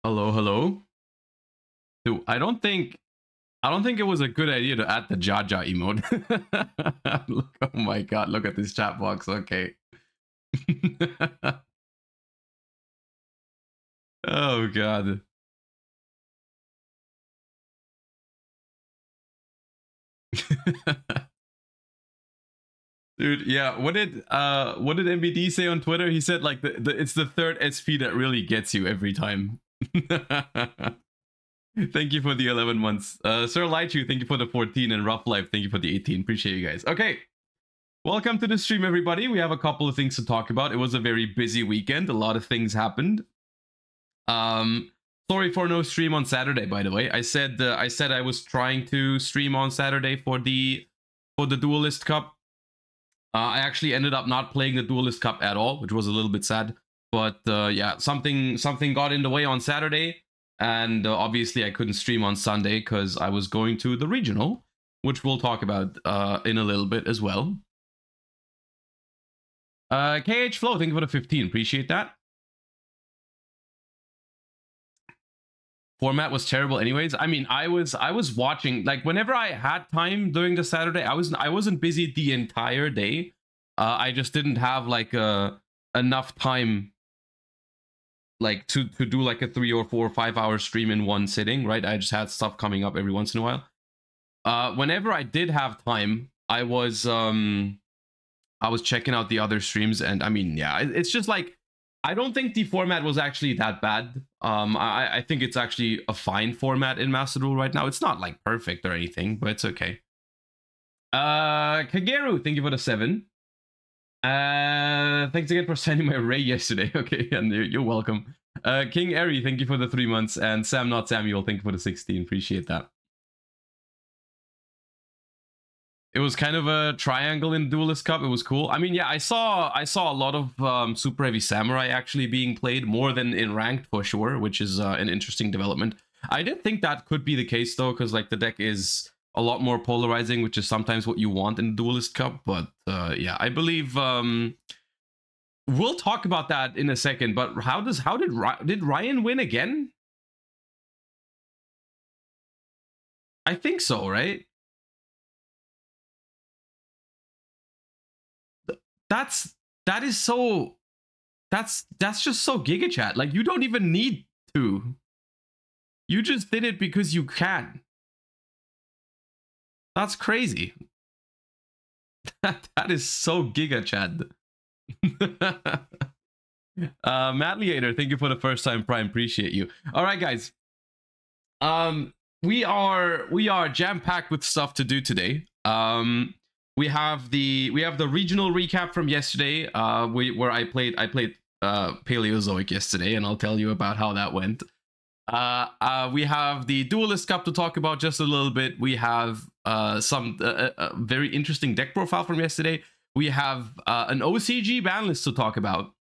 Hello, hello. Dude, I don't think it was a good idea to add the Jaja emote. Look, oh my god, look at this chat box. Okay. Oh god. Dude, yeah, what did MBD say on Twitter? He said like it's the third SP that really gets you every time. Thank you for the 11 months. Sir Lichu, thank you for the 14, and Rough Life, thank you for the 18. Appreciate you guys. Okay. Welcome to the stream, everybody. We have a couple of things to talk about. It was a very busy weekend. A lot of things happened. Sorry for no stream on Saturday, by the way. I said I was trying to stream on Saturday for the Duelist Cup. I actually ended up not playing the Duelist Cup at all, which was a little bit sad. But yeah, something got in the way on Saturday, and obviously I couldn't stream on Sunday because I was going to the regional, which we'll talk about in a little bit as well. KH Flow, thank you for the 15. Appreciate that. Format was terrible anyways. I mean, I was watching, like, whenever I had time during the Saturday, I wasn't busy the entire day. I just didn't have like enough time like to do like a 3 or 4 or 5 hour stream in one sitting, right? I just had stuff coming up every once in a while. Whenever I did have time, I was checking out the other streams, and I mean, yeah, it's just like, I don't think the format was actually that bad. I think it's actually a fine format in Master Duel right now. It's not like perfect or anything, but it's okay. Kageru, thank you for the 7. Thanks again for sending my Ray yesterday. Okay, and you're welcome. King Eri, thank you for the 3 months, and Sam Not Samuel, thank you for the 16. Appreciate that. It was kind of a triangle in Duelist Cup. It was cool. I mean, yeah, I saw a lot of Super Heavy Samurai actually being played more than in Ranked for sure, which is an interesting development. I did think that could be the case though, because like the deck is a lot more polarizing, which is sometimes what you want in Duelist Cup. But yeah, I believe we'll talk about that in a second. But did Ryan win again? I think so, right? That's just so Giga Chat. Like, you don't even need to. You just did it because you can. That's crazy. That is so Giga Chat. Matt Leader, thank you for the first time Prime. Appreciate you. All right, guys. We are jam-packed with stuff to do today. We have the regional recap from yesterday, where I played Paleozoic yesterday, and I'll tell you about how that went. We have the Duelist Cup to talk about just a little bit. We have some very interesting deck profile from yesterday. We have an OCG ban list to talk about,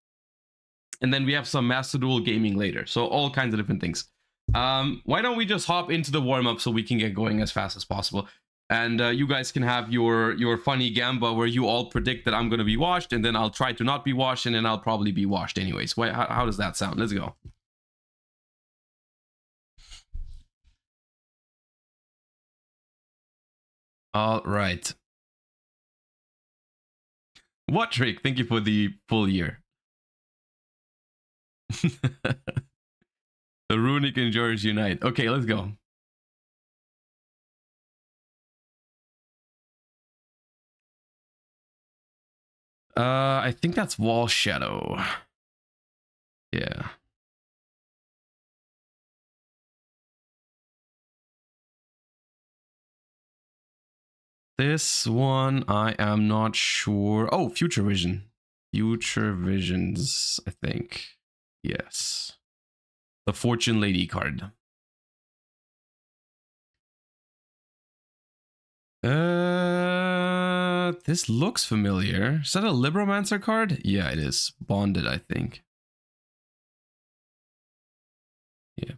and then we have some Master Duel gaming later. So all kinds of different things. Why don't we just hop into the warm-up so we can get going as fast as possible, and you guys can have your funny gamba where you all predict that I'm going to be washed, and then I'll try to not be washed, and then I'll probably be washed anyways. How does that sound? Let's go. All right. What trick? Thank you for the full year. The Runic and George unite. Okay, let's go. I think that's Wall Shadow. Yeah. This one, I am not sure. Oh, Future Vision. Future Visions, I think. Yes. The Fortune Lady card. This looks familiar. Is that a Libromancer card? Yeah, it is. Bonded, I think. Yeah.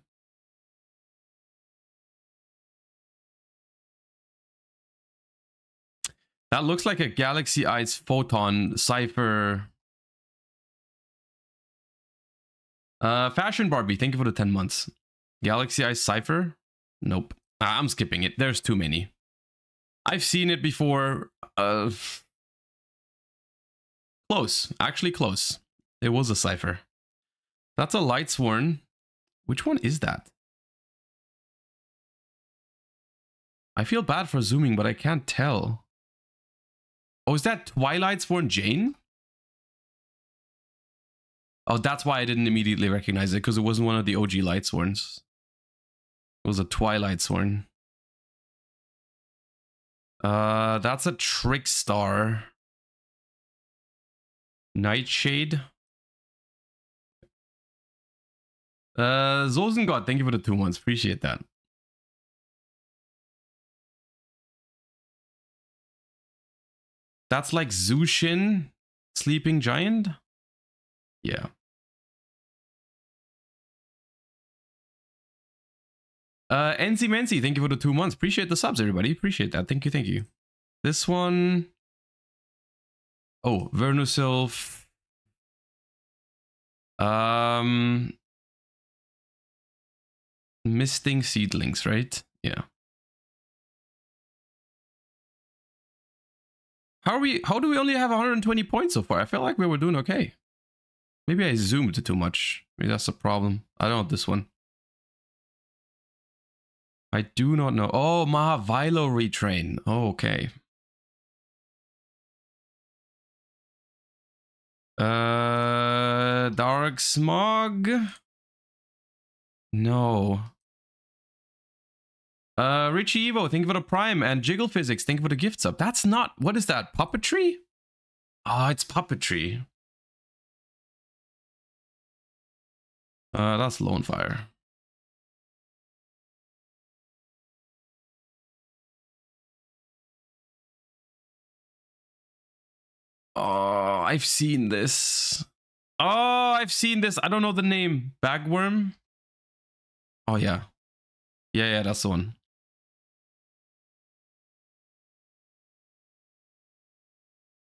That looks like a Galaxy Eyes Photon Cypher. Fashion Barbie, thank you for the 10 months. Galaxy Ice Cypher? Nope. I'm skipping it. There's too many. I've seen it before. Close. Actually close. It was a Cypher. That's a Lightsworn. Which one is that? I feel bad for zooming, but I can't tell. Oh, is that Twilightsworn Jane? Oh, that's why I didn't immediately recognize it, because it wasn't one of the OG Lightsworns. It was a Twilightsworn. That's a Trickstar. Nightshade. Zolzengod, thank you for the 2 months. Appreciate that. That's like Zushin, Sleeping Giant? Yeah. NC Mency, thank you for the 2 months. Appreciate the subs, everybody. Appreciate that. Thank you, thank you. This one... Oh, Vernusylph. Misting Seedlings, right? Yeah. How do we only have 120 points so far? I felt like we were doing okay. Maybe I zoomed too much. Maybe that's the problem. I don't know this one. I do not know. Oh, Mahavilo Retrain. Oh, okay. Dark Smog. No. Richie Evo, thank you for the Prime, and Jiggle Physics, thank you for the gift sub. That's not, what is that? Puppetry? Ah, it's puppetry. That's Lone Fire. Oh, I've seen this. Oh, I've seen this. I don't know the name. Bagworm? Oh, yeah. Yeah, that's the one.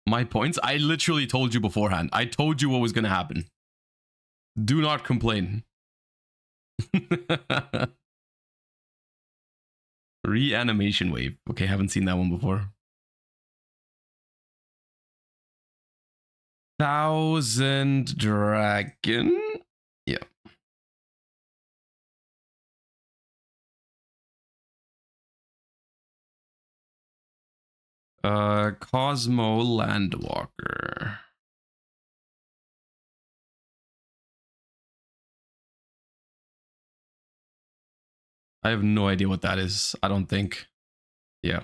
My points? I literally told you beforehand. I told you what was going to happen. Do not complain. Reanimation Wave. Okay, haven't seen that one before. Thousand Dragon? Yeah. Cosmo Landwalker. I have no idea what that is. I don't think. Yeah.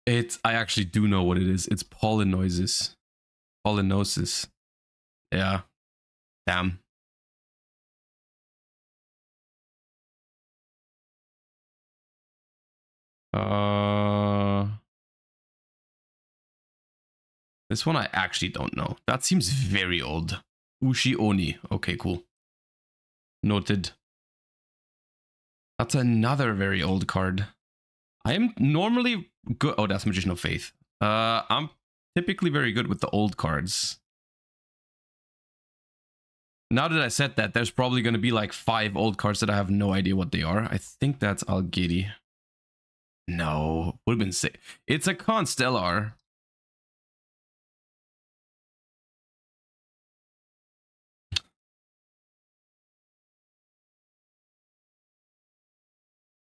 I actually do know what it is. It's Pollinosis. Pollinosis. Yeah. Damn. This one I actually don't know. That seems very old. Ushi Oni. Okay, cool. Noted. That's another very old card. I am normally good. Oh, that's Magician of Faith. I'm typically very good with the old cards. Now that I said that, there's probably going to be like 5 old cards that I have no idea what they are. I think that's Algiri. No, would have been sick. It's a Constellar.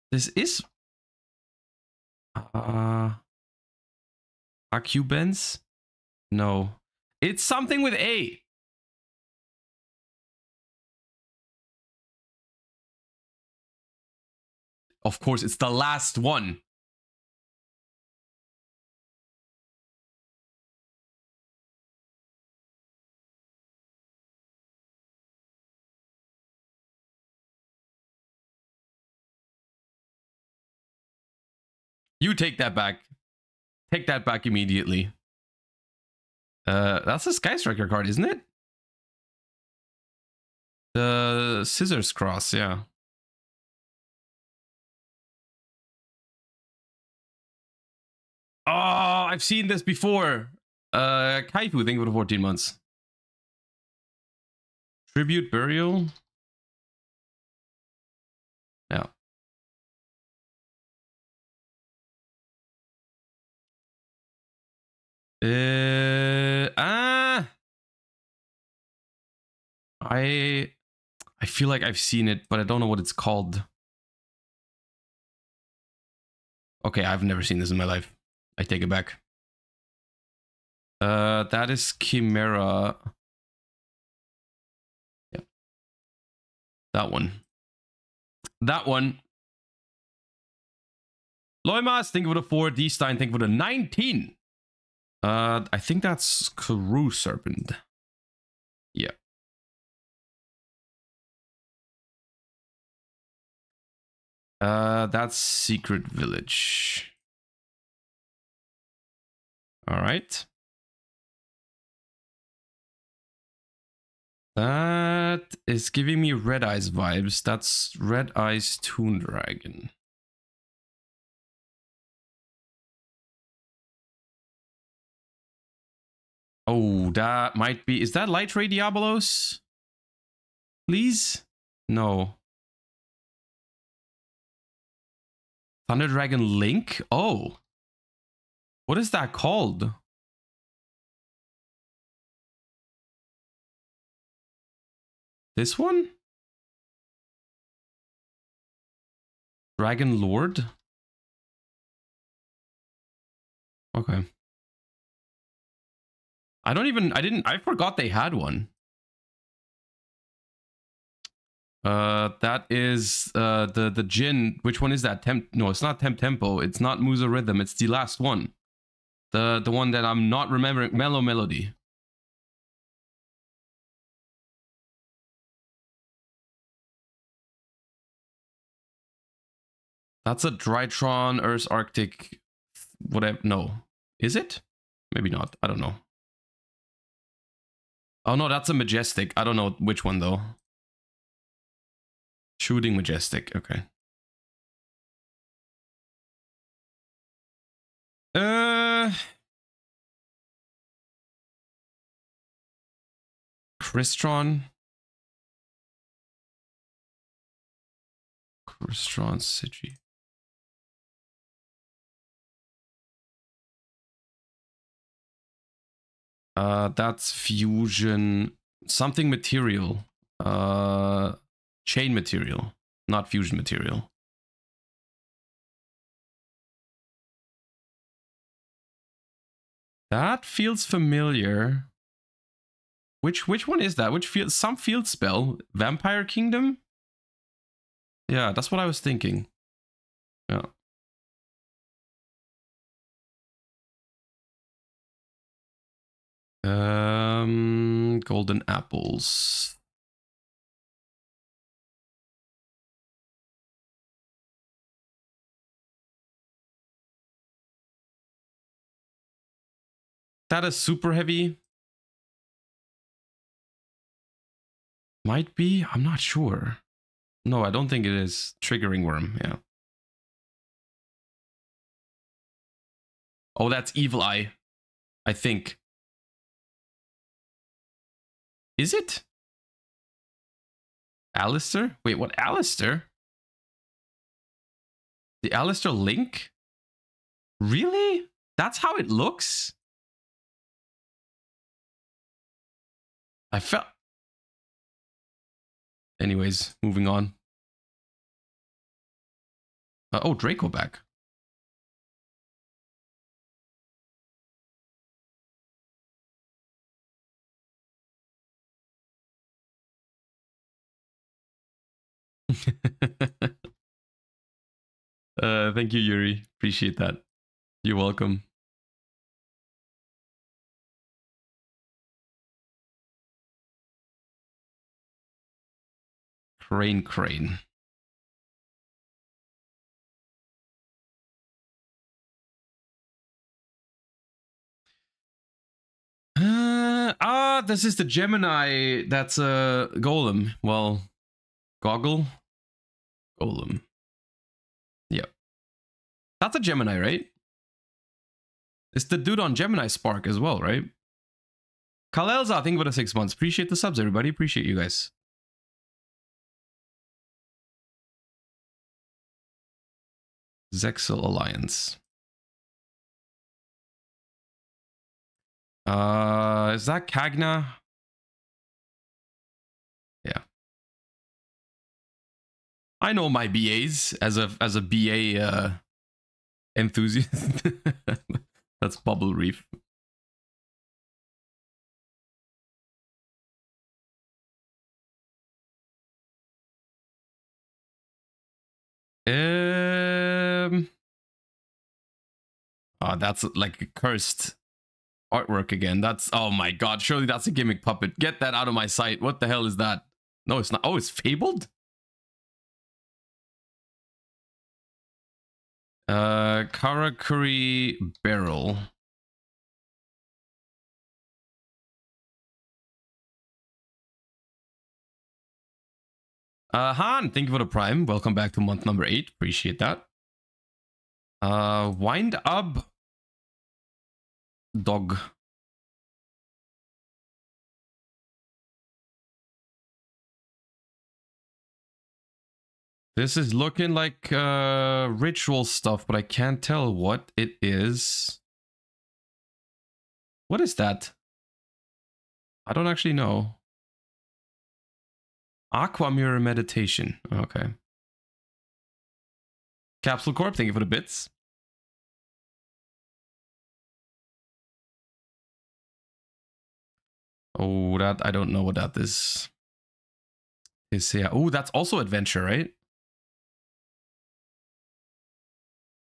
This is Acubens? No. It's something with A. Of course, it's the last one. You take that back. Take that back immediately. That's a Sky Striker card, isn't it? The Scissors Cross, yeah. Oh, I've seen this before. Kaifu, thank you for the 14 months. Tribute burial. Yeah. I feel like I've seen it, but I don't know what it's called. Okay, I've never seen this in my life. I take it back. That is Chimera. Yeah. That one. That one. Loimas, think of the 4. D-Stein, think of the 19. I think that's Karoo Serpent. Yeah. That's Secret Village. All right. That is giving me Red Eyes vibes. That's Red Eyes Toon Dragon. Oh, that might be. Is that Light Ray Diabolos? Please? No. Thunder Dragon Link? Oh. What is that called? This one? Dragon Lord? Okay. I forgot they had one. That is the Jin. Which one is that? No, it's not Tempo. It's not Musa Rhythm. It's the last one. The one that I'm not remembering. Mellow Melody. That's a Drytron, Earth Arctic, whatever. No. Is it? Maybe not. I don't know. Oh no, that's a Majestic. I don't know which one though. Shooting Majestic. Okay. Crystron. Crystron City. That's fusion something material. Chain material, not fusion material. That feels familiar. Which one is that? Which field? Some field spell? Vampire Kingdom? Yeah, that's what I was thinking. Yeah. Golden apples. That is super heavy. Might be. I'm not sure. No, I don't think it is. Triggering Worm. Yeah. Oh, that's Evil Eye. I think. Is it? Alistair? Wait, what? Alistair? The Alistair Link? Really? That's how it looks? I felt... Anyways, moving on. Oh, Draco back. Thank you, Yuri. Appreciate that. You're welcome. Crane. This is the Gemini. That's a Golem. Well, Goggle? Golem. Yep. That's a Gemini, right? It's the dude on Gemini Spark as well, right? Kalelza, thank you for the 6 months. Appreciate the subs, everybody. Appreciate you guys. Zexel Alliance. Is that Kagna? Yeah. I know my BAs as a BA enthusiast. That's Bubble Reef. Oh, that's like a cursed artwork again. That's, oh my god, surely that's a gimmick puppet. Get that out of my sight. What the hell is that? No, it's not. Oh, it's Fabled? Karakuri Barrel. Han, thank you for the prime. Welcome back to month number 8. Appreciate that. Wind Up Dog. This is looking like ritual stuff, but I can't tell what it is. What is that? I don't actually know. Aqua Mirror Meditation. Okay. Capsule Corp, thank you for the bits. Oh, that I don't know what that is. Yeah. Oh, that's also adventure, right?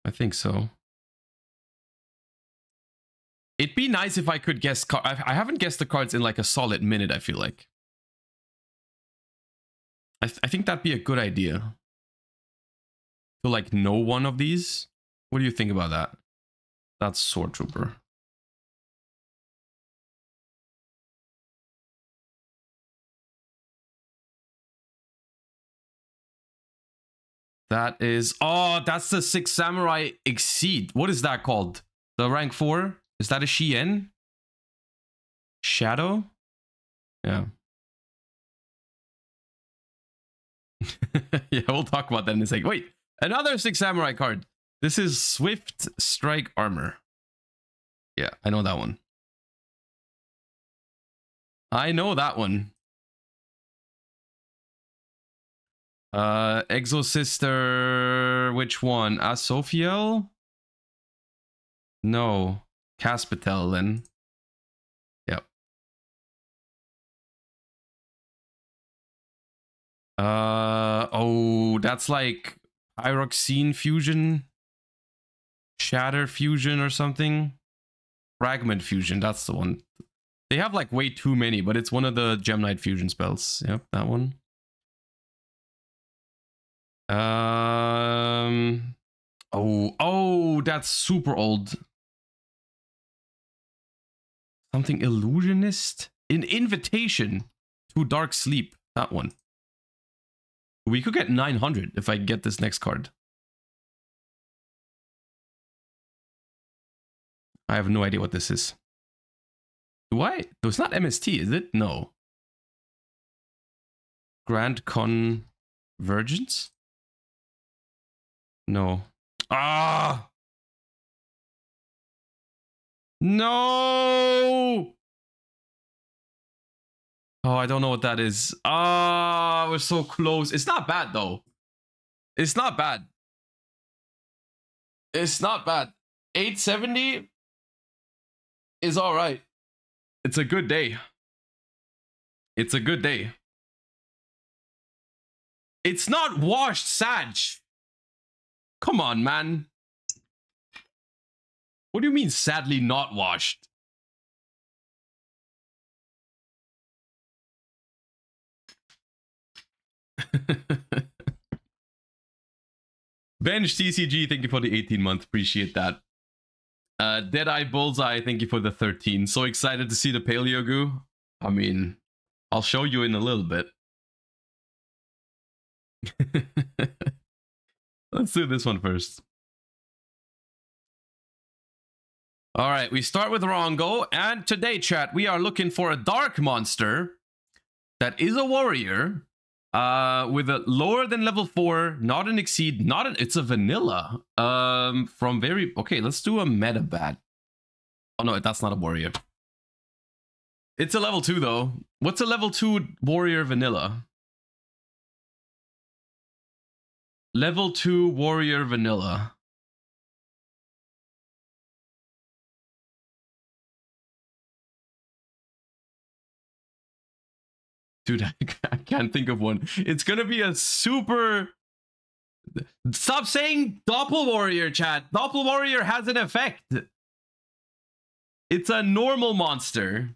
I think so. It'd be nice if I could guess. I haven't guessed the cards in like a solid minute, I feel like. I think that'd be a good idea. To like know one of these. What do you think about that? That's Sword Trooper. That is... Oh, that's the 6 Samurai Exceed. What is that called? The rank 4? Is that a Shien? Shadow? Yeah. Yeah, we'll talk about that in a second. Wait, another 6 Samurai card. This is Swift Strike Armor. Yeah, I know that one. I know that one. Exosister, which one? Asophiel? No. Caspitel then. Yep. Oh, that's like Pyroxene Fusion, Shatter Fusion or something. Fragment Fusion, that's the one. They have like way too many, but it's one of the Gem Knight Fusion spells. Yep, that one. Oh, that's super old. Something Illusionist? An Invitation to Dark Sleep. That one. We could get 900 if I get this next card. I have no idea what this is. Do I? No, it's not MST, is it? No. Grand Convergence? No. Ah! No! Oh, I don't know what that is. Ah, we're so close. It's not bad, though. It's not bad. It's not bad. 870 is all right. It's a good day. It's a good day. It's not washed, Sag. Come on, man. What do you mean, sadly not washed? Bench TCG, thank you for the 18-month. Appreciate that. Deadeye Bullseye, thank you for the 13. So excited to see the Paleo Goo. I mean, I'll show you in a little bit. Let's do this one first. All right, we start with Rongo, and today, chat, we are looking for a dark monster that is a warrior, with a lower than level 4, not an exceed, not an, it's a vanilla. From very, okay, let's do a meta bat. Oh no, that's not a warrior. It's a level 2 though. What's a level 2 warrior vanilla? Level 2 warrior vanilla. Dude, I can't think of one. It's gonna be a super... Stop saying Doppel Warrior, chat. Doppel Warrior has an effect. It's a normal monster.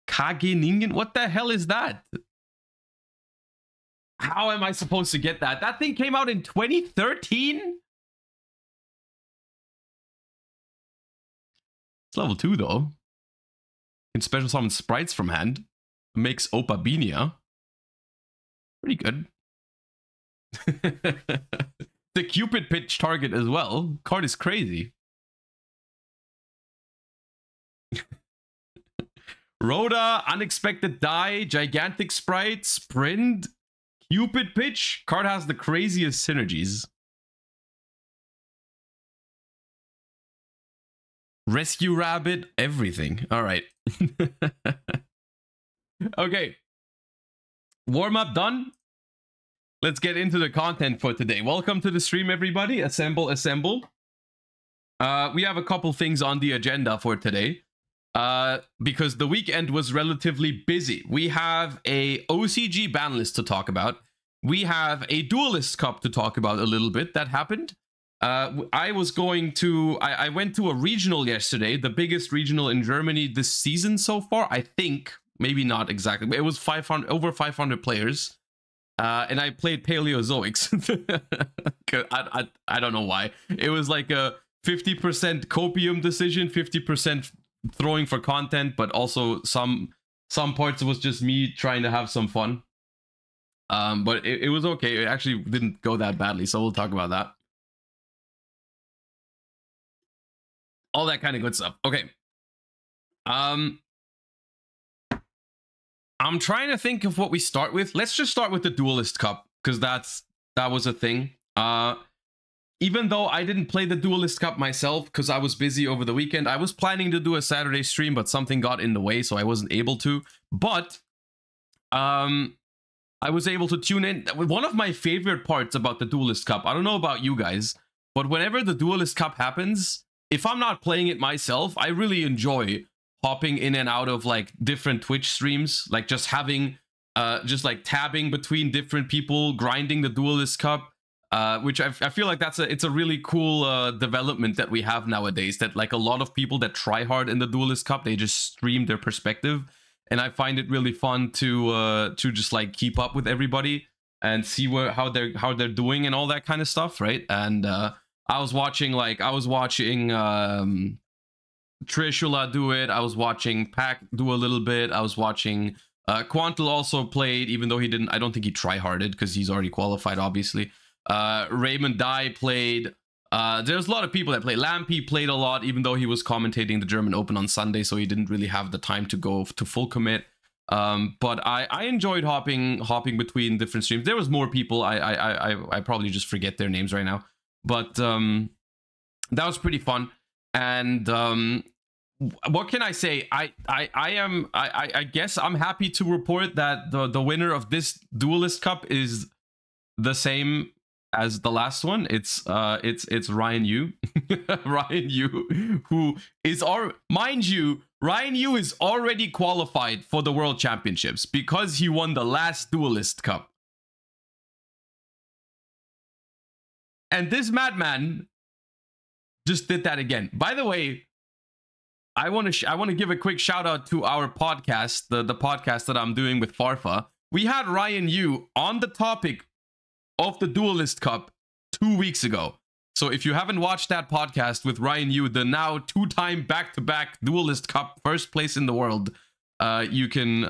Kage Ningen? What the hell is that? How am I supposed to get that? That thing came out in 2013? It's level 2 though. Can special summon sprites from hand. Makes Opabinia. Pretty good. The Cupid pitch target as well. Card is crazy. Rhoda, Unexpected Die, Gigantic Sprite, Sprint, Cupid pitch. Card has the craziest synergies. Rescue Rabbit, everything. All right. Okay. Warm up done. Let's get into the content for today. Welcome to the stream, everybody. Assemble, assemble. We have a couple things on the agenda for today. Because the weekend was relatively busy. We have a OCG ban list to talk about. We have a Duelist Cup to talk about a little bit that happened. I went to a regional yesterday, the biggest regional in Germany this season so far, I think. Maybe not exactly, but it was over 500 players. And I played Paleozoics. I don't know why. It was like a 50% copium decision, 50% throwing for content, but also some parts was just me trying to have some fun. But it was okay. It actually didn't go that badly, so we'll talk about that. All that kind of good stuff. Okay. I'm trying to think of what we start with. Let's just start with the Duelist Cup, because that was a thing. Even though I didn't play the Duelist Cup myself because I was busy over the weekend, I was planning to do a Saturday stream, but something got in the way, so I wasn't able to. But I was able to tune in. One of my favorite parts about the Duelist Cup, I don't know about you guys, but whenever the Duelist Cup happens, if I'm not playing it myself, I really enjoy hopping in and out of like different Twitch streams, like just having just like tabbing between different people, grinding the Duelist Cup. Which I feel like it's a really cool development that we have nowadays, that like a lot of people that try hard in the Duelist Cup, they just stream their perspective, and I find it really fun to just like keep up with everybody and see how they're doing and all that kind of stuff, right? And I was watching Trishula do it, I was watching Pac do a little bit, I was watching Quantal also played, even though I don't think he try-harded because he's already qualified, obviously. Raymond Dye played. There's a lot of people that play. Lampy played a lot, even though he was commentating the German Open on Sunday, so he didn't really have the time to go to full commit. But I enjoyed hopping between different streams. There was more people. I probably just forget their names right now, but that was pretty fun. And what can I say? I guess I'm happy to report that the winner of this Duelist Cup is the same as the last one. It's Ryan Yu. Ryan Yu, who is mind you, Ryan Yu is already qualified for the World Championships because he won the last Duelist Cup. And this madman just did that again. By the way, I want to give a quick shout out to our podcast, the podcast that I'm doing with Farfa. We had Ryan Yu on the topic of the Duelist Cup 2 weeks ago. So if you haven't watched that podcast with Ryan Yu, the now 2-time back-to-back Duelist Cup first place in the world, you can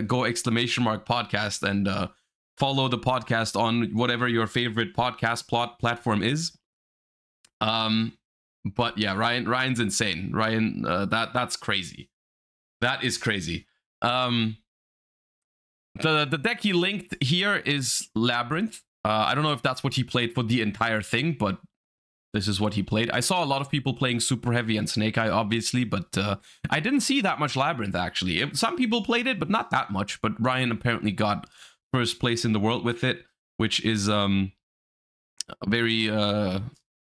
go !podcast and follow the podcast on whatever your favorite podcast platform is. But yeah, Ryan's insane. Ryan, that's crazy. That is crazy. The deck he linked here is Labyrinth. I don't know if that's what he played for the entire thing, but this is what he played. I saw a lot of people playing Super Heavy and Snake Eye, obviously, but I didn't see that much Labyrinth, actually. Some people played it, but not that much. But Ryan apparently got first place in the world with it, which is very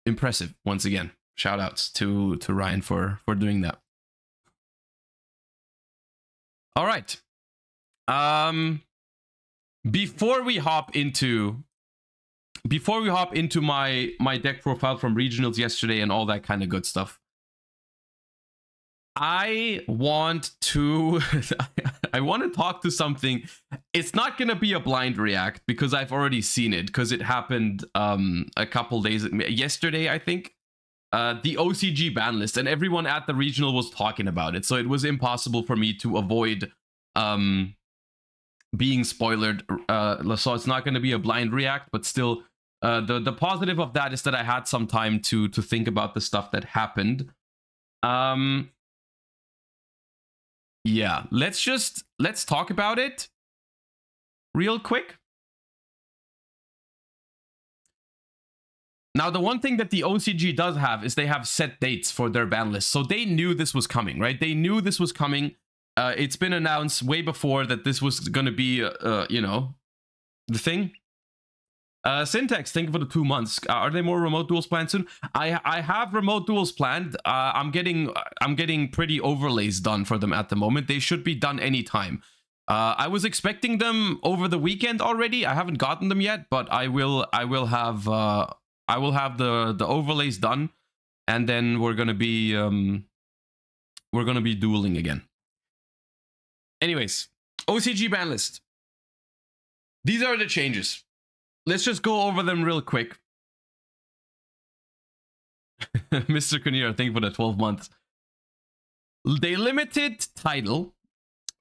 impressive, once again. Shout outs to Ryan for doing that. All right. Before we hop into my deck profile from regionals yesterday and all that kind of good stuff, I want to talk to something. It's not gonna be a blind react because I've already seen it, because it happened a couple days yesterday, I think. The OCG ban list, and everyone at the regional was talking about it, so it was impossible for me to avoid being spoiled. So it's not going to be a blind react, but still, the positive of that is that I had some time to think about the stuff that happened. Yeah, let's talk about it real quick. Now, the one thing that the OCG does have is they have set dates for their ban list. So they knew this was coming, right? They knew this was coming. It's been announced way before that this was going to be, you know, the thing. Syntax, thank you for the 2 months. Are there more remote duels planned soon? I have remote duels planned. I'm getting pretty overlays done for them at the moment. They should be done anytime. I was expecting them over the weekend already. I haven't gotten them yet, but I will have the overlays done, and then we're gonna be dueling again. Anyways, OCG ban list. These are the changes. Let's just go over them real quick. Mr. Kunir, thank you for the 12 months. They limited Tidal,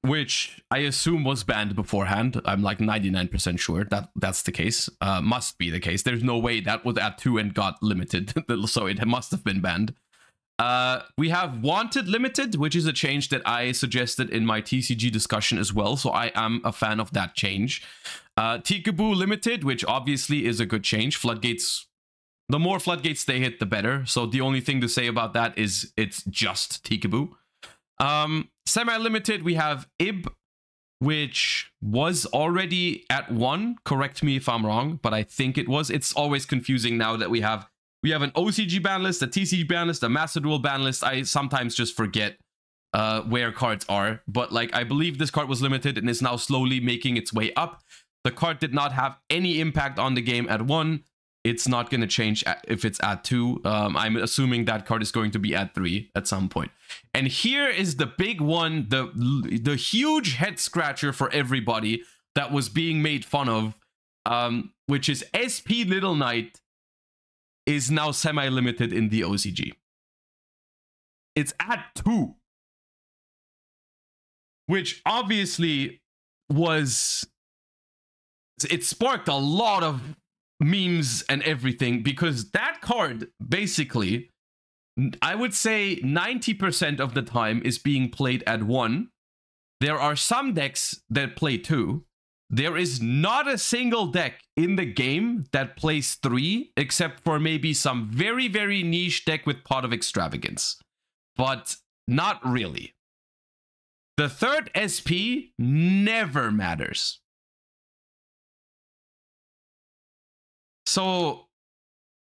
which I assume was banned beforehand. I'm like 99% sure that that's the case. Must be the case. There's no way that was at 2 and got limited, so it must have been banned. We have Wanted Limited, which is a change that I suggested in my TCG discussion as well, so I am a fan of that change. Tikaboo Limited, which obviously is a good change. Floodgates, the more floodgates they hit, the better. So the only thing to say about that is it's just Tikaboo. Semi-limited, we have Ib, which was already at 1. Correct me if I'm wrong, but I think it was. It's always confusing now that we have an OCG ban list, a TCG ban list, a Master Duel ban list. I sometimes just forget where cards are, but like I believe this card was limited and is now slowly making its way up. The card did not have any impact on the game at 1. It's not going to change if it's at 2. I'm assuming that card is going to be at 3 at some point. And here is the big one, the huge head scratcher for everybody that was being made fun of, which is SP Little Knight is now semi-limited in the OCG. It's at 2. Which obviously it sparked a lot of memes and everything, because that card basically, I would say 90% of the time is being played at 1. There are some decks that play 2. There is not a single deck in the game that plays 3, except for maybe some very, very niche deck with Pot of Extravagance. But not really. The third SP never matters. So,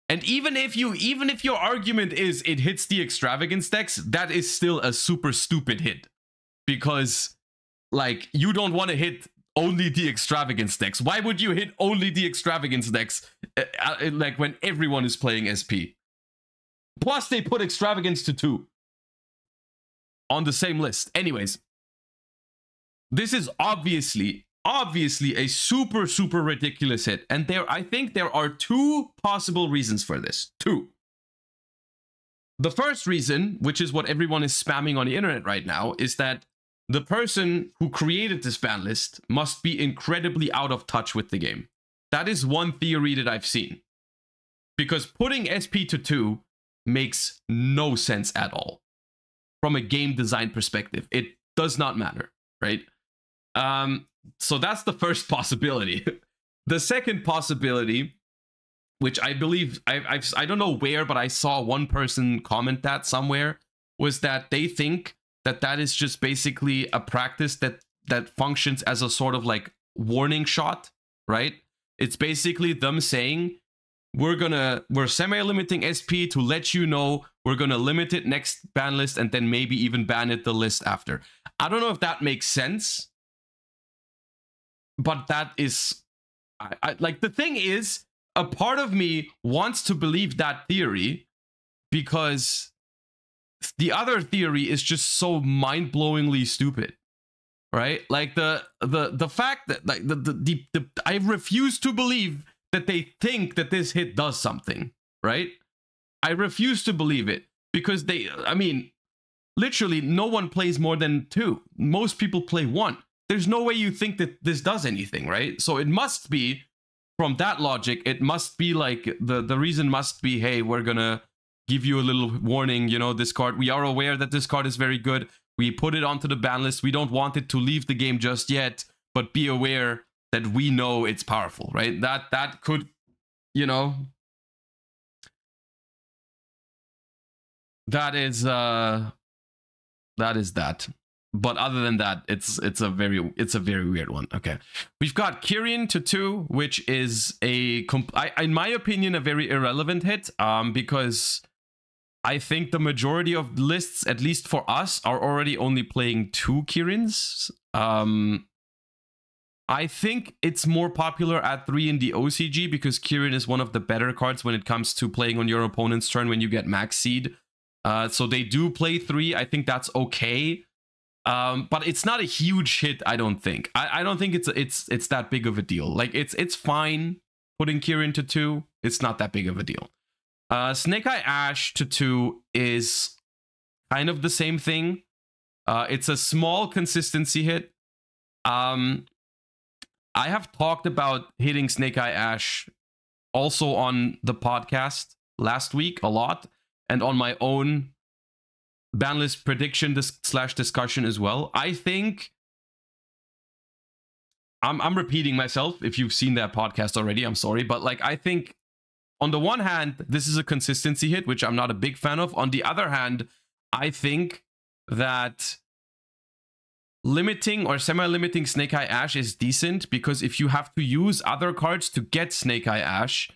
and even if your argument is it hits the Extravagance decks, that is still a super stupid hit. Because, like, you don't want to hit only the Extravagance decks. Why would you hit only the Extravagance decks, like, when everyone is playing SP? Plus, they put Extravagance to 2 on the same list. Anyways, this is obviously a super, super ridiculous hit. And I think there are 2 possible reasons for this. 2. The first reason, which is what everyone is spamming on the internet right now, is that the person who created this ban list must be incredibly out of touch with the game. That is one theory that I've seen. Because putting SP to 2 makes no sense at all from a game design perspective. It does not matter, right? So that's the first possibility. The second possibility, which I believe I don't know where, but I saw one person comment that somewhere, was that they think that that is just basically a practice that functions as a sort of like warning shot, right? It's basically them saying, we're semi-limiting SP to let you know we're gonna limit it next ban list and then maybe even ban it the list after. I don't know if that makes sense, but that is, I like, the thing is, a part of me wants to believe that theory because the other theory is just so mind-blowingly stupid, right? Like the fact that like the I refuse to believe that they think that this hit does something, right? I refuse to believe it because I mean, literally no one plays more than 2. Most people play 1. There's no way you think that this does anything, right? So it must be, from that logic, it must be like the reason must be, hey, we're gonna give you a little warning, you know, this card, we are aware that this card is very good. We put it onto the ban list. We don't want it to leave the game just yet, but be aware that we know it's powerful, right? That could, you know, that is that. But other than that, it's a very weird one. Okay, we've got Kyrian to 2, which is in my opinion, a very irrelevant hit, because I think the majority of lists, at least for us, are already only playing 2 Kyrians. I think it's more popular at 3 in the OCG because Kyrian is one of the better cards when it comes to playing on your opponent's turn when you get max seed. So they do play 3. I think that's okay. But it's not a huge hit, I don't think. I don't think it's that big of a deal. Like, it's fine putting Kyrian to 2. It's not that big of a deal. Snake Eye Ash to 2 is kind of the same thing. It's a small consistency hit. I have talked about hitting Snake Eye Ash also on the podcast last week a lot, and on my own ban list prediction slash discussion as well. I think I'm repeating myself. If you've seen that podcast already, I'm sorry, but like, I think on the one hand, this is a consistency hit, which I'm not a big fan of. On the other hand, I think that limiting or semi-limiting Snake Eye Ash is decent, because if you have to use other cards to get Snake Eye Ash,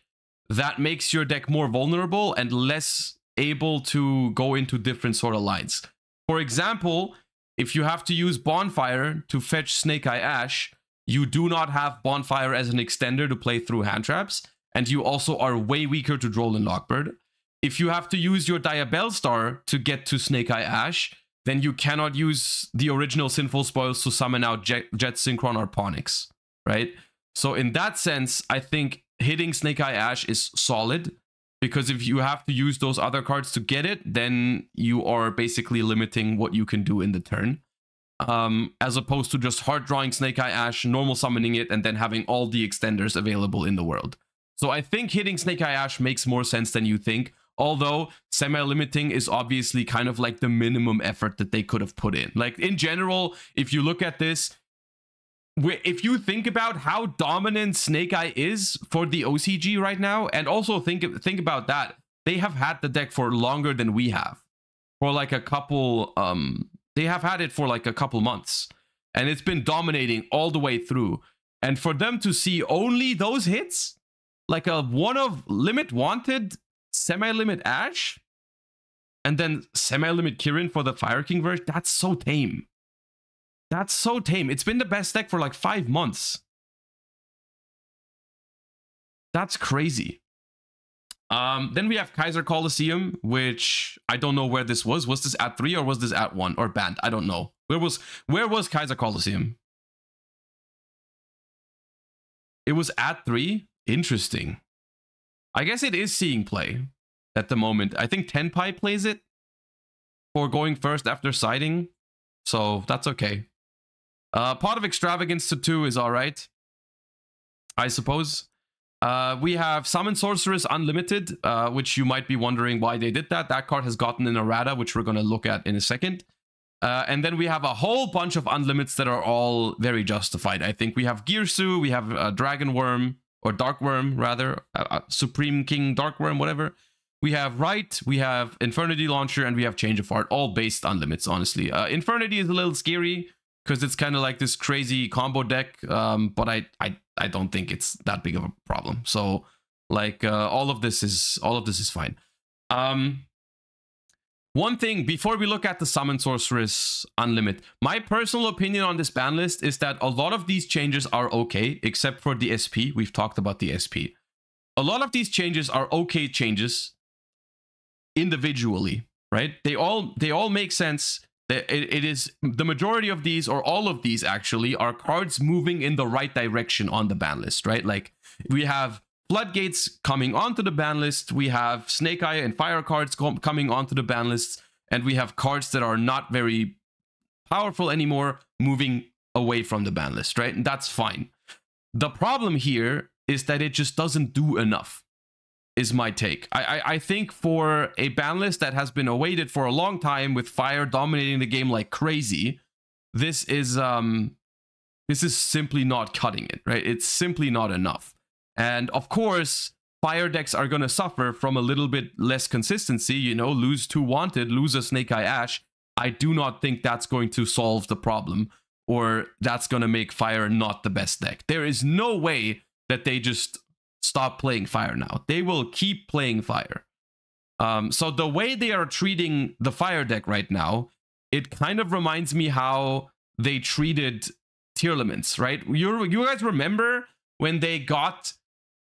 that makes your deck more vulnerable and less able to go into different sort of lines. For example, if you have to use Bonfire to fetch Snake Eye Ash, you do not have Bonfire as an extender to play through hand traps, and you also are way weaker to Droll and Lockbird. If you have to use your Diabell Star to get to Snake Eye Ash, then you cannot use the original Sinful Spoils to summon out Jet Synchron or Ponix, right? So in that sense, I think hitting Snake Eye Ash is solid, because if you have to use those other cards to get it, then you are basically limiting what you can do in the turn. As opposed to just hard drawing Snake Eye Ash, normal summoning it, and then having all the extenders available in the world. So I think hitting Snake Eye Ash makes more sense than you think. Although semi-limiting is obviously kind of like the minimum effort that they could have put in. Like, in general, if you look at this, if you think about how dominant Snake Eye is for the OCG right now, and also think about that, they have had the deck for longer than we have. For like a couple, they have had it for like a couple months. And it's been dominating all the way through. And for them to see only those hits, like a one of limit wanted semi-limit Ash, and then semi-limit Kirin for the Fire King version, that's so tame. That's so tame. It's been the best deck for like 5 months. That's crazy. Then we have Kaiser Coliseum, which I don't know where this was. Was this at 3 or was this at 1 or banned? I don't know. Where was Kaiser Coliseum? It was at 3? Interesting. I guess it is seeing play at the moment. I think Tenpai plays it for going first after siding. So that's okay. Pot of Extravagance to 2 is alright, I suppose. We have Summon Sorceress Unlimited, which you might be wondering why they did that. That card has gotten an errata, which we're going to look at in a second. And then we have a whole bunch of unlimits that are all very justified. I think we have Girsu, we have Dragon Worm, or Dark Worm, rather. Supreme King Dark Worm, whatever. We have Right, we have Infernity Launcher, and we have Change of Heart, all based unlimits, honestly. Infernity is a little scary, because it's kind of like this crazy combo deck, but I don't think it's that big of a problem. So, like, all of this is fine. One thing, before we look at the Summon Sorceress Unlimit, my personal opinion on this ban list is that a lot of these changes are okay, except for the SP. We've talked about the SP. A lot of these changes are okay changes individually, right? They all make sense. It is the majority of these, or all of these actually, are cards moving in the right direction on the ban list, right? Like, we have Floodgates coming onto the ban list, we have Snake Eye and Fire cards coming onto the ban list, and we have cards that are not very powerful anymore moving away from the ban list, right? And that's fine. The problem here is that it just doesn't do enough, is my take. I think for a ban list that has been awaited for a long time, with Fire dominating the game like crazy, this is simply not cutting it, right? It's simply not enough. And of course, Fire decks are going to suffer from a little bit less consistency, you know, lose 2 Wanted, lose a Snake Eye Ash. I do not think that's going to solve the problem, or that's going to make Fire not the best deck. There is no way that they just stop playing Fire now. They will keep playing Fire. So the way they are treating the Fire deck right now, it kind of reminds me how they treated Tearlaments, right? You guys remember when they got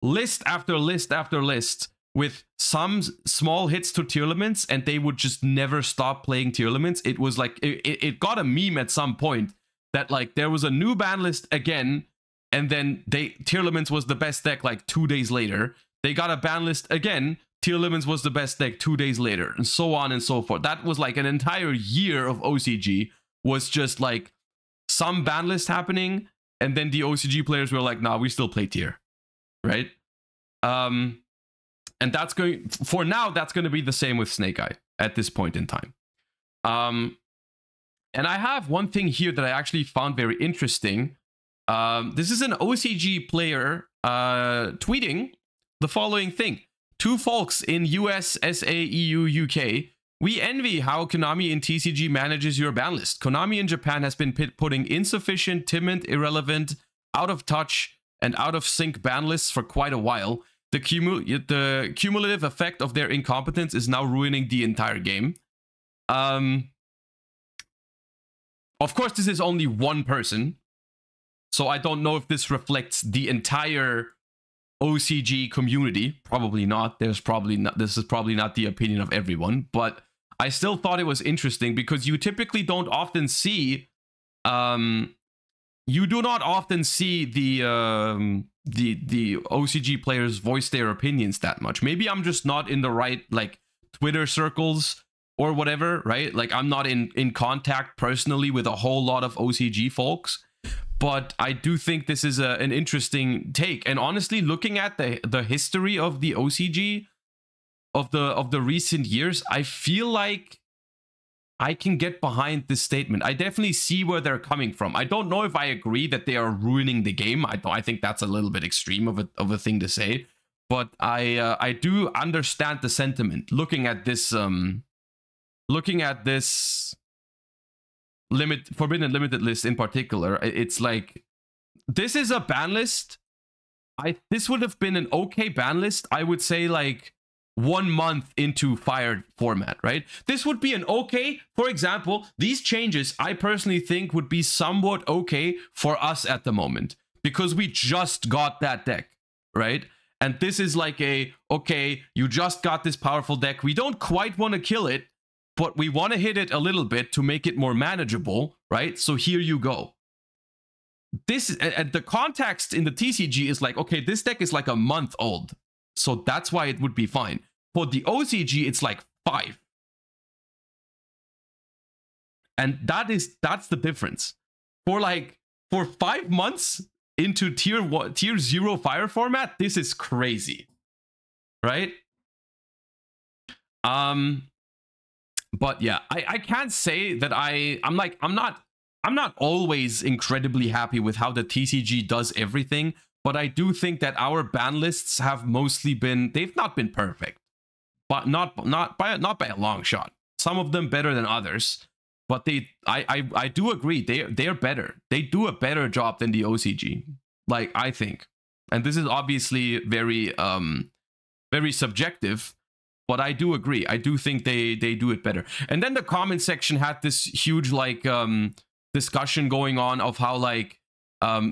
list after list after list with some small hits to Tearlaments, and they would just never stop playing Tearlaments? It was like, it got a meme at some point that, like, there was a new ban list again, and then Tearlaments was the best deck like 2 days later. They got a ban list again, Tearlaments was the best deck 2 days later, and so on and so forth. That was like an entire year of OCG was just like some ban list happening, and then the OCG players were like, nah, we still play Tier, right? And that's going, for now, that's going to be the same with Snake Eye at this point in time. And I have one thing here that I actually found very interesting. This is an OCG player tweeting the following thing. 2 folks in US, SA, EU, UK. We envy how Konami in TCG manages your ban list. Konami in Japan has been putting insufficient, timid, irrelevant, out of touch, and out of sync ban lists for quite a while. The cumulative effect of their incompetence is now ruining the entire game. Of course, this is only one person, so I don't know if this reflects the entire OCG community. Probably not. This is probably not the opinion of everyone, but I still thought it was interesting because you typically don't often see you do not often see the OCG players voice their opinions that much. Maybe I'm just not in the right, like, Twitter circles or whatever, right? Like, I'm not in contact personally with a whole lot of OCG folks. But I do think this is an interesting take. And honestly, looking at the history of the OCG of the recent years, I feel like I can get behind this statement. I definitely see where they're coming from. I don't know if I agree that they are ruining the game. I think that's a little bit extreme of a thing to say. But I do understand the sentiment. Looking at this Forbidden Limited list in particular, it's like, this is a ban list. This would have been an okay ban list, I would say, like 1 month into Fire format, right? This would be an okay, for example, these changes I personally think would be somewhat okay for us at the moment, because we just got that deck, right? And this is like okay, you just got this powerful deck. We don't quite want to kill it, but we want to hit it a little bit to make it more manageable, right? So here you go. This, and the context in the TCG is like, okay, this deck is like a month old, so that's why it would be fine. For the OCG, it's like 5. And that's the difference. For 5 months, into tier 0 fire format, this is crazy, right? But yeah, I can't say that I'm not always incredibly happy with how the TCG does everything, but I do think that our ban lists have mostly been, they've not been perfect, but not by a long shot. Some of them better than others, but I do agree they're better. They do a better job than the OCG, like, I think. And this is obviously very very subjective, but I do agree. I do think they do it better. And then the comment section had this huge like discussion going on of how like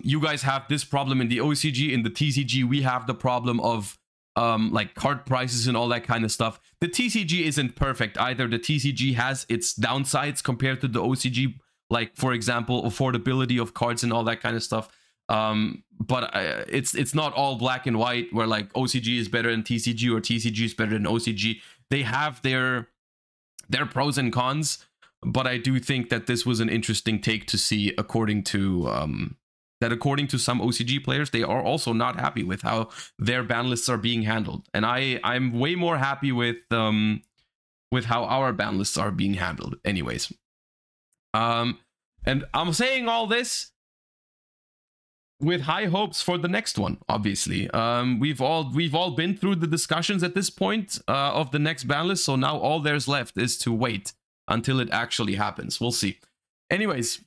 you guys have this problem in the OCG, in the TCG we have the problem of like card prices and all that kind of stuff. The TCG isn't perfect either. The TCG has its downsides compared to the OCG, like for example affordability of cards and all that kind of stuff. But it's not all black and white where like OCG is better than TCG or TCG is better than OCG. They have their pros and cons, but I do think that this was an interesting take to see, according to some OCG players, they are also not happy with how their ban lists are being handled. And I'm way more happy with how our ban lists are being handled anyways. And I'm saying all this with high hopes for the next one, obviously. We've all been through the discussions at this point of the next ban list, so now all there's left is to wait until it actually happens. We'll see. Anyways,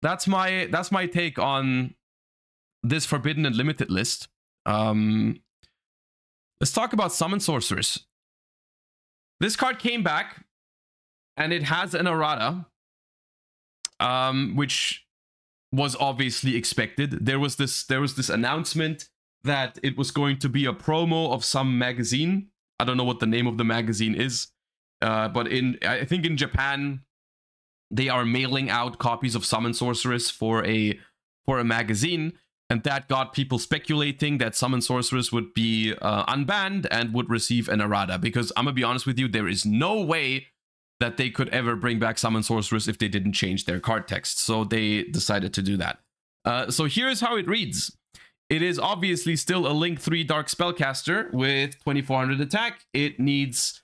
that's my take on this Forbidden and Limited list. Let's talk about Summon Sorceress. This card came back, and it has an errata, which was obviously expected. There was this announcement that it was going to be a promo of some magazine. I don't know what the name of the magazine is, but I think in Japan they are mailing out copies of Summon Sorceress for a magazine, and that got people speculating that Summon Sorceress would be unbanned and would receive an errata. Because I'm gonna be honest with you, there is no way that they could ever bring back Summon Sorceress if they didn't change their card text. So they decided to do that. So here's how it reads. It is obviously still a Link 3 Dark Spellcaster with 2400 attack. It needs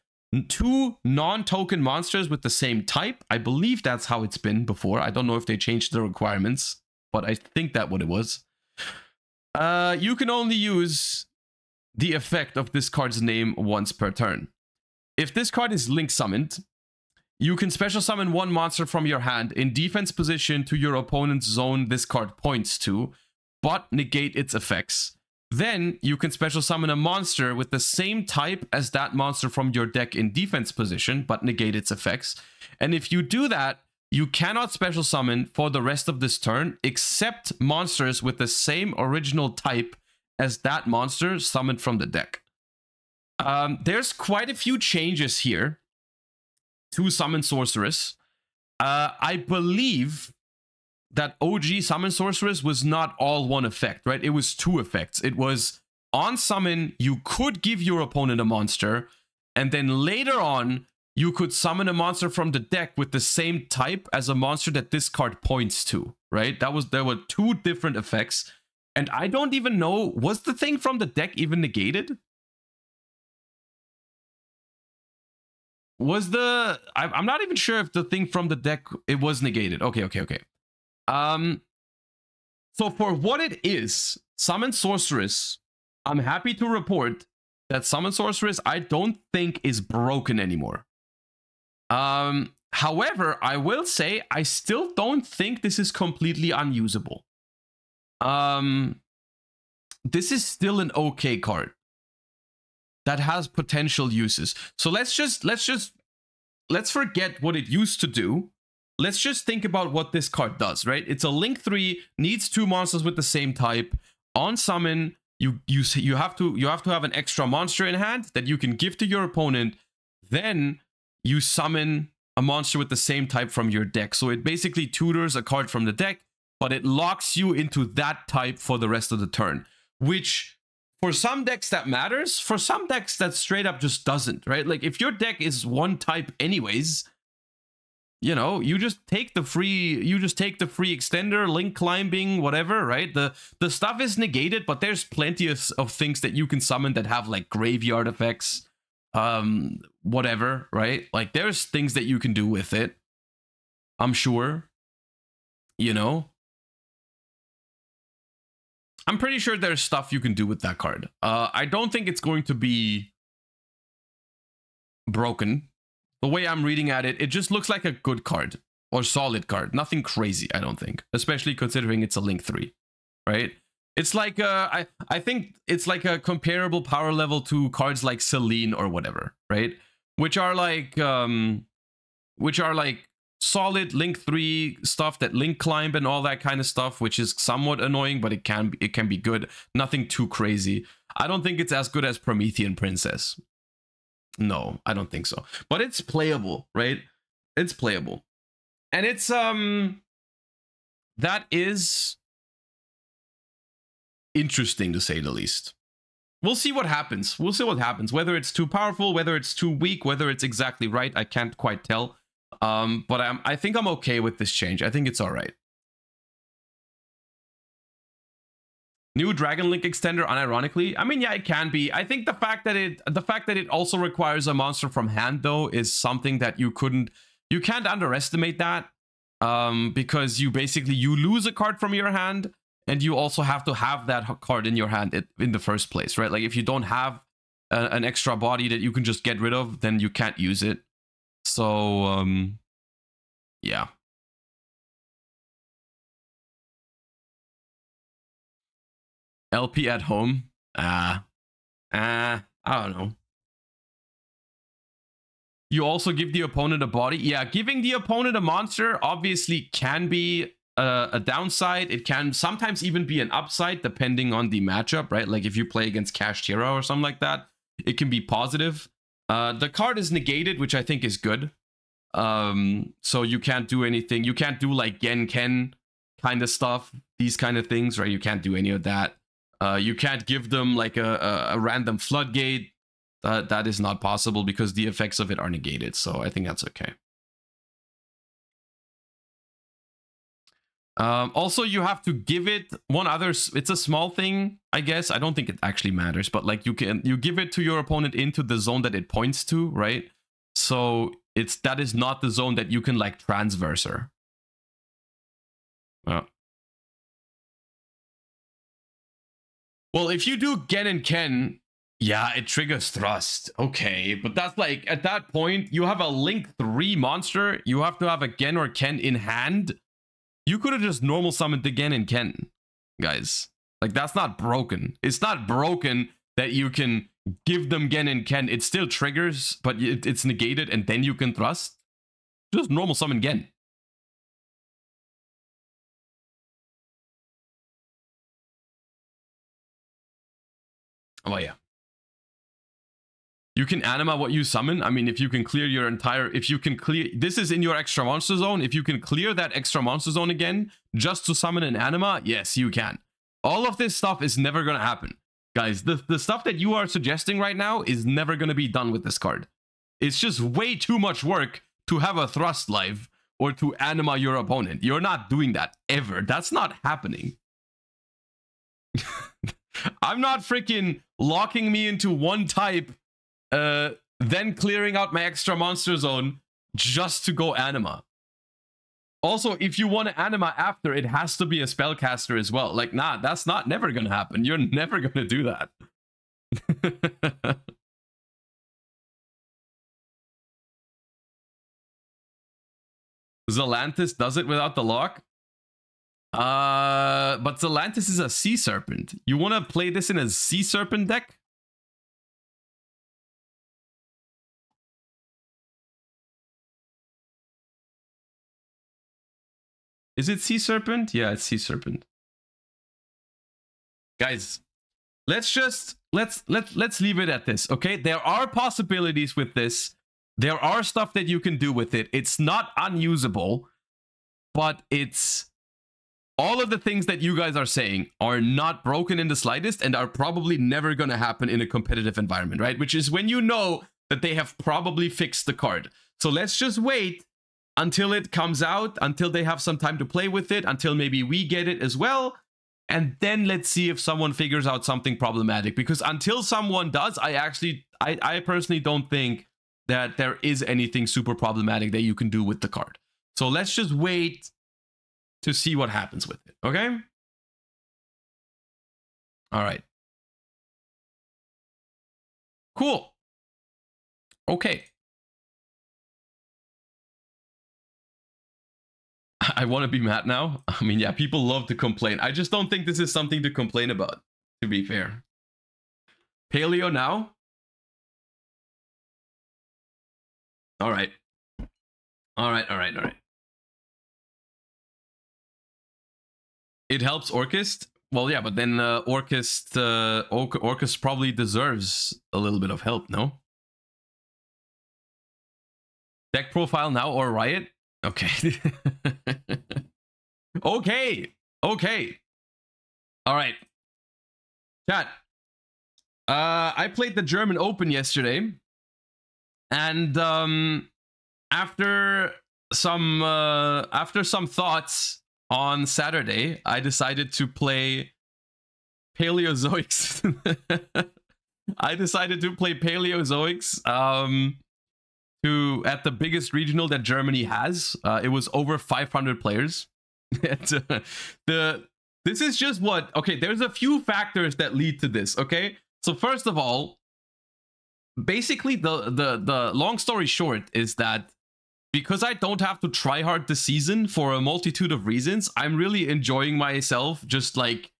2 non-token monsters with the same type. I believe that's how it's been before. I don't know if they changed the requirements, but I think that's what it was. You can only use the effect of this card's name once per turn. If this card is Link summoned, you can special summon 1 monster from your hand in defense position to your opponent's zone this card points to, but negate its effects. Then you can special summon a monster with the same type as that monster from your deck in defense position, but negate its effects. And if you do that, you cannot special summon for the rest of this turn, except monsters with the same original type as that monster summoned from the deck. There's quite a few changes here to Summon Sorceress. I believe that OG Summon Sorceress was not all 1 effect, right? It was 2 effects. It was on summon, you could give your opponent a monster, and then later on, you could summon a monster from the deck with the same type as a monster that this card points to, right? There were 2 different effects, and I don't even know, was the thing from the deck even negated? Was I'm not even sure if the thing from the deck, it was negated. Okay. So for what it is, Summon Sorceress, I'm happy to report that Summon Sorceress, I don't think is broken anymore. However, I will say, I still don't think this is completely unusable. This is still an okay card that has potential uses. So let's forget what it used to do. Let's just think about what this card does, right? It's a Link 3, needs 2 monsters with the same type. On summon, you have to have an extra monster in hand that you can give to your opponent. Then you summon a monster with the same type from your deck. So it basically tutors a card from the deck, but it locks you into that type for the rest of the turn, which for some decks that matters, for some decks that straight up just doesn't, right? Like if your deck is 1 type anyways, you know, you just take the free extender, link climbing, whatever, right? The stuff is negated, but there's plenty of things that you can summon that have like graveyard effects, whatever, right? Like there's things that you can do with it, I'm sure, you know. I'm pretty sure there's stuff you can do with that card. I don't think it's going to be broken. The way I'm reading at it, it just looks like a good card or solid card. Nothing crazy, I don't think, especially considering it's a Link 3, right? It's like I think it's like a comparable power level to cards like Celine or whatever, right? Which are like solid Link 3 stuff that Link climb and all that kind of stuff, which is somewhat annoying, but it can be good. Nothing too crazy. I don't think it's as good as Promethean Princess. No, I don't think so. But it's playable, right? It's playable. And it's that is interesting to say the least. We'll see what happens. We'll see what happens. Whether it's too powerful, whether it's too weak, whether it's exactly right, I can't quite tell. But I think I'm okay with this change. I think it's all right. New Dragon Link extender, unironically. I mean, yeah, it can be. I think the fact that it also requires a monster from hand, though, is something that you can't underestimate that. Because you lose a card from your hand, and you also have to have that card in your hand in the first place, right? Like if you don't have an extra body that you can just get rid of, then you can't use it. So, yeah. LP at home? I don't know. You also give the opponent a body? Yeah, giving the opponent a monster obviously can be a downside. It can sometimes even be an upside depending on the matchup, right? Like if you play against Kashtira or something like that, it can be positive. The card is negated, which I think is good. So you can't do anything. You can't do like Genken kind of stuff, these kind of things, right? You can't do any of that. You can't give them like a random floodgate. That is not possible because the effects of it are negated. So I think that's okay. Also, you have to give it one other. It's a small thing, I guess. I don't think it actually matters, but like you give it to your opponent into the zone that it points to, right? So that is not the zone that you can like transverse her. Well, if you do Gen and Ken, yeah, it triggers Thrust. Okay, but that's like, at that point, you have a Link 3 monster. You have to have a Gen or Ken in hand. You could have just normal summoned the Gen and Ken, guys. Like, that's not broken. It's not broken that you can give them Gen and Ken. It still triggers, but it's negated, and then you can Thrust. Just normal summon Gen. Oh, yeah. You can anima what you summon. I mean, if you can clear your entire... This is in your extra monster zone. If you can clear that extra monster zone again, just to summon an anima, yes, you can. All of this stuff is never going to happen. Guys, the stuff that you are suggesting right now is never going to be done with this card. It's just way too much work to have a Thrust live or to anima your opponent. You're not doing that ever. That's not happening. I'm not freaking locking me into one type, then clearing out my extra monster zone just to go anima. Also, if you want to anima after, it has to be a spellcaster as well. Like, nah, that's never gonna happen. You're never gonna do that. Zelantis does it without the lock? But Zelantis is a Sea Serpent. You want to play this in a Sea Serpent deck? Is it Sea Serpent? Yeah, it's Sea Serpent. Guys, let's leave it at this, okay? There are possibilities with this. There are stuff that you can do with it. It's not unusable, but it's... All of the things that you guys are saying are not broken in the slightest and are probably never going to happen in a competitive environment, right? Which is when you know that they have probably fixed the card. So let's just wait until it comes out, until they have some time to play with it, until maybe we get it as well. And then let's see if someone figures out something problematic. Because until someone does, I personally don't think that there is anything super problematic that you can do with the card. So let's just wait to see what happens with it, okay? All right. Cool. Okay. I want to be mad now. I mean, yeah, people love to complain. I just don't think this is something to complain about, to be fair. Paleo now? All right. All right, all right, all right. It helps Orchist? Well, yeah, but then Orchist probably deserves a little bit of help, no? Deck profile now or Riot? Okay. Okay. Okay. All right. Chat. I played the German Open yesterday. And after some thoughts on Saturday, I decided to play Paleozoics. I decided to play Paleozoics at the biggest regional that Germany has. It was over 500 players. This is just what, okay, there's a few factors that lead to this, okay? So first of all, basically the long story short is that because I don't have to try hard this season for a multitude of reasons, I'm really enjoying myself just like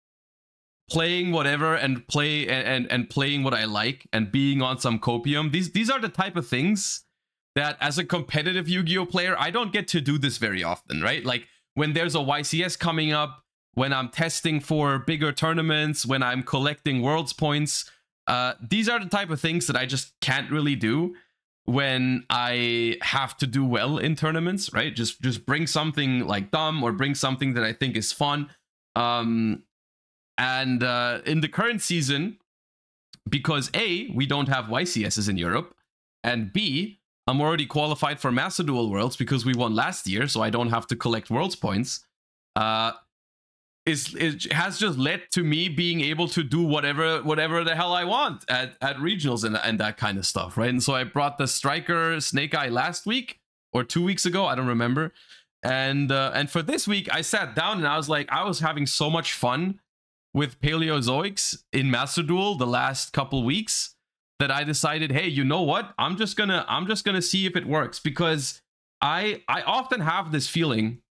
playing whatever and playing what I like and being on some copium. These are the type of things that as a competitive Yu-Gi-Oh player, I don't get to do this very often, right? Like when there's a YCS coming up, when I'm testing for bigger tournaments, when I'm collecting Worlds points, these are the type of things that I just can't really do when I have to do well in tournaments, right? Just bring something like dumb or bring something that I think is fun. And in the current season, because A, we don't have YCSs in Europe, and B, I'm already qualified for Master Duel Worlds because we won last year, so I don't have to collect Worlds points. It has just led to me being able to do whatever the hell I want at regionals and that kind of stuff, right? And so I brought the Striker Snake Eye last week or 2 weeks ago, I don't remember. And for this week, I sat down and I was having so much fun with Paleozoics in Master Duel the last couple weeks that I decided, hey, you know what? I'm just gonna see if it works, because I often have this feeling.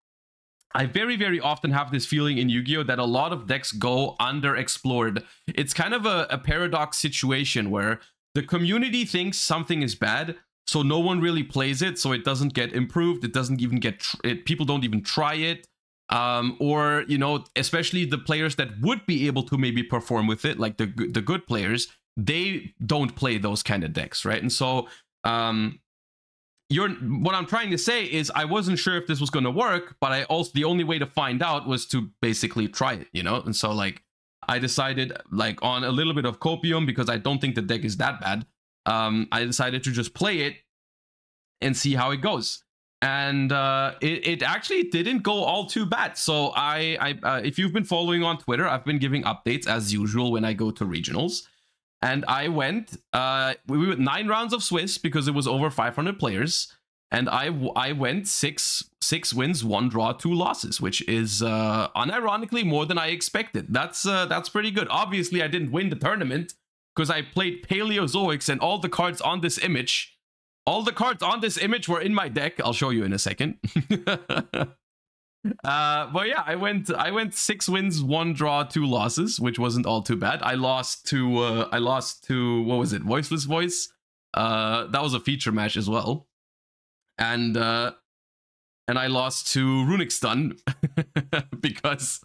I very, very often have this feeling in Yu-Gi-Oh! That a lot of decks go underexplored. It's kind of a paradox situation where the community thinks something is bad, so no one really plays it, so it doesn't get improved. It doesn't even get people don't even try it, or you know, especially the players that would be able to maybe perform with it, like the good players, they don't play those kind of decks, right? And so what I'm trying to say is I wasn't sure if this was going to work, but the only way to find out was to basically try it, you know? And so like I decided like on a little bit of copium, because I don't think the deck is that bad. I decided to just play it and see how it goes. And it actually didn't go all too bad. So if you've been following on Twitter, I've been giving updates as usual when I go to regionals. And I went, we went 9 rounds of Swiss because it was over 500 players. And I went 6 wins, 1 draw, 2 losses, which is unironically more than I expected. That's pretty good. Obviously, I didn't win the tournament because I played Paleozoics and all the cards on this image. All the cards on this image were in my deck. I'll show you in a second. But yeah, I went 6 wins, 1 draw, 2 losses, which wasn't all too bad. I lost to what was it, Voiceless Voice? That was a feature match as well. And I lost to Runic Stun because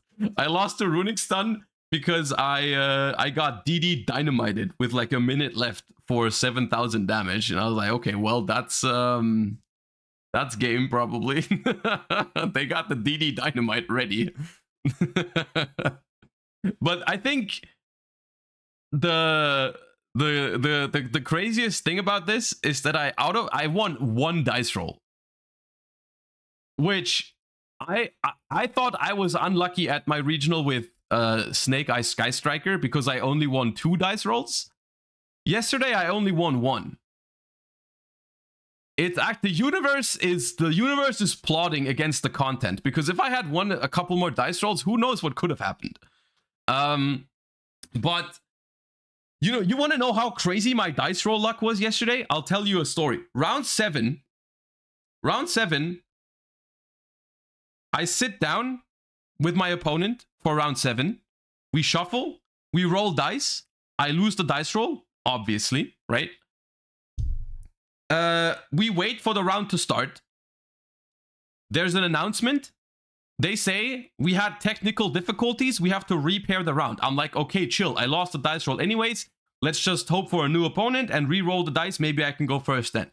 I got DD dynamited with like a minute left for 7,000 damage, and I was like, okay, well that's game probably. They got the DD dynamite ready. But I think the craziest thing about this is that I won 1 dice roll. which I thought I was unlucky at my regional with Snake Eye Sky Striker because I only won 2 dice rolls. Yesterday I only won 1. The universe is plotting against the content, because if I had won a couple more dice rolls, who knows what could have happened. But you want to know how crazy my dice roll luck was yesterday? I'll tell you a story. Round 7, I sit down with my opponent for round 7. We shuffle, we roll dice. I lose the dice roll, obviously, right? We wait for the round to start. There's an announcement. They say we had technical difficulties. We have to repair the round. I'm like, okay, chill. I lost the dice roll anyways. Let's just hope for a new opponent and re-roll the dice. Maybe I can go first then.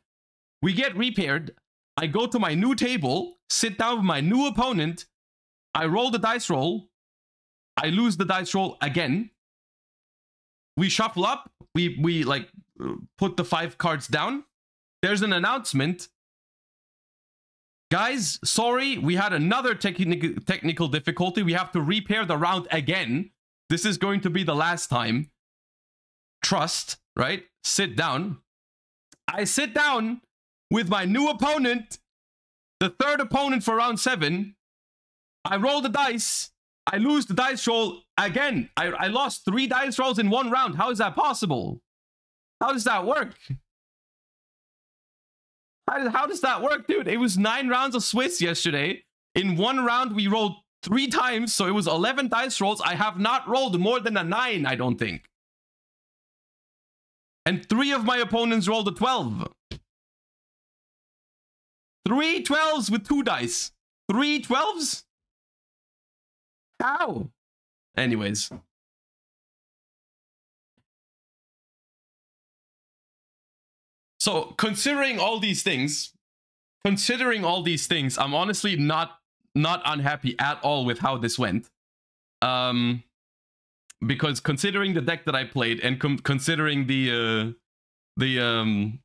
We get repaired. I go to my new table, sit down with my new opponent. I roll the dice roll. I lose the dice roll again. We shuffle up. We like put the 5 cards down. There's an announcement. Guys, sorry, we had another technical difficulty. We have to repair the round again. This is going to be the last time. Trust, right? Sit down. I sit down with my new opponent, the 3rd opponent for round 7. I roll the dice. I lose the dice roll again. I lost 3 dice rolls in 1 round. How is that possible? How does that work? How does that work, dude? It was 9 rounds of Swiss yesterday. In 1 round, we rolled 3 times, so it was 11 dice rolls. I have not rolled more than a 9, I don't think. And 3 of my opponents rolled a 12. 3 12s with 2 dice. 3 12s? How? Anyways. So considering all these things, I'm honestly not unhappy at all with how this went. Because considering the deck that I played and considering the the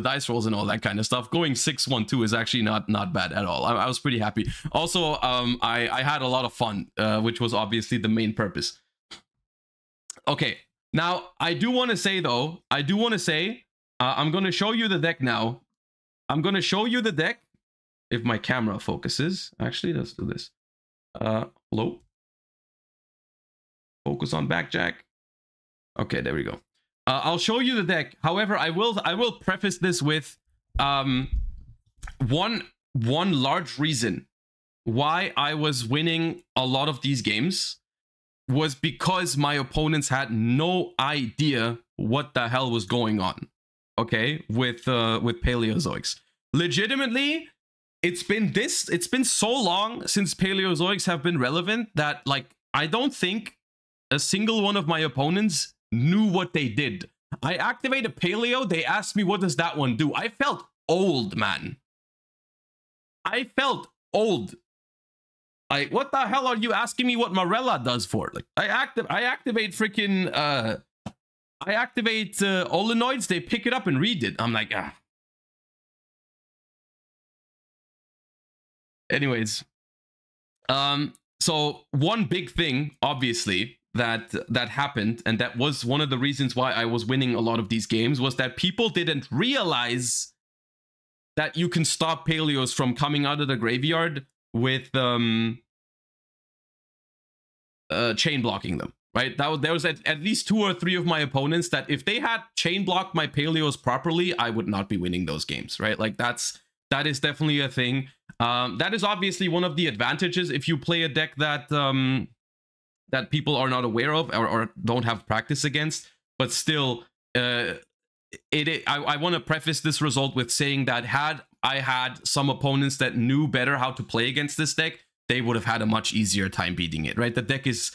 dice rolls and all that kind of stuff, going 6-1-2 is actually not bad at all. I was pretty happy. Also, I had a lot of fun, which was obviously the main purpose. Okay, now I do want to say though, I'm going to show you the deck now. I'm going to show you the deck if my camera focuses. Actually, let's do this. Hello. Focus on backjack. Okay, there we go. I'll show you the deck. However, I will preface this with one large reason why I was winning a lot of these games was because my opponents had no idea what the hell was going on. Okay, with Paleozoics. Legitimately, it's been so long since Paleozoics have been relevant that like I don't think a single one of my opponents knew what they did. I activate a Paleo, they asked me what does that one do. I felt old, man. I felt old. Like, what the hell are you asking me what Morella does for? Like, I activate freaking I activate Olenoids, they pick it up and read it. I'm like, ah. Anyways, so one big thing, obviously, that happened, and that was one of the reasons why I was winning a lot of these games, was that people didn't realize that you can stop Paleos from coming out of the graveyard with chain blocking them. Right, there was at least 2 or 3 of my opponents that if they had chain blocked my Paleos properly, I would not be winning those games. Right, like that is definitely a thing. That is obviously one of the advantages if you play a deck that that people are not aware of or don't have practice against. But still, I want to preface this result with saying that had I had some opponents that knew better how to play against this deck, they would have had a much easier time beating it. Right, the deck is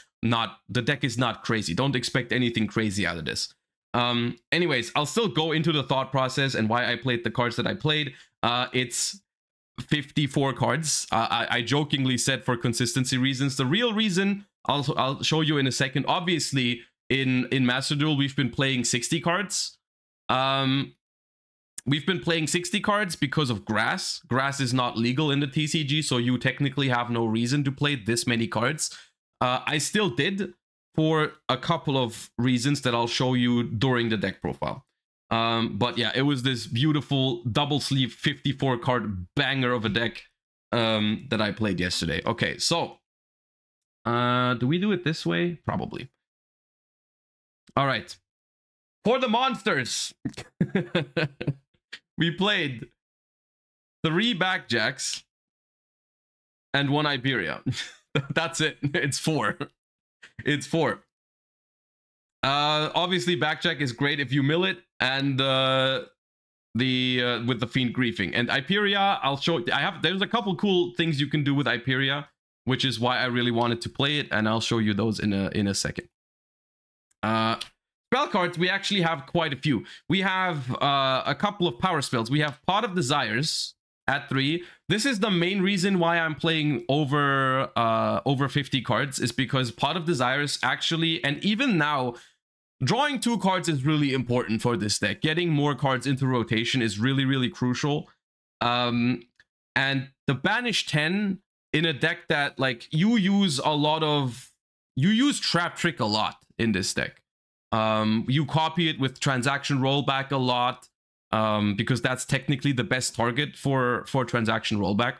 not crazy. Don't expect anything crazy out of this. Anyways, I'll still go into the thought process and why I played the cards that I played. It's 54 cards. I jokingly said for consistency reasons. The real reason I'll show you in a second. Obviously, in Master Duel, we've been playing 60 cards. we've been playing 60 cards because of Grass. Grass is not legal in the TCG, so you technically have no reason to play this many cards. I still did for a couple of reasons that I'll show you during the deck profile. But yeah, it was this beautiful double sleeve 54 card banger of a deck that I played yesterday. Okay, so do we do it this way? Probably. All right. For the monsters, we played 3 Backjacks and 1 Iberia. That's it. It's 4. It's 4. Obviously, Backjack is great if you mill it, and with the Fiend Griefing. And Iperia, I'll show. There's a couple cool things you can do with Iperia, which is why I really wanted to play it, and I'll show you those in a second. Spell cards, we actually have quite a few. We have a couple of power spells. We have Pot of Desires at 3. This is the main reason why I'm playing over 50 cards, is because Pot of Desires actually, and even now, drawing 2 cards is really important for this deck. Getting more cards into rotation is really, really crucial. And the Banish 10 in a deck that, like, you use Trap Trick a lot in this deck. You copy it with Transaction Rollback a lot, because that's technically the best target for Transaction Rollback.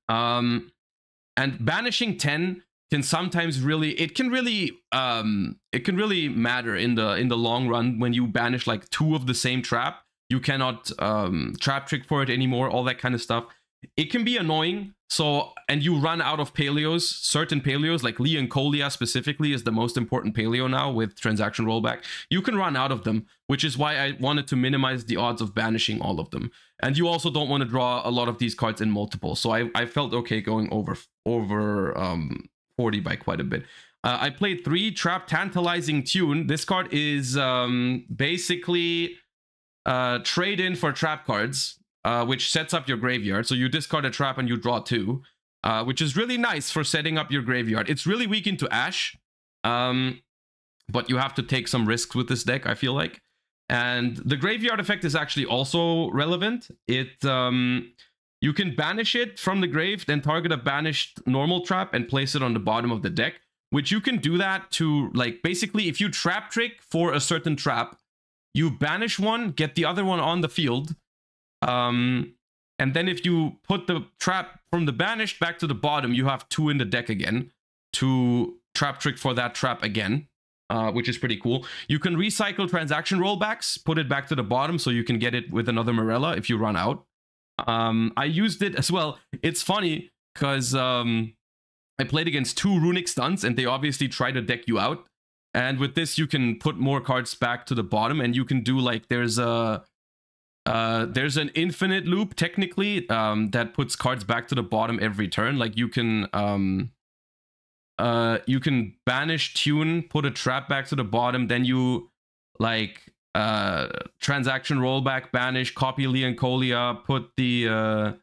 And banishing 10 can sometimes really matter in the long run. When you banish like 2 of the same trap, you cannot trap trick for it anymore, all that kind of stuff. It can be annoying. So, and you run out of paleos, certain paleos, like Leoncolia specifically is the most important paleo now with Transaction Rollback. You can run out of them, which is why I wanted to minimize the odds of banishing all of them. And you also don't want to draw a lot of these cards in multiple. So I felt okay going over 40 by quite a bit. I played 3 Trap Tantalizing Tune. This card is basically trade in for trap cards. Which sets up your graveyard. So you discard a trap and you draw 2, which is really nice for setting up your graveyard. It's really weak into Ash, but you have to take some risks with this deck, I feel like. And the graveyard effect is actually also relevant. You can banish it from the grave, then target a banished normal trap and place it on the bottom of the deck, which you can do that to, like, basically if you trap trick for a certain trap, you banish one, get the other one on the field, and then if you put the trap from the banished back to the bottom, you have 2 in the deck again to trap trick for that trap again, which is pretty cool. You can recycle Transaction Rollbacks, put it back to the bottom so you can get it with another Morella if you run out. I used it as well. It's funny because I played against 2 Runic Stuns and they obviously try to deck you out. And with this, you can put more cards back to the bottom, and you can do, like, there's an infinite loop technically that puts cards back to the bottom every turn. Like you can banish Tune, put a trap back to the bottom, then you like Transaction Rollback, banish, copy Leoncolia, put the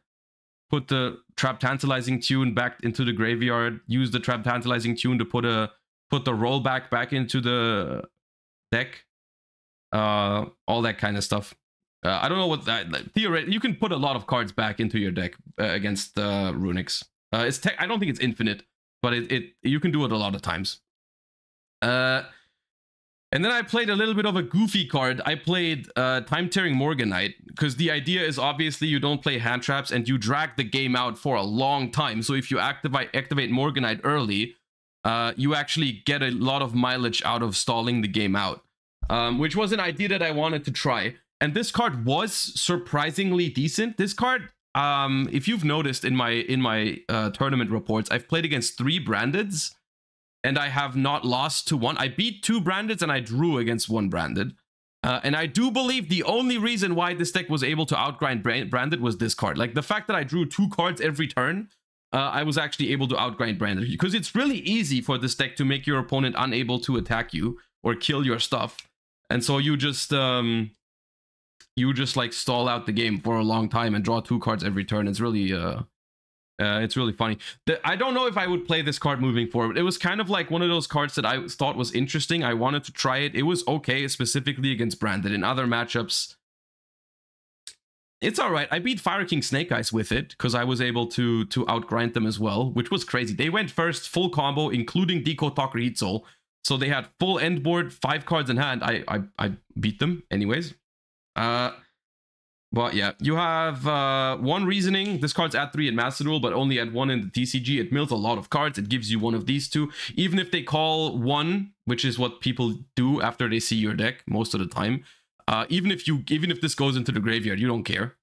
Trap Tantalizing Tune back into the graveyard, use the Trap Tantalizing Tune to put the rollback back into the deck, all that kind of stuff. I don't know what that, like, theoretically you can put a lot of cards back into your deck against Runics. I don't think it's infinite, but you can do it a lot of times. And then I played a little bit of a goofy card. I played Time Tearing Morganite, because the idea is obviously you don't play hand traps and you drag the game out for a long time. So if you activate Morganite early, you actually get a lot of mileage out of stalling the game out, which was an idea that I wanted to try. And this card was surprisingly decent. This card, if you've noticed in my tournament reports, I've played against 3 Brandeds, and I have not lost to 1. I beat 2 Brandeds, and I drew against 1 Branded. And I do believe the only reason why this deck was able to outgrind Branded was this card. Like, the fact that I drew 2 cards every turn, I was actually able to outgrind Branded. Because it's really easy for this deck to make your opponent unable to attack you or kill your stuff. And so you just like stall out the game for a long time and draw 2 cards every turn. It's really funny. I don't know if I would play this card moving forward. It was kind of like one of those cards that I thought was interesting. I wanted to try it. It was okay, specifically against Branded. In other matchups, it's all right. I beat Fire King Snake Eyes with it because I was able to outgrind them as well, which was crazy. They went first, full combo, including Deco Talker Heat Soul. So they had full end board, 5 cards in hand. I beat them anyways. But yeah, you have 1 Reasoning. This card's at 3 in Master Duel, but only at 1 in the TCG. It mills a lot of cards. It gives you one of these 2. Even if they call 1, which is what people do after they see your deck most of the time. Even if this goes into the graveyard, you don't care.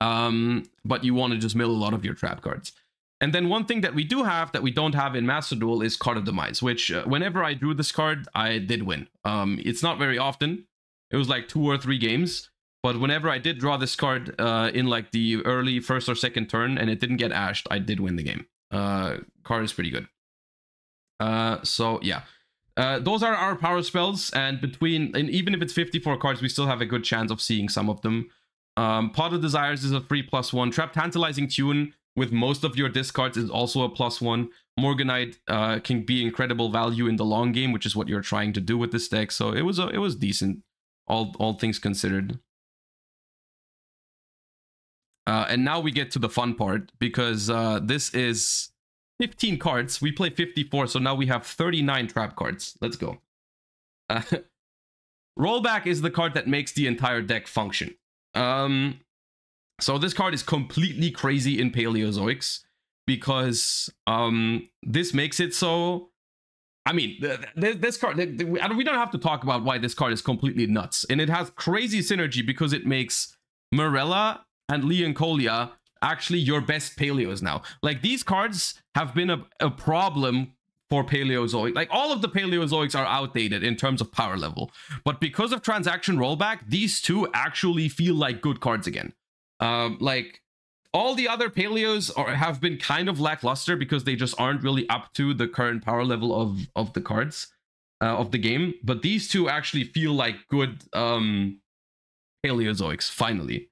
But you want to just mill a lot of your trap cards. And then one thing that we do have that we don't have in Master Duel is Card of Demise, which whenever I drew this card, I did win. It's not very often. It was like 2 or 3 games. But whenever I did draw this card in like the early first or second turn and it didn't get ashed, I did win the game. Card is pretty good. So yeah. Those are our power spells, and even if it's 54 cards, we still have a good chance of seeing some of them. Pot of Desires is a free +1. Trap Tantalizing Tune with most of your discards is also a +1. Morganite can be incredible value in the long game, which is what you're trying to do with this deck. So it was decent, all things considered. And now we get to the fun part, because this is 15 cards. We play 54, so now we have 39 trap cards. Let's go. Rollback is the card that makes the entire deck function. So this card is completely crazy in Paleozoics, because this makes it so... I mean, this card... we don't have to talk about why this card is completely nuts. And it has crazy synergy because it makes Morella and Leoncolia actually your best Paleos now. Like, these cards have been a problem for Paleozoic. Like, all of the Paleozoics are outdated in terms of power level. But because of Transaction Rollback, these 2 actually feel like good cards again. Like, all the other Paleos have been kind of lackluster because they just aren't really up to the current power level of the cards of the game. But these 2 actually feel like good Paleozoics, finally.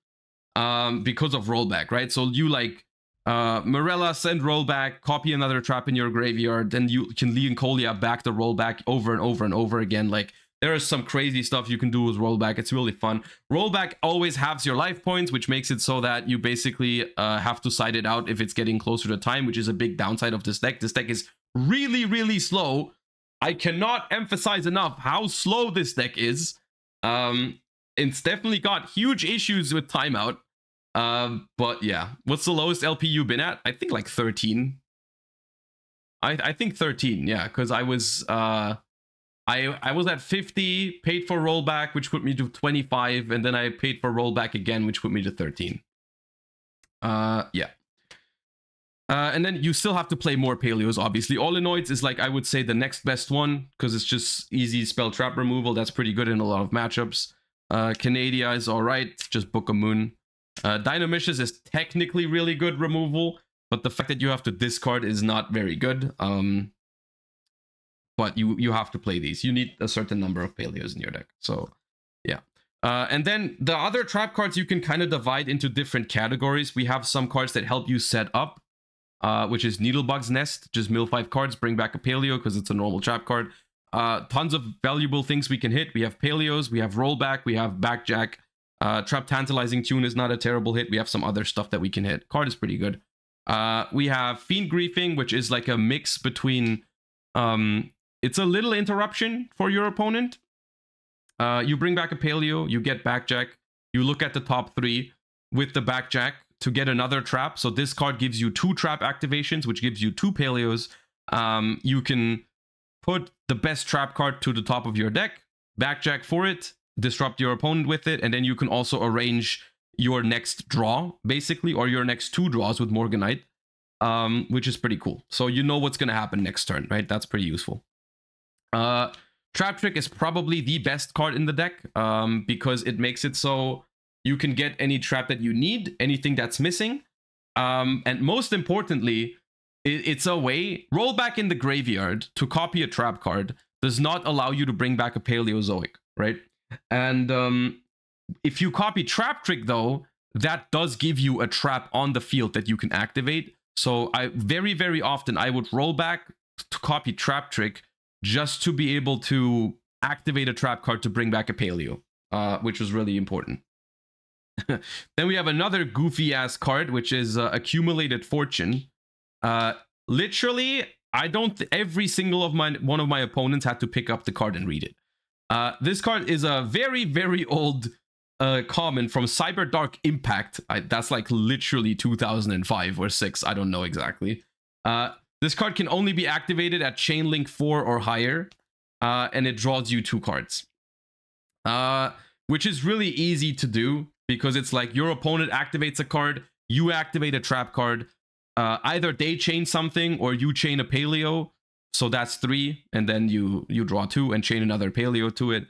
Because of rollback, right? So you like Morella, send rollback, copy another trap in your graveyard, then you can Leoncolia back the rollback over and over and over again. Like, there is some crazy stuff you can do with rollback. It's really fun. Rollback always halves your life points, which makes it so that you basically have to side it out if it's getting closer to time, which is a big downside of this deck. This deck is really, really slow. I cannot emphasize enough how slow this deck is. It's definitely got huge issues with timeout. But yeah, what's the lowest LP you've been at? I think like 13. I think 13, yeah, because I was I was at 50, paid for rollback, which put me to 25, and then I paid for rollback again, which put me to 13. Yeah. And then you still have to play more Paleos, obviously. Olenoids is, like, I would say the next best one, because it's just easy spell trap removal. That's pretty good in a lot of matchups. Canadia is alright, just Book of Moon. Dynamicious is technically really good removal, but the fact that you have to discard is not very good. But you have to play these. You need a certain number of Paleos in your deck. So, yeah. And then the other trap cards you can kind of divide into different categories. We have some cards that help you set up, which is Needlebug's Nest. Just mill 5 cards, bring back a Paleo because it's a normal trap card. Tons of valuable things we can hit. We have Paleos, we have Rollback, we have Backjack. Trap Tantalizing Tune is not a terrible hit. We have some other stuff that we can hit. Card is pretty good. We have Fiend Griefing, which is like a mix between... it's a little interruption for your opponent. You bring back a Paleo, you get Backjack, you look at the top 3 with the Backjack to get another trap. So this card gives you 2 trap activations, which gives you 2 Paleos. You can put the best trap card to the top of your deck, Backjack for it, disrupt your opponent with it, and then you can also arrange your next draw, basically, or your next 2 draws with Morganite, which is pretty cool. So you know what's going to happen next turn, right? That's pretty useful. Trap Trick is probably the best card in the deck, because it makes it so you can get any trap that you need, anything that's missing. And most importantly, it's a way, rollback in the graveyard to copy a trap card does not allow you to bring back a Paleozoic, right? And if you copy Trap Trick, though, that does give you a trap on the field that you can activate. So very, very often I would roll back to copy Trap Trick just to be able to activate a trap card to bring back a Paleo, which was really important. Then we have another goofy ass card, which is Accumulated Fortune. Literally, I don't. Every single of one of my opponents had to pick up the card and read it. This card is a very, very old common from Cyber Dark Impact. That's like literally 2005 or 6. I don't know exactly. This card can only be activated at Chain Link 4 or higher, and it draws you 2 cards. Which is really easy to do because it's like your opponent activates a card, you activate a trap card. Either they chain something or you chain a Paleo. So that's 3, and then you draw 2 and chain another Paleo to it.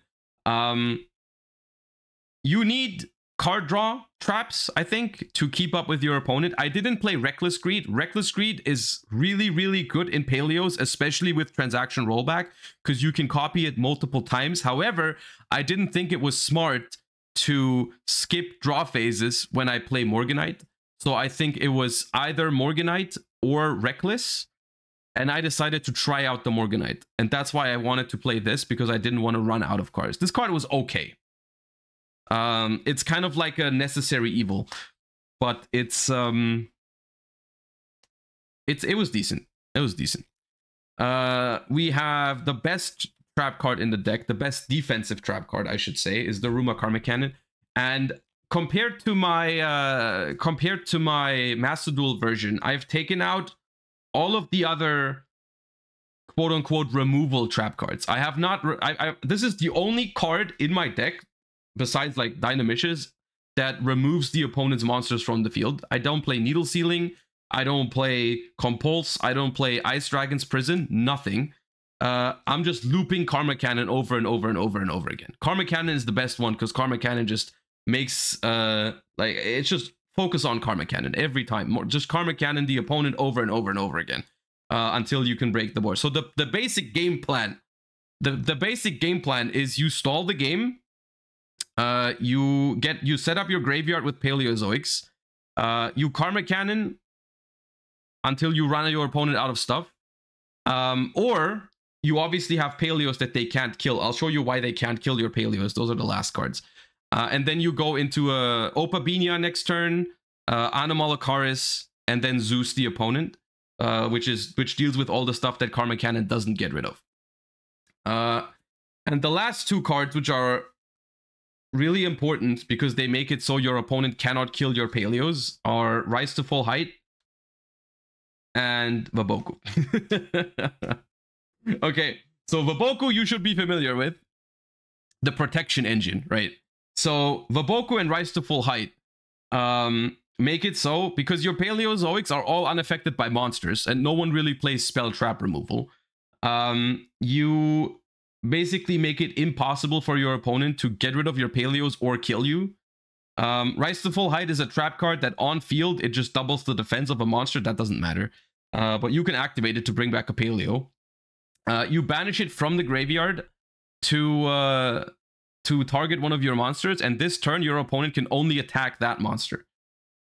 You need card draw traps, I think, to keep up with your opponent. I didn't play Reckless Greed. Reckless Greed is really, really good in Paleos, especially with transaction rollback, because you can copy it multiple times. However, I didn't think it was smart to skip draw phases when I play Morganite. So I think it was either Morganite or Reckless. And I decided to try out the Morganite. And that's why I wanted to play this, because I didn't want to run out of cards. This card was okay. It's kind of like a necessary evil, but it was decent. It was decent. We have the best trap card in the deck, the best defensive trap card, I should say, is the Ruma Karmic Cannon. And compared to my Master Duel version, I've taken out all of the other quote-unquote removal trap cards. I have not. This is the only card in my deck, besides like Dynamishes, that removes the opponent's monsters from the field. I don't play Needle Sealing. I don't play Compulse. I don't play Ice Dragon's Prison. Nothing. I'm just looping Karmic Cannon over and over and over and over again. Karmic Cannon is the best one because Karmic Cannon just makes like it's just focus on Karmic Cannon every time. Just Karmic Cannon the opponent over and over and over again until you can break the board. So the basic game plan, the basic game plan is you stall the game. You set up your graveyard with Paleozoics. You Karmic Cannon until you run your opponent out of stuff. Or you obviously have Paleos that they can't kill. I'll show you why they can't kill your Paleos. Those are the last cards. And then you go into Opabinia next turn, Anomalocaris, and then Zeus the opponent, which deals with all the stuff that Karmic Cannon doesn't get rid of. And the last 2 cards, which are really important because they make it so your opponent cannot kill your Paleos, are Rise to Full Height and Vaboku. Okay, so Vaboku you should be familiar with. The protection engine, right? So Vaboku and Rise to Full Height make it so, because your Paleozoics are all unaffected by monsters and no one really plays spell trap removal, you basically make it impossible for your opponent to get rid of your Paleos or kill you. Rise to Full Height is a trap card that on field, it just doubles the defense of a monster. That doesn't matter. But you can activate it to bring back a Paleo. You banish it from the graveyard to target one of your monsters, and this turn your opponent can only attack that monster.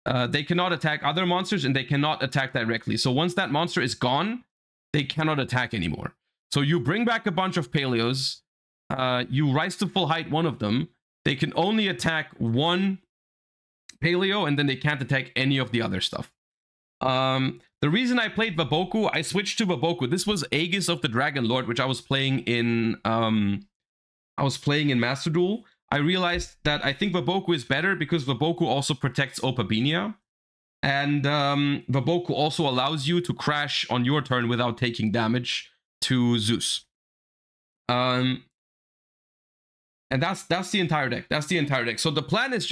They cannot attack other monsters, and they cannot attack directly. So once that monster is gone, they cannot attack anymore. So you bring back a bunch of Paleos, you Rise to Full Height one of them, they can only attack one Paleo, and then they can't attack any of the other stuff. The reason I played Vaboku, I switched to Vaboku. This was Aegis of the Dragon Lord, which I was playing in Master Duel. I realized that I think Vaboku is better because Vaboku also protects Opabinia. And Vaboku also allows you to crash on your turn without taking damage to Zeus. And that's the entire deck. That's the entire deck. So the plan is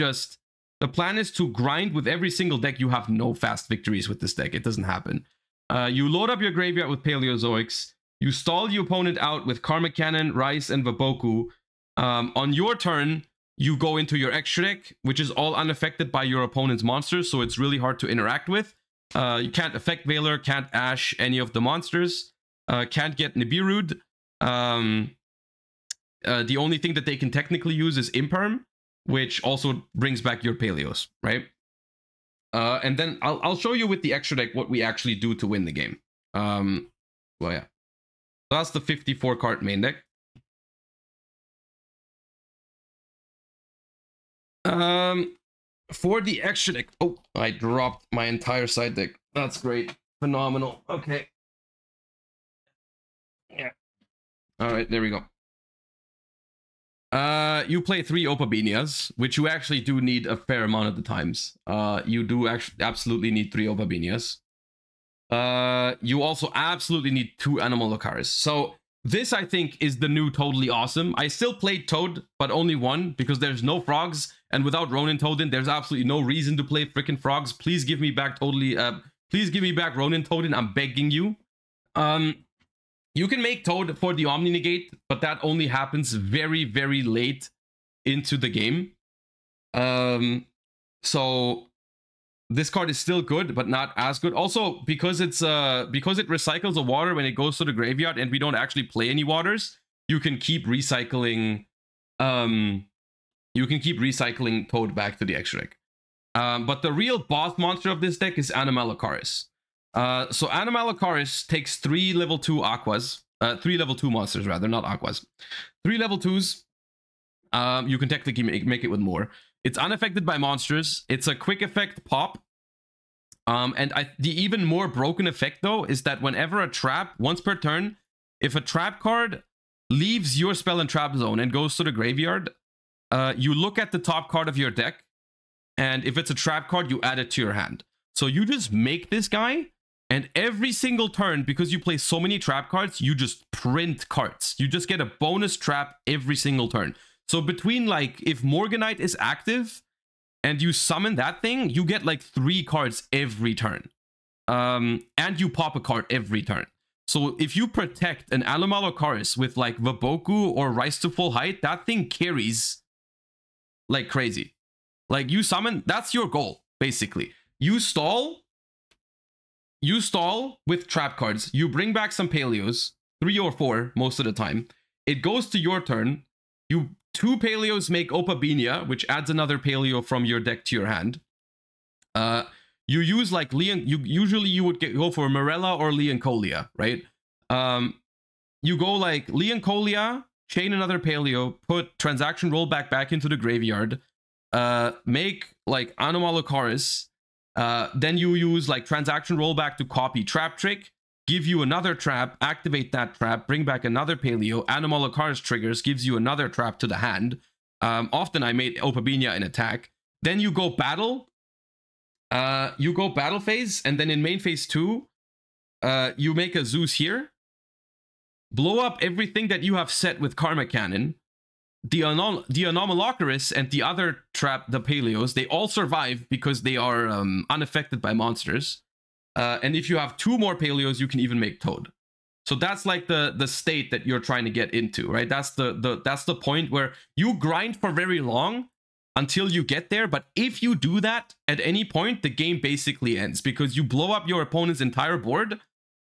to grind with every single deck. You have no fast victories with this deck. It doesn't happen. You load up your graveyard with Paleozoics. You stall your opponent out with Karmic Cannon, Rise, and Vaboku. On your turn, you go into your extra deck, which is all unaffected by your opponent's monsters, so it's really hard to interact with. You can't affect Veiler, can't Ash any of the monsters, can't get Nibiru'd. The only thing that they can technically use is Imperm, which also brings back your Paleos, right? And then I'll show you with the extra deck what we actually do to win the game. Well, yeah. So that's the 54 card main deck. For the extra deck. Oh, I dropped my entire side deck. That's great. Phenomenal. Okay. Yeah. All right, there we go. You play 3 Opabinias, which you actually do need a fair amount of the times. You do actually absolutely need 3 Opabinias. You also absolutely need 2 Anomalocaris. So this, I think, is the new totally awesome. I still played Toad, but only 1 because there's no frogs, and without Ronin Toadin, there's absolutely no reason to play freaking frogs. Please give me back please give me back Ronin Toadin. I'm begging you. You can make Toad for the Omni Negate, but that only happens very, very late into the game. So this card is still good, but not as good. Also, because it's because it recycles the water when it goes to the graveyard, and we don't actually play any waters, you can keep recycling. You can keep recycling Toad back to the extra deck. But the real boss monster of this deck is Anomalocaris. So Anomalocaris takes 3 level 2 aquas, 3 level 2 monsters rather, not aquas. 3 level 2s. You can technically make it with more. It's unaffected by monsters. It's a quick effect pop. And the even more broken effect though is that whenever a trap, once per turn, if a trap card leaves your spell and trap zone and goes to the graveyard, you look at the top card of your deck, and if it's a trap card, you add it to your hand. So you just make this guy, and every single turn, because you play so many trap cards, you just print cards. You just get a bonus trap every single turn. So between, like, if Morganite is active and you summon that thing, you get like 3 cards every turn. And you pop a card every turn. So if you protect an Anomalocaris with like Vaboku or Rise to Full Height, that thing carries like crazy. Like, you summon, that's your goal, basically. You stall with trap cards. You bring back some Paleos, 3 or 4 most of the time. It goes to your turn. You 2 Paleos make Opabinia, which adds another Paleo from your deck to your hand. You use like usually you would go for Morella or Leoncolia, right? You go like Leoncolia, chain another Paleo, put transaction rollback back into the graveyard, make like Anomalocaris, then you use like transaction rollback to copy Trap Trick, give you another trap, activate that trap, bring back another Paleo, Anomalocaris triggers, gives you another trap to the hand. Often I made Opabinia in attack. Then you go battle. You go battle phase, and then in main phase 2, you make a Zeus here. Blow up everything that you have set with Karma Cannon. The Anomalocaris and the other trap, the Paleos, they all survive because they are unaffected by monsters. And if you have 2 more Paleos, you can even make Toad. So that's like the state that you're trying to get into, right? That's the point where you grind for very long until you get there. But if you do that at any point, the game basically ends because you blow up your opponent's entire board.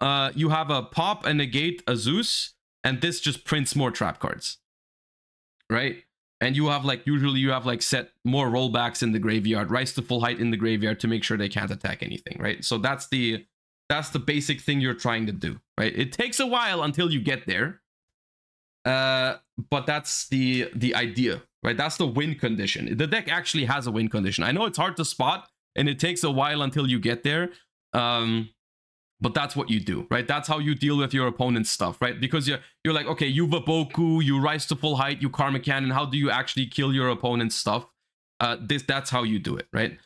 You have a pop, a negate, a Zeus, and this just prints more trap cards, right? And you have like, usually you have like set more rollbacks in the graveyard, Rise to Full Height in the graveyard to make sure they can't attack anything, right? So that's the basic thing you're trying to do, right? It takes a while until you get there. But that's the idea, right? That's the win condition. The deck actually has a win condition. I know it's hard to spot and it takes a while until you get there. But that's what you do, right? That's how you deal with your opponent's stuff, right? Because you're like, okay, you Vaboku, you Rise to Full Height, you Karma Cannon. How do you actually kill your opponent's stuff? That's how you do it, right?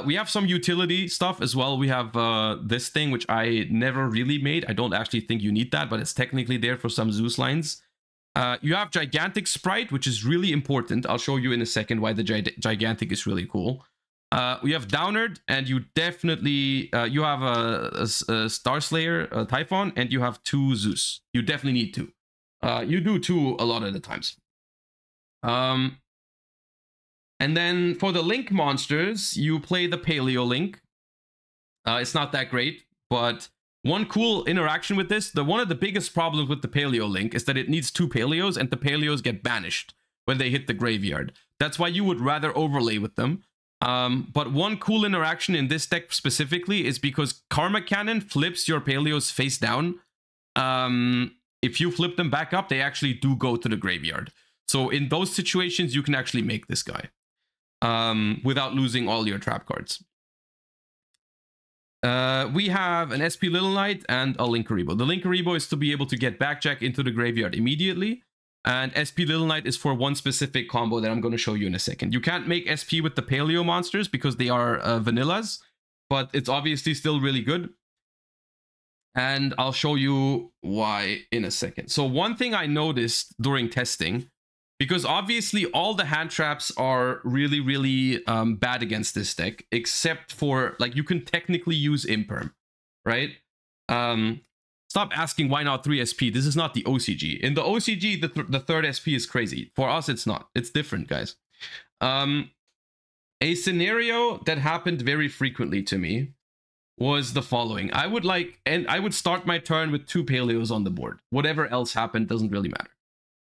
We have some utility stuff as well. We have this thing, which I never really made. I don't actually think you need that, but it's technically there for some Zeus lines. You have Gigantic Sprite, which is really important. I'll show you in a second why the Gigantic is really cool. We have Downerd, and you definitely you have a Star Slayer, a Typhon, and you have 2 Zeus. You definitely need 2. You do 2 a lot of the times. And then for the Link monsters, you play the Paleo Link. It's not that great, but one cool interaction with this, one of the biggest problems with the Paleo Link is that it needs 2 Paleos, and the Paleos get banished when they hit the graveyard. That's why you would rather overlay with them. But one cool interaction in this deck specifically is because Karma Cannon flips your Paleos face down. If you flip them back up, they actually do go to the graveyard. So in those situations, you can actually make this guy. without losing all your trap cards. We have an SP Little Knight and a Linkuriboh. The Linkuriboh is to be able to get Backjack into the graveyard immediately. And SP Little Knight is for one specific combo that I'm going to show you in a second. You can't make SP with the Paleo monsters because they are vanillas, but it's obviously still really good. And I'll show you why in a second. So one thing I noticed during testing, because obviously all the hand traps are really, really bad against this deck, except for, like, you can technically use Imperm, right? Stop asking why not 3 SP. This is not the OCG. In the OCG, the third SP is crazy. For us, it's not. It's different, guys. A scenario that happened very frequently to me was the following. I would start my turn with 2 Paleos on the board. Whatever else happened doesn't really matter.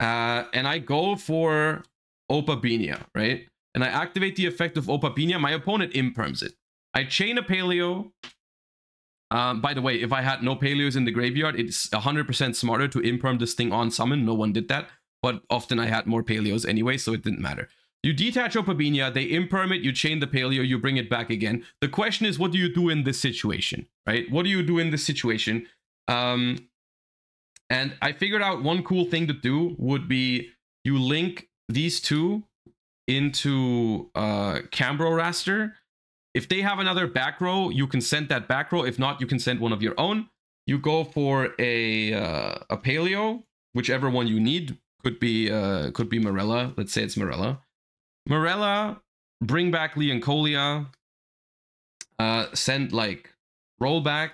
And I go for Opabinia, right? And I activate the effect of Opabinia. My opponent imperms it. I chain a Paleo. By the way, if I had no Paleos in the graveyard, it's 100% smarter to imperm this thing on summon. No one did that. But often I had more Paleos anyway, so it didn't matter. You detach Opabinia, they imperm it, you chain the Paleo, you bring it back again. The question is, what do you do in this situation, right? What do you do in this situation? And I figured out one cool thing to do would be you link these two into Cambro Raster. If they have another back row, you can send that back row. If not, you can send one of your own. You go for a Paleo, whichever one you need. Could be Morella. Let's say it's Morella. Morella, bring back Leoncolia. Send like rollback.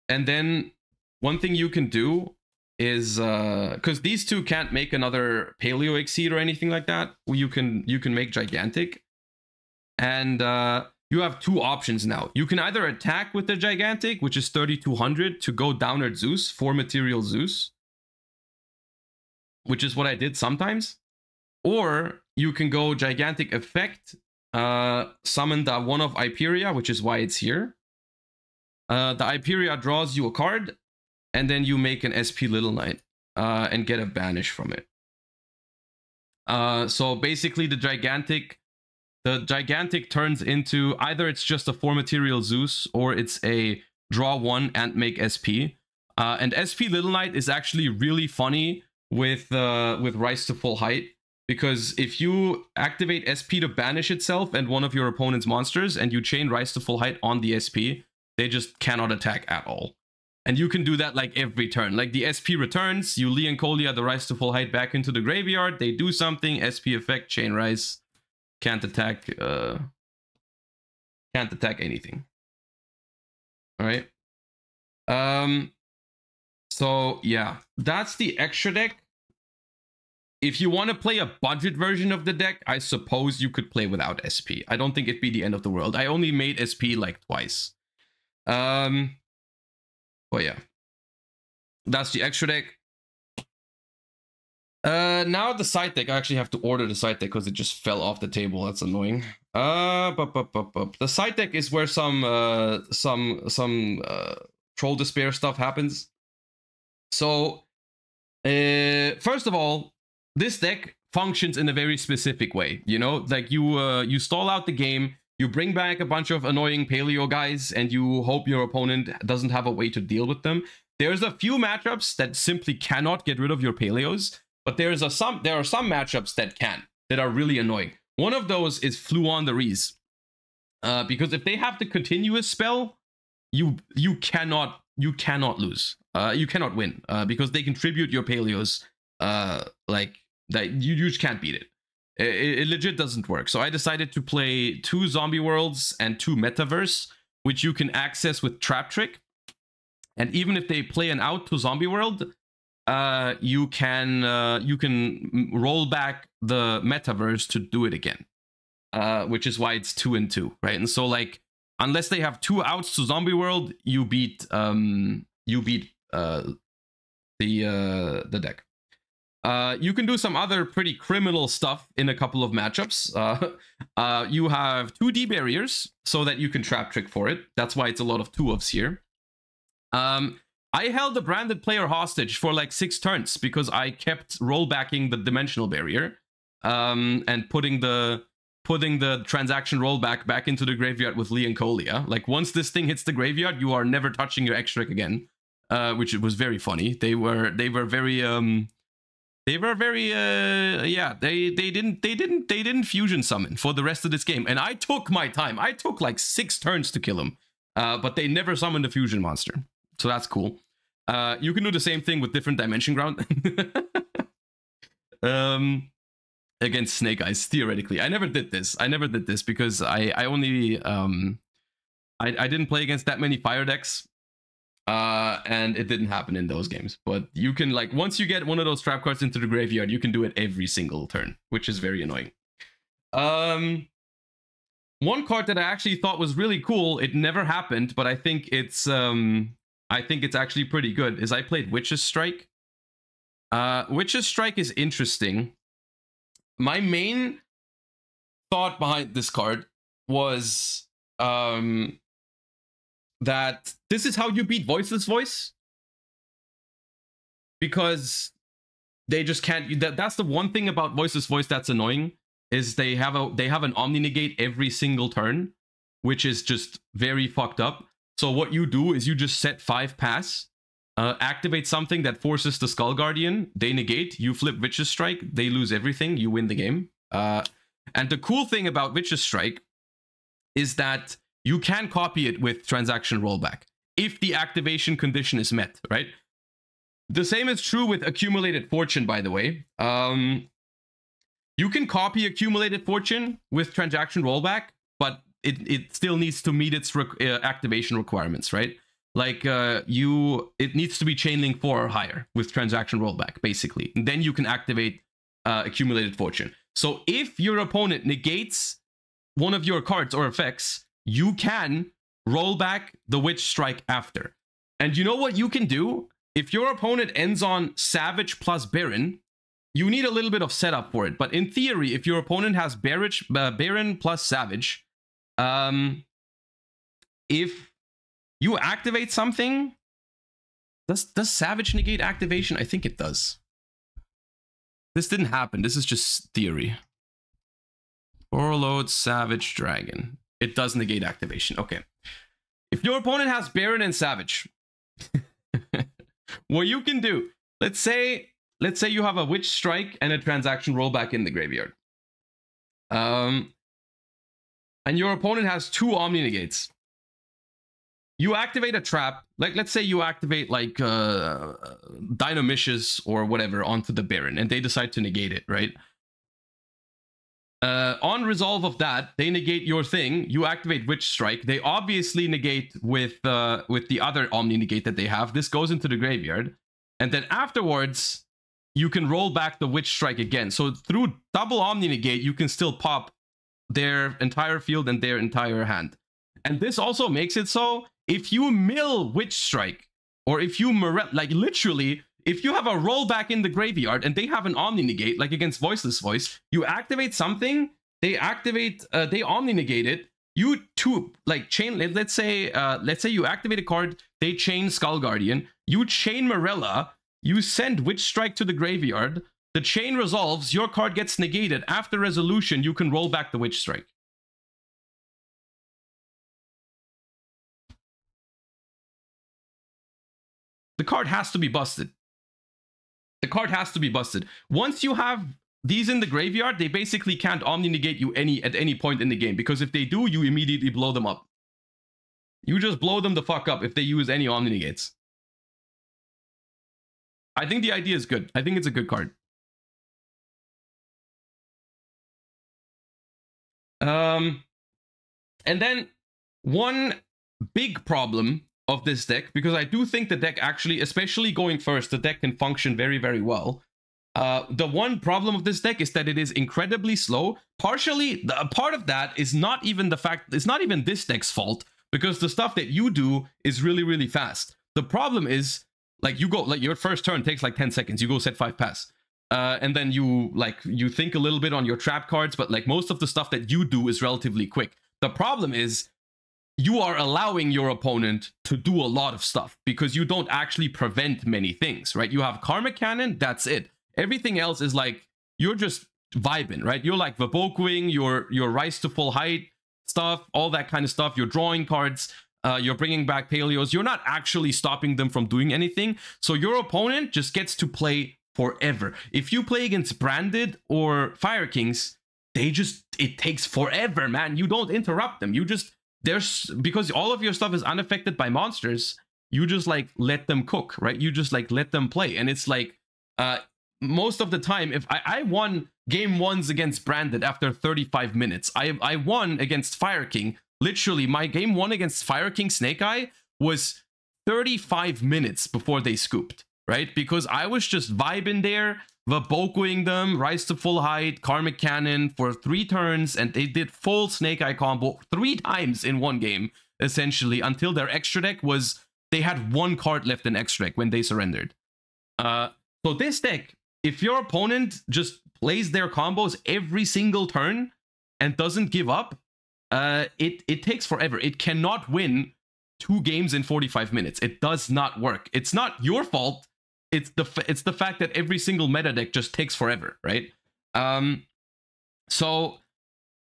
And then one thing you can do is because these two can't make another Paleo Exceed or anything like that. You can make Gigantic. And you have two options now. You can either attack with the Gigantic, which is 3200 to go Downerd Zeus, 4 material Zeus, which is what I did sometimes. Or you can go Gigantic Effect, summon the one of Iperia, which is why it's here. The Iperia draws you a card, and then you make an SP Little Knight and get a banish from it. So basically the Gigantic turns into either it's just a 4 material Zeus or it's a draw 1 and make SP. And SP Little Knight is actually really funny with Rise to Full Height, because if you activate SP to banish itself and one of your opponent's monsters and you chain Rise to Full Height on the SP, they just cannot attack at all. And you can do that like every turn. Like the SP returns, you Leoncolia the Rise to Full Height back into the graveyard, they do something, SP effect, chain Rise, can't attack anything. All right. So yeah, that's the extra deck. If you want to play a budget version of the deck, I suppose you could play without SP. I don't think it'd be the end of the world. I only made SP like twice. But yeah, that's the extra deck. Now the side deck. I actually have to order the side deck because it just fell off the table. That's annoying. The side deck is where some Troll Despair stuff happens. So, first of all, this deck functions in a very specific way. You know, like you stall out the game, you bring back a bunch of annoying Paleo guys, and you hope your opponent doesn't have a way to deal with them. There's a few matchups that simply cannot get rid of your Paleos, but there are some matchups that can, that are really annoying. One of those is Fluon the Reese, because if they have the continuous spell, you cannot lose. You cannot win because they contribute your Paleos like that. You just can't beat it. It legit doesn't work. So I decided to play 2 Zombie Worlds and 2 Metaverse, which you can access with Trap Trick. And even if they play an out to Zombie World, you can roll back the Metaverse to do it again, which is why it's 2 and 2, right? And so like, unless they have 2 outs to Zombie World, you beat the deck. You can do some other pretty criminal stuff in a couple of matchups. You have 2 D barriers so that you can Trap Trick for it. That's why it's a lot of 2-ofs here. I held the branded player hostage for like 6 turns because I kept rollbacking the dimensional barrier. and putting the transaction rollback back into the graveyard with Lee and Colia. Like once this thing hits the graveyard, you are never touching your X-Strike again, which was very funny. They were very yeah, they didn't fusion summon for the rest of this game, and I took my time. I took like 6 turns to kill him, but they never summoned a fusion monster, so that's cool. You can do the same thing with different Dimension Ground. Against Snake Eyes, theoretically. I never did this because I only I didn't play against that many fire decks, and it didn't happen in those games. But you can, like, once you get one of those trap cards into the graveyard, you can do it every single turn, which is very annoying. One card that I actually thought was really cool, it never happened, but I think it's actually pretty good, is I played Witch's Strike. Witch's Strike is interesting. My main thought behind this card was that this is how you beat Voiceless Voice, because they just can't. That's the one thing about Voiceless Voice that's annoying, is they have an Omni Negate every single turn, which is just very fucked up. So what you do is you just set 5 pass. Activate something that forces the Skull Guardian, they negate, you flip Witch's Strike, they lose everything, you win the game. And the cool thing about Witch's Strike is that you can copy it with Transaction Rollback if the activation condition is met, right? The same is true with Accumulated Fortune, by the way. You can copy Accumulated Fortune with Transaction Rollback, but it still needs to meet its activation requirements, right? Like, it needs to be Chainlink 4 or higher with Transaction Rollback, basically. And then you can activate Accumulated Fortune. So if your opponent negates one of your cards or effects, you can roll back the Witch Strike after. And you know what you can do? If your opponent ends on Savage plus Baron, you need a little bit of setup for it. But in theory, if your opponent has Baron plus Savage, if you activate something, does Savage negate activation? I think it does. This didn't happen. This is just theory. Overload Savage Dragon. It does negate activation. Okay. If your opponent has Baron and Savage, what you can do, let's say you have a Witch Strike and a Transaction Rollback in the graveyard. And your opponent has 2 Omni Negates. You activate a trap, like let's say you activate like Dynamicious or whatever onto the Baron, and they decide to negate it, right? On resolve of that, they negate your thing. You activate Witch Strike. They obviously negate with the other Omni Negate that they have. This goes into the graveyard, and then afterwards you can roll back the Witch Strike again. So through double Omni Negate, you can still pop their entire field and their entire hand. And this also makes it so if you mill Witch Strike, or if you like literally, if you have a rollback in the graveyard and they have an Omni Negate, like against Voiceless Voice, you activate something, they activate, they Omni Negate it, you like chain, let's say you activate a card, they chain Skull Guardian, you chain Morella, you send Witch Strike to the graveyard, the chain resolves, your card gets negated, after resolution, you can roll back the Witch Strike. The card has to be busted. The card has to be busted. Once you have these in the graveyard, they basically can't Omni Negate you at any point in the game, because if they do, you immediately blow them up. You just blow them the fuck up if they use any Omni Negates. I think the idea is good. I think it's a good card. And then one big problem of this deck, because I do think the deck actually, especially going first, the deck can function very, very well. The one problem of this deck is that it is incredibly slow. Partially, a part of that is not even the fact, it's not even this deck's fault, because the stuff that you do is really, really fast. The problem is, like, you go, like, your first turn takes like 10 seconds, you go set 5 pass. And then you think a little bit on your trap cards, but like most of the stuff that you do is relatively quick. The problem is, you are allowing your opponent to do a lot of stuff because you don't actually prevent many things, right? You have Karmic Cannon, that's it. Everything else is like, you're just vibing, right? You're like Vabokuing, your Rise to Full Height stuff, all that kind of stuff. You're drawing cards. You're bringing back Paleos. You're not actually stopping them from doing anything. So your opponent just gets to play forever. If you play against Branded or Fire Kings, it takes forever, man. You don't interrupt them. You just, because all of your stuff is unaffected by monsters, you just like let them cook, right? You just like let them play. And it's like, most of the time, if I won game ones against Branded after 35 minutes, I won against Fire King. Literally, my game one against Fire King Snake Eye was 35 minutes before they scooped, right? Because I was just vibing there, Vabokuing them, Rise to Full Height, Karmic Cannon for 3 turns, and they did full Snake Eye combo 3 times in one game, essentially, until their extra deck was, they had 1 card left in extra deck when they surrendered. So this deck, if your opponent just plays their combos every single turn and doesn't give up, it takes forever. It cannot win 2 games in 45 minutes. It does not work. It's not your fault. It's the fact that every single meta deck just takes forever, right? So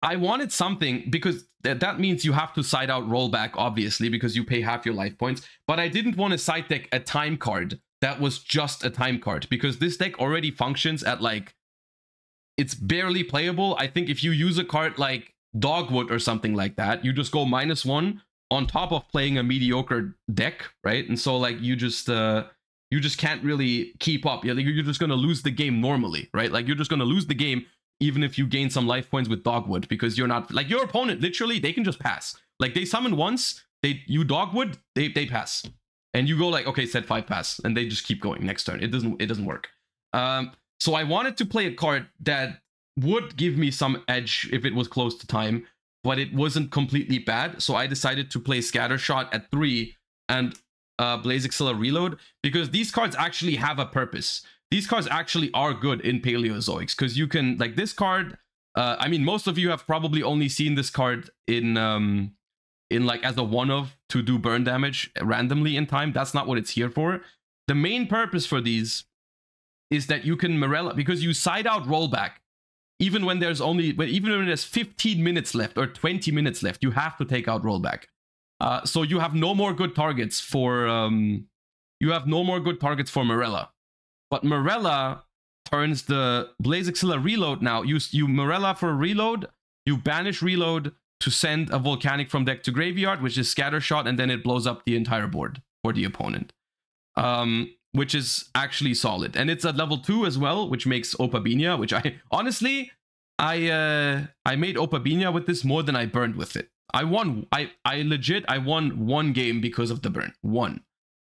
I wanted something, because that means you have to side out rollback, obviously, because you pay half your life points. But I didn't want to side deck a time card that was just a time card, because this deck already functions at like, it's barely playable. I think if you use a card like Dogwood or something like that, you just go -1 on top of playing a mediocre deck, right? And so like you just can't really keep up. You're just gonna lose the game normally, right? Like you're just gonna lose the game even if you gain some life points with Dogwood, because you're not like your opponent. Literally, they can just pass. Like they summon once, you Dogwood, they pass, and you go like, okay, set 5 pass, and they just keep going next turn. It doesn't work. So I wanted to play a card that would give me some edge if it was close to time, but it wasn't completely bad. So I decided to play Scattershot at 3 and Blaze Axilla Reload, because these cards actually have a purpose. These cards actually are good in Paleozoics, because you can, like this card, I mean, most of you have probably only seen this card in like as a one-of to do burn damage randomly in time. That's not what it's here for. The main purpose for these is that you can Morella, because you side out rollback. Even when there's 15 minutes left or 20 minutes left, you have to take out rollback. So you have no more good targets for Morella. But Morella turns the Blaze Axilla Reload now. You Morella for a reload, you banish reload to send a Volcanic from deck to graveyard, which is Scattershot, and then it blows up the entire board for the opponent. Which is actually solid. And it's at level 2 as well, which makes Opabinia, which I honestly, I made Opabinia with this more than I burned with it. I won 1 game because of the burn. 1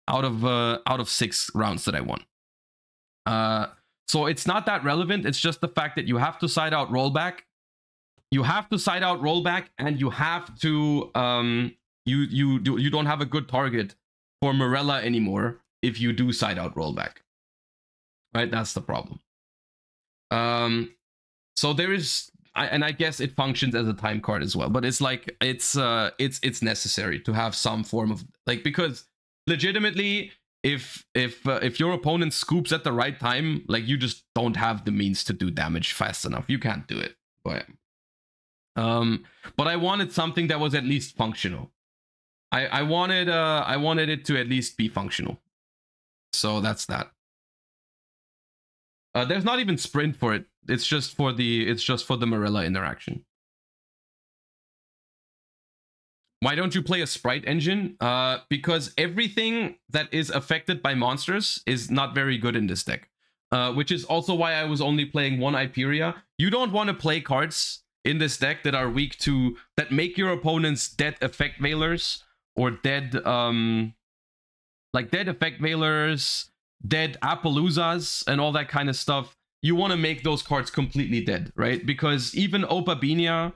out of 6 rounds that I won. So it's not that relevant. It's just the fact that you have to side out rollback. You have to side out rollback, and you have to you don't have a good target for Morella anymore if you do side out rollback. Right, that's the problem. So there is, and I guess it functions as a time card as well, but it's like it's necessary to have some form of like, because legitimately, if your opponent scoops at the right time, like you just don't have the means to do damage fast enough. You can't do it. But I wanted something that was at least functional. I wanted it to at least be functional. So that's that. There's not even sprint for it. It's just for the Morella interaction. Why don't you play a Sprite engine? Because everything that is affected by monsters is not very good in this deck. Which is also why I was only playing 1 Hyperia. You don't want to play cards in this deck that are weak to, that make your opponents dead effect veilers, or dead like dead effect veilers, dead Appaloozas, and all that kind of stuff. You want to make those cards completely dead, right? Because even Opabinia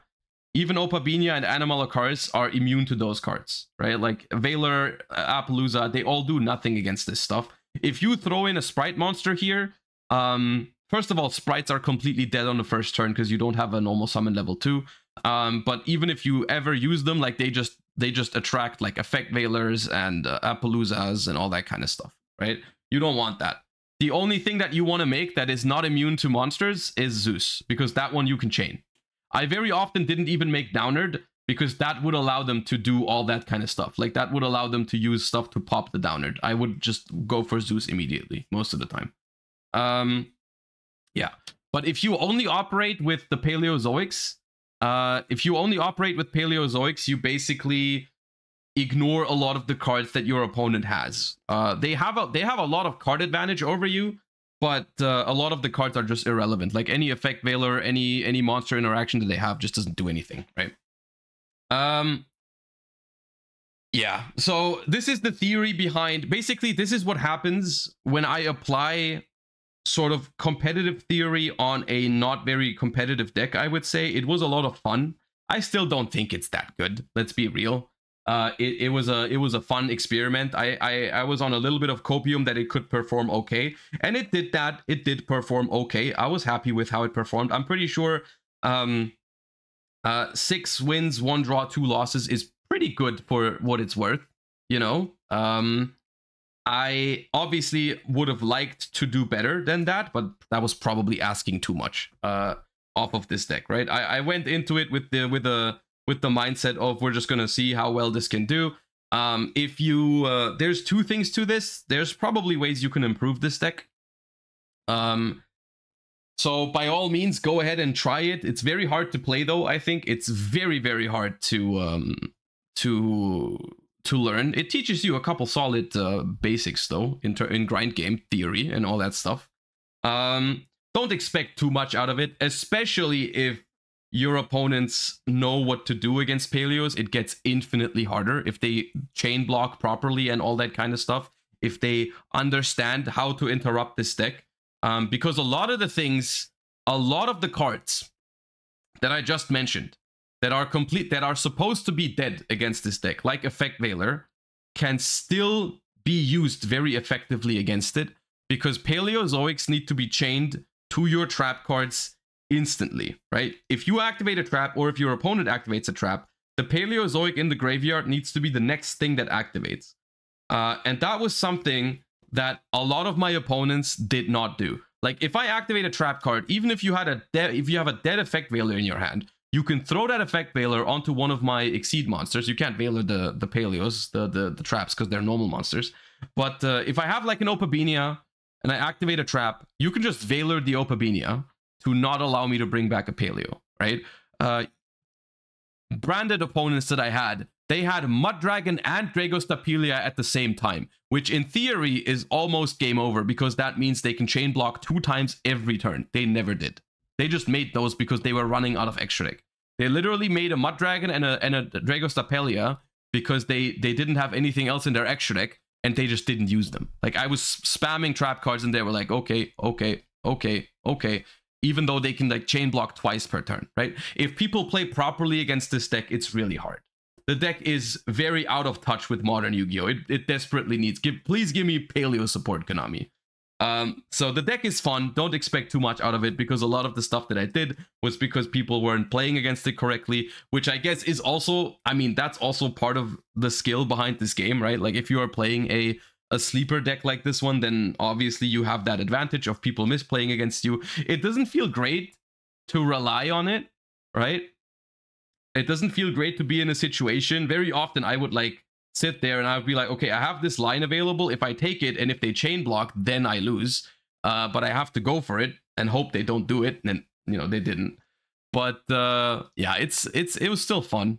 and Animal Cars are immune to those cards, right? Like Veiler, Appalooza, they all do nothing against this stuff. If you throw in a Sprite monster here, first of all, Sprites are completely dead on the first turn because you don't have a normal summon level 2. But even if you ever use them, like they just attract like effect veilers and Appaloozas and all that kind of stuff, right? You don't want that. The only thing that you want to make that is not immune to monsters is Zeus, because that one you can chain. I very often didn't even make Downerd, because that would allow them to do all that kind of stuff. Like, that would allow them to use stuff to pop the Downerd. I would just go for Zeus immediately, most of the time. Yeah. But if you only operate with the Paleozoics, you basically ignore a lot of the cards that your opponent has. They have a lot of card advantage over you, but a lot of the cards are just irrelevant. Like any Effect Veiler, any monster interaction that they have just doesn't do anything, right? Yeah, so this is the theory behind, basically this is what happens when I apply sort of competitive theory on a not very competitive deck, I would say. It was a lot of fun. I still don't think it's that good, let's be real. It was a fun experiment. I was on a little bit of copium that it could perform okay, and it did that. It did perform okay. I was happy with how it performed. I'm pretty sure 6 wins, 1 draw, 2 losses is pretty good for what it's worth, you know. I obviously would have liked to do better than that, but that was probably asking too much off of this deck, right? I went into it with the mindset of we're just gonna see how well this can do. If you there's 2 things to this. There's probably ways you can improve this deck. So by all means, go ahead and try it. It's very hard to play, though. I think it's very, very hard to learn. It teaches you a couple solid basics, though, in grind game theory and all that stuff. Don't expect too much out of it, especially if your opponents know what to do against Paleos. It gets infinitely harder if they chain block properly and all that kind of stuff. If they understand how to interrupt this deck. Because a lot of the cards that I just mentioned that are supposed to be dead against this deck, like Effect Veiler, can still be used very effectively against it, because Paleozoics need to be chained to your trap cards instantly, right? If you activate a trap, or if your opponent activates a trap, the Paleozoic in the graveyard needs to be the next thing that activates. And that was something that a lot of my opponents did not do. Like, if I activate a trap card, even if you have a dead Effect Veiler in your hand, you can throw that Effect Veiler onto one of my Exceed monsters. You can't Veiler the Paleos, the traps, because they're normal monsters. But if I have like an Opabinia and I activate a trap, you can just Veiler the Opabinia to not allow me to bring back a Paleo, right? Branded opponents that I had, they had Mud Dragon and Dragostapelia at the same time, which in theory is almost game over, because that means they can chain block 2 times every turn. They never did. They just made those because they were running out of extra deck. They literally made a Mud Dragon and a Dragostapelia because they didn't have anything else in their extra deck, and they just didn't use them. Like, I was spamming trap cards and they were like, okay, even though they can like chain block twice per turn, right? If people play properly against this deck, it's really hard. The deck is very out of touch with modern Yu-Gi-Oh! It desperately needs. Please give me Paleo support, Konami. So the deck is fun. Don't expect too much out of it, because a lot of the stuff that I did was because people weren't playing against it correctly, which I guess is also, I mean, that's also part of the skill behind this game, right? Like, if you are playing a sleeper deck like this one, then obviously you have that advantage of people misplaying against you. It doesn't feel great to rely on it, right? It doesn't feel great to be in a situation. Very often I would like sit there and I would be like, okay, I have this line available. If I take it and if they chain block, then I lose. But I have to go for it and hope they don't do it. And, you know, they didn't. But yeah, it was still fun.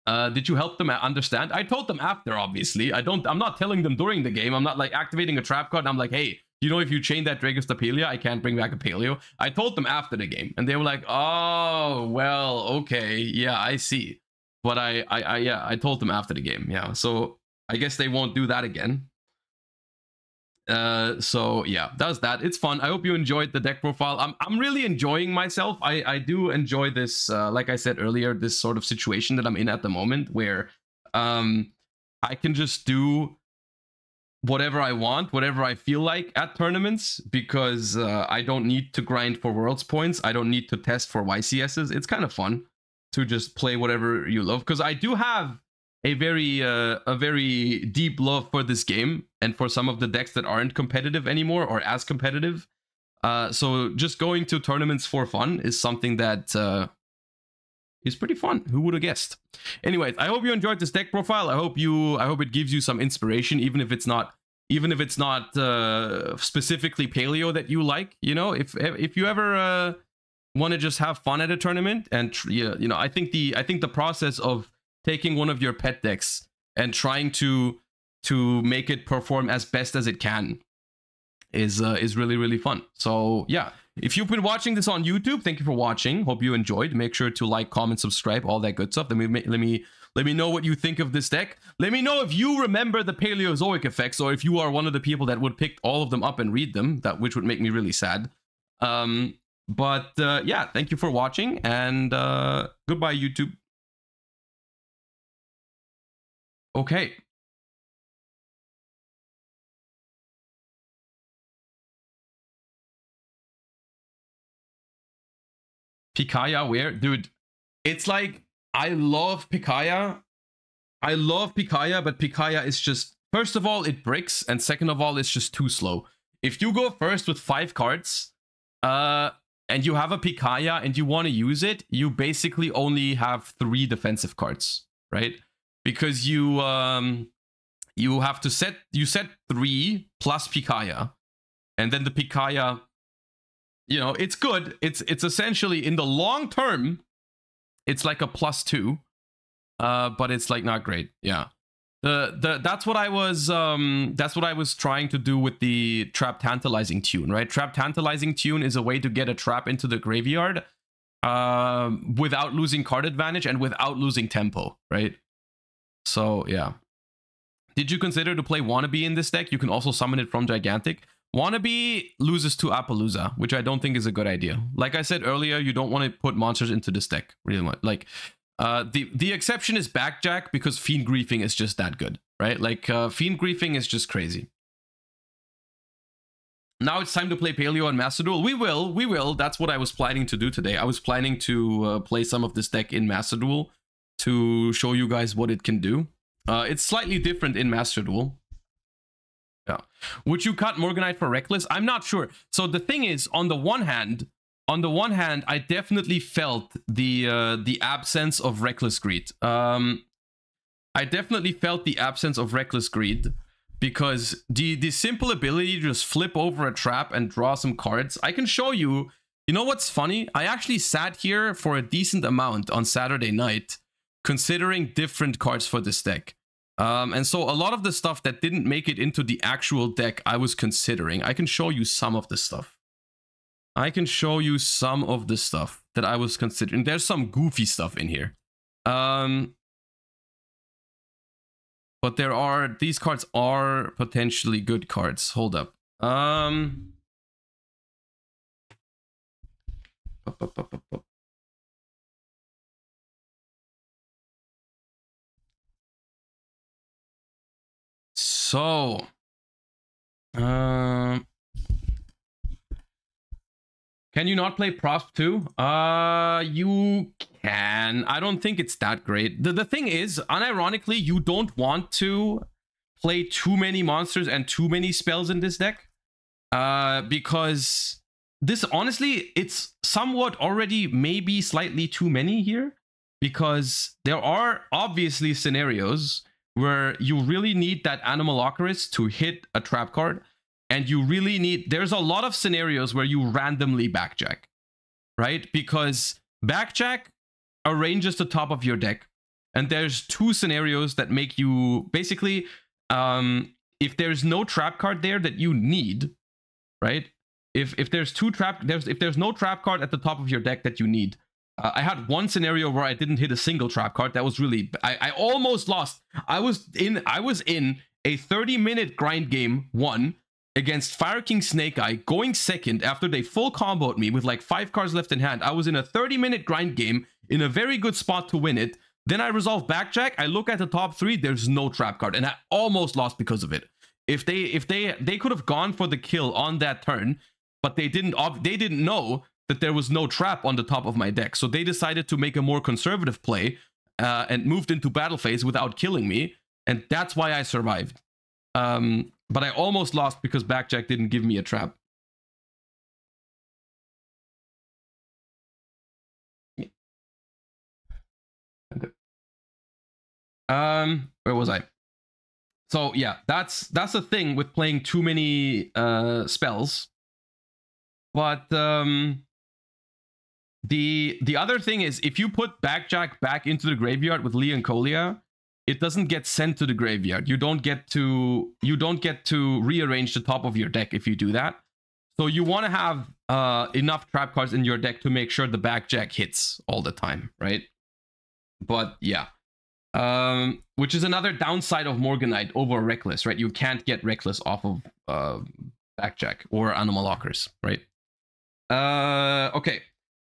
Did you help them understand? I told them after, obviously. I'm not telling them during the game. I'm not like activating a trap card and I'm like, hey, you know, if you chain that Dragostapelia, I can't bring back a Paleo. I told them after the game, and they were like, oh, well, okay, yeah, I see. But I told them after the game, yeah. So I guess they won't do that again. So yeah, that's that. It's fun. I hope you enjoyed the deck profile. I'm really enjoying myself. I do enjoy this, like I said earlier, this sort of situation that I'm in at the moment, where I can just do whatever I want, whatever I feel like at tournaments, because I don't need to grind for Worlds points. I don't need to test for YCSs. It's kind of fun to just play whatever you love, because I do have a very deep love for this game and for some of the decks that aren't competitive anymore or as competitive. So just going to tournaments for fun is something that is pretty fun. Who would have guessed? Anyways, I hope you enjoyed this deck profile. I hope it gives you some inspiration, even if it's not specifically paleo that you like. You know, if you ever want to just have fun at a tournament, and I think the process of taking one of your pet decks and trying to make it perform as best as it can is really, really fun. So yeah, if you've been watching this on YouTube, thank you for watching. Hope you enjoyed. Make sure to like, comment, subscribe, all that good stuff. Let me know what you think of this deck. Let me know if you remember the Paleozoic effects, or if you are one of the people that would pick all of them up and read them, which would make me really sad. But yeah, thank you for watching, and goodbye, YouTube. Okay. Picaya, where? Dude, it's like, I love Picaya. But Picaya is just, first of all, it bricks, and second of all, it's just too slow. If you go first with 5 cards, and you have a Picaya and you want to use it, you basically only have 3 defensive cards, right? Because you have to set 3 plus Picaya, and then the Picaya, you know, it's good. It's essentially, in the long term, it's like a +2, but it's like not great. Yeah, that's what I was trying to do with the Trap Tantalizing Tune, right? Trap Tantalizing Tune is a way to get a trap into the graveyard without losing card advantage and without losing tempo, right? So yeah. Did you consider to play Wannabe in this deck? You can also summon it from Gigantic. Wannabe loses to Appaloosa, which I don't think is a good idea. Like I said earlier, you don't want to put monsters into this deck really much. Like, the exception is Backjack, because Fiend Griefing is just that good, right? Like, Fiend Griefing is just crazy. Now it's time to play Paleo and Master Duel. We will. That's what I was planning to do today. I was planning to play some of this deck in Master Duel to show you guys what it can do. It's slightly different in Master Duel. Yeah. Would you cut Morganite for Reckless? I'm not sure. So the thing is, on the one hand, I definitely felt the absence of Reckless Greed. I definitely felt the absence of Reckless Greed, because the simple ability to just flip over a trap and draw some cards. I can show you. You know what's funny? I actually sat here for a decent amount on Saturday night, considering different cards for this deck. And so a lot of the stuff that didn't make it into the actual deck I was considering. I can show you some of the stuff. I can show you some of the stuff that I was considering. There's some goofy stuff in here. But these cards are potentially good cards. Hold up. So, can you not play Prosp 2? You can. I don't think it's that great. The thing is, unironically, you don't want to play too many monsters and too many spells in this deck. Because this, honestly, it's somewhat already maybe slightly too many here. Because there are obviously scenarios where you really need that Animalocaris to hit a trap card. And you really need, there's a lot of scenarios where you randomly backjack, right? Because backjack arranges the top of your deck. And there's 2 scenarios that make you, basically, if there's no trap card there that you need, right? If there's no trap card at the top of your deck that you need. I had one scenario where I didn't hit a single trap card. That was really, I almost lost. I was in a 30-minute grind game 1 against Fire King Snake Eye, going second after they full comboed me with like 5 cards left in hand. I was in a 30-minute grind game in a very good spot to win it. Then I resolve backjack. I look at the top 3. There's no trap card, and I almost lost because of it. If they could have gone for the kill on that turn, but they didn't know that there was no trap on the top of my deck. So they decided to make a more conservative play and moved into battle phase without killing me, and that's why I survived. But I almost lost because Backjack didn't give me a trap. Where was I? So yeah, that's the thing with playing too many spells. But the other thing is, if you put Backjack back into the graveyard with Leoncolia, it doesn't get sent to the graveyard. You don't get to rearrange the top of your deck if you do that. So you want to have enough trap cards in your deck to make sure the Backjack hits all the time, right? But yeah. Which is another downside of Morganite over Reckless, right? You can't get Reckless off of Backjack or Animal Lockers, right? Okay.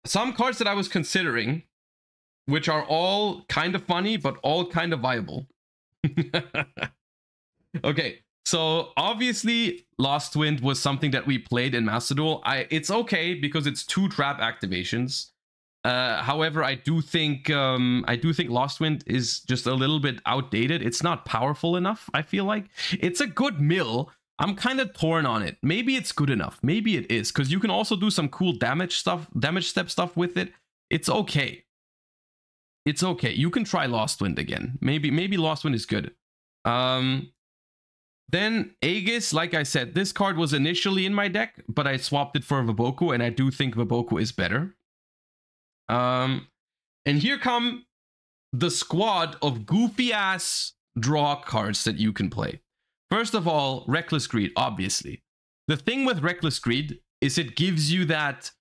Some cards that I was considering, which are all kind of funny, but all kind of viable. Okay, so obviously Lost Wind was something that we played in Master Duel. It's okay because it's 2 trap activations. However, I do think Lost Wind is just a little bit outdated. It's not powerful enough, I feel like. It's a good mill. I'm kind of torn on it. Maybe it's good enough. Maybe it is, because you can also do some cool damage step stuff with it. It's okay. It's okay. You can try Lost Wind again. Maybe Lost Wind is good. Then Aegis, like I said, this card was initially in my deck, but I swapped it for Vaboku, and I do think Vaboku is better. And here come the squad of goofy ass draw cards that you can play. First of all, Reckless Greed, obviously. The thing with Reckless Greed is it gives you that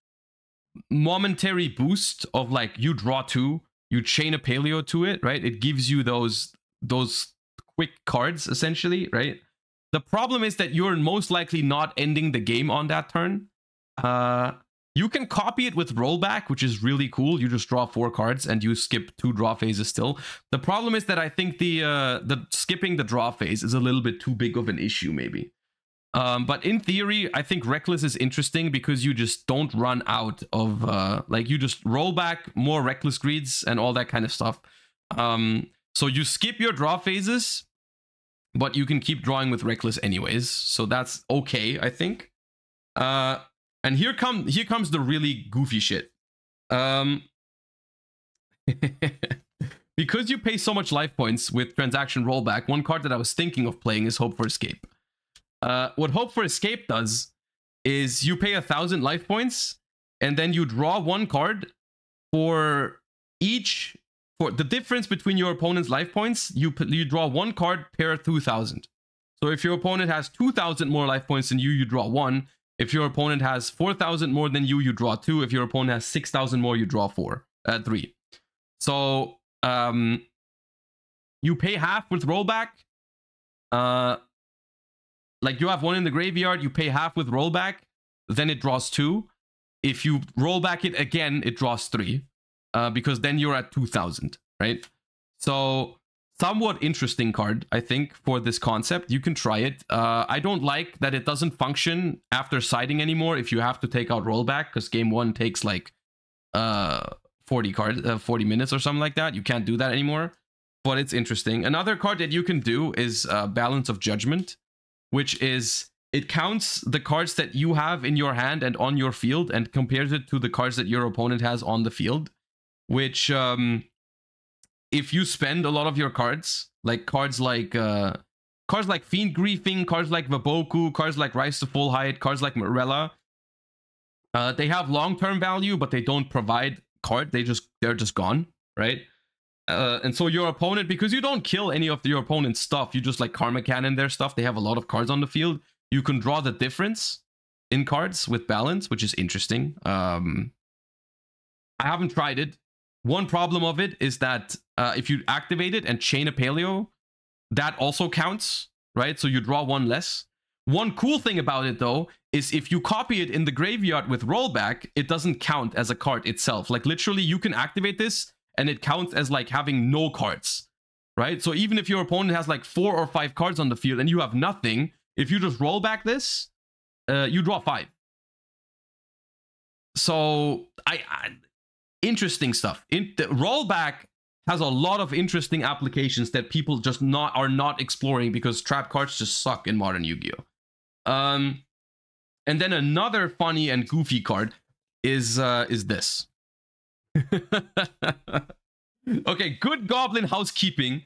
momentary boost of like, you draw 2, you chain a Paleo to it, right? It gives you those quick cards, essentially, right? The problem is that you're most likely not ending the game on that turn. You can copy it with rollback, which is really cool. You just draw 4 cards and you skip 2 draw phases still. The problem is that I think the skipping the draw phase is a little bit too big of an issue, maybe. But in theory, I think Reckless is interesting because you just don't run out of like, you just roll back more Reckless Greeds and all that kind of stuff. So you skip your draw phases, but you can keep drawing with Reckless anyways. So that's okay, I think. And here comes the really goofy shit. Because you pay so much life points with transaction rollback, one card that I was thinking of playing is Hope for Escape. What Hope for Escape does is you pay 1,000 life points, and then you draw 1 card for each, for the difference between your opponent's life points. You draw 1 card per 2,000. So if your opponent has 2,000 more life points than you, you draw 1. If your opponent has 4,000 more than you, you draw 2. If your opponent has 6,000 more, you draw 3. So you pay half with rollback. Like you have 1 in the graveyard, you pay half with rollback, then it draws 2. If you roll back it again, it draws 3. Because then you're at 2,000, right? So somewhat interesting card, I think, for this concept. You can try it. I don't like that it doesn't function after siding anymore if you have to take out rollback, because game 1 takes like 40 minutes or something like that. You can't do that anymore, but it's interesting. Another card that you can do is Balance of Judgment, which is, it counts the cards that you have in your hand and on your field and compares it to the cards that your opponent has on the field, which if you spend a lot of your cards, like cards like Fiend Griefing, cards like Vaboku, cards like Rise to Full Height, cards like Morella, they have long-term value, but they don't provide card. They're just gone, right? And so your opponent, because you don't kill any of your opponent's stuff, you just like Karma Cannon their stuff. They have a lot of cards on the field. You can draw the difference in cards with balance, which is interesting. I haven't tried it. One problem of it is that if you activate it and chain a Paleo, that also counts, right? So you draw 1 less. One cool thing about it, though, is if you copy it in the graveyard with rollback, it doesn't count as a card itself. Like, literally, you can activate this, and it counts as, like, having no cards, right? So even if your opponent has, like, 4 or 5 cards on the field and you have nothing, if you just roll back this, you draw 5. So, interesting stuff. The rollback has a lot of interesting applications that people just are not exploring because trap cards just suck in modern Yu-Gi-Oh. And then another funny and goofy card is this. Okay, Good Goblin Housekeeping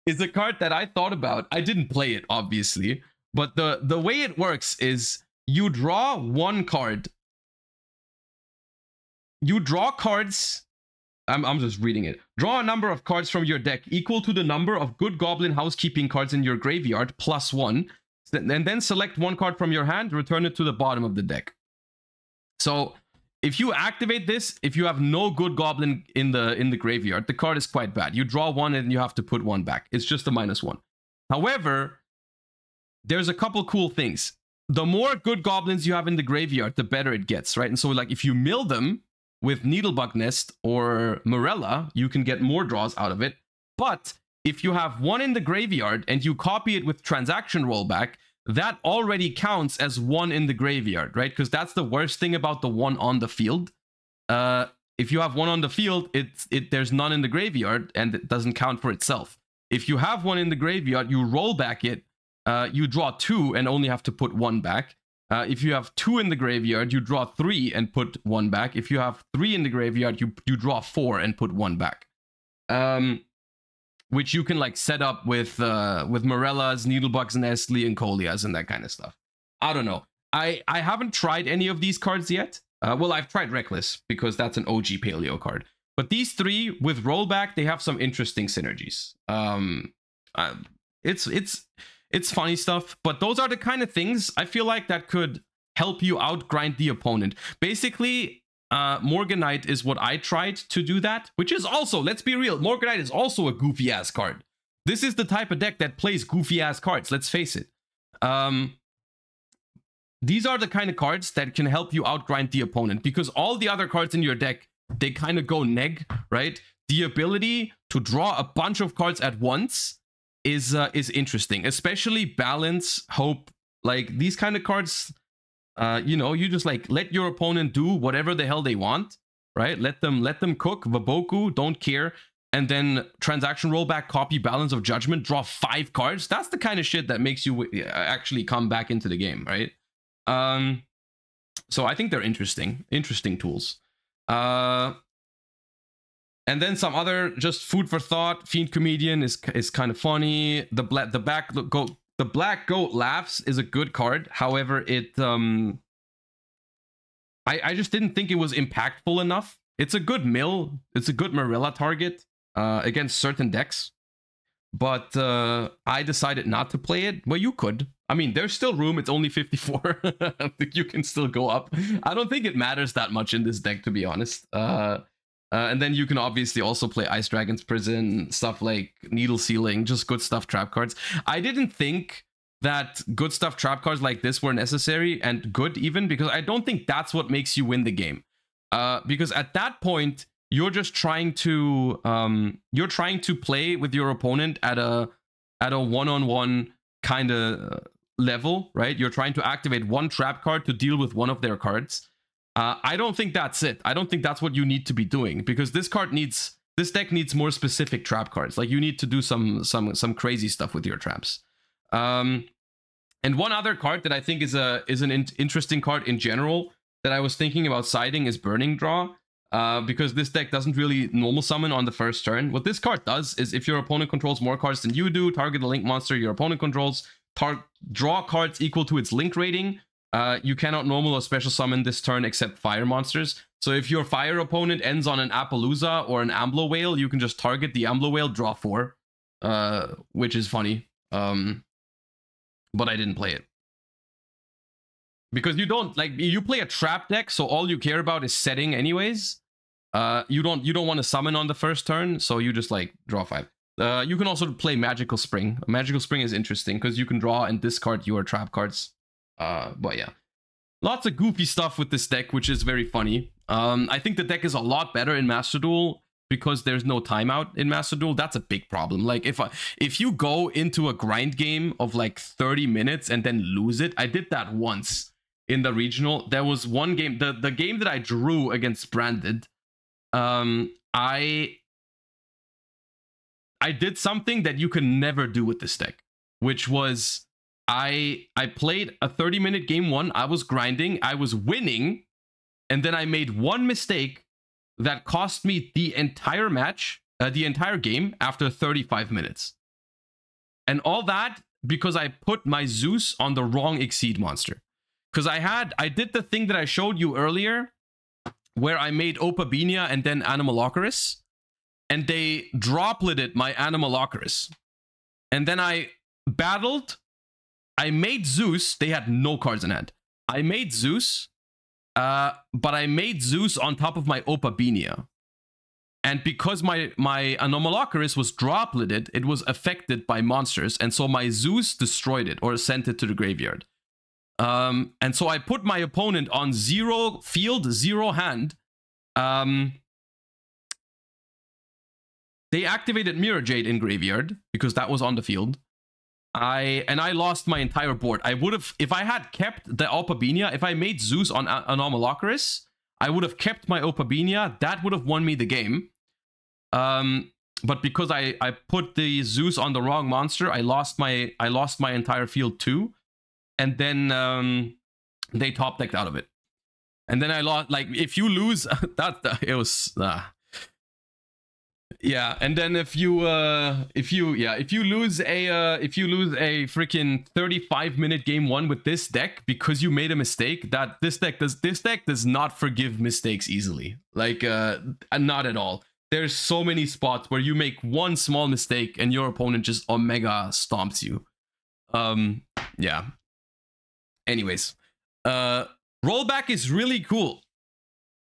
is a card that I thought about. I didn't play it, obviously, but the way it works is you draw one card. You draw cards. I'm just reading it. Draw a number of cards from your deck equal to the number of Good Goblin Housekeeping cards in your graveyard plus 1, and then select one card from your hand, return it to the bottom of the deck. So if you activate this, if you have no Good Goblin in the graveyard, the card is quite bad. You draw one and you have to put one back. It's just a -1. However, there's a couple cool things. The more Good Goblins you have in the graveyard, the better it gets, right? And so like if you mill them with Needlebug Nest or Morella, you can get more draws out of it. But if you have one in the graveyard and you copy it with Transaction Rollback, that already counts as one in the graveyard, right? Because that's the worst thing about the one on the field. If you have one on the field, there's none in the graveyard and it doesn't count for itself. If you have one in the graveyard, you roll back it, you draw 2 and only have to put 1 back. If you have 2 in the graveyard, you draw 3 and put 1 back. If you have 3 in the graveyard, you draw 4 and put 1 back. Which you can like set up with Morellas, Needlebugs, Nestle, and Colias and that kind of stuff. I don't know. I haven't tried any of these cards yet. Well, I've tried Reckless because that's an OG Paleo card. But these 3 with rollback, they have some interesting synergies. It's funny stuff, but those are the kind of things I feel like that could help you outgrind the opponent. Basically, Morganite is what I tried to do that, which is also, let's be real, Morganite is also a goofy ass card. This is the type of deck that plays goofy ass cards, let's face it. These are the kind of cards that can help you outgrind the opponent because all the other cards in your deck, they kind of go neg, right? The ability to draw a bunch of cards at once is interesting, especially Balance, Hope, like these kind of cards. You know, you just like let your opponent do whatever the hell they want, right? Let them cook, Vaboku, don't care, and then Transaction Rollback, copy Balance of Judgment, draw 5 cards. That's the kind of shit that makes you actually come back into the game, right? So I think they're interesting tools. And then some other just food for thought. Fiend Comedian is kind of funny. The Black Goat Laughs is a good card. However, it I just didn't think it was impactful enough. It's a good mill. It's a good Morella target against certain decks. But I decided not to play it. Well, you could. I mean, there's still room. It's only 54. You can still go up. I don't think it matters that much in this deck, to be honest. And then you can obviously also play Ice Dragon's Prison, stuff like Needle Sealing, just good stuff trap cards. I didn't think that good stuff trap cards like this were necessary and good even, because I don't think that's what makes you win the game. Because at that point, you're just trying to play with your opponent at a one-on-one kind of level, right? You're trying to activate one trap card to deal with one of their cards. I don't think that's it. I don't think that's what you need to be doing, because this deck needs more specific trap cards. Like you need to do some crazy stuff with your traps. And one other card that I think is an interesting card in general that I was thinking about siding is Burning Draw, because this deck doesn't really normal summon on the first turn. What this card does is if your opponent controls more cards than you do, target a link monster your opponent controls, draw cards equal to its link rating. You cannot normal or special summon this turn except fire monsters. So if your fire opponent ends on an Appaloosa or an Amblo Whale, you can just target the Amblo Whale, draw 4, which is funny. But I didn't play it. Because you don't, like, you play a trap deck, so all you care about is setting anyways. You don't want to summon on the first turn, so you just, like, draw 5. You can also play Magical Spring. Magical Spring is interesting, because you can draw and discard your trap cards. But yeah, lots of goofy stuff with this deck, which is very funny. I think the deck is a lot better in Master Duel because there's no timeout in Master Duel. That's a big problem. Like if you go into a grind game of like 30 minutes and then lose it, I did that once in the regional. There was one game, the game that I drew against Branded. I I did something that you can never do with this deck, which was I played a 30-minute game one. I was grinding, I was winning, and then I made one mistake that cost me the entire match, the entire game after 35 minutes. And all that because I put my Zeus on the wrong Exceed monster. Because I did the thing that I showed you earlier, where I made Opabinia and then Anomalocaris, and they dropleted my Anomalocaris. And then I battled, I made Zeus, they had no cards in hand. I made Zeus, but I made Zeus on top of my Opabinia. And because my Anomalocaris was dropleted, it was affected by monsters, and so my Zeus destroyed it or sent it to the graveyard. And so I put my opponent on 0 field, 0 hand. They activated Mirror Jade in graveyard because that was on the field. I lost my entire board. I would have, if I had kept the Opabinia, if I made Zeus on Anomalocaris, I would have kept my Opabinia. That would have won me the game. But because I put the Zeus on the wrong monster, I lost my entire field too. And then they top decked out of it. And then I lost, like, if you lose, it was yeah. And then if you lose a freaking 35-minute game one with this deck because you made a mistake, this deck does not forgive mistakes easily. Like not at all. There's so many spots where you make one small mistake and your opponent just omega stomps you. Yeah. Anyways, rollback is really cool.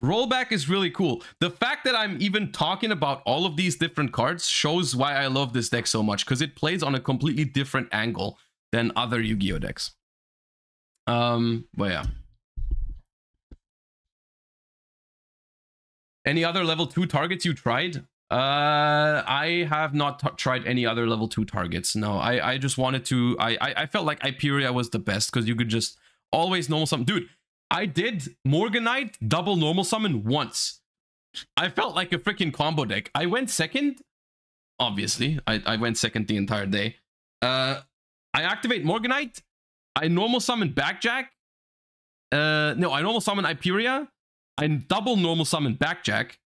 Rollback is really cool. The fact that I'm even talking about all of these different cards shows why I love this deck so much, because it plays on a completely different angle than other Yu-Gi-Oh decks. But yeah. Any other level 2 targets you tried? I have not tried any other level 2 targets. No, I just wanted to. I felt like Hyperia was the best because you could just always normal summon. Dude, I did Morganite double normal summon once. I felt like a freaking combo deck. I went second. Obviously, I went second the entire day. I activate Morganite. I normal summon Backjack. No, I normal summon Hyperia. I double normal summon Backjack.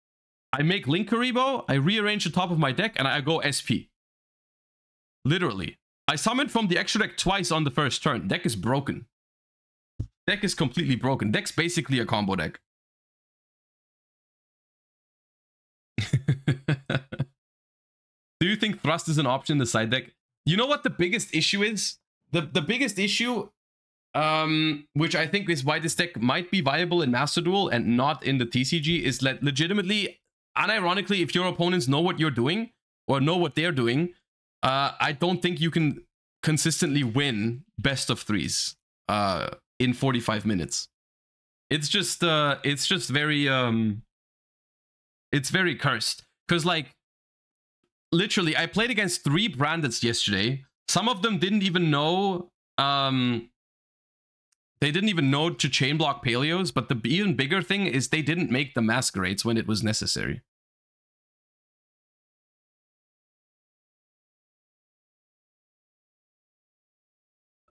I make Linkuriboh, I rearrange the top of my deck, and I go SP. Literally. I summoned from the extra deck twice on the first turn. Deck is broken. Deck is completely broken. Deck's basically a combo deck. Do you think Thrust is an option in the side deck? You know what the biggest issue is? The biggest issue, which I think is why this deck might be viable in Master Duel and not in the TCG, is that legitimately, unironically, if your opponents know what you're doing or know what they're doing, I don't think you can consistently win best of 3s in 45 minutes. It's just very it's very cursed, because like literally I played against 3 Brandeds yesterday. Some of them didn't even know they didn't even know to chain block Paleos, but the even bigger thing is they didn't make the Masquerades when it was necessary.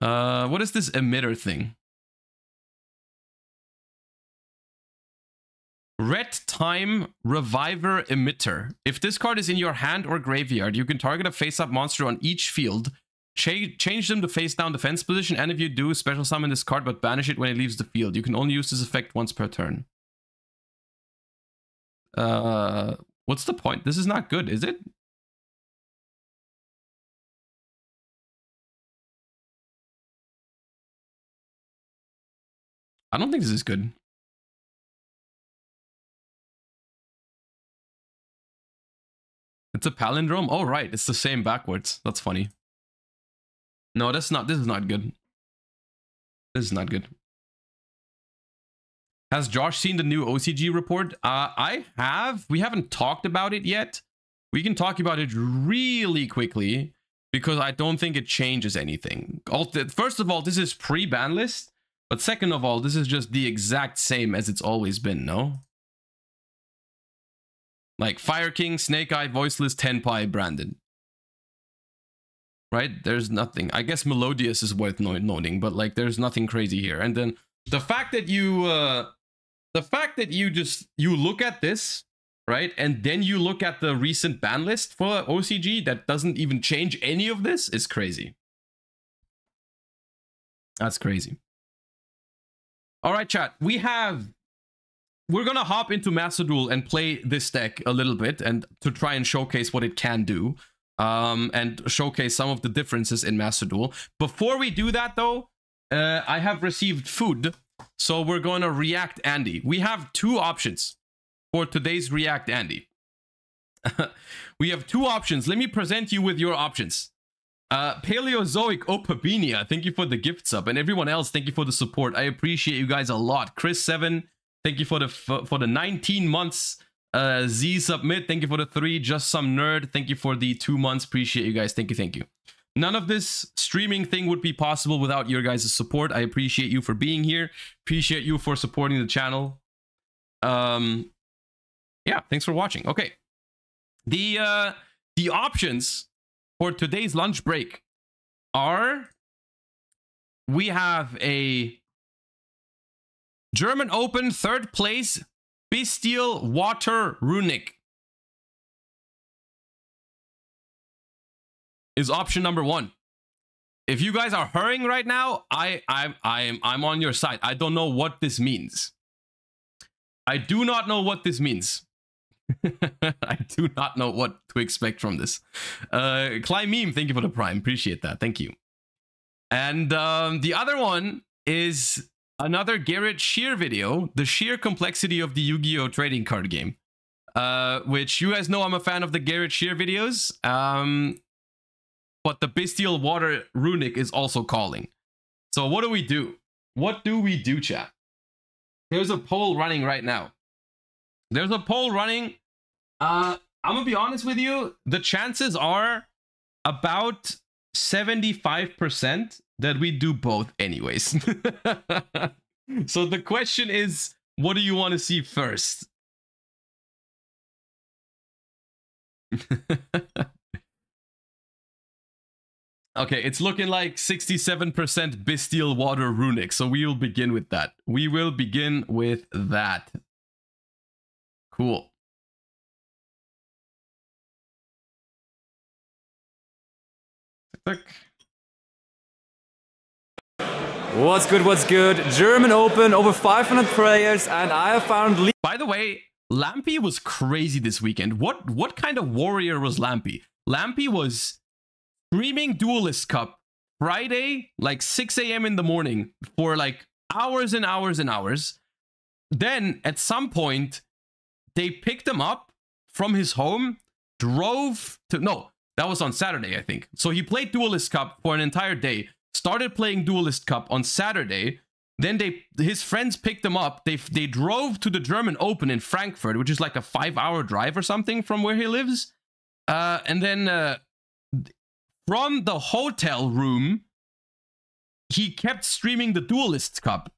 What is this emitter thing? Red Time Reviver Emitter. If this card is in your hand or graveyard, you can target a face-up monster on each field, change them to face-down defense position, and if you do, special summon this card but banish it when it leaves the field. You can only use this effect once per turn. What's the point? This is not good, is it? I don't think this is good. It's a palindrome? Oh, right. It's the same backwards. That's funny. No, this is not good. This is not good. Has Josh seen the new OCG report? I have. We haven't talked about it yet. We can talk about it really quickly because I don't think it changes anything. First of all, this is pre-ban list. But second of all, this is just the exact same as it's always been, no? Like Fire King, Snake Eye, Voiceless, Tenpai, Brandon. right? There's nothing. I guess Melodious is worth noting, but like there's nothing crazy here. And then the fact that you you look at this, right, and then you look at the recent ban list for OCG that doesn't even change any of this is crazy. That's crazy. All right, chat. We're gonna hop into Master Duel and play this deck a little bit and to try and showcase what it can do, and showcase some of the differences in Master Duel. Before we do that, though, I have received food, so we're going to react Andy. We have two options for today's React Andy. We have two options. Let me present you with your options. Paleozoic Opabinia, thank you for the gift sub, and everyone else, thank you for the support. I appreciate you guys a lot. Chris7, thank you for the 19 months. Z Submit, thank you for the 3. Just Some Nerd, thank you for the 2 months. Appreciate you guys. Thank you, thank you. None of this streaming thing would be possible without your guys' support. I appreciate you for being here. Appreciate you for supporting the channel. Yeah, thanks for watching. Okay. The options for today's lunch break are, we have a German Open 3rd place Bestial Water Runic is option number 1. If you guys are hurrying right now, I'm on your side. I don't know what this means. I do not know what this means. I do not know what to expect from this. Climb Meme, thank you for the Prime. Appreciate that. Thank you. And the other one is another Garrett Shear video, the sheer complexity of the Yu-Gi-Oh! Trading card game. Which you guys know I'm a fan of the Garrett Shear videos. But the Bestial Water Runic is also calling. So what do we do? What do we do, chat? There's a poll running right now. There's a poll running. I'm gonna be honest with you. The chances are about 75% that we do both anyways. So the question is, what do you want to see first? Okay, it's looking like 67% Bestial Water Runic, so we will begin with that. We will begin with that. Cool. What's good, what's good? German Open, over 500 players, and I have found... By the way, Lampy was crazy this weekend. What kind of warrior was Lampy? Lampy was streaming Duelist Cup Friday, like 6 a.m. in the morning for like hours and hours and hours. Then at some point, they picked him up from his home, drove to... No, that was on Saturday, I think. So he played Duelist Cup for an entire day, started playing Duelist Cup on Saturday. Then his friends picked him up. They drove to the German Open in Frankfurt, which is like a 5-hour drive or something from where he lives. And then from the hotel room, he kept streaming the Duelist Cup.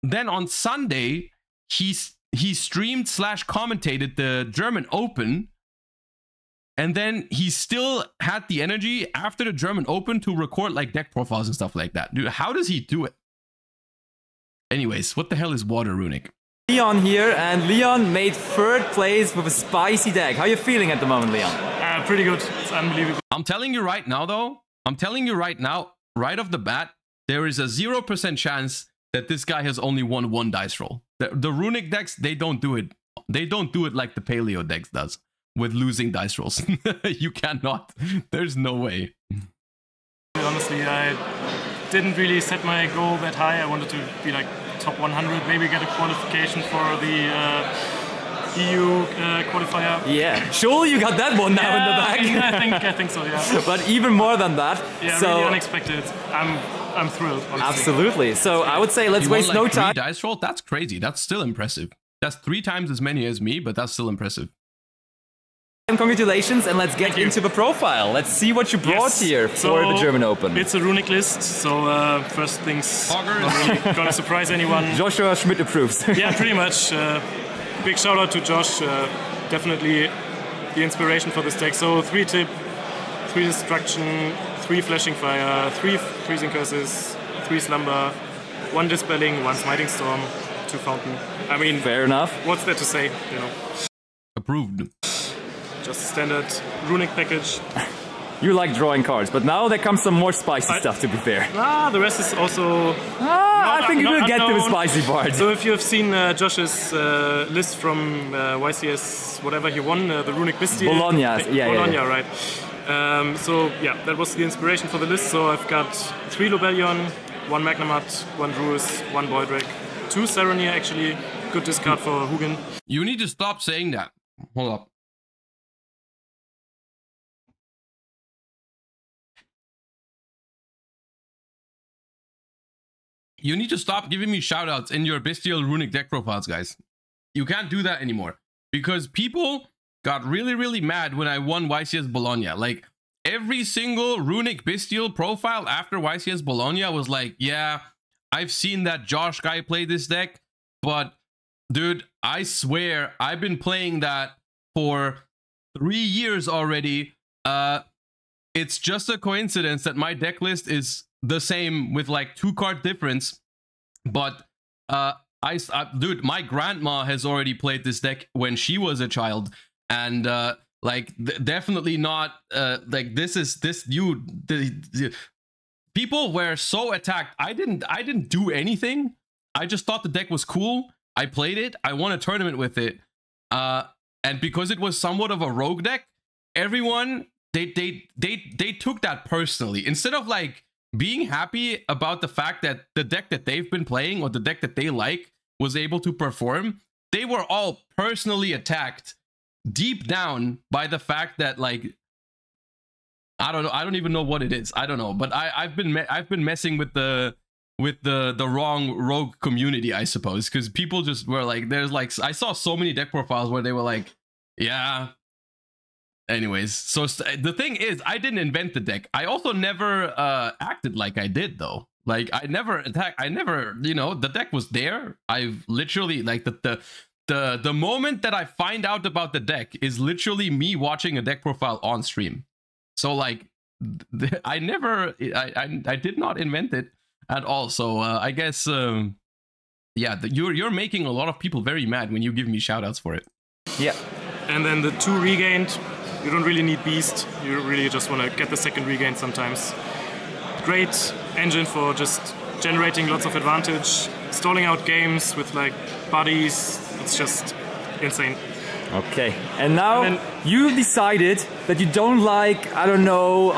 Then on Sunday, he streamed / commentated the German Open. And then he still had the energy after the German Open to record like deck profiles and stuff like that. Dude, how does he do it? Anyways, what the hell is Water Runic? Leon here, and Leon made 3rd place with a spicy deck. How are you feeling at the moment, Leon? Pretty good. It's unbelievable. I'm telling you right now, though. I'm telling you right now, right off the bat, there is a 0% chance that this guy has only won 1 dice roll. The Runic decks, they don't do it. They don't do it like the Paleo decks does, with losing dice rolls. You cannot. There's no way. Honestly, I didn't really set my goal that high. I wanted to be like top 100, maybe get a qualification for the EU qualifier. Yeah, sure, you got that one now in the back. I think so, yeah. But even more than that. Yeah, so, really unexpected. I'm thrilled, honestly. Absolutely. So I would say let's waste no time. 3 dice roll? That's crazy. That's still impressive. That's 3 times as many as me, but that's still impressive. Congratulations, and let's get into the profile. Let's see what you brought here for the German Open. It's a Runic list, so first things not really gonna surprise anyone. Joshua Schmidt approves. Yeah, pretty much. Big shout out to Josh, definitely the inspiration for this deck. So 3 tip, 3 destruction, 3 Flashing Fire, 3 Freezing Curses, 3 Slumber, 1 Dispelling, 1 Smiting Storm, 2 Fountain. I mean, Fair enough. what's there to say, you know? Approved. Just a standard runic package. You like drawing cards, but now there comes some more spicy stuff, to be fair. The rest is also... I think we will get to the unknown. spicy part. So if you have seen Josh's list from YCS, whatever he won, the Runic Bestial. Bologna, yeah. Bologna, right. So yeah, that was the inspiration for the list. So I've got 3 Lobelion, 1 Magnamat, 1 Druis, 1 Boydrick, 2 Saronir actually. Good discard for Hugin. You need to stop saying that. Hold up. You need to stop giving me shoutouts in your bestial runic deck profiles, guys. You can't do that anymore because people got really mad when I won YCS Bologna. Like every single runic bestial profile after YCS Bologna was like, yeah, I've seen that Josh guy play this deck, but dude, I swear I've been playing that for 3 years already. It's just a coincidence that my deck list is the same with like 2 card difference, but dude, my grandma has already played this deck when she was a child, and definitely not like people were so attacked. I didn't do anything. I just thought the deck was cool. I played it. I won a tournament with it, and because it was somewhat of a rogue deck, everyone they took that personally instead of like being happy about the fact that the deck that they've been playing or the deck that they like was able to perform. They were all personally attacked deep down by the fact that, like, I don't know, I don't even know what it is. I don't know, but I've been messing with the wrong rogue community, I suppose, because people just were like, there's like, I saw so many deck profiles where they were like, yeah. Anyways, so the thing is, I didn't invent the deck. I also never acted like I did, though. Like, I never attacked. I never, you know, the deck was there. I've literally, like, the moment that I find out about the deck is literally me watching a deck profile on stream. So, like, I did not invent it at all. So I guess, yeah, you're making a lot of people very mad when you give me shoutouts for it. Yeah. And then the 2 regained. You don't really need Beast, you really just want to get the second regain sometimes. Great engine for just generating lots of advantage, stalling out games with like buddies, it's just insane. Okay, and now you decided that you don't like, I don't know,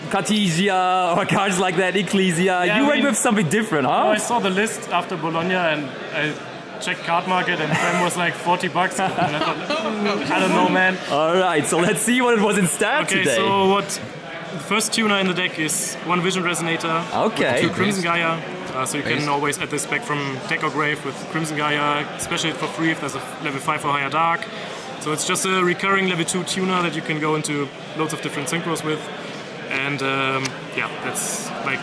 Cartesia or cards like that, Ecclesia. Yeah, you went with something different, huh? I saw the list after Bologna and I checked Card Market and Prem was like $40 and I thought, I don't know, man. Alright, so let's see what it was instead today. Okay, so the first tuner in the deck is 1 Vision Resonator. Okay. 2 Crimson Gaia. So you can always add this back from deck or grave with Crimson Gaia, especially for free if there's a level 5 or higher dark. So it's just a recurring level 2 tuner that you can go into loads of different synchros with. And yeah, that's like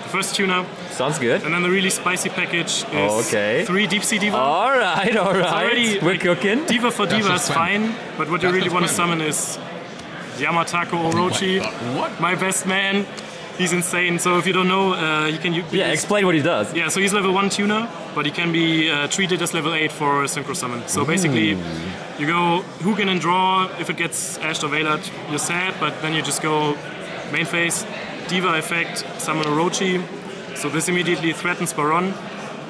the first tuner. Sounds good. And then the really spicy package is 3 Deep Sea Diva. Alright. Already, we're cooking. Diva for Diva is fine, but what you really want to summon is Yamatako Orochi, my best man. He's insane. So if you don't know, he can use... Yeah, explain what he does. Yeah, so he's level 1 tuner, but he can be treated as level 8 for a synchro summon. So basically, you go Hugin and draw. If it gets Ashed or Veiled, you're sad, but then you just go main phase, Diva effect, summon Orochi. So this immediately threatens Baron.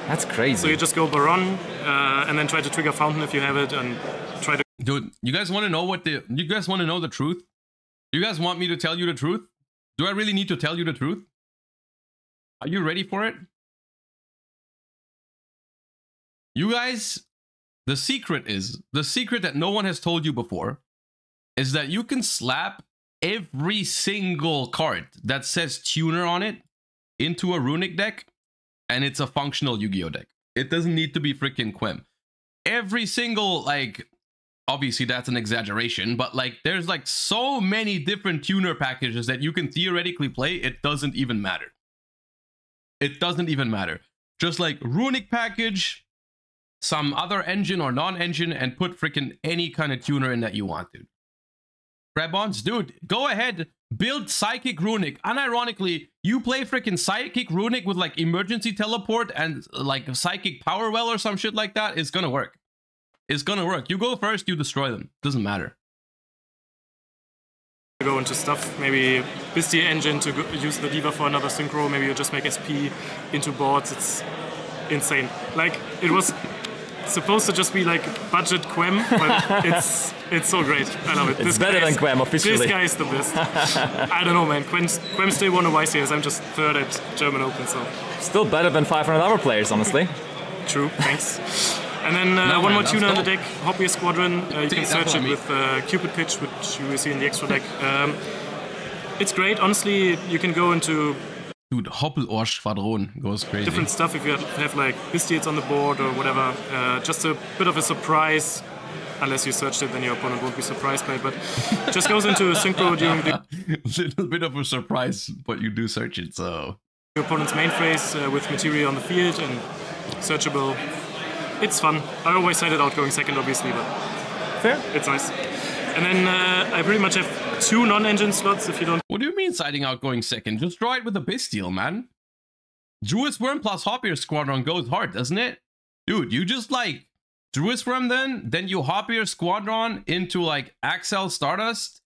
That's crazy. So you just go Baron, and then try to trigger Fountain if you have it, and try to... Dude, you guys want to know you guys want to know the truth? You guys want me to tell you the truth? Do I really need to tell you the truth? Are you ready for it? You guys, the secret that no one has told you before is that you can slap every single card that says tuner on it into a runic deck, and it's a functional Yu-Gi-Oh deck. It doesn't need to be freaking Quem. Every single, like, obviously that's an exaggeration, but like there's like so many different tuner packages that you can theoretically play, it doesn't even matter. It doesn't even matter. Just like runic package, some other engine or non-engine, and put freaking any kind of tuner in that you want, dude. Grab-ons, dude, go ahead, build Psychic Runic. Unironically, you play freaking Psychic Runic with like emergency teleport and like Psychic Power Well or some shit like that. It's gonna work. It's gonna work. You go first, you destroy them. Doesn't matter. Go into stuff, maybe Bistia engine to use the D.Va for another synchro. Maybe you just make SP into boards. It's insane. Like it was supposed to just be like budget Quem, but it's so great. I love it. It's better than Quem officially. This guy is the best. I don't know, man. Quem still won a YCS. I'm just third at German Open, so still better than 500 other players, honestly. True. Thanks. And then one more tuner on the deck, Hoppier Squadron. You can search it with Cupid Pitch, which you will see in the extra deck. It's great. Honestly, you can go into dude, Hoppelohr Squadron goes crazy. Different stuff if you have like Bistiates on the board or whatever. Just a bit of a surprise. Unless you searched it, then your opponent won't be surprised by it. But just goes into a synchro during the little bit of a surprise, but you do search it, so your opponent's main phase with material on the field and searchable. It's fun. I always side it out going second, obviously, but fair. It's nice. And then I pretty much have 2 non-engine slots if you don't. What do you mean siding out going second? Just draw it with a Bestial, man. Druid's Worm plus Hoppier Squadron goes hard, doesn't it? Dude, you just like Druid's Worm then you Hoppier Squadron into like Axel Stardust,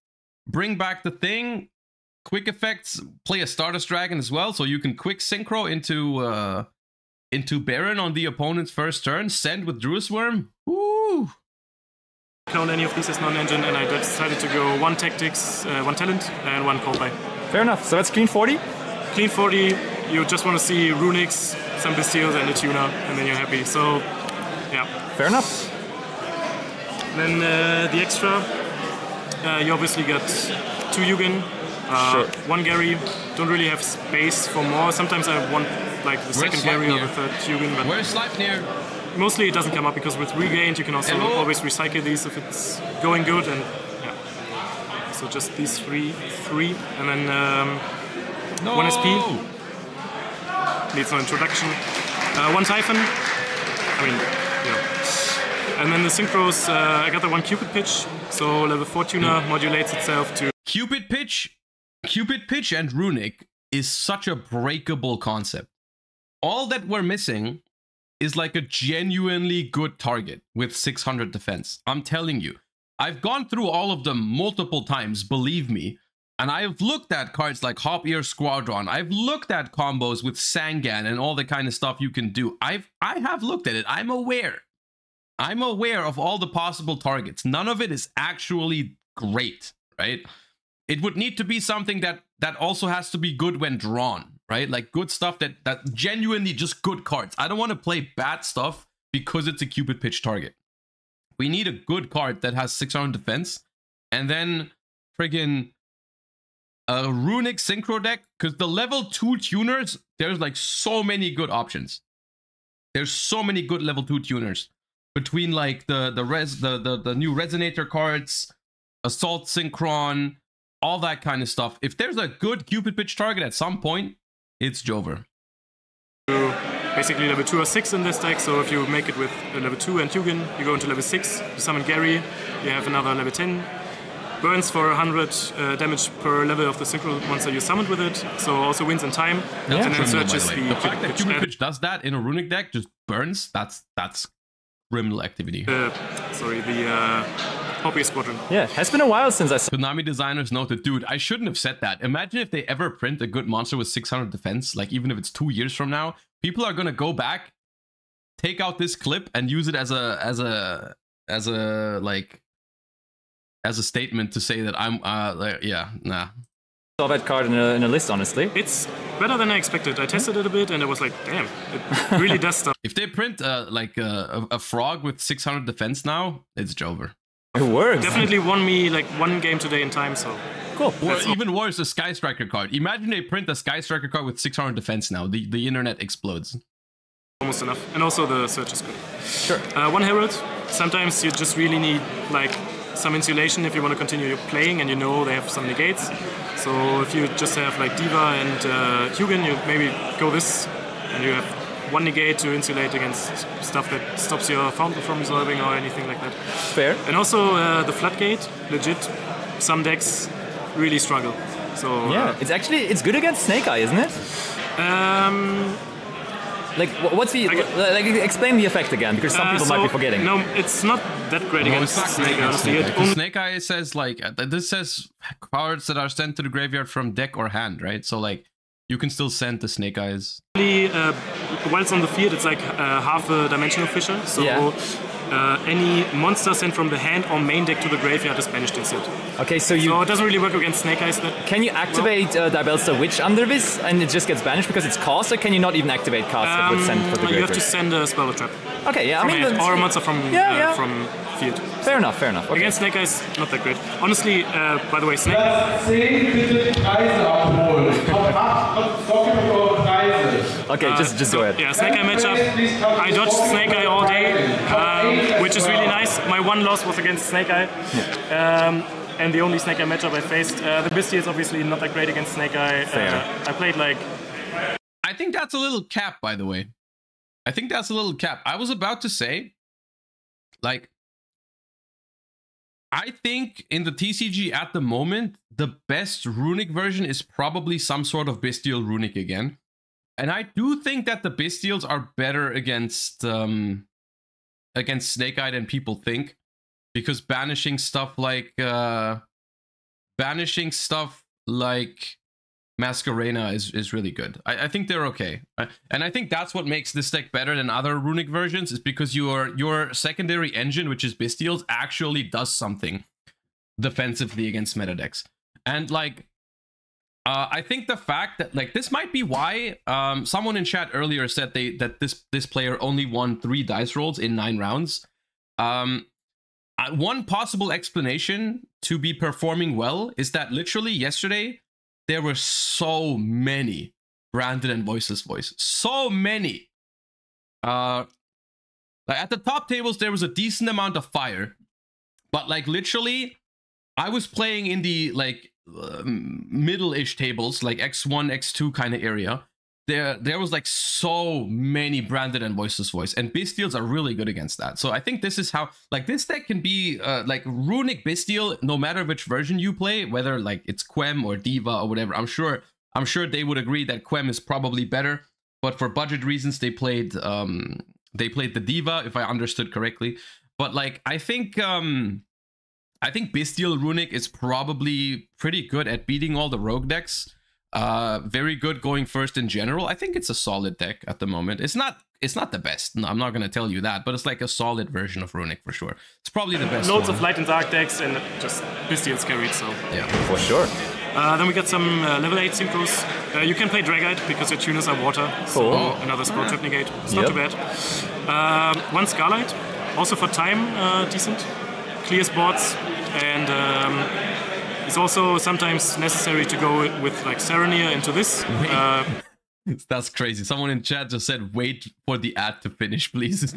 bring back the thing, quick effects, play a Stardust Dragon as well, so you can quick synchro into Baron on the opponent's first turn, send with Druid's Worm. Woo! Count any of these as non-engine, and I decided to go 1 Tactics, 1 Talent, and 1 Coldplay. Fair enough. So that's clean 40? Clean 40, you just want to see Runics, some Bestials, and a tuner, and then you're happy. So, yeah. Fair enough. Then the extra, you obviously got 2 Yugen, sure. 1 Gary. Don't really have space for more. Sometimes I want like the second Gary or the third Yugen, but where's Sleipnir? Mostly it doesn't come up because with Regained you can also always recycle these if it's going good, and yeah. So just these three, and then 1 SP. Needs no introduction. 1 Typhon. I mean, yeah. And then the synchros, I got the 1 Cupid Pitch, so level 4 tuner modulates itself to Cupid Pitch and Runic is such a breakable concept. All that we're missing is like a genuinely good target with 600 defense. I'm telling you, I've gone through all of them multiple times, believe me. And I've looked at cards like Hoppier Squadron. I've looked at combos with Sangan and all the kind of stuff you can do. I have looked at it. I'm aware of all the possible targets. None of it is actually great, right? It would need to be something that also has to be good when drawn, right? Like good stuff that genuinely just good cards. I don't want to play bad stuff because it's a Cupid Pitch target. We need a good card that has 600 defense, and then friggin' a Runic synchro deck, because the level 2 tuners, there's like so many good options. There's so many good level 2 tuners between like the new Resonator cards, Assault Synchron, all that kind of stuff. If there's a good Cupid Pitch target at some point, it's Jover. Basically level 2 or 6 in this deck, so if you make it with level 2 and Hugin, you go into level 6, you summon Gary, you have another level 10. Burns for 100 damage per level of the synchro monster you summoned with it, so also wins in time. That's and then searches the fact that Cupid Pitch does that in a Runic deck, just burns, that's criminal activity. Sorry, the Hoppier Squadron. Yeah, has been a while since I saw. Konami designers noted, dude, I shouldn't have said that. Imagine if they ever print a good monster with 600 defense, like even if it's 2 years from now, people are gonna go back, take out this clip, and use it as a statement to say that I'm Saw that card in a list, honestly. It's better than I expected. I tested it a bit and I was like, damn, it really does stuff. If they print like a frog with 600 defense now, it's Jover. It works. Definitely won me like 1 game today in time, so. Cool. Or even worse, a Sky Striker card. Imagine they print a Sky Striker card with 600 defense now. The internet explodes. Almost enough. And also the search is good. Sure. 1 Herald. Sometimes you just really need like some insulation if you want to continue playing and you know they have some negates. So if you just have like D.Va and Hugin, you maybe go this and you have 1 negate to insulate against stuff that stops your fountain from resolving or anything like that. Fair. And also the Floodgate, legit some decks really struggle. So yeah, it's good against Snake Eye, isn't it? Like, what's the like? Explain the effect again, because some people might be forgetting. No, it's not that great against Snake Eye. Honestly, Snake Eye says like this says cards that are sent to the graveyard from deck or hand, right? So like you can still send the Snake Eyes. While it's on the field, it's like half a dimensional fissure. So any monster sent from the hand or main deck to the graveyard is banished instead. Okay, so it doesn't really work against Snake Eyes. Can you activate Dibelster Witch under this and it just gets banished because it's cost, or can you not even activate cards that would send for the graveyard? You have to send a spell or trap. Okay, yeah, or a monster from field. Fair enough. Okay. Against Snake Eyes, not that great. Honestly, by the way, Snake Okay, just go ahead. Yeah, Snake Eye matchup. I dodged Snake Eye all day, which is really nice. My one loss was against Snake Eye. And the only Snake Eye matchup I faced. The Bestial is obviously not that great against Snake Eye. I played like... I think that's a little cap, by the way. I think that's a little cap. I was about to say, like, I think in the TCG at the moment, the best Runic version is probably some sort of Bestial Runic again. And I do think that the Bestials are better against Snake Eye than people think, because banishing stuff like Masquerena is really good. I think they're okay, and I think that's what makes this deck better than other Runic versions, is because your secondary engine, which is Bestials, actually does something defensively against meta decks. And like, I think the fact that like this might be why someone in chat earlier said that this player only won 3 dice rolls in 9 rounds. One possible explanation to be performing well is that literally yesterday there were so many Branded and Voiceless Voice. So many. Like at the top tables there was a decent amount of fire, but like literally I was playing in the like middle-ish tables, like X1, X2 kind of area. There was like so many Branded and Voiceless Voice, and Bestials are really good against that. So I think this is how, like, this deck can be like Runic Bestial, no matter which version you play, whether like it's Quem or Diva or whatever. I'm sure they would agree that Quem is probably better, but for budget reasons they played the Diva, if I understood correctly. But like I think Bestial Runic is probably pretty good at beating all the rogue decks. Very good going first in general. I think it's a solid deck at the moment. It's not the best. No, I'm not going to tell you that, but it's like a solid version of Runic for sure. It's probably the best. Loads of light and dark decks and just Bestials carried, so yeah, for sure. Then we got some level 8 synchros. You can play Dragite because your tuners are water. Cool. So another spell trap negate. It's not too bad. 1 Scarlight, also for time decent. Clears boards, and it's also sometimes necessary to go with like Serenir into this. That's crazy. Someone in chat just said, wait for the ad to finish, please.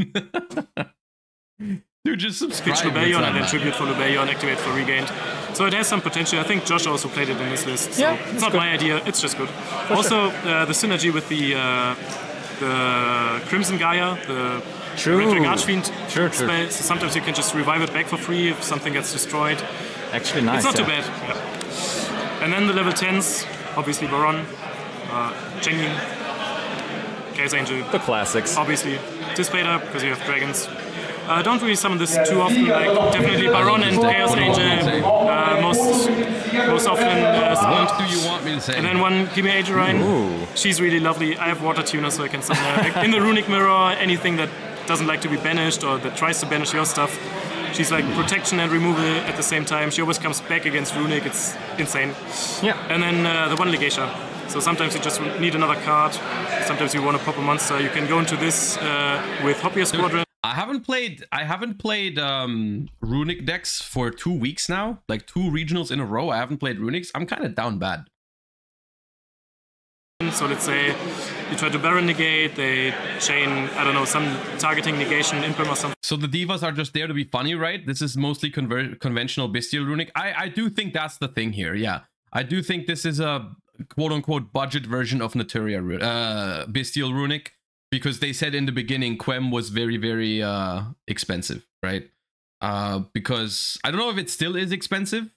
Dude, just subscribe. Pitch Lubellion and then Tribute for Lubellion, activate for Regained. So it has some potential. I think Josh also played it in his list. So it's not my idea, it's just good. For also, the synergy with the Crimson Gaia, the Red Dragon Archfiend spell. So sometimes you can just revive it back for free if something gets destroyed. Actually nice. It's not too bad. Yeah. And then the level 10s, obviously Baron, Chenging, Chaos Angel. The classics. Obviously. Displater, because you have dragons. Don't really summon this too often, like definitely Baron and Chaos Angel most often summoned. What do you want me to say? And then one Gimme Agerine. She's really lovely. I have Water Tuner, so I can summon her. Like, in the Runic Mirror, anything that doesn't like to be banished or that tries to banish your stuff. She's like protection and removal at the same time. She always comes back against Runic. It's insane. Yeah. And then the one Legatia. So sometimes you just need another card. Sometimes you want to pop a monster. You can go into this with Hopier Squadron. I haven't played Runic decks for 2 weeks now. Like 2 regionals in a row. I haven't played Runics. I'm kind of down bad. So let's say you try to Baron negate, they chain, I don't know, some targeting negation, Imprim or something. So the Divas are just there to be funny, right? This is mostly conventional Bestial Runic. I do think that's the thing here, yeah. I do think this is a quote-unquote budget version of Naturia Bestial Runic, because they said in the beginning Quem was very, very expensive, right? Because I don't know if it still is expensive,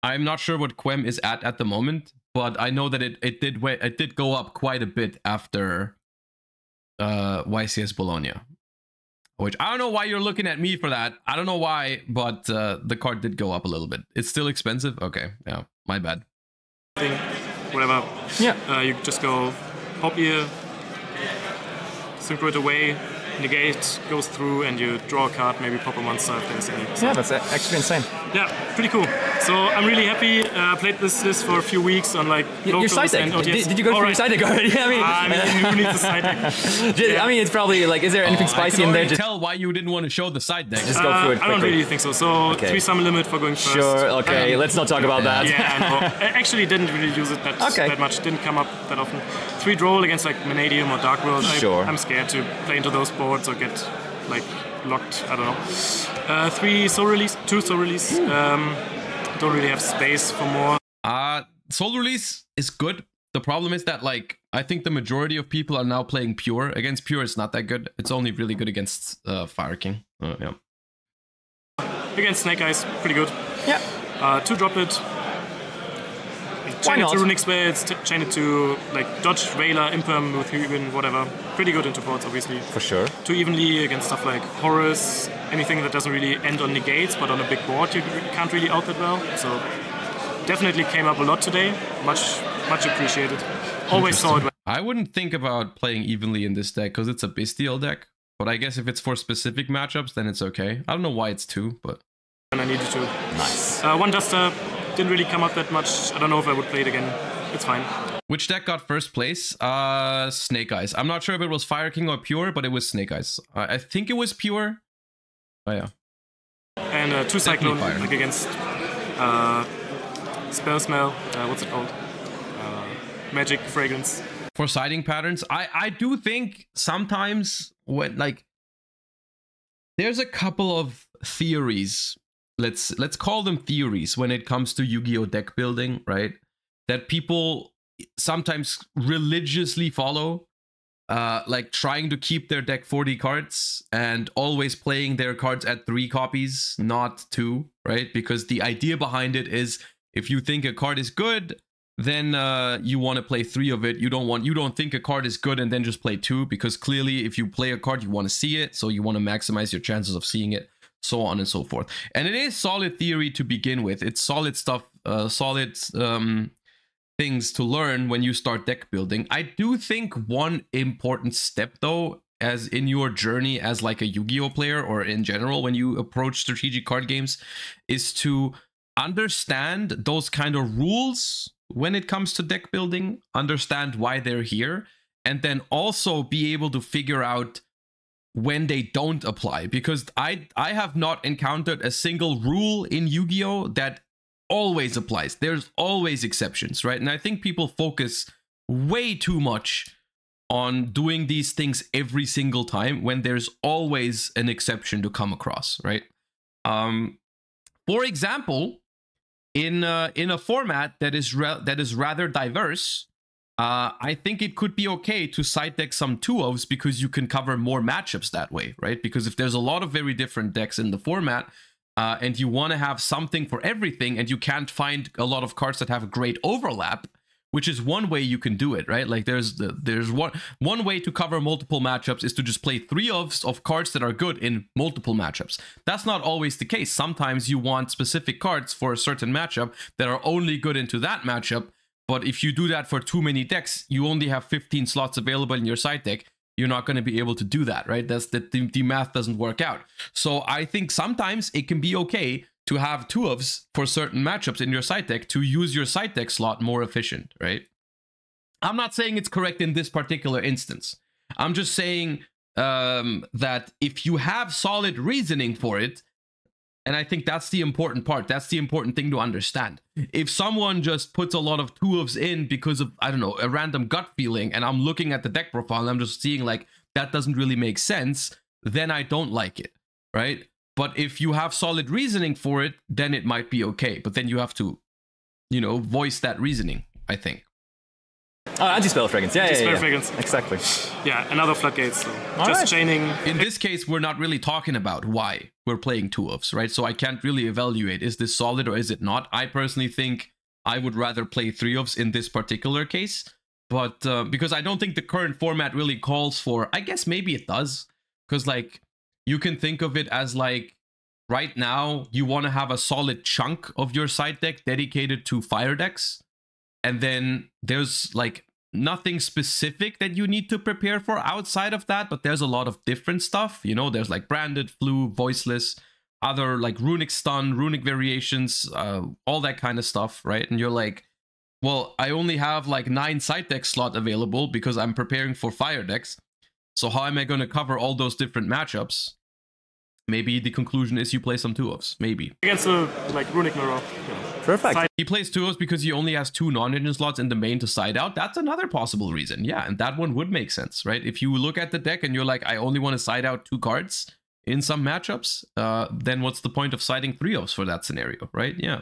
I'm not sure what Quem is at the moment, but I know that it did go up quite a bit after YCS Bologna. Which I don't know why you're looking at me for that. I don't know why, but the card did go up a little bit. It's still expensive? Okay, yeah, my bad. Whatever. Yeah. You just go pop here, synchro it away, negate goes through, and you draw a card, maybe pop a monster if there's any. So, yeah, that's actually insane. Yeah, pretty cool. So I'm really happy. I played this for a few weeks on like your side deck. Did you go for your side deck already? I mean, who needs a side deck? Yeah. I mean, it's probably like, is there anything spicy in there? Just tell why you didn't want to show the side deck. Just go through it quickly. I don't really think so. So okay. 3-summon limit for going first. Sure. Okay. Let's not talk about that. Yeah. No, I actually didn't really use it that much. Didn't come up that often. 3 draw against like Mannadium or Dark World. Sure. I'm scared to play into those boards or get like locked. I don't know. 2 Soul Release. Don't really have space for more. Soul Release is good. The problem is that like I think the majority of people are now playing Pure. Against Pure, it's not that good. It's only really good against Fire King. Yeah. Against Snake Eyes, pretty good. Yeah. 2 drop it. Chain it to Runic Spells, chain it to like Dodge, Veiler, Imperm, with Hugin, whatever. Pretty good into boards, obviously. For sure. 2 evenly against stuff like Horus, anything that doesn't really end on negates, but on a big board you can't really out that well. So definitely came up a lot today. Much appreciated. Always saw it. I wouldn't think about playing evenly in this deck because it's a Bestial deck. But I guess if it's for specific matchups, then it's okay. I don't know why it's 2, but... And I needed to. Nice. 1 Duster. Didn't really come up that much. I don't know if I would play it again. It's fine. Which deck got first place? Snake Eyes. I'm not sure if it was Fire King or Pure, but it was Snake Eyes. I think it was Pure. Oh yeah. And 2 Cyclone, like against Spell Smell. What's it called? Magic Fragrance. For siding patterns, I do think sometimes when like there's a couple of theories. Let's call them theories when it comes to Yu-Gi-Oh deck building, right? That people sometimes religiously follow, like trying to keep their deck 40 cards and always playing their cards at 3 copies, not 2, right? Because the idea behind it is if you think a card is good, then you want to play 3 of it. You don't think a card is good and then just play 2, because clearly if you play a card, you want to see it, so you want to maximize your chances of seeing it. So on and so forth. And it is solid theory to begin with. It's solid stuff, solid things to learn when you start deck building. I do think one important step though, as in your journey as like a Yu-Gi-Oh player or in general when you approach strategic card games, is to understand those kind of rules when it comes to deck building, understand why they're here, and then also be able to figure out when they don't apply, because I have not encountered a single rule in Yu-Gi-Oh that always applies. There's always exceptions, right? And I think people focus way too much on doing these things every single time when there's always an exception to come across, right? For example, in a format that is rather diverse, I think it could be okay to side deck some 2-ofs because you can cover more matchups that way, right? Because if there's a lot of very different decks in the format and you want to have something for everything and you can't find a lot of cards that have a great overlap, which is one way you can do it, right? Like there's one way to cover multiple matchups is to just play 3-ofs of cards that are good in multiple matchups. That's not always the case. Sometimes you want specific cards for a certain matchup that are only good into that matchup. But if you do that for too many decks, you only have 15 slots available in your side deck. You're not going to be able to do that, right? That's the math doesn't work out. So I think sometimes it can be okay to have 2-ofs for certain matchups in your side deck to use your side deck slot more efficient, right? I'm not saying it's correct in this particular instance. I'm just saying that if you have solid reasoning for it, and I think that's the important part. That's the important thing to understand. If someone just puts a lot of 2-ofs in because of, I don't know, a random gut feeling, and I'm looking at the deck profile and I'm just seeing like, that doesn't really make sense, then I don't like it, right? But if you have solid reasoning for it, then it might be okay. But then you have to, you know, voice that reasoning, I think. Oh, anti-spell fragrance. Yeah, anti-spell fragrance. Exactly. Yeah, another floodgates. So just chaining. In this case, we're not really talking about why we're playing 2-ofs, right? So I can't really evaluate, is this solid or is it not? I personally think I would rather play 3-ofs in this particular case. But because I don't think the current format really calls for, I guess maybe it does. Because like, you can think of it as like, right now, you want to have a solid chunk of your side deck dedicated to fire decks. And then there's like nothing specific that you need to prepare for outside of that, but there's a lot of different stuff. You know, there's like branded, flu, voiceless, other like runic stun, runic variations, all that kind of stuff, right? And you're like, well, I only have like 9 side deck slot available because I'm preparing for fire decks. So how am I going to cover all those different matchups? Maybe the conclusion is you play some 2-ofs. Maybe. Against the like runic mirror. Perfect. He plays 2-ofs because he only has 2 non-engine slots in the main to side out. That's another possible reason. Yeah, and that one would make sense, right? If you look at the deck and you're like, I only want to side out 2 cards in some matchups, then what's the point of siding 3-ofs for that scenario, right? Yeah.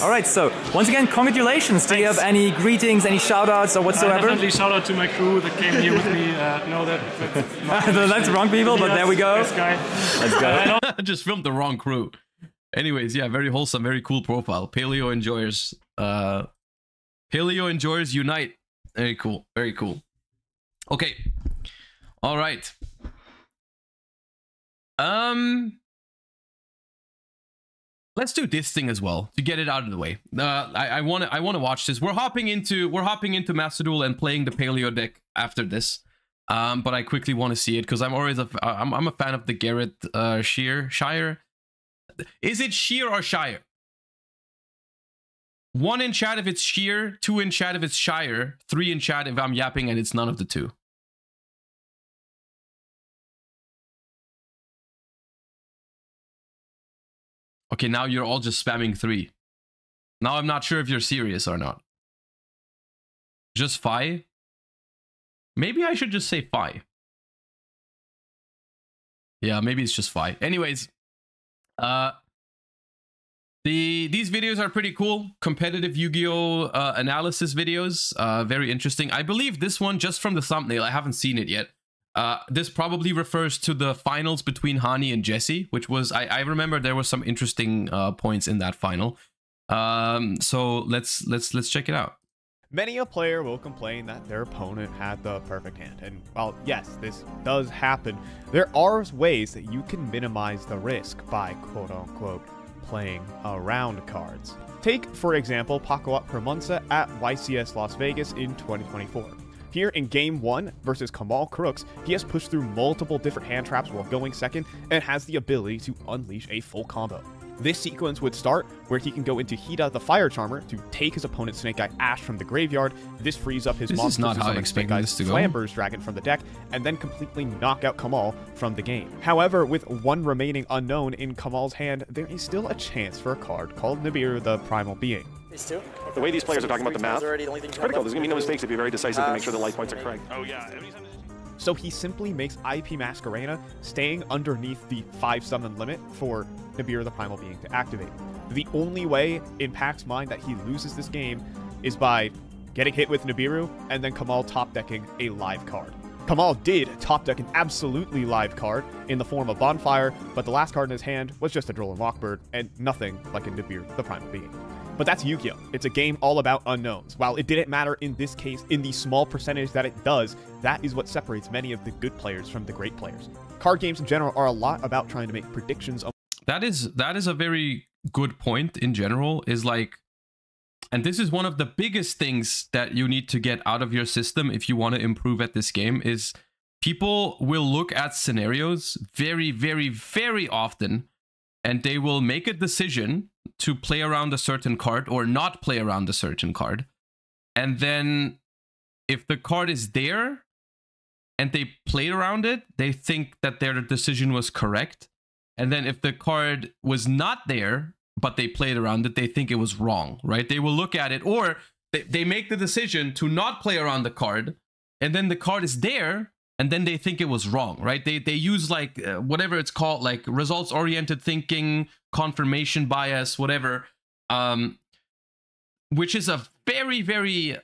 All right, so once again, congratulations. Do you have any greetings, any shout-outs or whatsoever? Definitely shout out to my crew that came here with me. No, that's the wrong people, but there we go. This guy. Let's go. I just filmed the wrong crew. Anyways, yeah, very wholesome, very cool profile. Paleo enjoyers. Paleo enjoyers unite. Very cool, very cool. Okay. All right. Let's do this thing as well to get it out of the way. I want to watch this. We're hopping into Master Duel and playing the Paleo deck after this. But I quickly want to see it because I'm always I'm a fan of the Garrett Shire. Is it Sheer or Shire? 1 in chat if it's Sheer, 2 in chat if it's Shire, 3 in chat if I'm yapping and it's none of the 2. Okay, now you're all just spamming 3. Now I'm not sure if you're serious or not. Just Phi? Maybe I should just say Phi. Yeah, maybe it's just Phi. Anyways, these videos are pretty cool. Competitive Yu-Gi-Oh! Analysis videos. Very interesting. I believe this one, just from the thumbnail, I haven't seen it yet. This probably refers to the finals between Hani and Jesse, which was, I remember there was some interesting points in that final. So let's check it out. Many a player will complain that their opponent had the perfect hand, and while yes, this does happen, there are ways that you can minimize the risk by quote-unquote playing around cards. Take, for example, Pacoat Permunsa at YCS Las Vegas in 2024. Here in Game 1 versus Kamal Crooks, he has pushed through multiple different hand traps while going second and has the ability to unleash a full combo. This sequence would start where he can go into Hida the Fire Charmer to take his opponent's Snake Eye Ash from the graveyard. This frees up his monsters to summon Snake Eye's Flamber's Dragon from the deck, and then completely knock out Kamal from the game. However, with 1 remaining unknown in Kamal's hand, there is still a chance for a card called Nibiru the Primal Being. The way these players are talking about the math, it's critical. There's going to be no mistakes if you're very decisive to make sure the life points are correct. Oh yeah. So he simply makes IP Masquerena, staying underneath the 5 summon limit for Nibiru the Primal Being to activate. The only way in Pac's mind that he loses this game is by getting hit with Nibiru and then Kamal top decking a live card. Kamal did top deck an absolutely live card in the form of Bonfire, but the last card in his hand was just a Droll and Walkbird and nothing like a Nibiru the Primal Being. But that's Yu-Gi-Oh! It's a game all about unknowns. While it didn't matter in this case, in the small percentage that it does, that is what separates many of the good players from the great players. Card games in general are a lot about trying to make predictions. That is a very good point in general, is like, and this is one of the biggest things that you need to get out of your system if you want to improve at this game, is people will look at scenarios very, very, very often, and they will make a decision to play around a certain card or not play around a certain card. And then if the card is there and they played around it, they think that their decision was correct. And then if the card was not there, but they played around it, they think it was wrong, right? They will look at it, or they make the decision to not play around the card, and then the card is there, and then they think it was wrong, right? They use like whatever it's called, like results-oriented thinking, confirmation bias, whatever, which is a very, very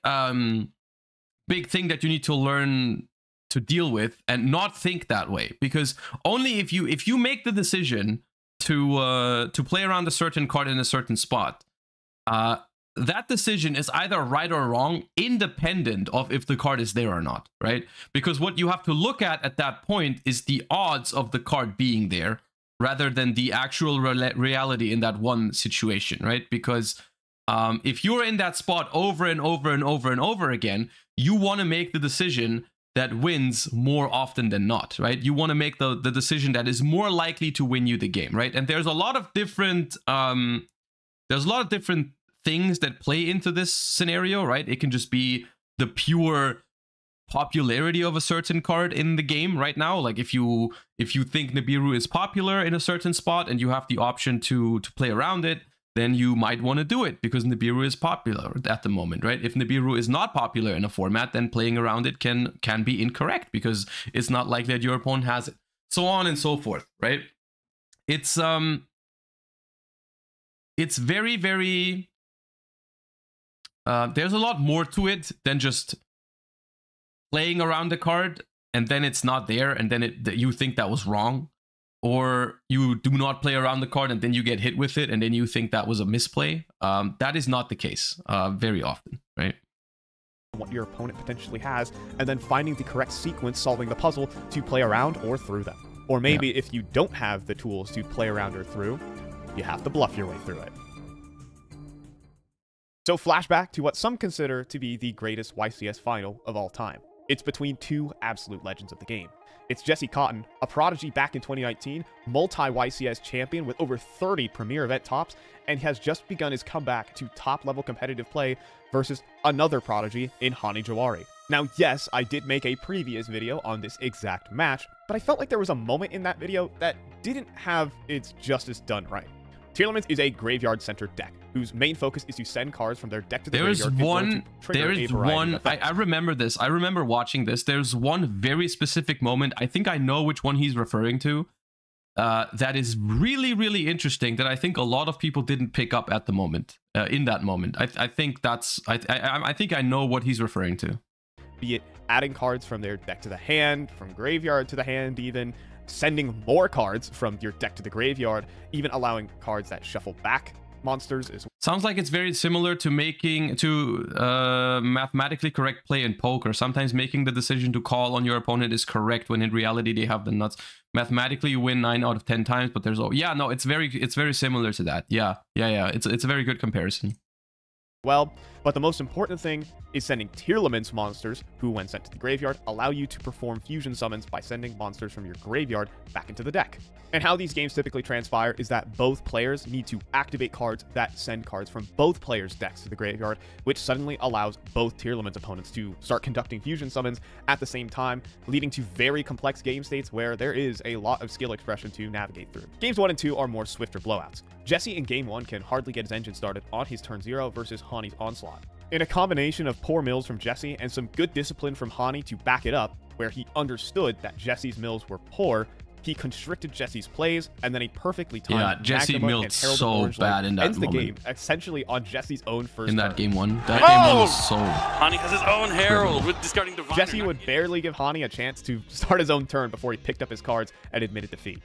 big thing that you need to learn to deal with and not think that way, because only if you make the decision to play around a certain card in a certain spot, that decision is either right or wrong, independent of if the card is there or not, right? Because what you have to look at that point is the odds of the card being there rather than the actual reality in that one situation, right? Because if you're in that spot over and over and over and over again, you want to make the decision that wins more often than not, right? You want to make the decision that is more likely to win you the game, right? And there's a lot of different things that play into this scenario, right? It can just be the pure popularity of a certain card in the game right now. Like if you think Nibiru is popular in a certain spot and you have the option to play around it, then you might want to do it because Nibiru is popular at the moment, right? If Nibiru is not popular in a format, then playing around it can be incorrect because it's not likely that your opponent has it. So on and so forth, right? It's very, very there's a lot more to it than just playing around the card and then it's not there and then you think that was wrong, or you do not play around the card and then you get hit with it and then you think that was a misplay. That is not the case very often, right? What your opponent potentially has, and then finding the correct sequence, solving the puzzle to play around or through them. Or maybe if you don't have the tools to play around or through, you have to bluff your way through it. So flashback to what some consider to be the greatest YCS final of all time. It's between two absolute legends of the game. It's Jesse Cotton, a prodigy back in 2019, multi-YCS champion with over 30 premier event tops, and has just begun his comeback to top-level competitive play versus another prodigy in Hani Jawari. Now, yes, I did make a previous video on this exact match, but I felt like there was a moment in that video that didn't have its justice done right. Tearlaments is a graveyard-centered deck, whose main focus is to send cards from their deck to the graveyard. I remember this. I remember watching this. There's one very specific moment. I think I know which one he's referring to. That is really, really interesting that I think a lot of people didn't pick up at the moment, in that moment. I think I know what he's referring to. Be it adding cards from their deck to the hand, from graveyard to the hand even, sending more cards from your deck to the graveyard, even allowing cards that shuffle back monsters as well. Sounds like it's very similar to mathematically correct play in poker. Sometimes making the decision to call on your opponent is correct when in reality they have the nuts. Mathematically you win 9 out of 10 times, but there's it's very similar to that. Yeah. It's a very good comparison. Well, but the most important thing is sending Tearlaments monsters, who when sent to the graveyard, allow you to perform fusion summons by sending monsters from your graveyard back into the deck. And how these games typically transpire is that both players need to activate cards that send cards from both players' decks to the graveyard, which suddenly allows both Tearlaments opponents to start conducting fusion summons at the same time, leading to very complex game states where there is a lot of skill expression to navigate through. Games 1 and 2 are more swifter blowouts. Jesse in Game 1 can hardly get his engine started on his turn 0 versus Hani's Onslaught. In a combination of poor mills from Jesse and some good discipline from Hani to back it up, where he understood that Jesse's mills were poor, he constricted Jesse's plays, and then a perfectly timed Jesse milled so bad in that ends moment. The game essentially on Jesse's own first in that turn. Game 1. That game 1 was so... Hani has his own Herald with discarding Diviner. Jesse would barely give Hani a chance to start his own turn before he picked up his cards and admitted defeat.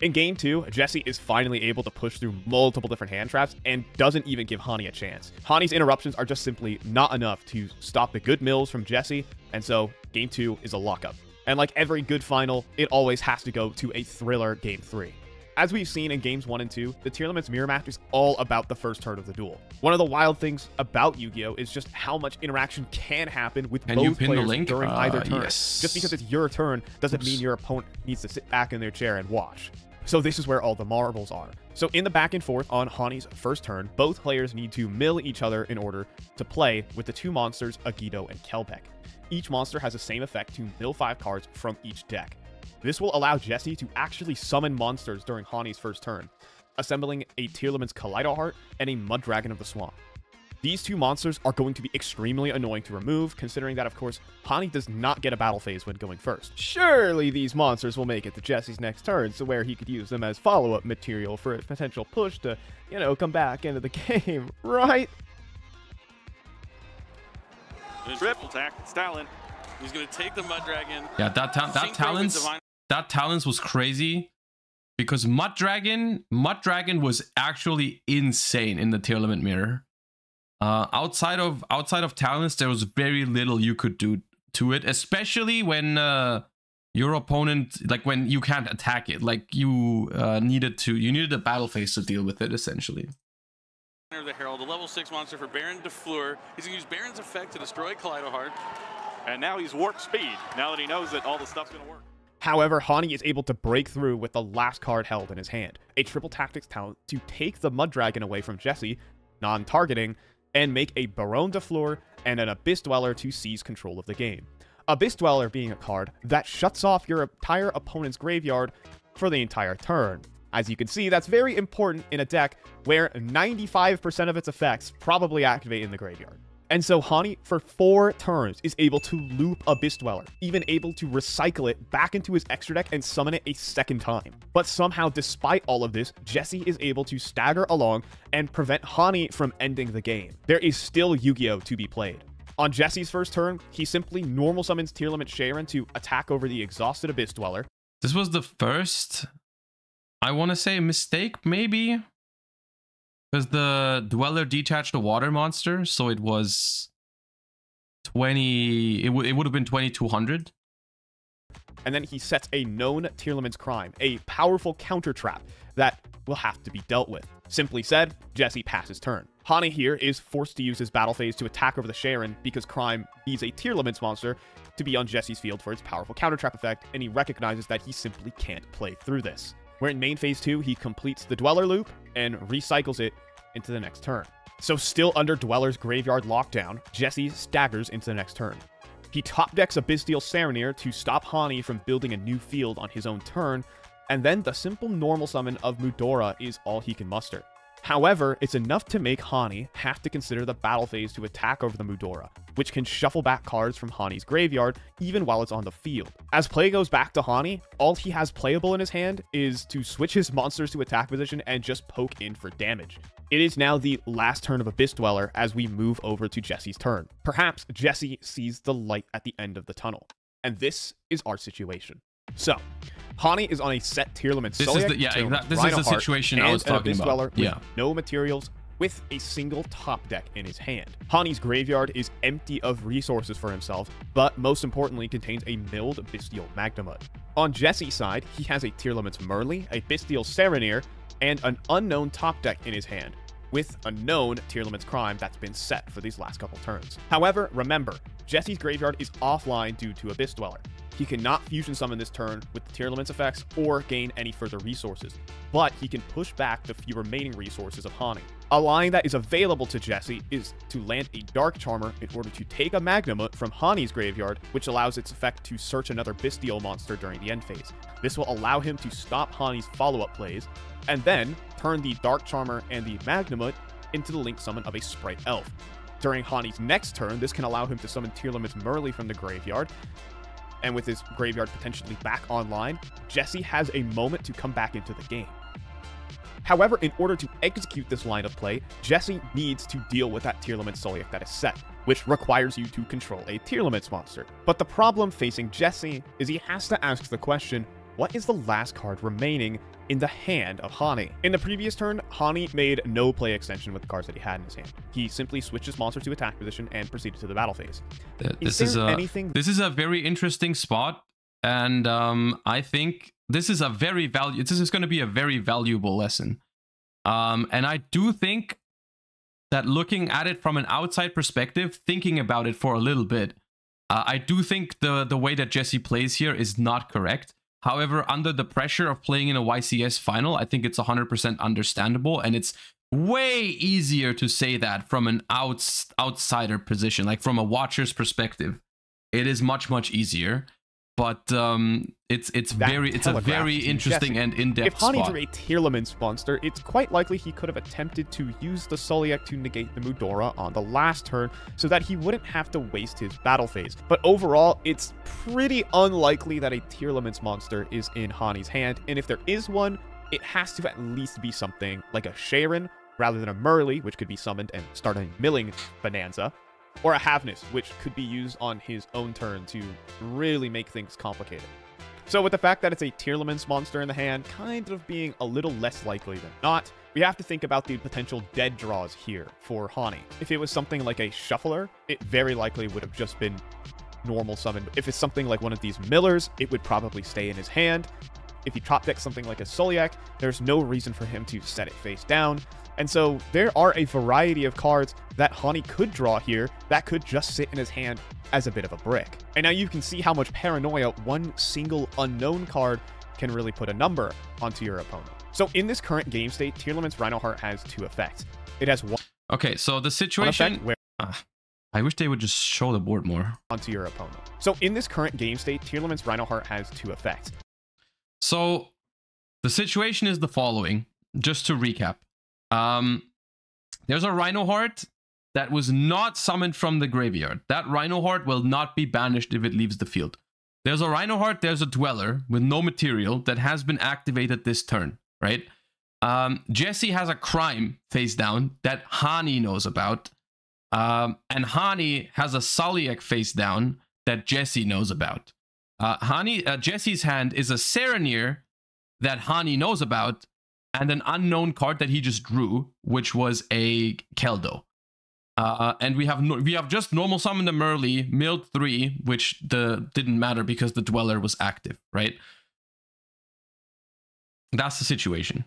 In Game 2, Jesse is finally able to push through multiple different hand traps and doesn't even give Hani a chance. Hani's interruptions are just simply not enough to stop the good mills from Jesse, and so Game 2 is a lockup. And like every good final, it always has to go to a thriller Game 3. As we've seen in Games 1 and 2, the Tearlaments mirror match is all about the first turn of the duel. One of the wild things about Yu-Gi-Oh! Is just how much interaction can happen with both players during either turn. Yes. Just because it's your turn doesn't mean your opponent needs to sit back in their chair and watch. So this is where all the marbles are. So in the back and forth on Hani's first turn, both players need to mill each other in order to play with the two monsters, Agido and Kelpek. Each monster has the same effect to mill 5 cards from each deck. This will allow Jesse to actually summon monsters during Hani's first turn, assembling a Tearlaments Kaleido Heart and a Mud Dragon of the Swamp. These two monsters are going to be extremely annoying to remove, considering that, of course, Hani does not get a battle phase when going first. Surely these monsters will make it to Jesse's next turn, so where he could use them as follow-up material for a potential push to, come back into the game, right? Triple attack, Stalin. He's going to take the Mud Dragon. Yeah, that talents was crazy because Mud Dragon was actually insane in the tier limit mirror. Outside of talents, there was very little you could do to it, especially when your opponent, like when you can't attack it, like you needed a battle phase to deal with it essentially. The Herald, a level 6 monster for Baron DeFleur. He's going to use Baron's effect to destroy Kaleido Heart. And now he's warp speed, now that he knows that all the stuff's going to work. However, Hani is able to break through with the last card held in his hand, a triple tactics talent to take the Mud Dragon away from Jesse, non-targeting, and make a Baron DeFleur and an Abyss Dweller to seize control of the game. Abyss Dweller being a card that shuts off your entire opponent's graveyard for the entire turn. As you can see, that's very important in a deck where 95% of its effects probably activate in the graveyard. And so Hani, for 4 turns, is able to loop Abyss Dweller, even able to recycle it back into his extra deck and summon it a second time. But somehow, despite all of this, Jesse is able to stagger along and prevent Hani from ending the game. There is still Yu-Gi-Oh! To be played. On Jesse's first turn, he simply normal summons Tier Limit Sharon to attack over the exhausted Abyss Dweller. This was the first, I want to say, mistake, maybe? Because the Dweller detached the water monster, so it was 20... It would have been 2200. And then he sets a known Tier Limit's Crime, a powerful counter trap that will have to be dealt with. Simply said, Jesse passes turn. Hani here is forced to use his battle phase to attack over the Sharon because Crime needs a Tier Limits monster to be on Jesse's field for its powerful counter trap effect, and he recognizes that he simply can't play through this. Where in main phase 2, he completes the Dweller loop and recycles it into the next turn. So still under Dweller's graveyard lockdown, Jesse staggers into the next turn. He top decks Abyssal Sereneer to stop Hani from building a new field on his own turn, and then the simple normal summon of Mudora is all he can muster. However, it's enough to make Hani have to consider the battle phase to attack over the Mudora, which can shuffle back cards from Hani's graveyard even while it's on the field. As play goes back to Hani, all he has playable in his hand is to switch his monsters to attack position and just poke in for damage. It is now the last turn of Abyss Dweller as we move over to Jesse's turn. Perhaps Jesse sees the light at the end of the tunnel. And this is our situation. So, Hani is on a set tier limit. This is the situation I was talking about. Yeah. No materials, with a single top deck in his hand. Hani's graveyard is empty of resources for himself, but most importantly contains a milled Bystial Magnemud. On Jesse's side, he has a tier limits Merly, a Bystial Sereneer, and an unknown top deck in his hand, with a known tier limits Crime that's been set for these last couple turns. However, remember, Jesse's graveyard is offline due to Abyss Dweller. He cannot fusion summon this turn with the tier limits effects or gain any further resources, but he can push back the few remaining resources of Hani. A line that is available to Jesse is to land a Dark Charmer in order to take a Magnemut from Hani's graveyard, which allows its effect to search another Bystial monster during the end phase. This will allow him to stop Hani's follow-up plays, and then turn the Dark Charmer and the Magnemut into the link summon of a Sprite Elf. During Hani's next turn, this can allow him to summon tier limits Merly from the graveyard, and with his graveyard potentially back online, Jesse has a moment to come back into the game. However, in order to execute this line of play, Jesse needs to deal with that tier limit Soliac that is set, which requires you to control a tier limits monster. But the problem facing Jesse is he has to ask the question, what is the last card remaining in the hand of Hani? In the previous turn, Hani made no play extension with the cards that he had in his hand. He simply switched his monster to attack position and proceeded to the battle phase. This is a very interesting spot, and I think this is going to be a very valuable lesson. And I do think that looking at it from an outside perspective, thinking about it for a little bit, I do think the way that Jesse plays here is not correct. However, under the pressure of playing in a YCS final, I think it's 100% understandable, and it's way easier to say that from an outsider position, like from a watcher's perspective. It is much easier, but it's a very interesting and in-depth spot. If Hani were a tier limits monster, it's quite likely he could have attempted to use the Soliac to negate the Mudora on the last turn so that he wouldn't have to waste his battle phase. But overall, it's pretty unlikely that a tier limits monster is in Hani's hand, and if there is one, it has to at least be something like a Sharon rather than a Merly, which could be summoned and start a milling bonanza. or a Havness, which could be used on his own turn to really make things complicated. So with the fact that it's a Tearlaments monster in the hand kind of being a little less likely than not, we have to think about the potential dead draws here for Hani. If it was something like a Shuffler, it very likely would have just been normal summon. If it's something like one of these Millers, it would probably stay in his hand. If he top decks something like a Soliak, there's no reason for him to set it face down. And so there are a variety of cards that Hani could draw here that could just sit in his hand as a bit of a brick. And now you can see how much paranoia one single unknown card can really put a number onto your opponent. So in this current game state, Tearlaments Rhinoheart has 2 effects. It has one. Okay, so the situation where I wish they would just show the board more onto your opponent. So in this current game state, Tearlaments Rhinoheart has 2 effects. So the situation is the following, just to recap. There's a Rhinoheart that was not summoned from the graveyard. That Rhinoheart will not be banished if it leaves the field. There's a Rhinoheart, there's a Dweller with no material that has been activated this turn, right? Jesse has a Crime face down that Hani knows about. And Hani has a Soliak face down that Jesse knows about. Jesse's hand is a Serenir that Hani knows about, and an unknown card that he just drew, which was a Keldo. And we have just normal summoned a Merly, milled 3, which didn't matter because the Dweller was active, right? That's the situation.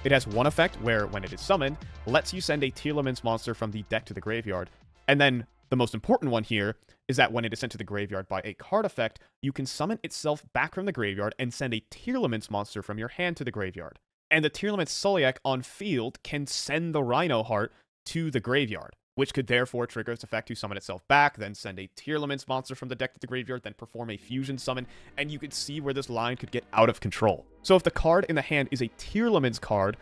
It has one effect where, when it is summoned, lets you send a Tearlaments monster from the deck to the graveyard. And then the most important one here is that when it is sent to the graveyard by a card effect, you can summon itself back from the graveyard and send a Tearlaments monster from your hand to the graveyard. And the Tearlaments Soliak on field can send the Rhinoheart to the graveyard, which could therefore trigger its effect to summon itself back, then send a Tearlaments monster from the deck to the graveyard, then perform a fusion summon, and you could see where this line could get out of control. So if the card in the hand is a Tearlaments card,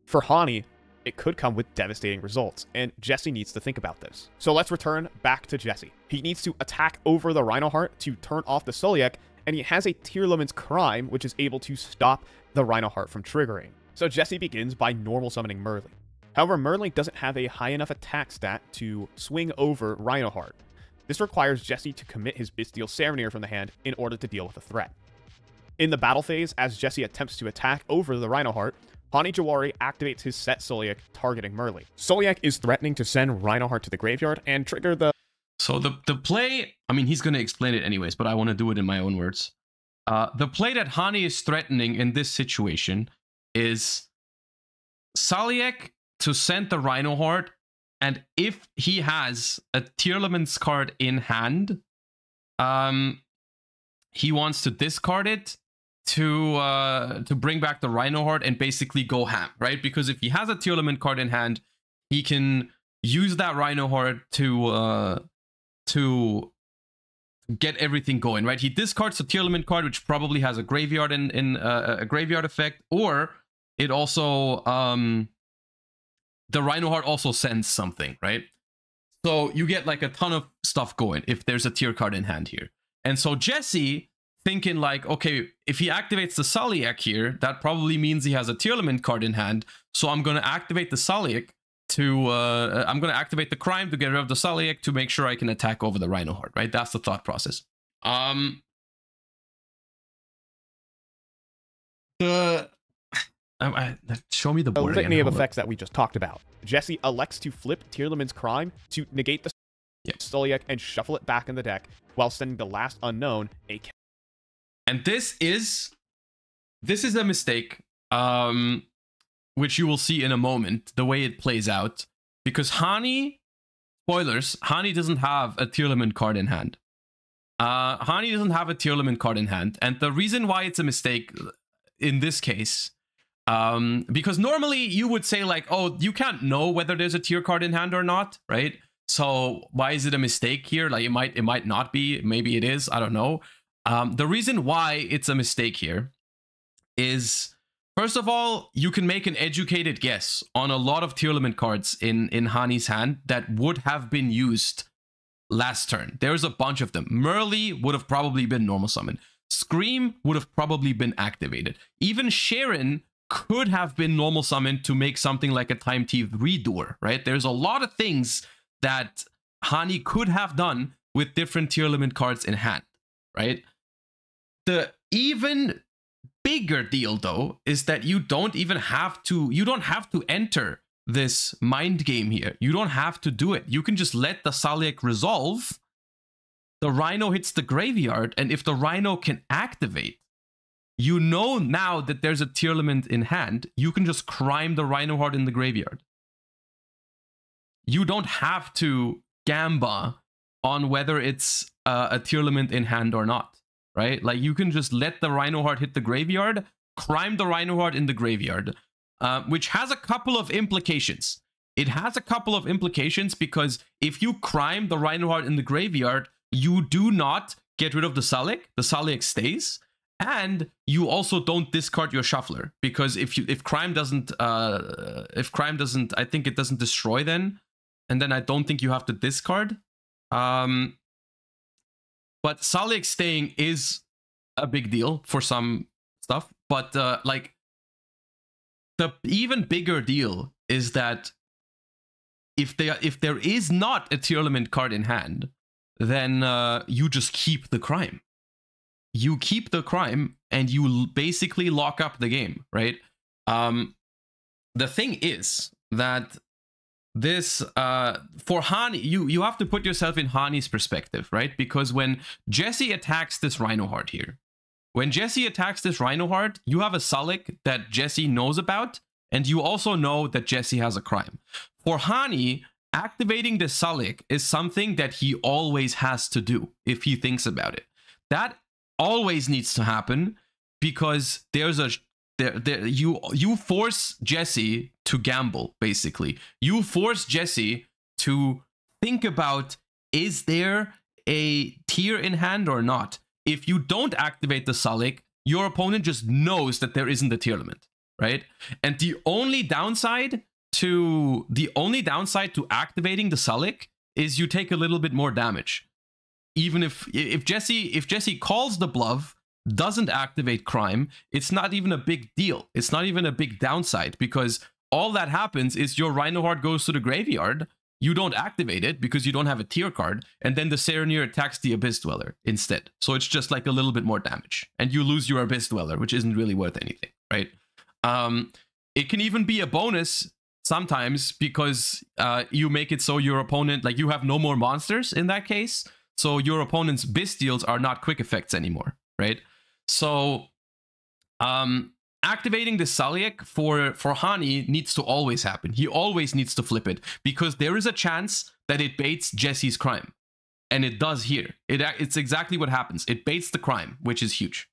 for Hani, it could come with devastating results, and Jesse needs to think about this. So let's return back to Jesse. He needs to attack over the Rhinoheart to turn off the Soliak, and he has a Tearlaments Crime, which is able to stop the Rhinoheart from triggering. So Jesse begins by normal summoning Merly. However, Merly doesn't have a high enough attack stat to swing over Rhinoheart. This requires Jesse to commit his Bystial Serenir from the hand in order to deal with the threat. In the battle phase, as Jesse attempts to attack over the Rhinoheart, Hani Jawari activates his set Soliak, targeting Merly. Soliak is threatening to send Rhinoheart to the graveyard and trigger the... So the play, I mean, he's going to explain it anyways, but I want to do it in my own words. The play that Hani is threatening in this situation is Soliak to send the Rhinoheart, and if he has a Tearlaments card in hand, he wants to discard it to bring back the Rhinoheart and basically go ham, right? Because if he has a Tearlament card in hand, he can use that Rhinoheart to get everything going, right? He discards the Tearlament card, which probably has a graveyard in a graveyard effect, or it also the Rhinoheart also sends something, right? So you get like a ton of stuff going if there's a tier card in hand here. And so Jesse thinking like, okay, if he activates the Soliak here, that probably means he has a Tearlament card in hand. So I'm going to activate the Soliak to, I'm going to activate the Crime to get rid of the Soliak to make sure I can attack over the Rhinoheart, right? That's the thought process. Show me the board litany of effects that we just talked about. Jesse elects to flip Tearlament's Crime to negate the Soliak and shuffle it back in the deck while sending the last unknown a... And this is a mistake, which you will see in a moment, the way it plays out. Because Hani, spoilers, Hani doesn't have a Tearlament card in hand. Hani doesn't have a Tearlament card in hand. And the reason why it's a mistake in this case, because normally you would say like, oh, you can't know whether there's a tier card in hand or not, right? So why is it a mistake here? Like it might not be, maybe it is, I don't know. The reason why it's a mistake here is, first of all, you can make an educated guess on a lot of Tearlament cards in Hani's hand that would have been used last turn. There's a bunch of them. Merly would have probably been normal summon. Scream would have probably been activated. Even Sharon could have been normal summoned to make something like a Time Thief Redoer, right? There's a lot of things that Hani could have done with different tier limit cards in hand, right? The even bigger deal, though, is that you don't have to enter this mind game here. You don't have to do it. You can just let the Salic resolve. The Rhino hits the graveyard, and if the Rhino can activate, you know now that there's a tier limit in hand, you can just crime the Rhino Heart in the graveyard. You don't have to gamba on whether it's a tier limit in hand or not, right? Like, you can just let the Rhino Heart hit the graveyard, crime the Rhino Heart in the graveyard, which has a couple of implications. It has a couple of implications because if you crime the Rhino Heart in the graveyard, you do not get rid of the Salic. The Salic stays. And you also don't discard your shuffler, because if crime doesn't, I think it doesn't destroy then, and then I don't think you have to discard. But Salic staying is a big deal for some stuff. But like, the even bigger deal is that if there is not a tier limit card in hand, then you just keep the crime. You keep the crime and you basically lock up the game, right? The thing is that this, for Hani, you have to put yourself in Hani's perspective, right? Because when Jesse attacks this Rhino Heart here, you have a Salic that Jesse knows about, and you also know that Jesse has a crime. For Hani, activating the Salic is something that he always has to do if he thinks about it. That always needs to happen because you force Jesse to gamble, basically. You force Jesse to think about, is there a tier in hand or not? If you don't activate the Salic, your opponent just knows that there isn't a tier limit, right? And the only downside to activating the Salic is you take a little bit more damage. Even if Jesse calls the bluff, doesn't activate crime, it's not even a big deal. It's not even a big downside, because all that happens is your Rhino Heart goes to the graveyard, you don't activate it because you don't have a tier card, and then the Serenir attacks the Abyss Dweller instead. So it's just like a little bit more damage, and you lose your Abyss Dweller, which isn't really worth anything, right? It can even be a bonus sometimes because you make it so your opponent, like, you have no more monsters in that case. So your opponent's Bystials are not quick effects anymore, right? So activating the Salic for Hani needs to always happen. He always needs to flip it because there is a chance that it baits Jesse's crime. And it does here. It's exactly what happens. It baits the crime, which is huge.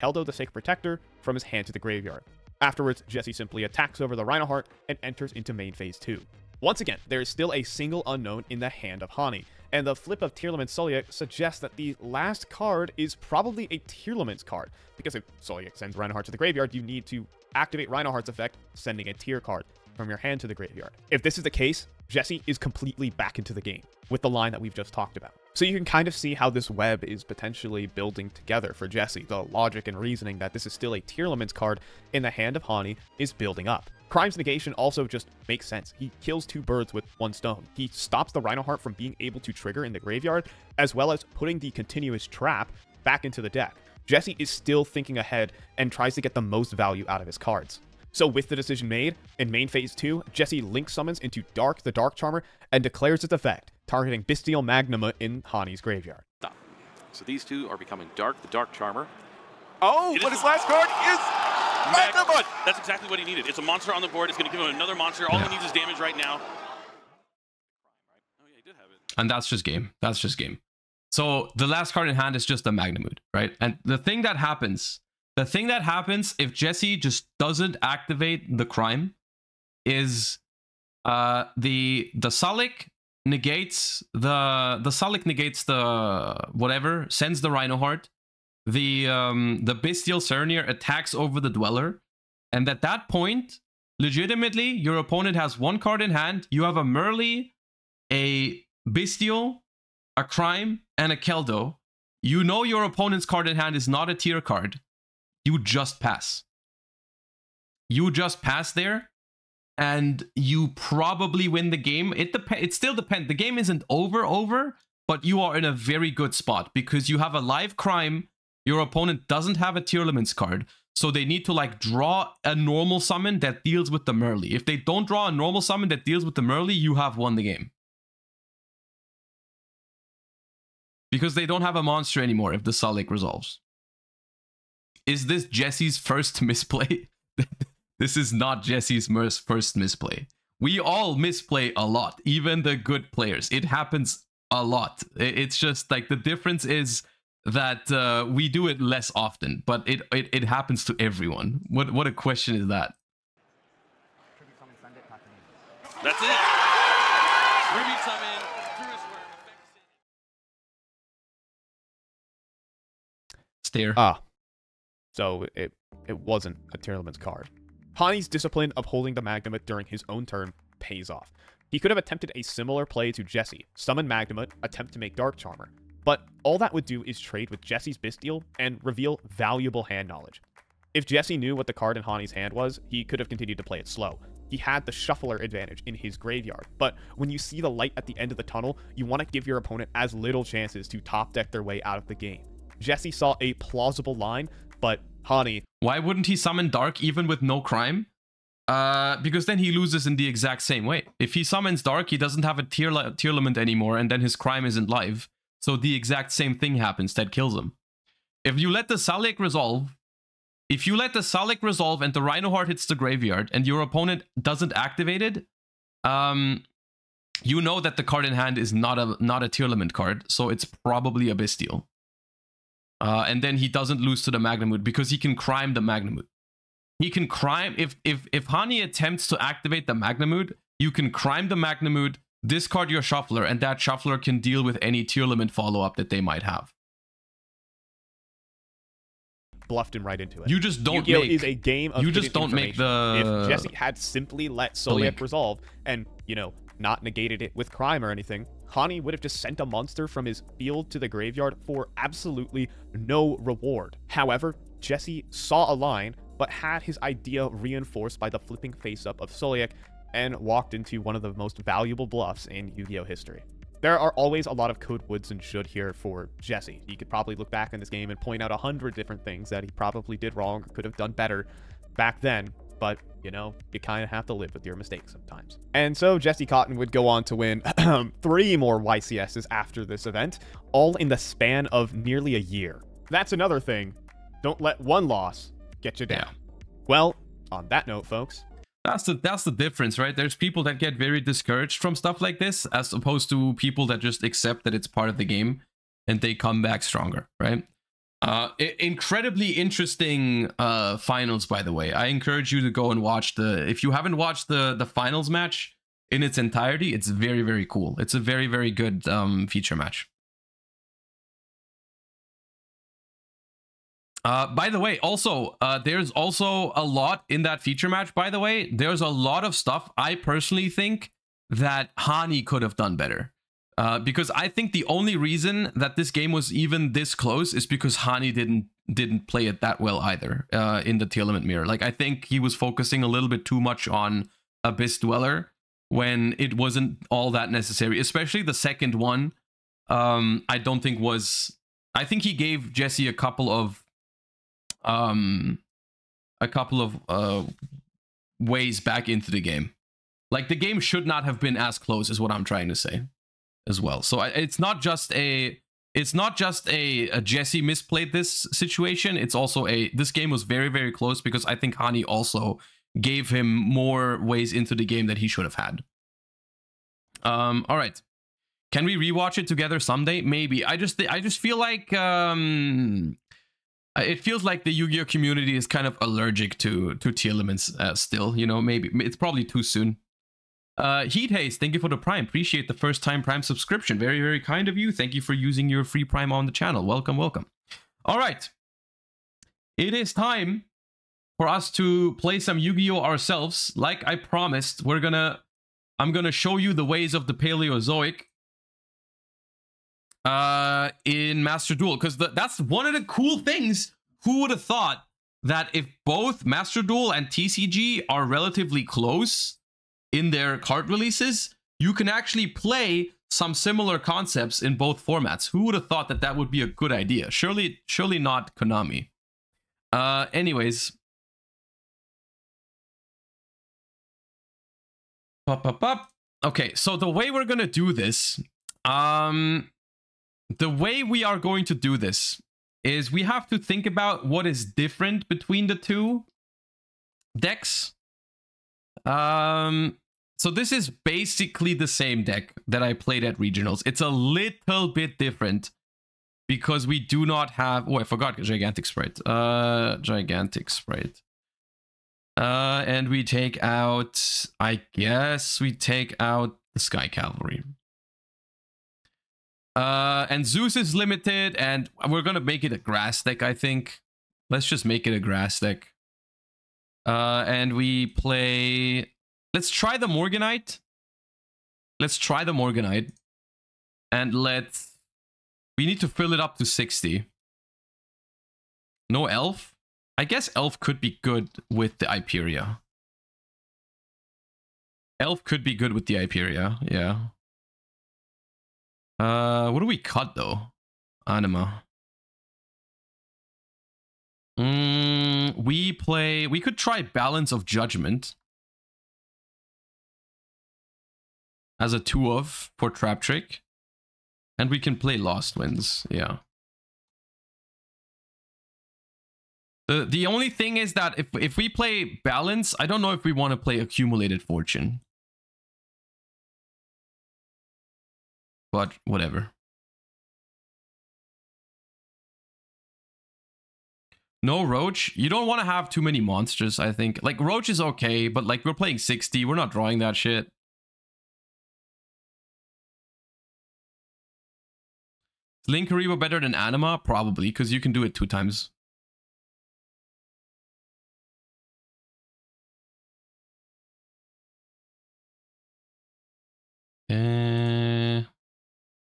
Keldo the Sacred Protector from his hand to the graveyard. Afterwards, Jesse simply attacks over the Rhino Heart and enters into main phase 2. Once again, there is still a single unknown in the hand of Hani, and the flip of Tearlament Soliak suggests that the last card is probably a Tearlament card, because if Soliak sends Rhino Heart to the graveyard, you need to activate Rhino Heart's effect, sending a tier card from your hand to the graveyard. If this is the case, Jesse is completely back into the game, with the line that we've just talked about. So you can kind of see how this web is potentially building together for Jesse. The logic and reasoning that this is still a Tearlament card in the hand of Hani is building up. Crime's negation also just makes sense. He kills two birds with one stone. He stops the Rhino Heart from being able to trigger in the graveyard, as well as putting the continuous trap back into the deck. Jesse is still thinking ahead and tries to get the most value out of his cards. So with the decision made, in main phase 2, Jesse link summons into Dark the Dark Charmer and declares its effect, targeting Bystial Magnuma in Hani's graveyard. So these two are becoming Dark the Dark Charmer. Oh, but his last card is Magnuma! That's exactly what he needed. It's a monster on the board. It's going to give him another monster. All he needs is damage right now. Oh yeah, he did have it. And that's just game. That's just game. So the last card in hand is just a Magnamud, right? And the thing that happens if Jesse just doesn't activate the crime is the Salic negates the whatever, sends the Rhino Heart. The Bystial Serenir attacks over the Dweller, and at that point, legitimately, your opponent has one card in hand. You have a Merly, a Bystial, a Crime, and a Keldo. You know your opponent's card in hand is not a tier card. You just pass. You just pass there, and you probably win the game. It still depends. The game isn't over, but you are in a very good spot because you have a live crime. Your opponent doesn't have a Tier Limits card, so they need to like draw a normal summon that deals with the Merly. If they don't draw a normal summon that deals with the Merly, you have won the game. Because they don't have a monster anymore if the Sullik resolves. Is this Jesse's first misplay? This is not Jesse's first misplay. We all misplay a lot, even the good players. It happens a lot. It's just like the difference is that we do it less often, but it happens to everyone. What a question is that? That's it. Tribute summon. Stare. So it wasn't a Tier Limits card. Hani's discipline of holding the Magnamut during his own turn pays off. He could have attempted a similar play to Jesse, summon Magnamut, attempt to make Dark Charmer, but all that would do is trade with Jesse's Bystial and reveal valuable hand knowledge. If Jesse knew what the card in Hani's hand was, he could have continued to play it slow. He had the shuffler advantage in his graveyard, but when you see the light at the end of the tunnel, you want to give your opponent as little chances to top deck their way out of the game. Jesse saw a plausible line, but Hani... Why wouldn't he summon Dark even with no crime? Because then he loses in the exact same way. If he summons Dark, he doesn't have a tier limit anymore, and then his crime isn't live. So the exact same thing happens that kills him. If you let the Sullik resolve, and the Rhinoheart hits the graveyard, and your opponent doesn't activate it, you know that the card in hand is not a tier limit card, so it's probably a Bystial. And then he doesn't lose to the Magnamut because he can crime the Magnamut. He can crime, if Hani attempts to activate the Magnamut, you can crime the Magnamut, discard your Shuffler, and that Shuffler can deal with any tier limit follow-up that they might have. Bluffed him right into it. You just don't Yu-Gi-Oh! make... is a game of you just don't make the... If Jesse had simply let Sullik resolve and, you know, not negated it with crime or anything, Hani would have just sent a monster from his field to the graveyard for absolutely no reward. However, Jesse saw a line, but had his idea reinforced by the flipping face-up of Sullik and walked into one of the most valuable bluffs in Yu-Gi-Oh! History. There are always a lot of code woulds and should here for Jesse. He could probably look back in this game and point out 100 different things that he probably did wrong or could have done better back then, but, you know, you kind of have to live with your mistakes sometimes. And so Jesse Cotton would go on to win 3 more YCSs after this event, all in the span of nearly a year. That's another thing. Don't let one loss get you down. Yeah. Well, on that note, folks... That's the difference, right? There's people that get very discouraged from stuff like this, as opposed to people that just accept that it's part of the game, and they come back stronger, right? Incredibly interesting finals, by the way. I encourage you to go and watch if you haven't watched the finals match in its entirety, it's very, very cool. It's a very, very good feature match. By the way, also, there's also a lot in that feature match, by the way. There's a lot of stuff I personally think that Hani could have done better. Because I think the only reason that this game was even this close is because Hani didn't play it that well either in the tier limit mirror. Like, I think he was focusing a little bit too much on Abyss Dweller when it wasn't all that necessary. Especially the second one, I don't think was... I think he gave Jesse a couple of ways back into the game. Like, the game should not have been as close, is what I'm trying to say as well. So it's not just a Jesse misplayed this situation. It's also this game was very, very close because I think Hani also gave him more ways into the game that he should have had. All right, can we rewatch it together someday? Maybe. I just feel like it feels like the Yu-Gi-Oh! Community is kind of allergic to tier limits still. You know, maybe it's probably too soon. Heat Haze, thank you for the Prime. Appreciate the first time Prime subscription. Very, very kind of you. Thank you for using your free Prime on the channel. Welcome, welcome. All right. It is time for us to play some Yu-Gi-Oh! Ourselves. Like I promised, I'm gonna show you the ways of the Paleozoic in Master Duel, because that's one of the cool things. Who would have thought that if both Master Duel and TCG are relatively close, in their card releases, you can actually play some similar concepts in both formats. Who would have thought that that would be a good idea? Surely not Konami. Anyways. Okay, so the way we're gonna do this, the way we are going to do this is we have to think about what is different between the two decks. So this is basically the same deck that I played at Regionals. It's a little bit different because we do not have... Oh, I forgot Gigantic Sprite. Gigantic Sprite. And we take out... I guess we take out the Sky Cavalry. And Zeus is limited, and we're going to make it a grass deck, I think. Let's just make it a grass deck. And we play... Let's try the Morganite. Let's try the Morganite. And let's... We need to fill it up to 60. No Elf? I guess Elf could be good with the Hyperia. Elf could be good with the Hyperia, yeah. What do we cut, though? Anima. We could try Balance of Judgment. As a 2-of for Trap Trick. And we can play Lost Winds, yeah. The only thing is that if we play Balance, I don't know if we want to play Accumulated Fortune. But whatever. No Roach. You don't want to have too many monsters, I think. Like, Roach is okay, but like, we're playing 60. We're not drawing that shit. Is Linkuriboh better than Anima? Probably, because you can do it 2 times.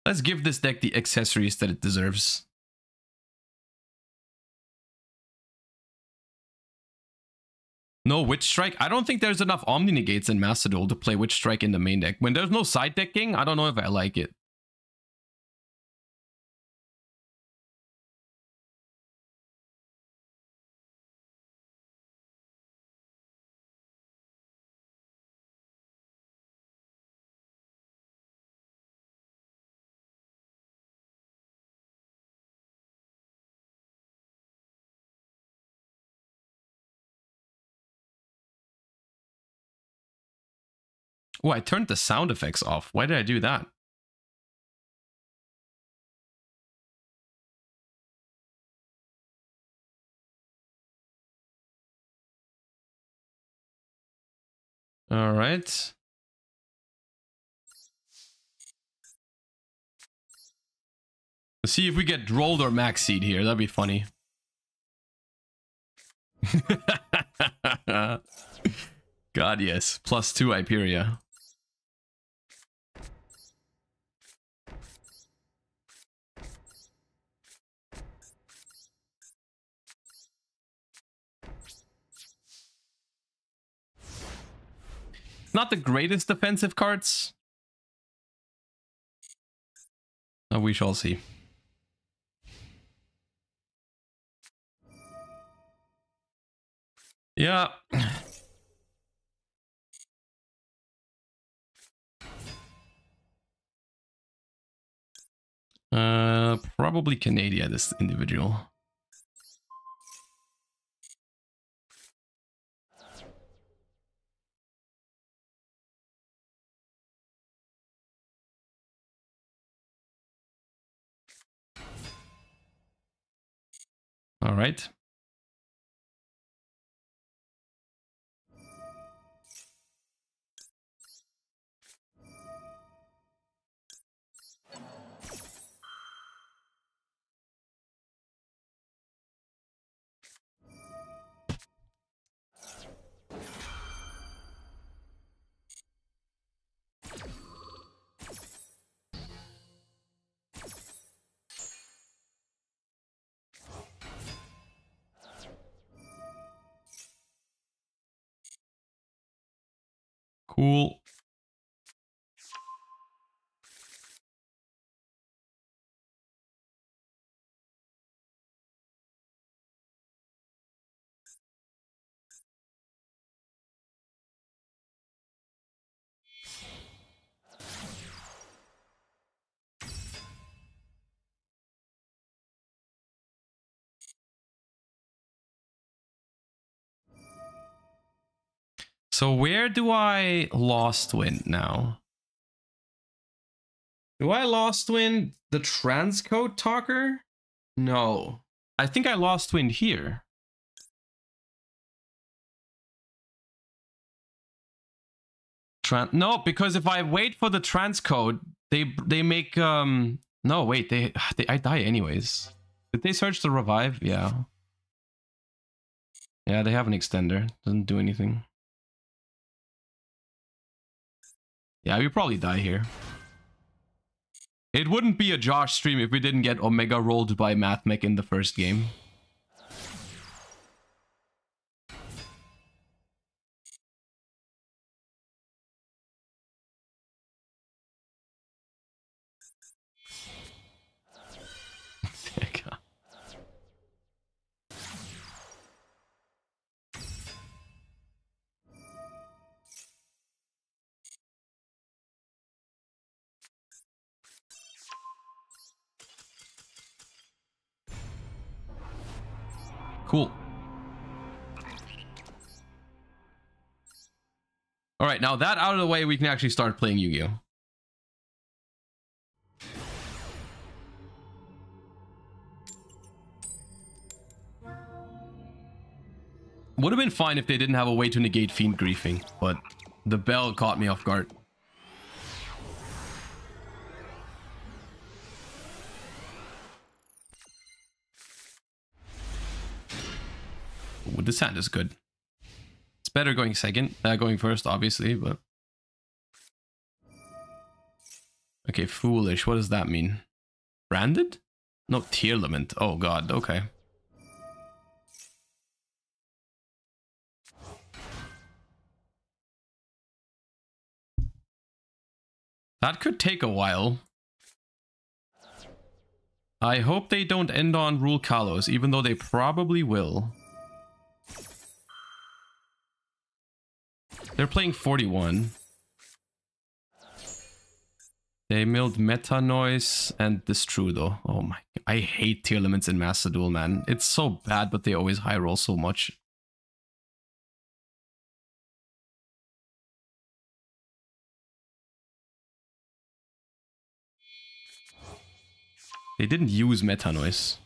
Let's give this deck the accessories that it deserves. No Witch Strike? I don't think there's enough Omni Negates in Macedol to play Witch Strike in the main deck. When there's no side decking, I don't know if I like it. Oh, I turned the sound effects off. Why did I do that? All right. Let's see if we get Drolled or Max Seed here. That'd be funny. God, yes. +2 Hyperia. Not the greatest defensive cards. We shall see. Yeah. Probably Canada, this individual. All right. Cool. So where do I lost wind now? Do I lost wind the transcode talker? No. I think I lost wind here. No, because if I wait for the transcode, they make no wait, I die anyways. Did they search the revive? Yeah. Yeah, they have an extender. Doesn't do anything. Yeah, we probably die here. It wouldn't be a Josh stream if we didn't get Omega rolled by MathMech in the first game. Cool. All right, now that out of the way, we can actually start playing Yu-Gi-Oh! Would have been fine if they didn't have a way to negate Fiend Griefing, but the bell caught me off guard. Ooh, this hand is good. It's better going second, going first, obviously, but... Okay, foolish. What does that mean? Branded? No, Tearlament. Oh god, okay. That could take a while. I hope they don't end on Rule Kalos, even though they probably will. They're playing 41. They milled Meta Noise and Destrudo. Oh my... I hate Tearlaments in Master Duel, man. It's so bad, but they always high roll so much. They didn't use Meta Noise.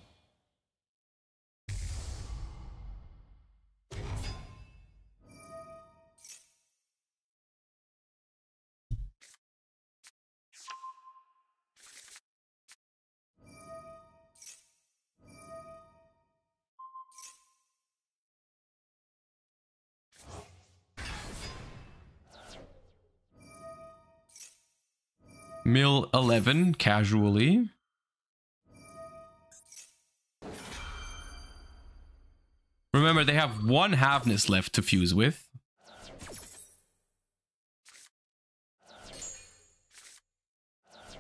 Mill 11 casually. Remember, they have one Havness left to fuse with.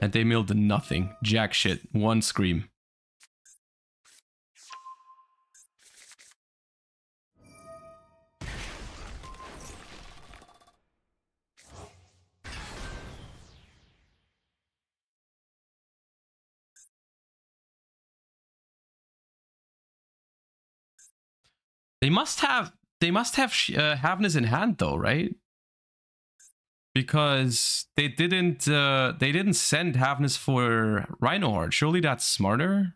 And they milled nothing. Jack shit. One Scream. They must have Havness in hand though, right? Because they didn't send Havness for Rhinoheart. Surely that's smarter.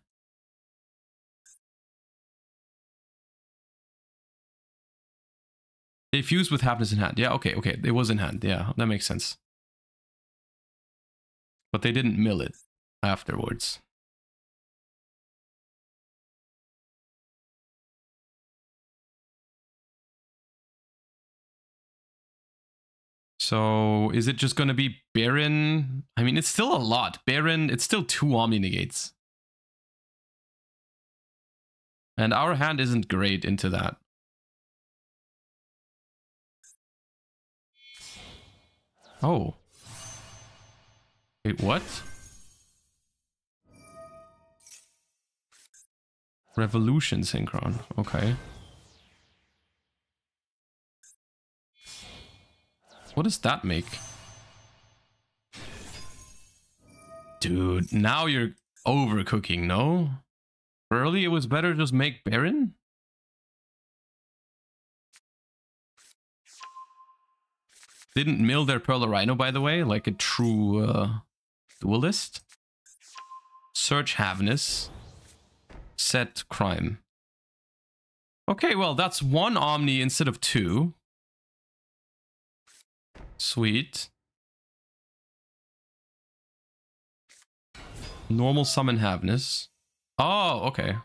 They fused with Havness in hand. Yeah, okay, it was in hand. Yeah, that makes sense. But they didn't mill it afterwards. So is it just going to be Baron? I mean, it's still a lot. Baron, it's still 2 Omni Negates. And our hand isn't great into that. Oh. Wait, what? Revolution synchron. Okay. What does that make? Dude, now you're overcooking, no? Early it was better just make Baron? Didn't mill their Pearl Rhino, by the way, like a true duelist. Search Havness. Set Crime. Okay, well, that's one Omni instead of two. Sweet. Normal summon Havness. Oh, okay.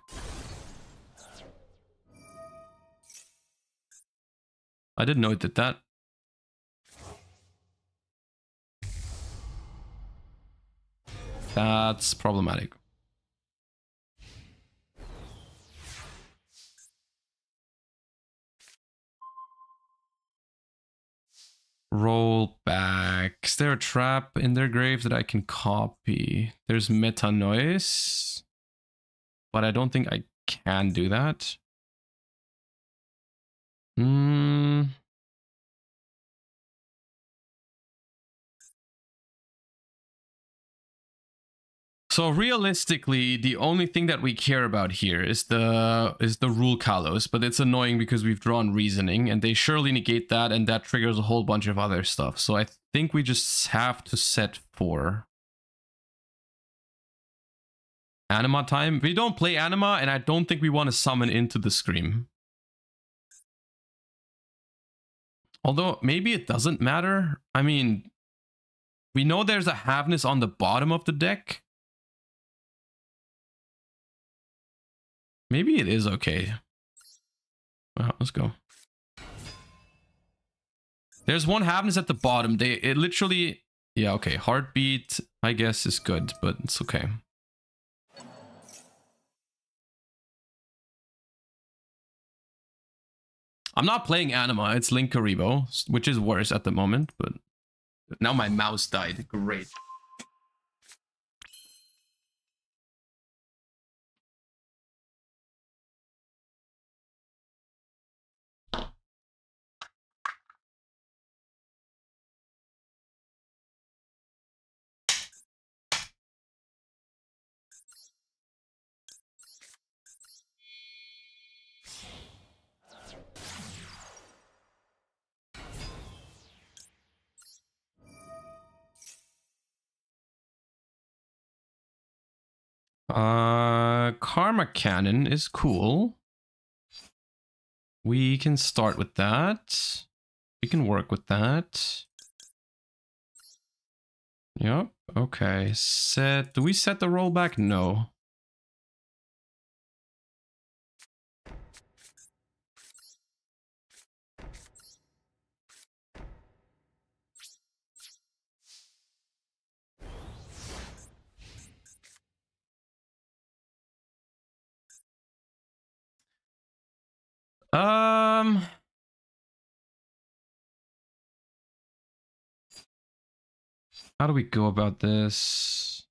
I didn't know it did that. That's problematic. Roll back. Is there a trap in their grave that I can copy? There's Meta Noise, but I don't think I can do that. So realistically, the only thing that we care about here is the Rule Kalos, but it's annoying because we've drawn Reasoning, and they surely negate that, and that triggers a whole bunch of other stuff. So I think we just have to set 4. Anima time. We don't play Anima, and I don't think we want to summon into the Scream. Although, maybe it doesn't matter. I mean, we know there's a Havness on the bottom of the deck. Maybe it is okay. Well, let's go. There's one Havness at the bottom. It literally... Yeah, okay. Heartbeat, I guess, is good, but it's okay. I'm not playing Anima. It's Linkuriboh, which is worse at the moment, but... Now my mouse died. Great. Karma Cannon is cool. We can start with that. We can work with that. Yep. Okay. Set. Do we set the rollback? No. How do we go about this?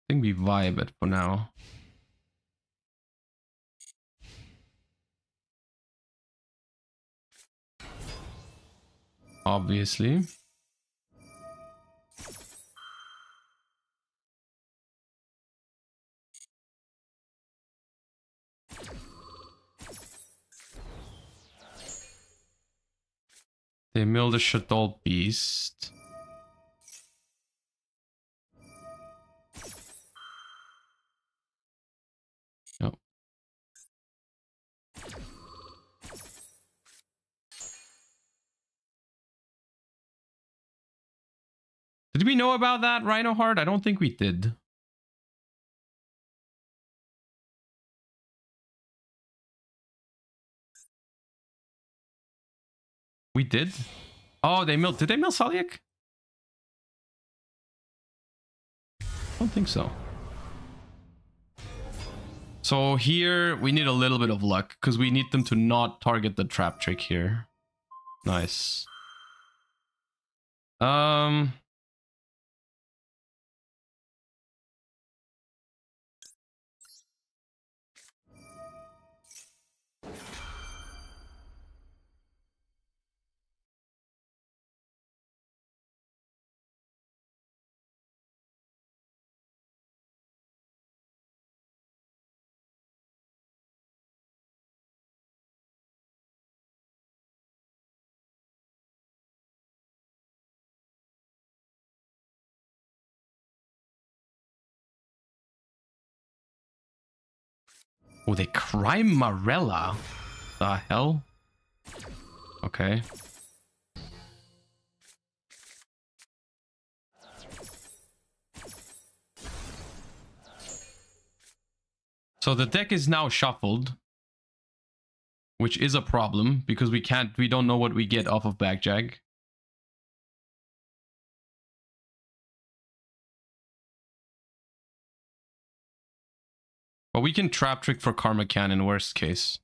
I think we vibe it for now. Obviously. They mill the Shaddoll Beast. Yep. Did we know about that, Rhino Heart? I don't think we did. We did? Oh, they milled. Did they mill Saliak? I don't think so. So here we need a little bit of luck because we need them to not target the trap trick here. Nice. Oh, they cry Marella. The hell? Okay. So the deck is now shuffled, which is a problem because we don't know what we get off of Backjack. But we can trap trick for Karma Cannon worst case.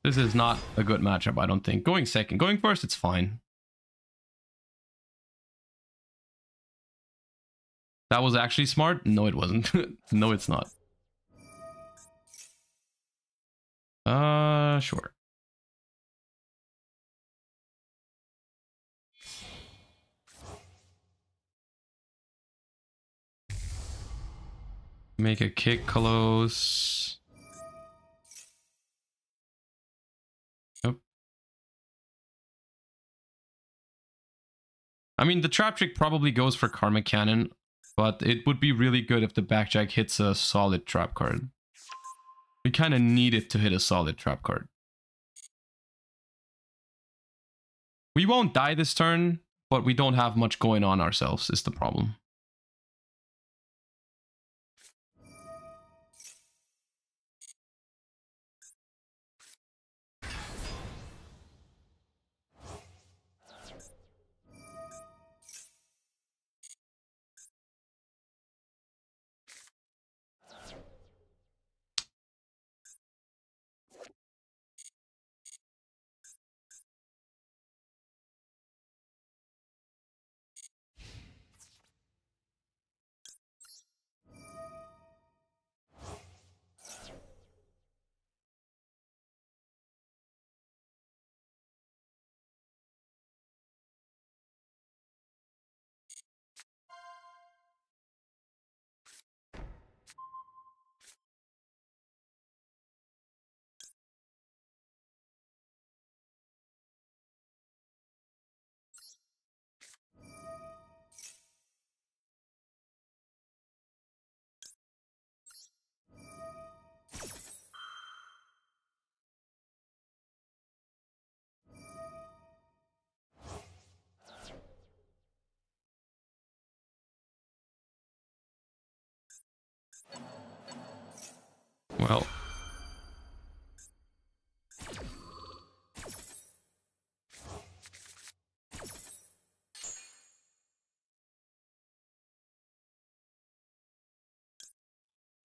This is not a good matchup, I don't think. Going second. Going first, it's fine. That was actually smart? No, it wasn't. No, it's not. Sure. Make a kick close. Nope. I mean, the trap trick probably goes for Karma Cannon, but it would be really good if the Backjack hits a solid trap card. We kind of need it to hit a solid trap card. We won't die this turn, but we don't have much going on ourselves, is the problem. Well,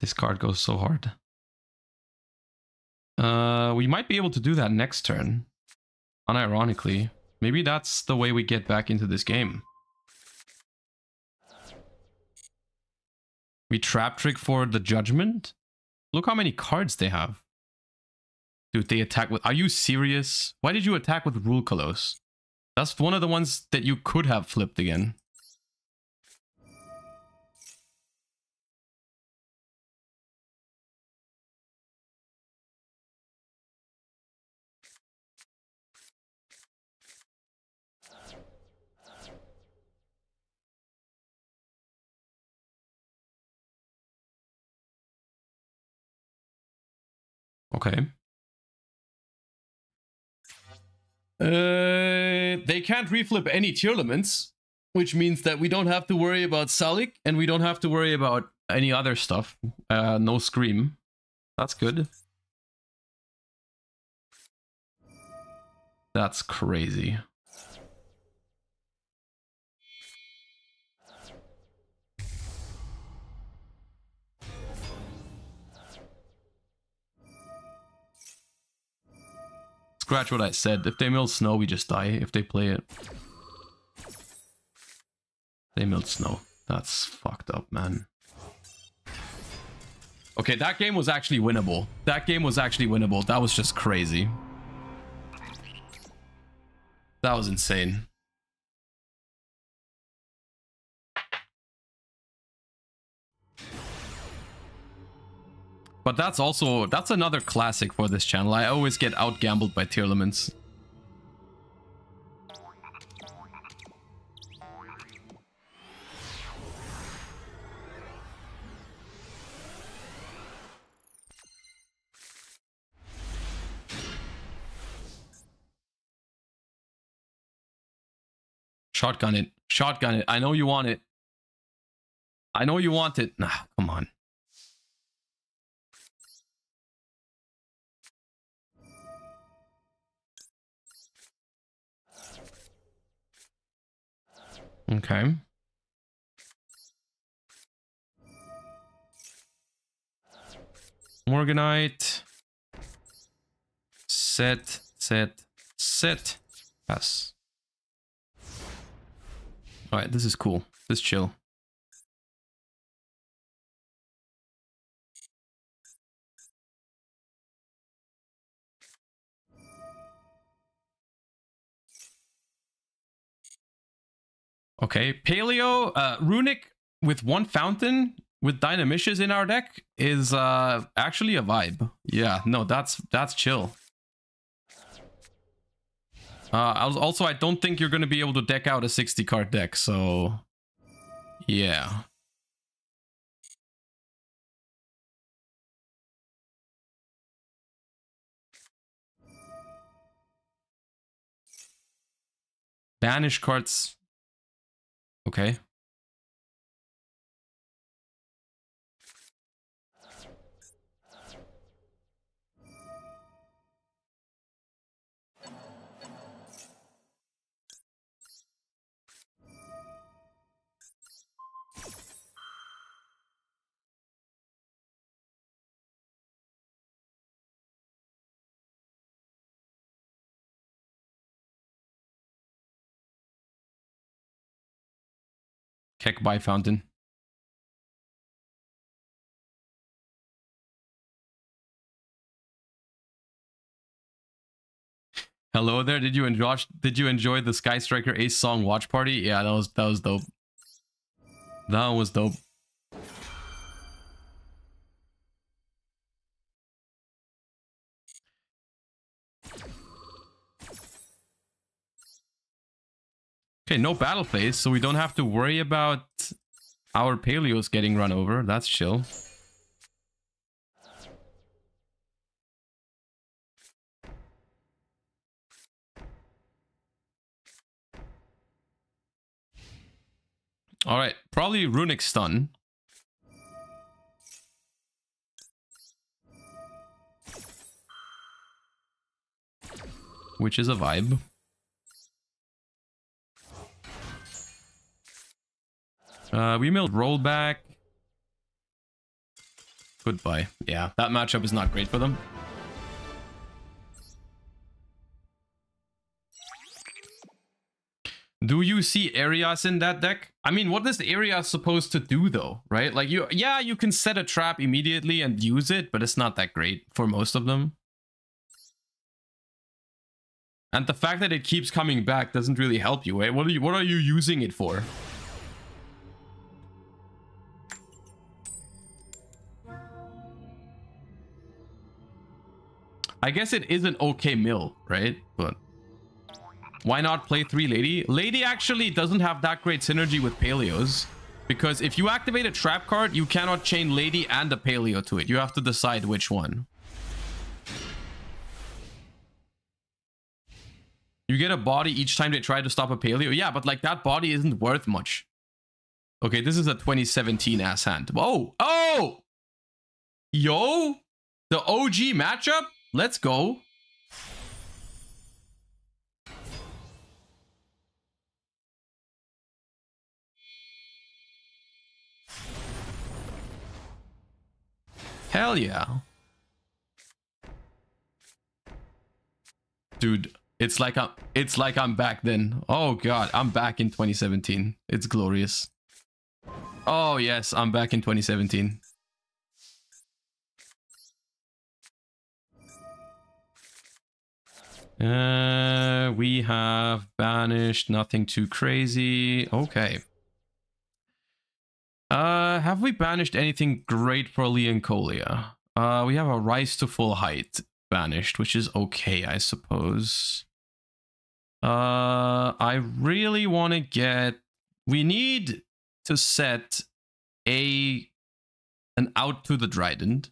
this card goes so hard. We might be able to do that next turn. Unironically. Maybe that's the way we get back into this game. We trap trick for the Judgment? Look how many cards they have. Dude, they attack with... Are you serious? Why did you attack with Rule Colossus? That's one of the ones that you could have flipped again. Okay. They can't reflip any tier limits, which means that we don't have to worry about Salik and we don't have to worry about any other stuff. No Scream. That's good. That's crazy. Scratch what I said. If they mill snow, we just die if they play it. They milled snow. That's fucked up, man. Okay, that game was actually winnable. That game was actually winnable. That was just crazy. That was insane. But that's another classic for this channel. I always get out-gambled by Tearlaments. Shotgun it. Shotgun it. I know you want it. I know you want it. Nah, come on. Okay. Morganite. Set. Pass. Alright, this is cool. This is chill. Okay, Paleo, Runic with one fountain with Dynamishes in our deck is actually a vibe. Yeah, no, that's chill. Also, I don't think you're going to be able to deck out a 60 card deck, so yeah. Banish cards. Okay. Keck by fountain. Hello there. Did you enjoy the Sky Striker Ace song watch party? Yeah, that was dope. That was dope. Okay, no battle phase, so we don't have to worry about our Paleos getting run over. That's chill. Alright, probably Runic Stun. Which is a vibe. We milled rollback. Goodbye. Yeah, that matchup is not great for them. Do you see Arias in that deck? I mean, what is Arias supposed to do though, right? Like you can set a trap immediately and use it, but it's not that great for most of them. And the fact that it keeps coming back doesn't really help you, eh? What are you using it for? I guess it is an okay mill, right? But why not play 3 Lady? Lady actually doesn't have that great synergy with Paleos, because if you activate a trap card, you cannot chain Lady and a Paleo to it. You have to decide which one. You get a body each time they try to stop a Paleo. Yeah, but like that body isn't worth much. Okay, this is a 2017 ass hand. Whoa! Oh! Yo! The OG matchup? Let's go. Hell yeah. Dude, it's like I'm back then. Oh god, I'm back in 2017. It's glorious. Oh yes, I'm back in 2017. We have banished, nothing too crazy. Okay. Have we banished anything great for Leoncolia? We have a Rise to Full Height banished, which is okay, I suppose. I really want to get... We need to set an out to the Dryden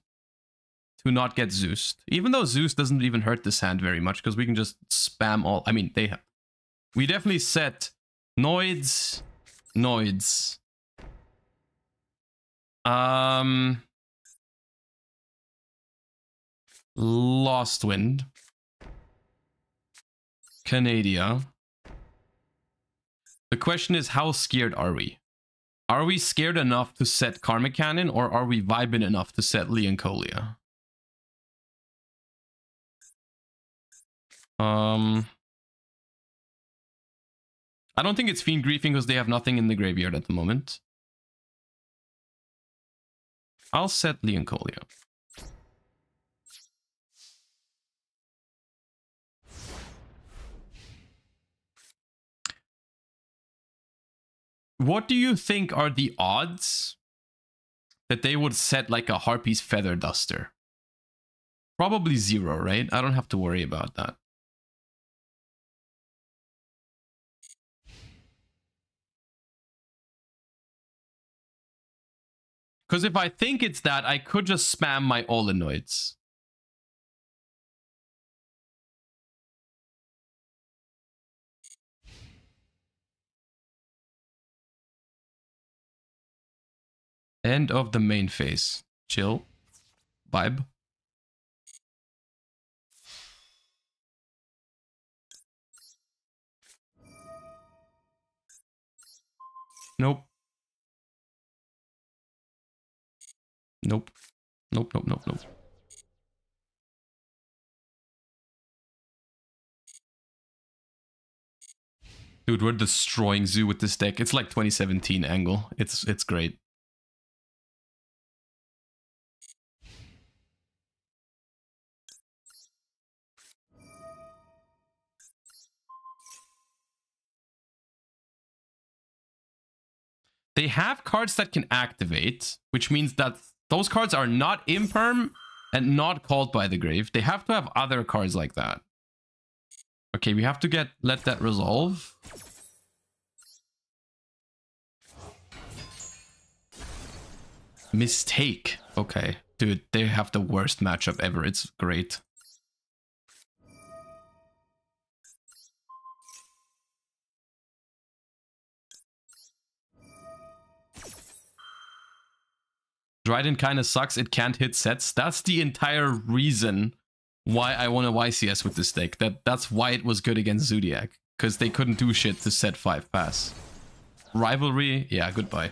to not get Zeused. Even though Zeus doesn't even hurt this hand very much, because we can just spam all... I mean, they have... We definitely set Noids, Lost Wind, Canadia. The question is, how scared are we? Are we scared enough to set Karmic Cannon, or are we vibing enough to set Leoncolia? I don't think it's Fiend Griefing because they have nothing in the graveyard at the moment. I'll set Leoncolia. What do you think are the odds that they would set like a Harpy's Feather Duster? Probably 0, right? I don't have to worry about that. Because if I think it's that, I could just spam my Olenoids. End of the main phase. Chill. Vibe. Nope. Nope. Nope, nope, nope, nope. Dude, we're destroying Zoo with this deck. It's like 2017 angle. It's great. They have cards that can activate, which means that those cards are not imperm and not called by the grave. They have to have other cards like that. Okay, we have to let that resolve. Mistake. Okay, dude, they have the worst matchup ever. It's great. Dryden kind of sucks. It can't hit sets. That's the entire reason why I want to YCS with this deck. That's why it was good against Zodiac. Because they couldn't do shit to set 5 pass. Rivalry? Yeah, goodbye.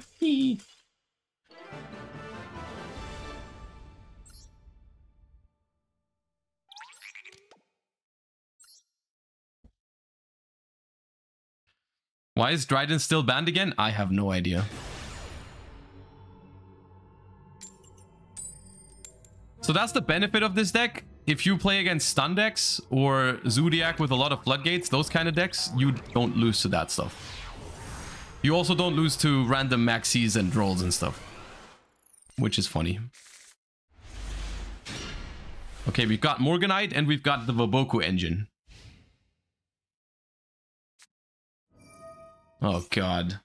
Why is Dryden still banned again? I have no idea. So that's the benefit of this deck. If you play against stun decks or Zodiac with a lot of floodgates, those kind of decks, you don't lose to that stuff. You also don't lose to random maxis and drolls and stuff, which is funny. Okay, we've got Morganite and we've got the Vaboku engine. Oh god.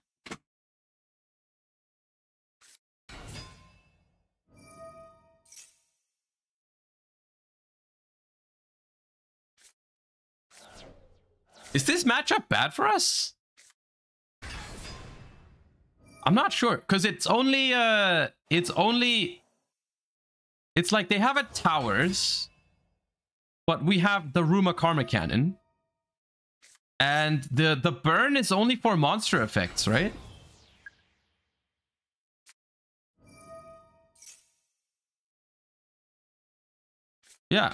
Is this matchup bad for us? I'm not sure, because it's like they have it towers, but we have the Ruma Karmic Cannon. And the burn is only for monster effects, right? Yeah.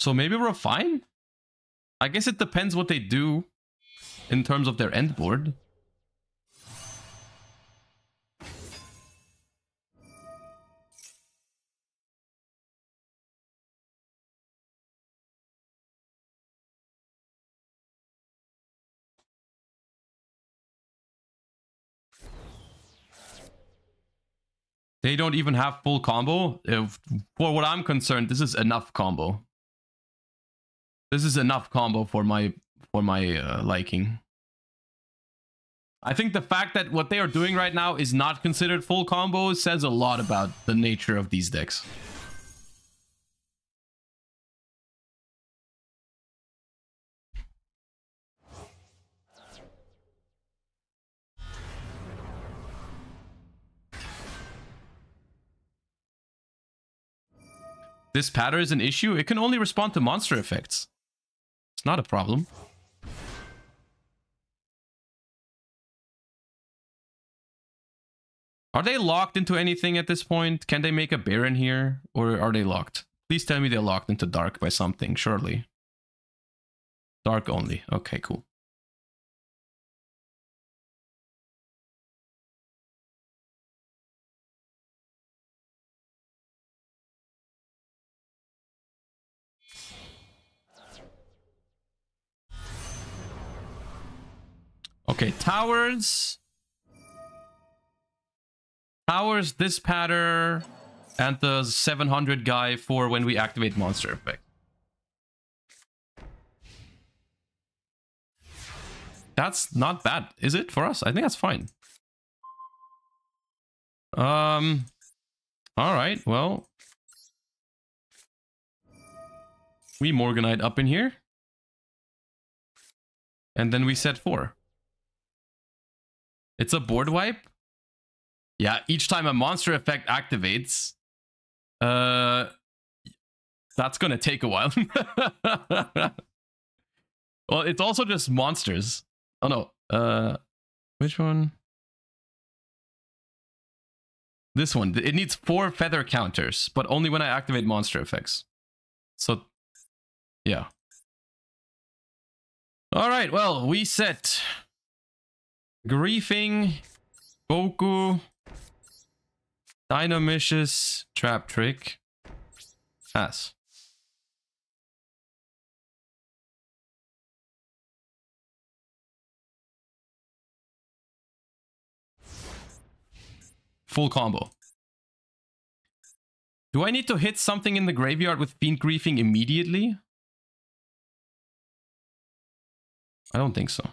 So maybe we're fine? I guess it depends what they do in terms of their end board. They don't even have full combo. For what I'm concerned, this is enough combo. This is enough combo for my liking. I think the fact that what they are doing right now is not considered full combo says a lot about the nature of these decks. This pattern is an issue. It can only respond to monster effects. It's not a problem. Are they locked into anything at this point? Can they make a Baron here? Or are they locked? Please tell me they're locked into Dark by something, surely. Dark only. Okay, cool. Okay, towers. Towers, this pattern, and the 700 guy for when we activate monster effect. That's not bad, is it, for us? I think that's fine. Alright, well. We Morganite up in here. And then we set 4. It's a board wipe. Yeah, each time a monster effect activates, that's gonna take a while. Well, it's also just monsters. Oh no, which one? This one. It needs 4 feather counters, but only when I activate monster effects. So, yeah. All right, well, we set Griefing, Goku, Dynamicious, Trap Trick, Pass. Full combo. Do I need to hit something in the graveyard with Fiend Griefing immediately? I don't think so.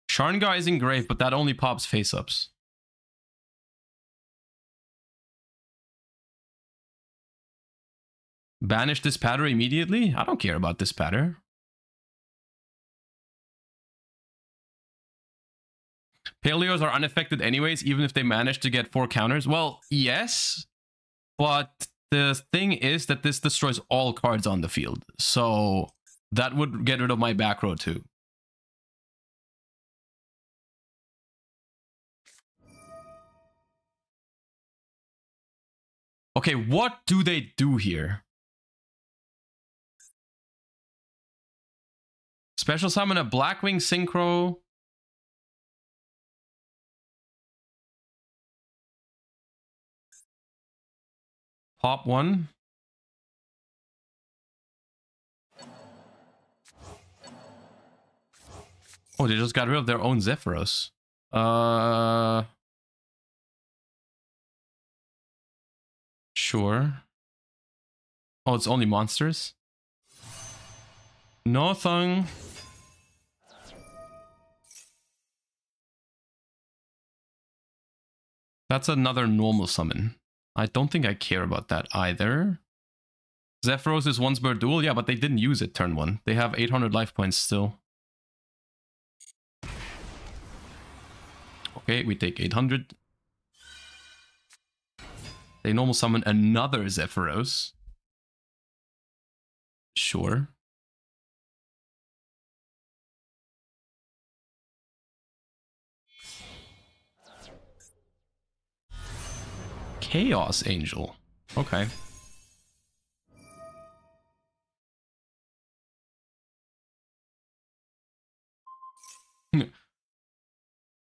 Sharngar is in grave, but that only pops face-ups. Banish this pattern immediately? I don't care about this pattern. Paleos are unaffected anyways, even if they manage to get 4 counters. Well, yes, but the thing is that this destroys all cards on the field. So that would get rid of my back row too. Okay, what do they do here? Special summon a Blackwing Synchro. Pop 1. Oh, they just got rid of their own Zephyros. Sure. Oh, it's only monsters? No thing. That's another normal summon. I don't think I care about that either. Zephyros is once per duel. Yeah, but they didn't use it turn 1. They have 800 life points still. Okay, we take 800. They normal summon another Zephyros. Sure. Chaos Angel. Okay.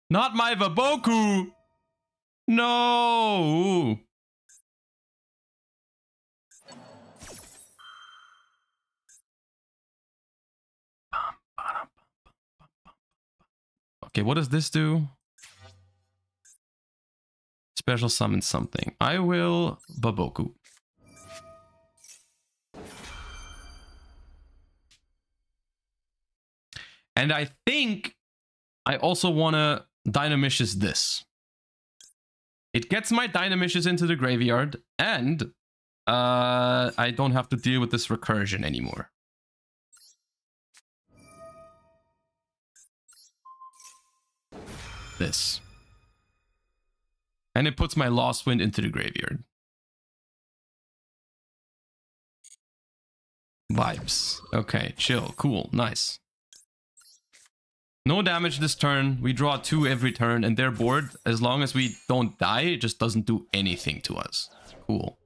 Not my Vaboku! No! Okay, what does this do? Special summon something. I will Vaboku. And I think I also want to Dynamishes this. It gets my Dynamishes into the graveyard, and I don't have to deal with this recursion anymore. This. And it puts my Lost Wind into the graveyard. Vibes. Okay, chill, cool, nice. No damage this turn. We draw 2 every turn, and their board, as long as we don't die, it just doesn't do anything to us. Cool.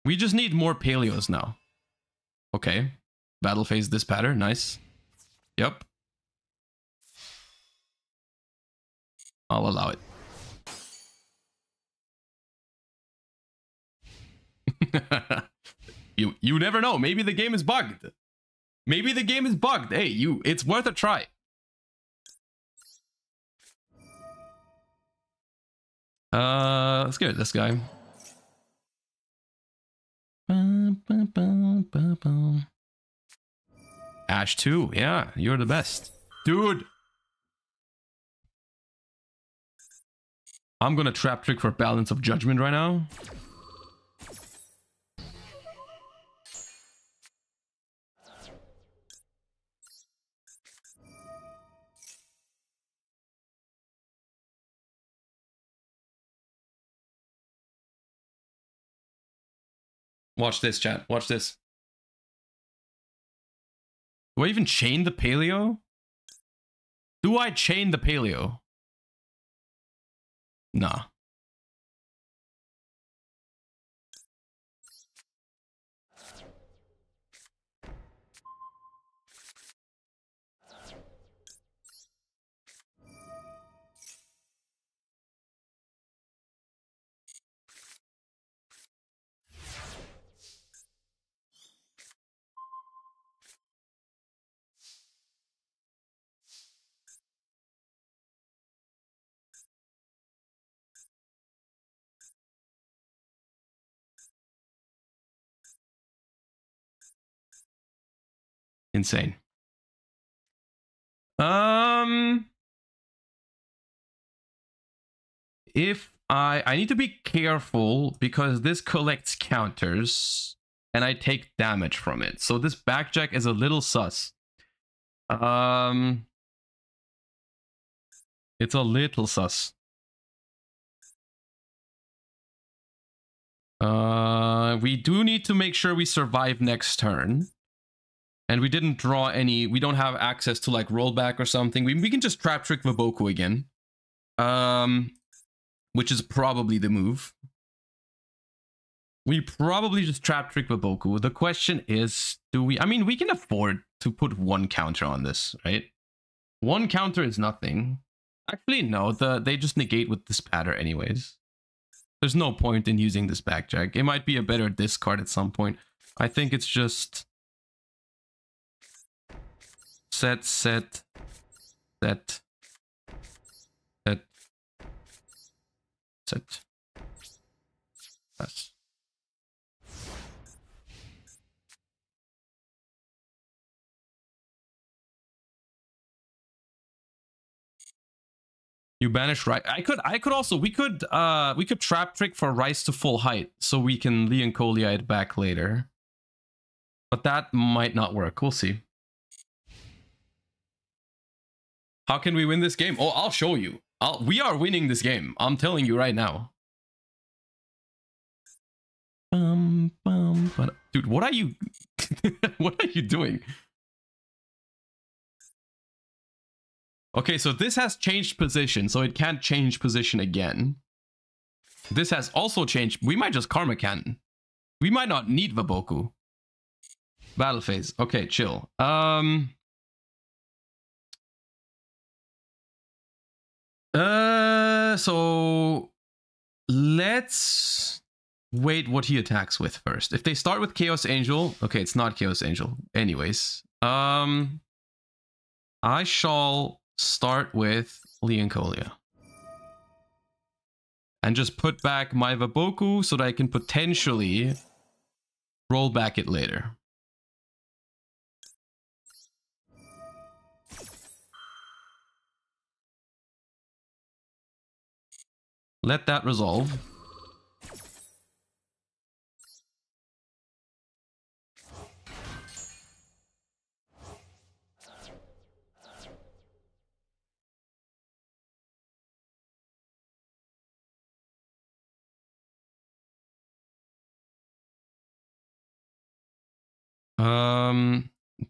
We just need more Paleos now. Okay. Battle phase this pattern. Nice. Yep. I'll allow it. You never know. Maybe the game is bugged. Maybe the game is bugged. Hey, it's worth a try. Let's get this guy. Ash 2. Yeah, you're the best. Dude. I'm gonna trap trick for Balance of Judgment right now. Watch this, chat. Watch this. Do I even chain the Paleo? Do I chain the Paleo? Nah. Insane. If I need to be careful because this collects counters and I take damage from it. So this backjack is a little sus. It's a little sus. We do need to make sure we survive next turn. And we didn't draw any, we don't have access to like rollback or something. We can just trap trick Vaboku again. Which is probably the move. We probably just trap trick Vaboku. The question is, do we, I mean, we can afford to put 1 counter on this, right? 1 counter is nothing. Actually, no, they just negate with this pattern anyways. There's no point in using this backjack. It might be a better discard at some point. I think it's just set. Yes. You banish right. I could also we could trap trick for Rise to full height so we can Leoncolia it back later. But that might not work. We'll see. How can we win this game? Oh, I'll show you. We are winning this game. I'm telling you right now. Dude, what are you what are you doing? Okay, so this has changed position, so it can't change position again. This has also changed. We might just Karma Cannon. We might not need Vaboku. Battle phase. Okay, chill. So let's wait what he attacks with first. If they start with Chaos Angel, okay, it's not Chaos Angel. Anyways, I shall start with Leoncolia. And just put back my Vaboku so that I can potentially roll back it later. Let that resolve.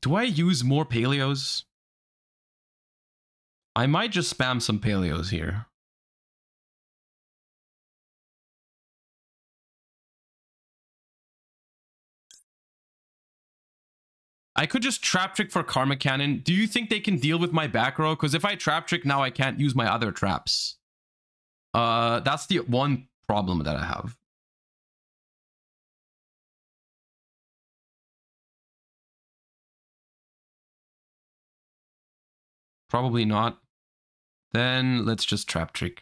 Do I use more Paleos? I might just spam some Paleos here. I could just trap trick for Karma Cannon. Do you think they can deal with my back row? Because if I trap trick now, I can't use my other traps. That's the one problem that I have. Probably not. Then let's just trap trick.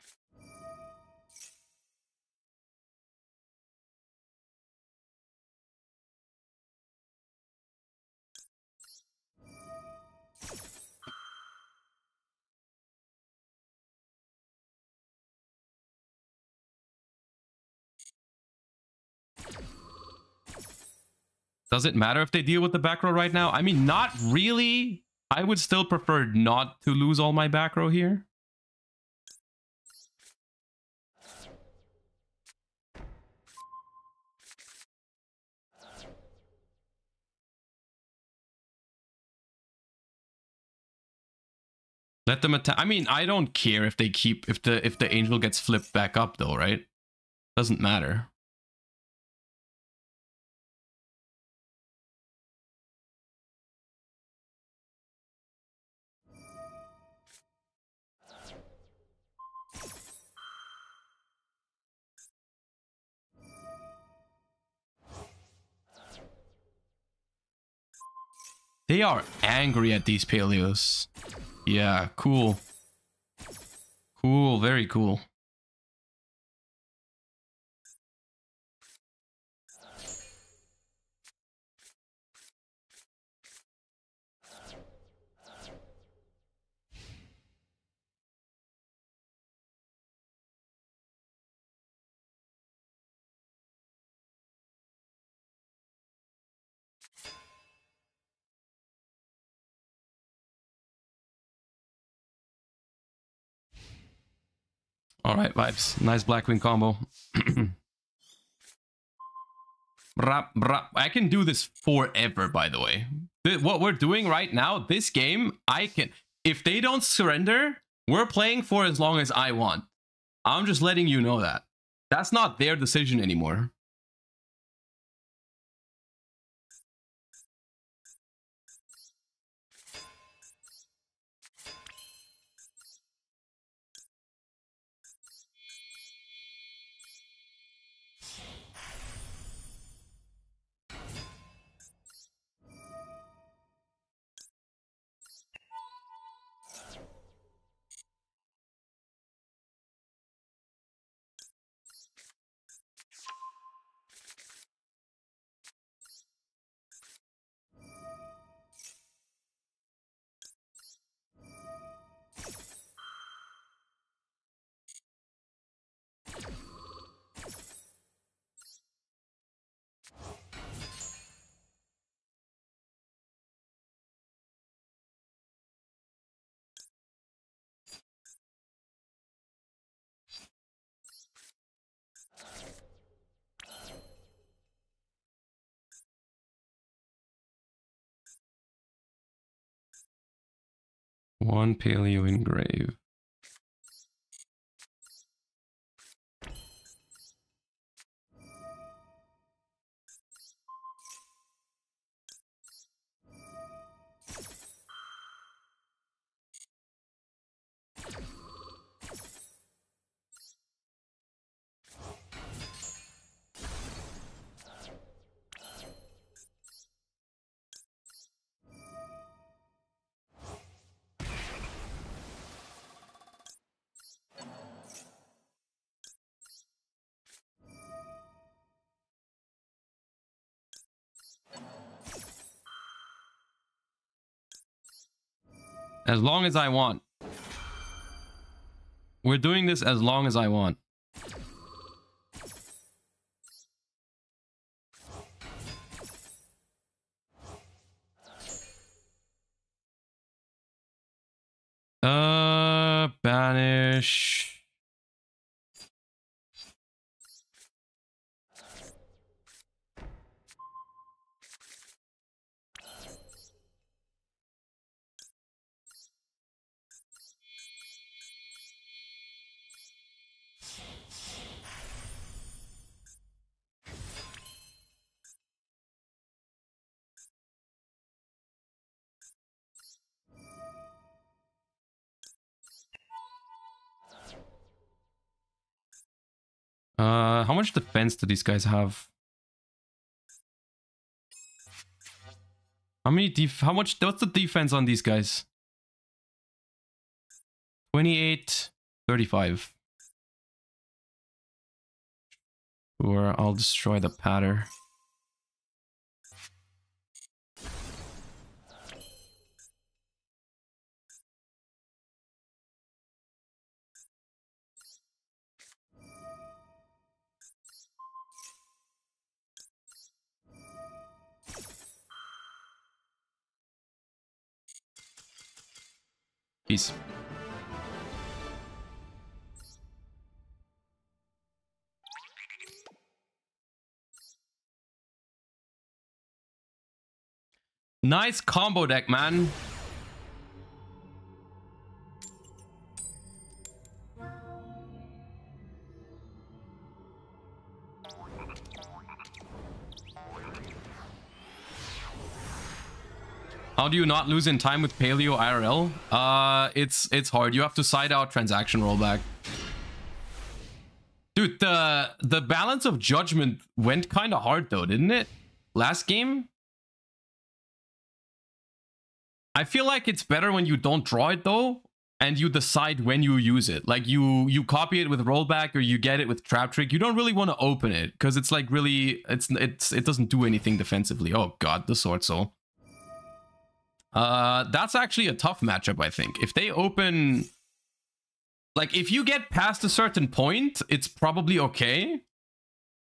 Does it matter if they deal with the back row right now? I mean, not really. I would still prefer not to lose all my back row here. Let them attack. I mean, I don't care if they keep if the angel gets flipped back up though, right? Doesn't matter. They are angry at these Paleos. Yeah, cool. Cool, very cool. All right, vibes. Nice Blackwing combo. I can do this forever, by the way. What we're doing right now, this game, I can... If they don't surrender, we're playing for as long as I want. I'm just letting you know that. That's not their decision anymore. One Paleo Engrave. As long as I want. We're doing this as long as I want. Banish. How much defense do these guys have? How much, what's the defense on these guys? 28, 35. Or I'll destroy the patter. Peace. Nice combo deck, man. How do you not lose in time with Paleo IRL? It's hard. You have to side out transaction rollback. Dude, the balance of judgment went kind of hard though, didn't it? Last game? I feel like it's better when you don't draw it though, and you decide when you use it. Like you copy it with rollback or you get it with trap trick. You don't really want to open it because it's like really it doesn't do anything defensively. Oh god, the Sword Soul. That's actually a tough matchup, I think. If they open... Like, if you get past a certain point, it's probably okay.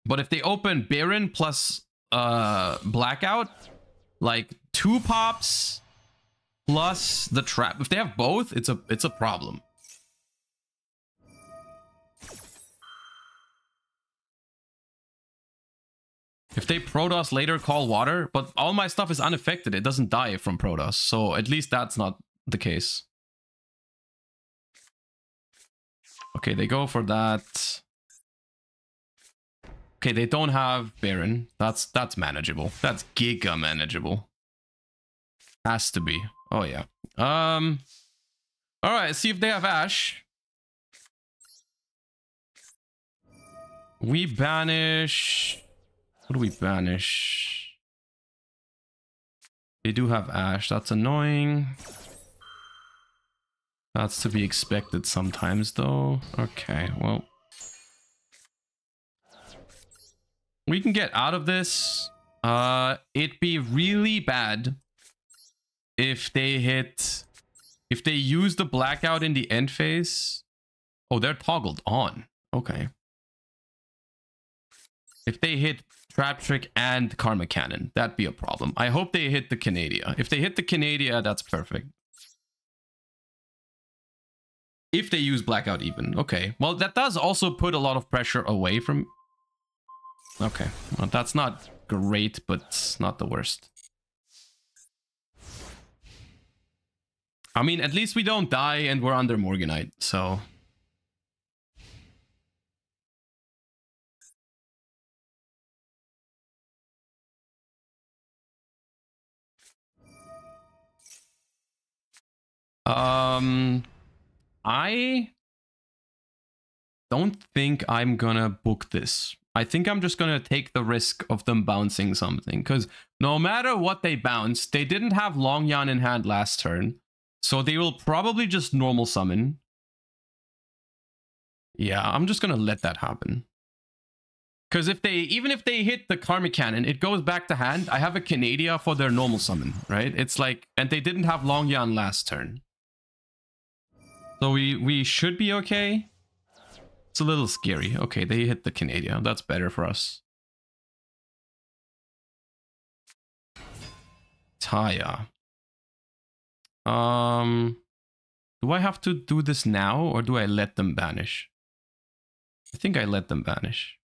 But if they open Baron plus Blackout, like 2 pops plus the trap. If they have both, it's a problem. If they Protoss later call water, but all my stuff is unaffected. It doesn't die from Protoss, so at least that's not the case. Okay, they go for that. Okay, they don't have Baron. That's manageable. That's giga manageable. Has to be. Oh yeah. All right, see if they have Ash. We banish. What do we banish? They do have Ash. That's annoying. That's to be expected sometimes, though. Okay, well. We can get out of this. It'd be really bad if they hit... If they use the Blackout in the end phase. Oh, they're toggled on. Okay. If they hit Trap Trick and Karma Cannon, that'd be a problem. I hope they hit the Canadia. If they hit the Canadia, that's perfect. If they use Blackout even. Okay. Well, that does also put a lot of pressure away from... Okay. Well, that's not great, but it's not the worst. I mean, at least we don't die and we're under Morganite, so... I don't think I'm gonna book this. I think I'm just gonna take the risk of them bouncing something, because no matter what they bounce, they didn't have Longyan in hand last turn, so they will probably just normal summon. Yeah, I'm just gonna let that happen. Because even if they hit the Karmic Cannon, it goes back to hand. I have a Canadia for their normal summon, right? It's like, and they didn't have Longyan last turn. So we should be okay. It's a little scary. Okay, they hit the Canadia. That's better for us. Taya. Do I have to do this now or do I let them banish? I think I let them banish.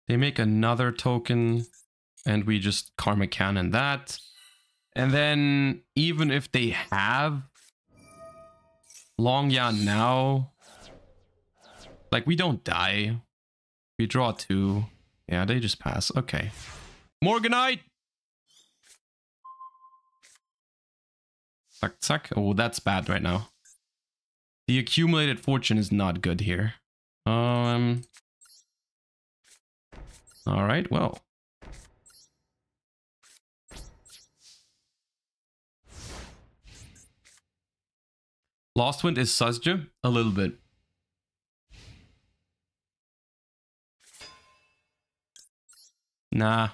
They make another token and we just Karmic Cannon that. And then even if they have Longyan now, like we don't die. We draw 2. Yeah, they just pass. Okay. Morganite! Suck, suck. Oh, that's bad right now. The accumulated fortune is not good here. Alright, well. Lost Wind is Sazja? A little bit. Nah.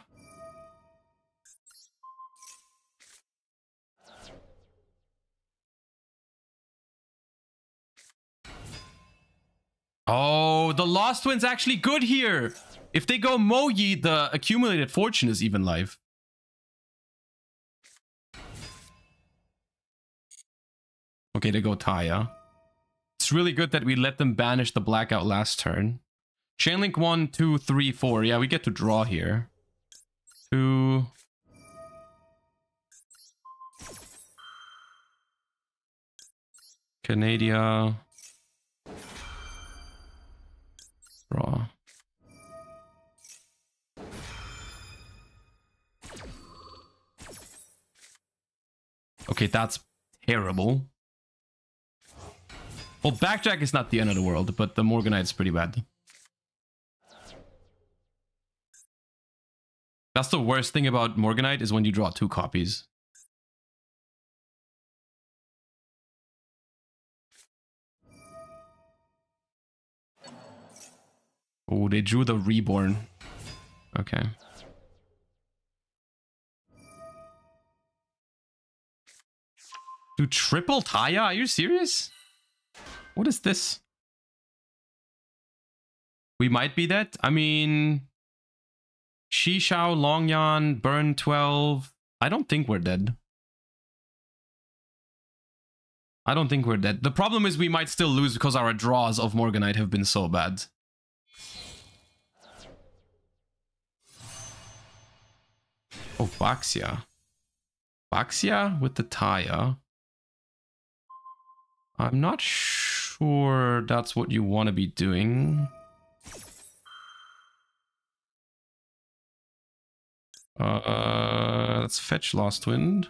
Oh, the Lost Wind's actually good here. If they go Moyi, the accumulated fortune is even live. Okay, they go Taya. It's really good that we let them banish the blackout last turn. Chainlink 1, 2, 3, 4. Yeah, we get to draw here. 2. Canadia. Draw. Okay, that's terrible. Well, Backjack is not the end of the world, but the Morganite's pretty bad. That's the worst thing about Morganite is when you draw 2 copies. Oh, they drew the Reborn. Okay. Do triple Taya? Are you serious? What is this? We might be dead. I mean... Shishao, Longyan, Burn 12. I don't think we're dead. I don't think we're dead. The problem is we might still lose because our draws of Morganite have been so bad. Oh, Baxia. Baxia with the Taya. I'm not sure that's what you want to be doing. Let's fetch Lost Wind.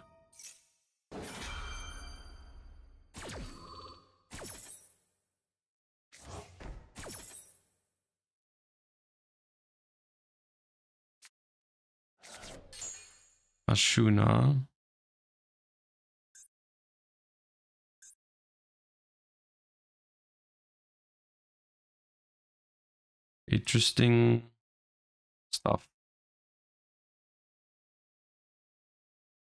Ashuna. Interesting stuff.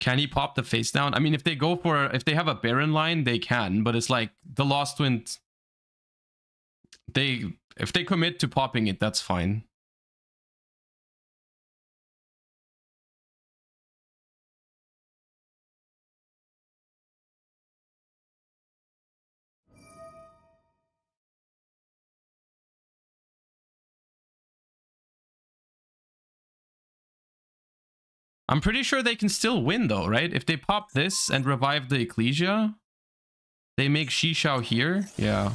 Can he pop the face down? I mean, if they go for, if they have a Baron line, they can, but it's like the Lost Wind. If they commit to popping it, that's fine. I'm pretty sure they can still win though, right? If they pop this and revive the Ecclesia, they make Xishao here. Yeah.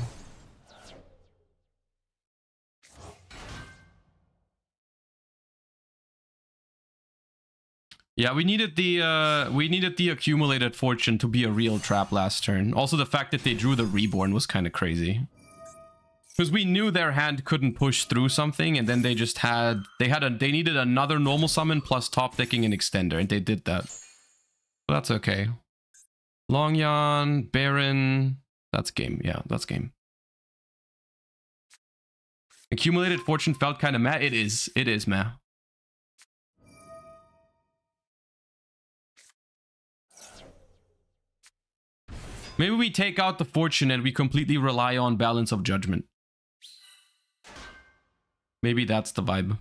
Yeah, we needed the accumulated fortune to be a real trap last turn. Also, the fact that they drew the Reborn was kind of crazy. Because we knew their hand couldn't push through something, and then they just they needed another normal summon plus top decking an extender, and they did that. But that's okay. Longyan, Baron, that's game. Yeah, that's game. Accumulated fortune felt kind of meh. It is meh. Maybe we take out the fortune and we completely rely on balance of judgment. Maybe that's the vibe.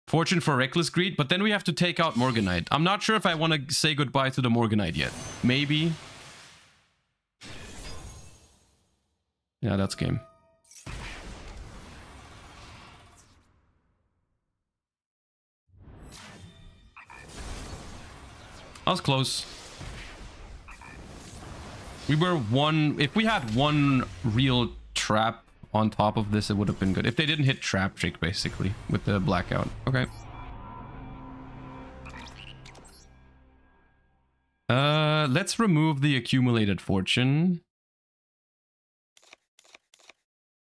Fortune for Reckless Greed, but then we have to take out Morganite. I'm not sure if I want to say goodbye to the Morganite yet. Maybe. Yeah, that's game. That was close. We were one... If we had one real trap on top of this, it would have been good. If they didn't hit trap trick, basically, with the blackout. Okay. Let's remove the accumulated fortune.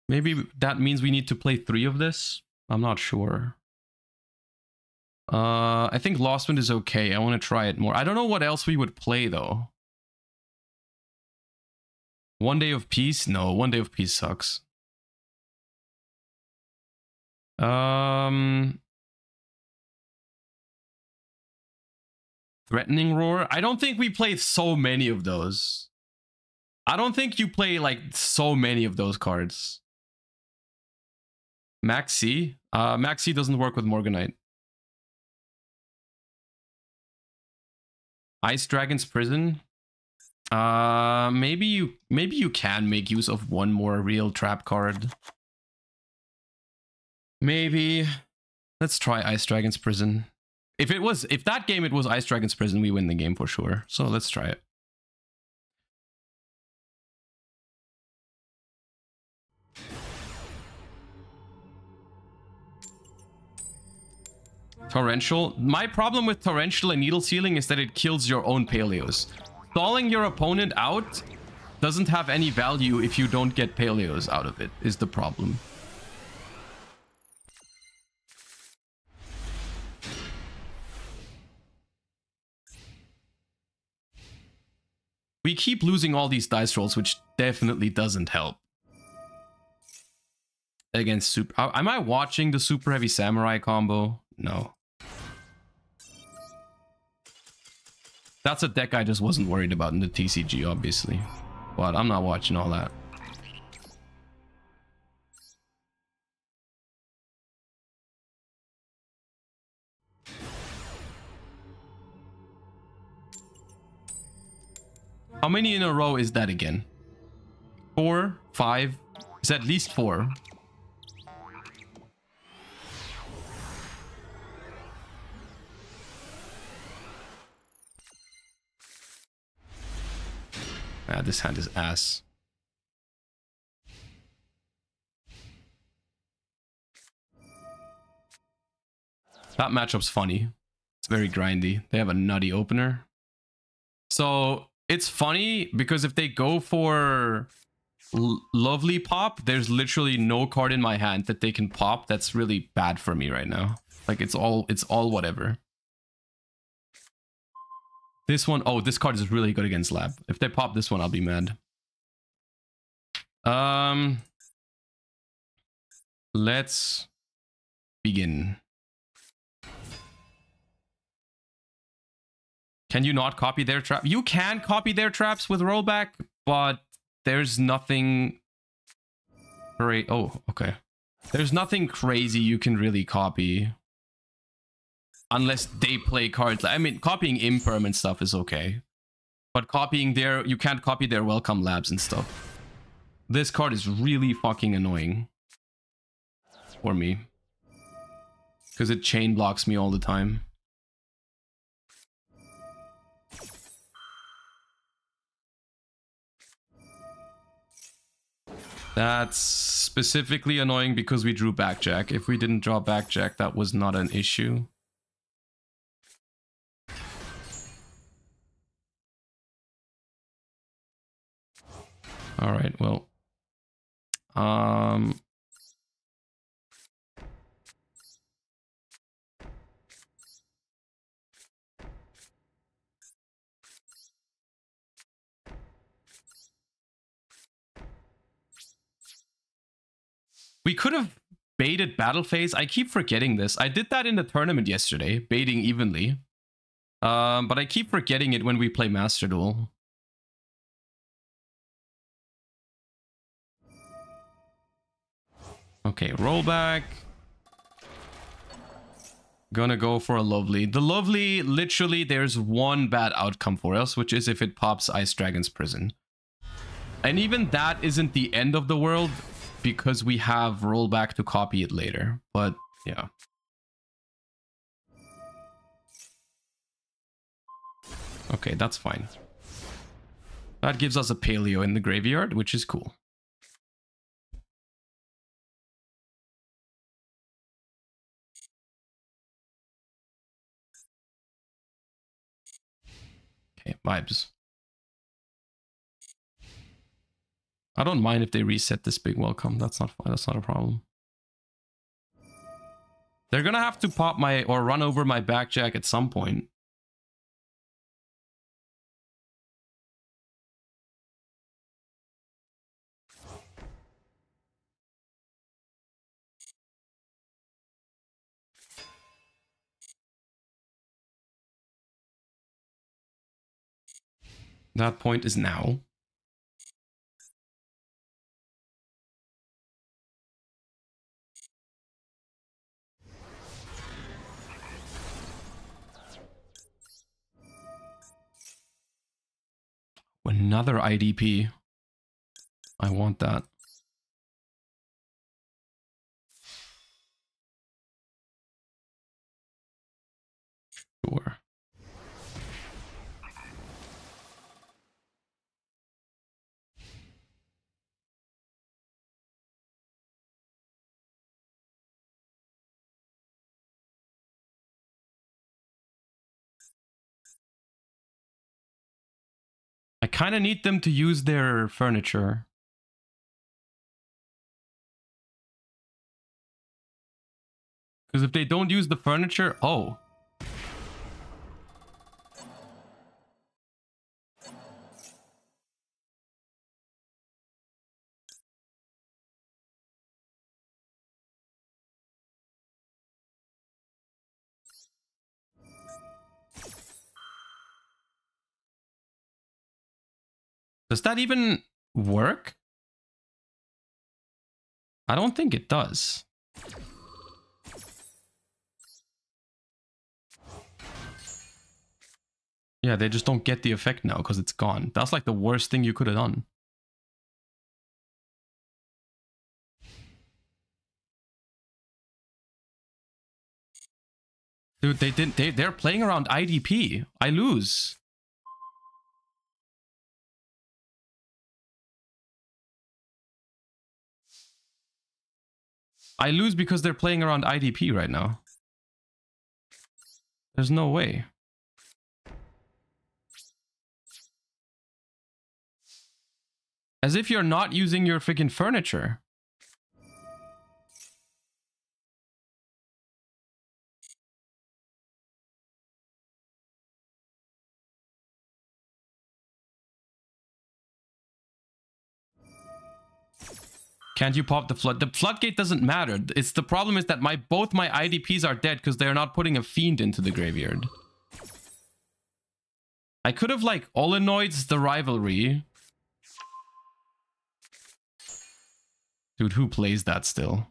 Maybe that means we need to play 3 of this. I'm not sure. I think Lost Wind is okay. I want to try it more. I don't know what else we would play, though. One Day of Peace? No, One Day of Peace sucks. Threatening Roar? I don't think we played so many of those. I don't think you play, like, so many of those cards. Maxi? Maxi doesn't work with Morganite. Ice Dragon's Prison? Maybe you can make use of one more real trap card. Maybe. Let's try Ice Dragon's Prison. If that game it was Ice Dragon's Prison, we win the game for sure. So let's try it. Torrential. My problem with Torrential and Needle Sealing is that it kills your own Paleos. Stalling your opponent out doesn't have any value if you don't get Paleos out of it, is the problem. We keep losing all these dice rolls, which definitely doesn't help. Against Super... Am I watching the Super Heavy Samurai combo? No. That's a deck I just wasn't worried about in the TCG, obviously. But I'm not watching all that. How many in a row is that again? 4? 5? It's at least 4. Ah, this hand is ass. That matchup's funny. It's very grindy. They have a nutty opener. So it's funny because if they go for Lovely Pop, there's literally no card in my hand that they can pop. That's really bad for me right now. Like it's all whatever. This one, oh, this card is really good against Lab. If they pop this one, I'll be mad. Let's begin. Can you not copy their trap? You can copy their traps with rollback, but there's nothing great. Oh, okay. There's nothing crazy you can really copy. unless they play cards. I mean, copying Imperm and stuff is okay. But copying their... You can't copy their Welcome Labs and stuff. This card is really fucking annoying. For me. Because it chain blocks me all the time. That's specifically annoying because we drew Backjack. If we didn't draw Backjack, that was not an issue. All right, well. We could have baited Battle Phase. I keep forgetting this. I did that in the tournament yesterday, baiting evenly. But I keep forgetting it when we play Master Duel. Okay, rollback. Gonna go for a Lovely. The Lovely, literally, there's one bad outcome for us, which is if it pops Ice Dragon's Prison. And even that isn't the end of the world, because we have rollback to copy it later. But, yeah. Okay, that's fine. That gives us a Paleo in the graveyard, which is cool. Okay, vibes. I don't mind if they reset this big welcome. That's not fine. That's not a problem. They're gonna have to pop my or run over my Backjack at some point. That point is now. Another IDP. I want that. Sure. I kind of need them to use their furniture. Because if they don't use the furniture... Oh. Does that even work? I don't think it does. Yeah, they just don't get the effect now because it's gone. That's like the worst thing you could have done. Dude, they're playing around IDP. I lose. I lose because they're playing around IDP right now. There's no way. As if you're not using your freaking furniture. Can't you pop the flood? The floodgate doesn't matter. It's the problem is that both my IDPs are dead because they're not putting a fiend into the graveyard. I could have like Olenoids the rivalry. Dude, who plays that still?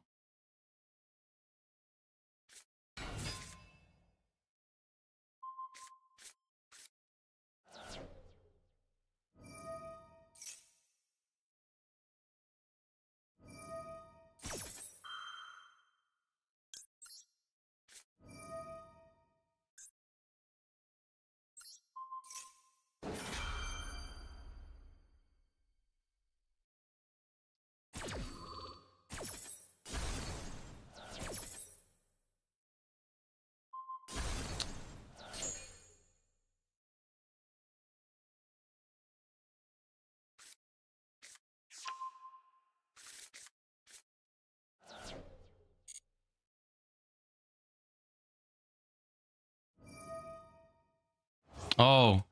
Oh.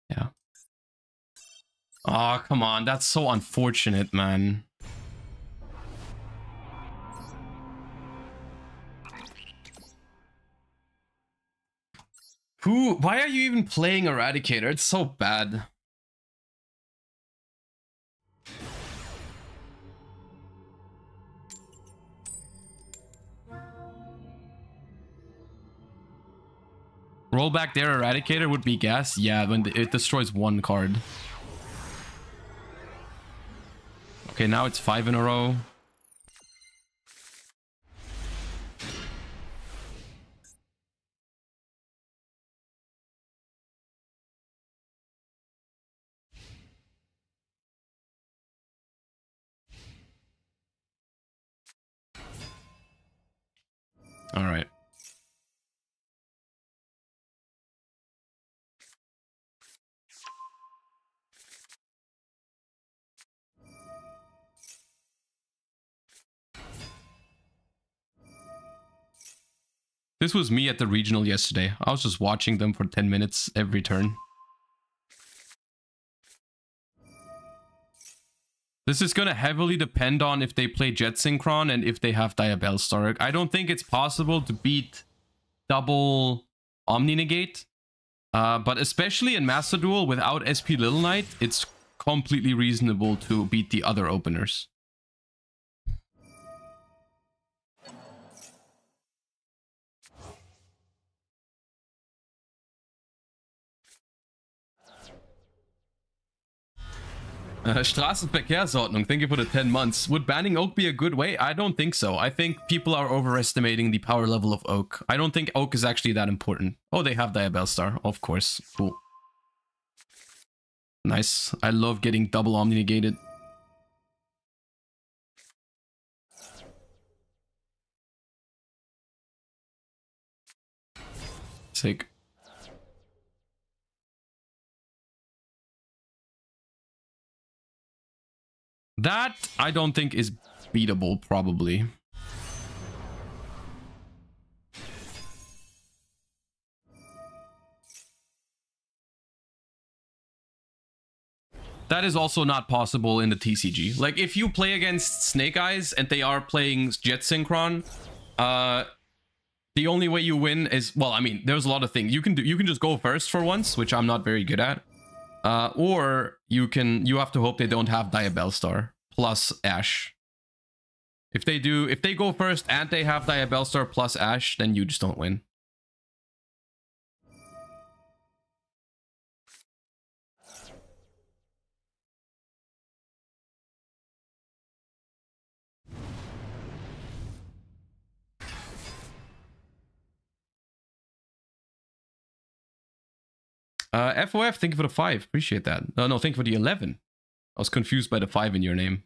Yeah. Oh, come on. That's so unfortunate, man. Why are you even playing Eradicator? It's so bad. Roll back there, Eradicator would be gas. Yeah, when it destroys one card. Okay, now it's 5 in a row. All right. This was me at the regional yesterday. I was just watching them for 10 minutes every turn. This is going to heavily depend on if they play Jet Synchron and if they have Diabellstar. I don't think it's possible to beat double Omni Negate. But especially in Master Duel without SP Little Knight, it's completely reasonable to beat the other openers. Straßenverkehrsordnung, thank you for the 10 months. Would banning Oak be a good way? I don't think so. I think people are overestimating the power level of Oak. I don't think Oak is actually that important. Oh, they have Diabellstar, of course. Cool. Nice. I love getting double Omni negated. Sick. That, I don't think is beatable, probably. That is also not possible in the TCG. Like, if you play against Snake Eyes and they are playing Jet Synchron, the only way you win is... Well, I mean, there's a lot of things. You can just go first for once, which I'm not very good at. Or you have to hope they don't have Diabellstar plus Ash. If they go first and they have Diabellstar plus Ash, then you just don't win. FOF, thank you for the 5. Appreciate that. No, thank you for the 11. I was confused by the 5 in your name.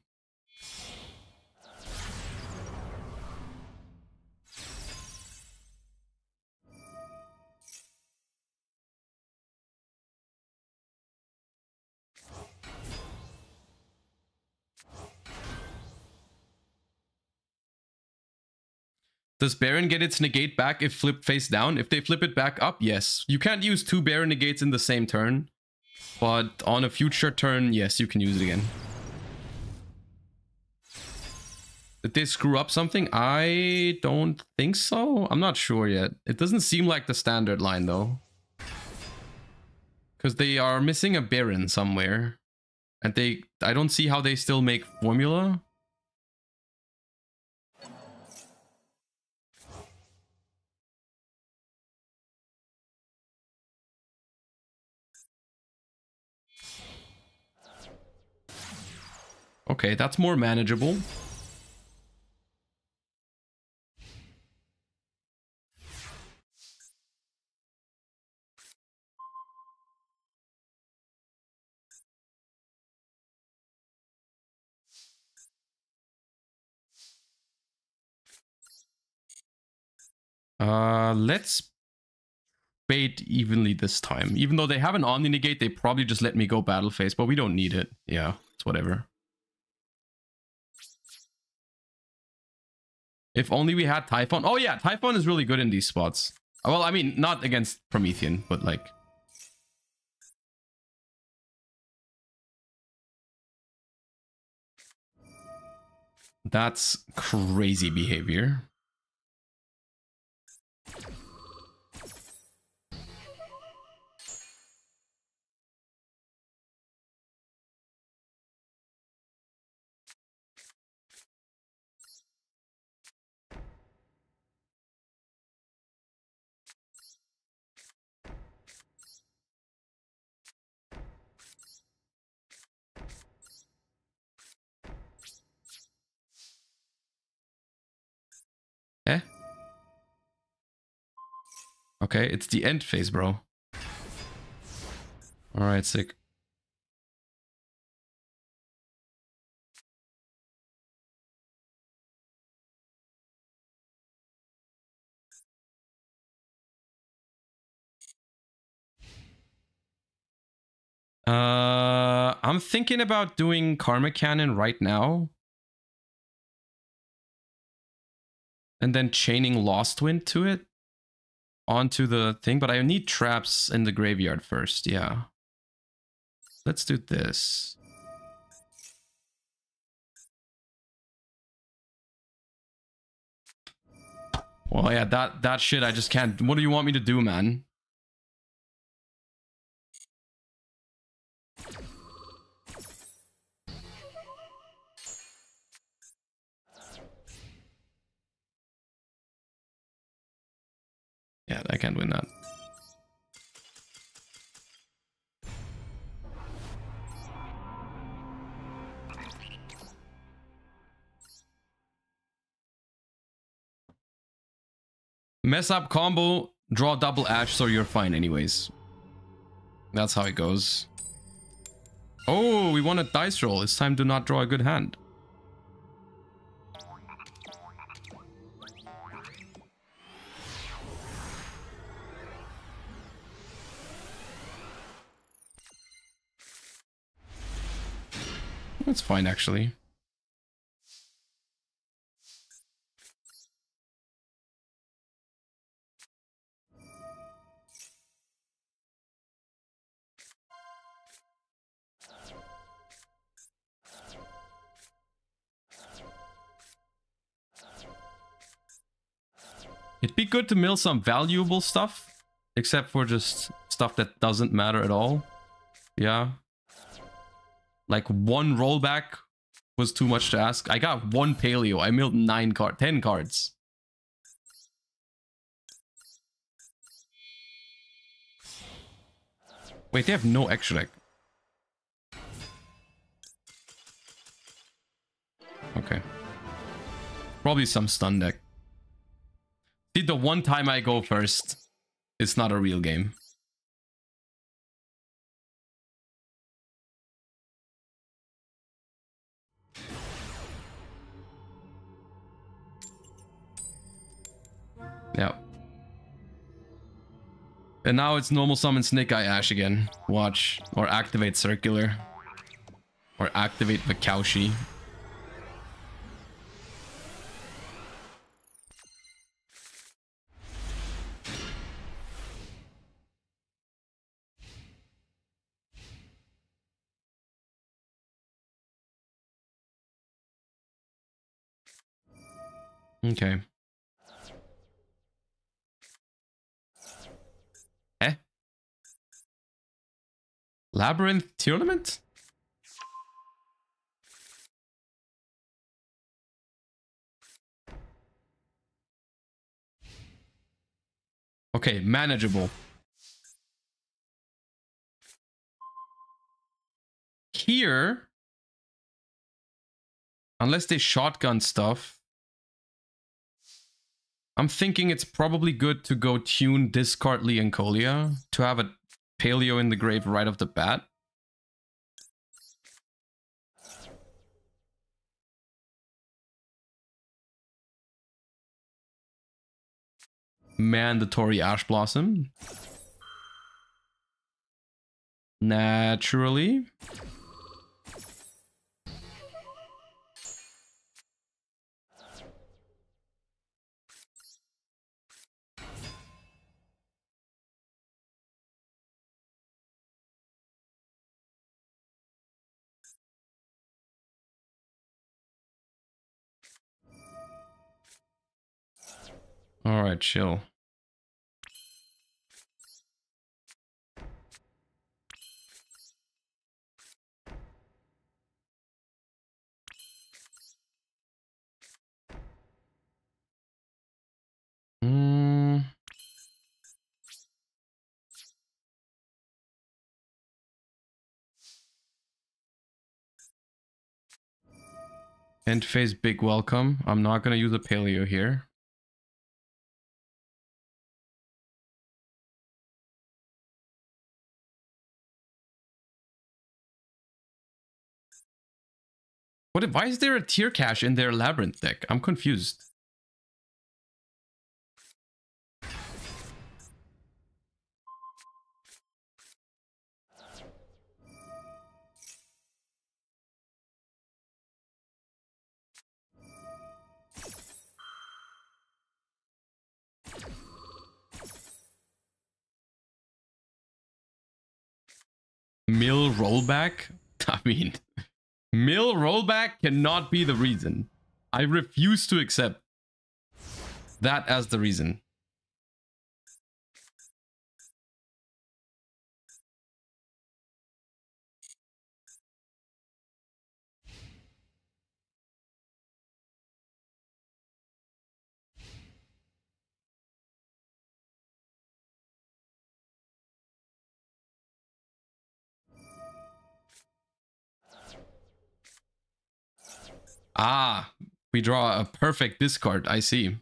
Does Baron get its negate back if flipped face down? If they flip it back up, yes. You can't use 2 Baron negates in the same turn. But on a future turn, yes, you can use it again. Did they screw up something? I don't think so. I'm not sure yet. It doesn't seem like the standard line, though. Because they are missing a Baron somewhere. And I don't see how they still make formula. Okay, that's more manageable. Let's bait evenly this time. Even though they have an Omni Negate, they probably just let me go battle phase, but we don't need it. Yeah, it's whatever. If only we had Typhon. Oh yeah, Typhon is really good in these spots. Well, I mean, not against Promethean, but like... That's crazy behavior. Eh? Okay, it's the end phase, bro. Alright, sick. I'm thinking about doing Karma Cannon right now. And then chaining Lost Wind to it. Onto the thing, but I need traps in the graveyard first, yeah. Let's do this. Well, yeah, that shit I just can't... What do you want me to do, man? Yeah, I can't win that. Mess up combo, draw double ash, so you're fine anyways. That's how it goes. Oh, we won a dice roll. It's time to not draw a good hand. That's fine, actually. It'd be good to mill some valuable stuff, except for just stuff that doesn't matter at all. Yeah. Like one rollback was too much to ask. I got one paleo. I milled 10 cards. Wait, they have no extra deck. Okay. Probably some stun deck. See, the one time I go first, it's not a real game. Yeah. And now it's normal summon Snake Eye Ash again. Watch. Or activate Circular. Or activate Vakaushi. Okay. Eh? Labyrinth Tournament? Okay, manageable. Here, unless they shotgun stuff, I'm thinking it's probably good to go tune discard Leoncolia to have a paleo in the grave right off the bat. Mandatory Ash Blossom. Naturally. All right, chill. End phase, big welcome. I'm not gonna use a paleo here. Why is there a tier cache in their labyrinth deck? I'm confused. Mill rollback? I mean, mill rollback cannot be the reason. I refuse to accept that as the reason. Ah, we draw a perfect discard. I see.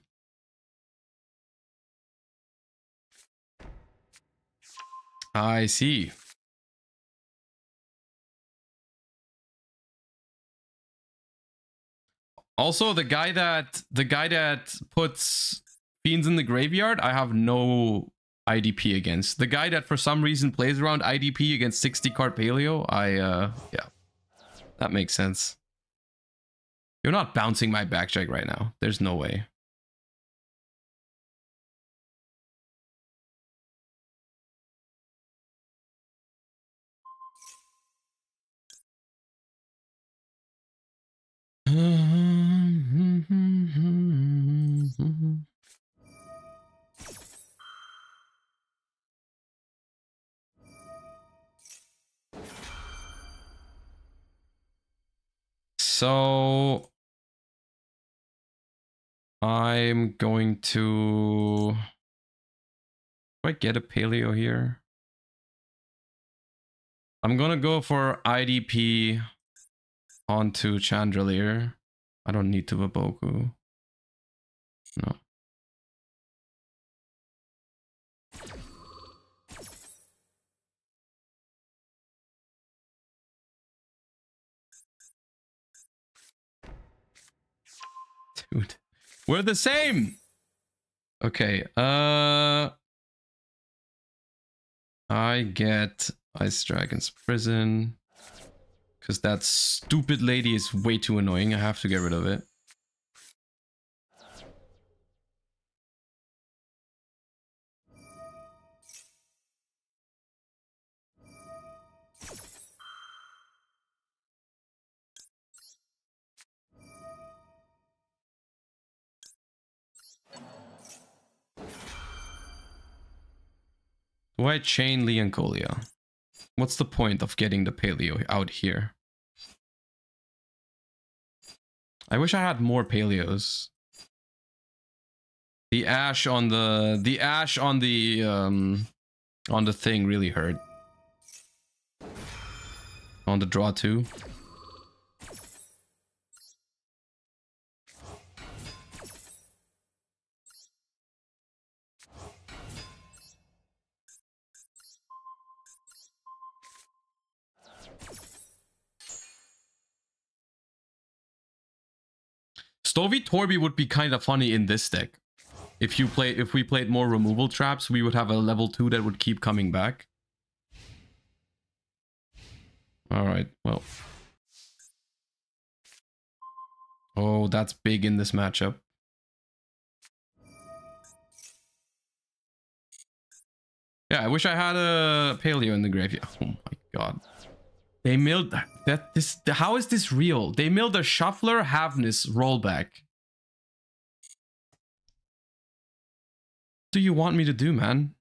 I see. Also, the guy that puts Fiends in the graveyard, I have no IDP against. The guy that for some reason plays around IDP against 60 card paleo, yeah, that makes sense. You're not bouncing my backcheck right now. There's no way. So I'm going to... Do I get a paleo here? I'm gonna go for IDP onto Chandelier. I don't need to Waboku. No. Dude, we're the same. Okay, I get Ice Dragon's Prison because that stupid lady is way too annoying. I have to get rid of it. Do I chain Leoncolia? What's the point of getting the paleo out here? I wish I had more paleos. The ash on the thing really hurt. On the draw too. Stovey Torby would be kind of funny in this deck. If we played more removal traps, we would have a level 2 that would keep coming back. Alright, well. Oh, that's big in this matchup. Yeah, I wish I had a paleo in the graveyard. Oh my god. They milled that. How is this real? They milled a Shuffler Havness rollback. do you want me to do, man?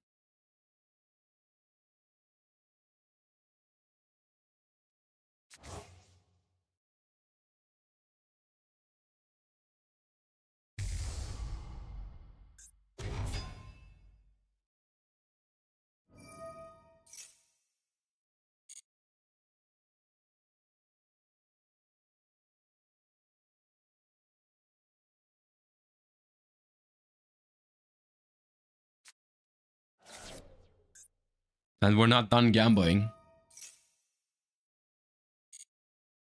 And we're not done gambling.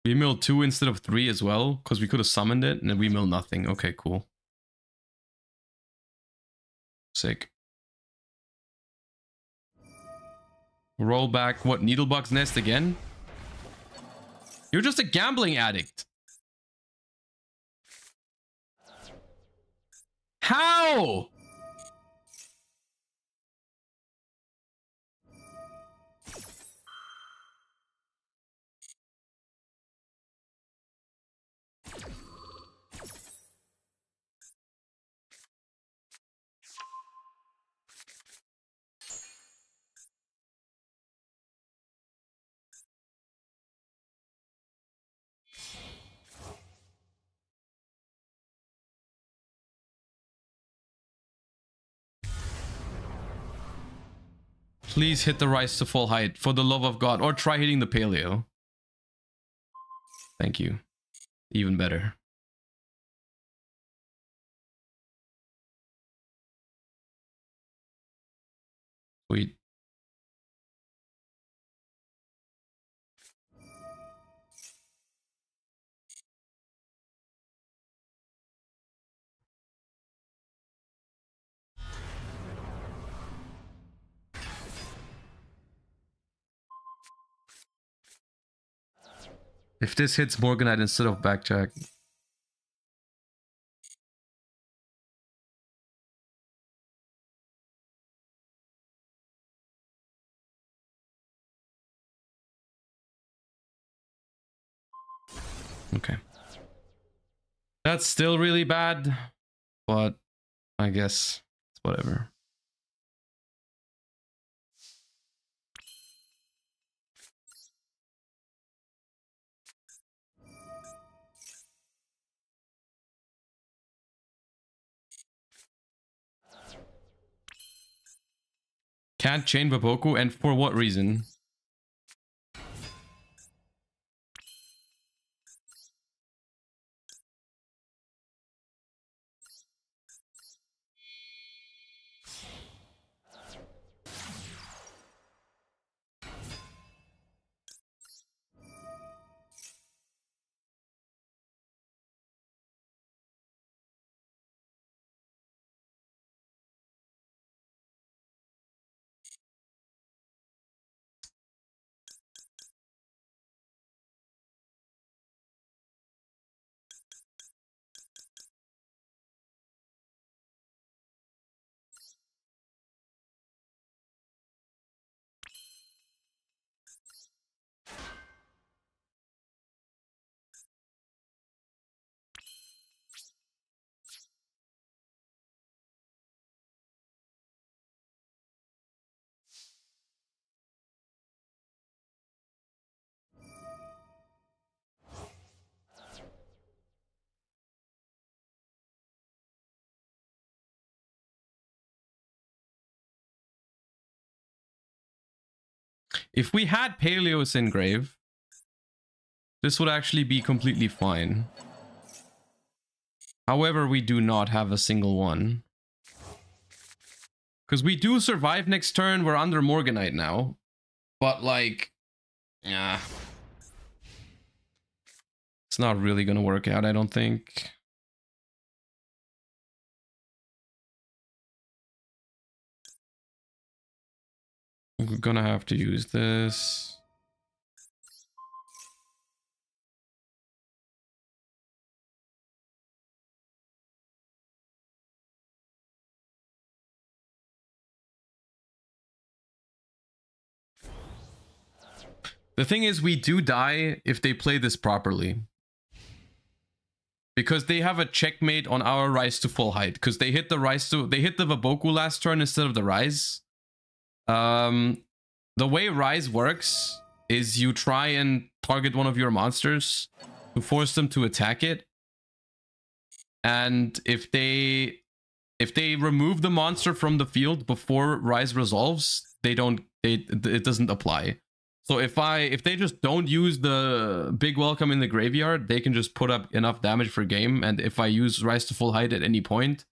We milled 2 instead of 3 as well, because we could have summoned it, and then we milled nothing. Okay, cool. Sick. Roll back. What, Needlebug's Nest again? You're just a gambling addict. How? Please hit the rise to full height, for the love of God, or try hitting the paleo. Thank you. Even better. Sweet. If this hits Morganite instead of Backjack. Okay. That's still really bad, but I guess it's whatever. Can't chain Baboku, and for what reason? If we had Paleos in grave, this would actually be completely fine. However, we do not have a single one. Because we do survive next turn, we're under Morganite now. But like, yeah. It's not really gonna work out, I don't think. We're gonna have to use this. The thing is, we do die if they play this properly. because they have a checkmate on our Rise to full height, because they hit the Vaboku last turn instead of the Rise. The way Rise works is you try and target one of your monsters to force them to attack it, and if they remove the monster from the field before Rise resolves, it doesn't apply. So if they just don't use the big welcome in the graveyard, they can just put up enough damage for game, and if I use Rise to full height at any point,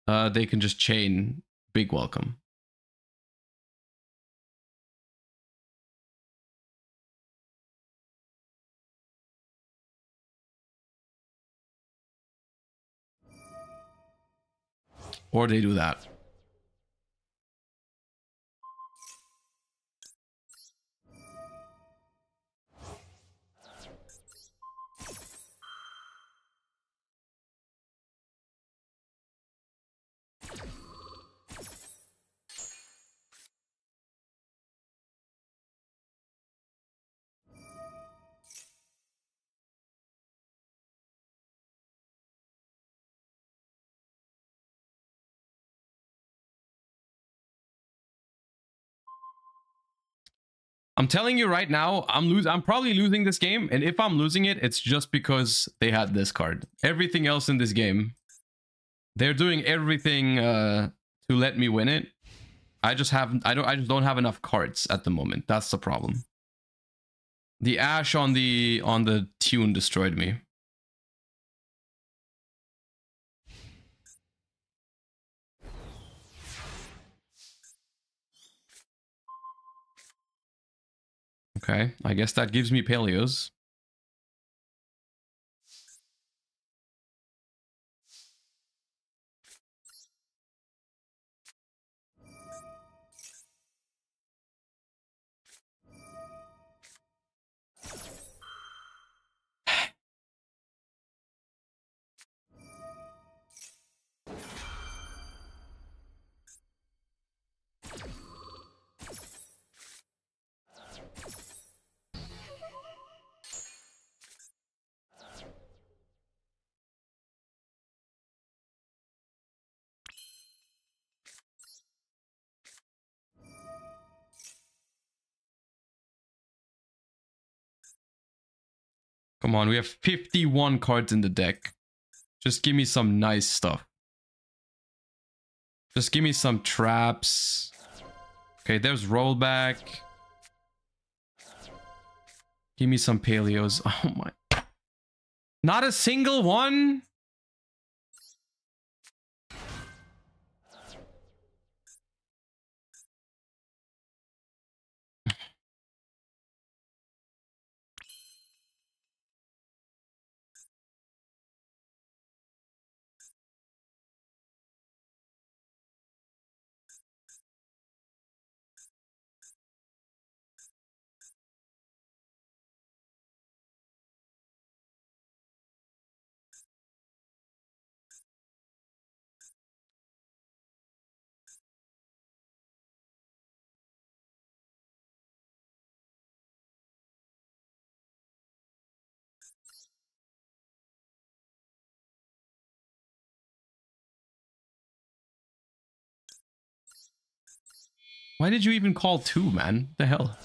they can just chain big welcome. Or they do that. I'm telling you right now, I'm probably losing this game, and if I'm losing it, it's just because they had this card. Everything else in this game, they're doing everything to let me win it. I just don't have enough cards at the moment. That's the problem. The Ash on the tune destroyed me. Okay, I guess that gives me Paleos. Come on, we have 51 cards in the deck. Just give me some nice stuff. Just give me some traps. Okay, there's rollback. Give me some Paleos. Oh my. Not a single one? Why did you even call 2, man? The hell?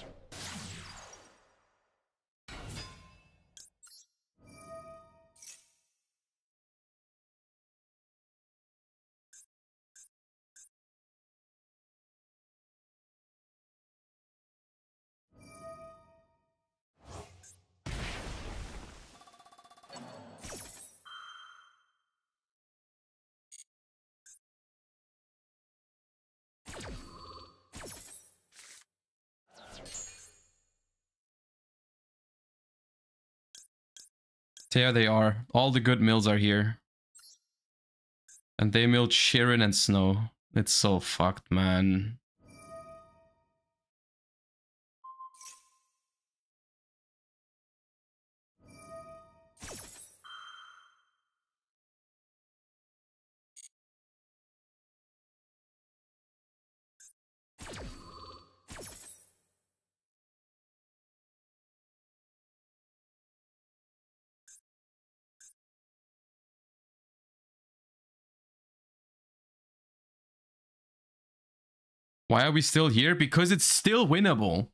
There they are. All the good mills are here. And they milled Shirin and Snow. It's so fucked, man. Why are we still here? Because it's still winnable.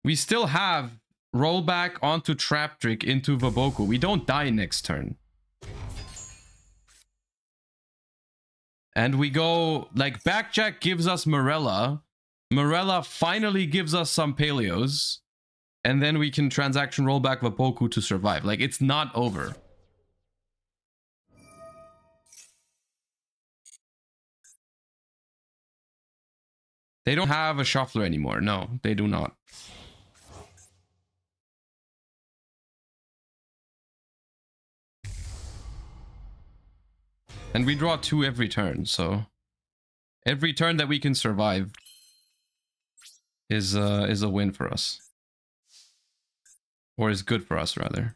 We still have rollback onto Trap Trick into Vaboku. We don't die next turn. And we go, like, Backjack gives us Morella. Morella finally gives us some Paleos. And then we can transaction rollback Vaboku to survive. Like, it's not over. They don't have a shuffler anymore. No, they do not. And we draw 2 every turn, so every turn that we can survive is a win for us. Or is good for us, rather.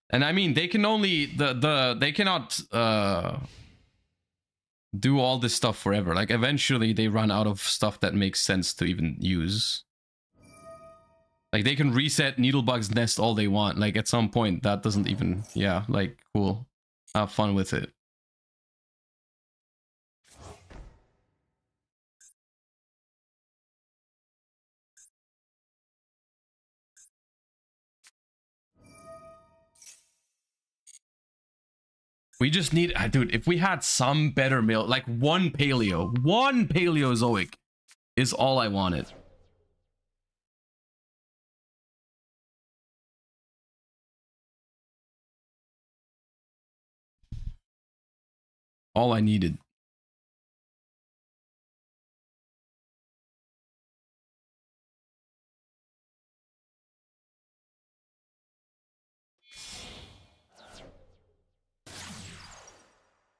And I mean, they can only they cannot do all this stuff forever. Like, eventually they run out of stuff that makes sense to even use. Like, they can reset Needlebug's Nest all they want. Like, at some point, that doesn't even... Yeah, like, cool. Have fun with it. We just need... dude, if we had some better mill... Like, one Paleozoic is all I wanted. All I needed.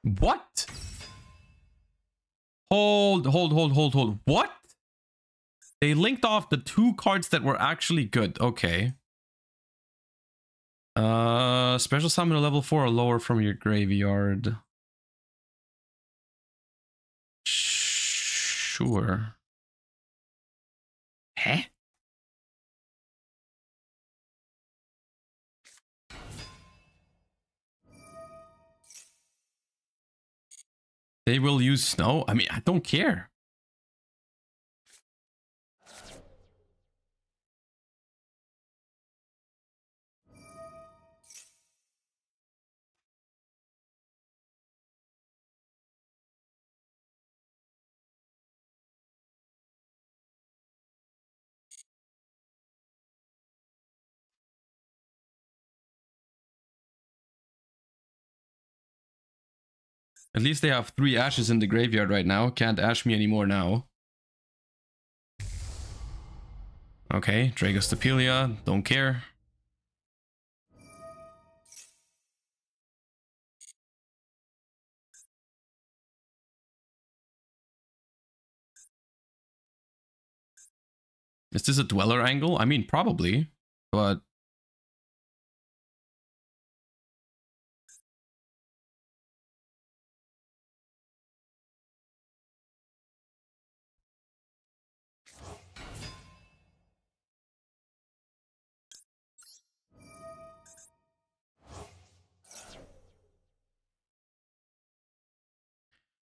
What? Hold. What? They linked off the 2 cards that were actually good. Okay. Special summon a level 4 or lower from your graveyard. Sure. Huh? They will use snow? I mean, I don't care. At least they have 3 ashes in the graveyard right now. Can't ash me anymore now. Okay, Dragostapelia, don't care. Is this a Dweller angle? I mean, probably, but...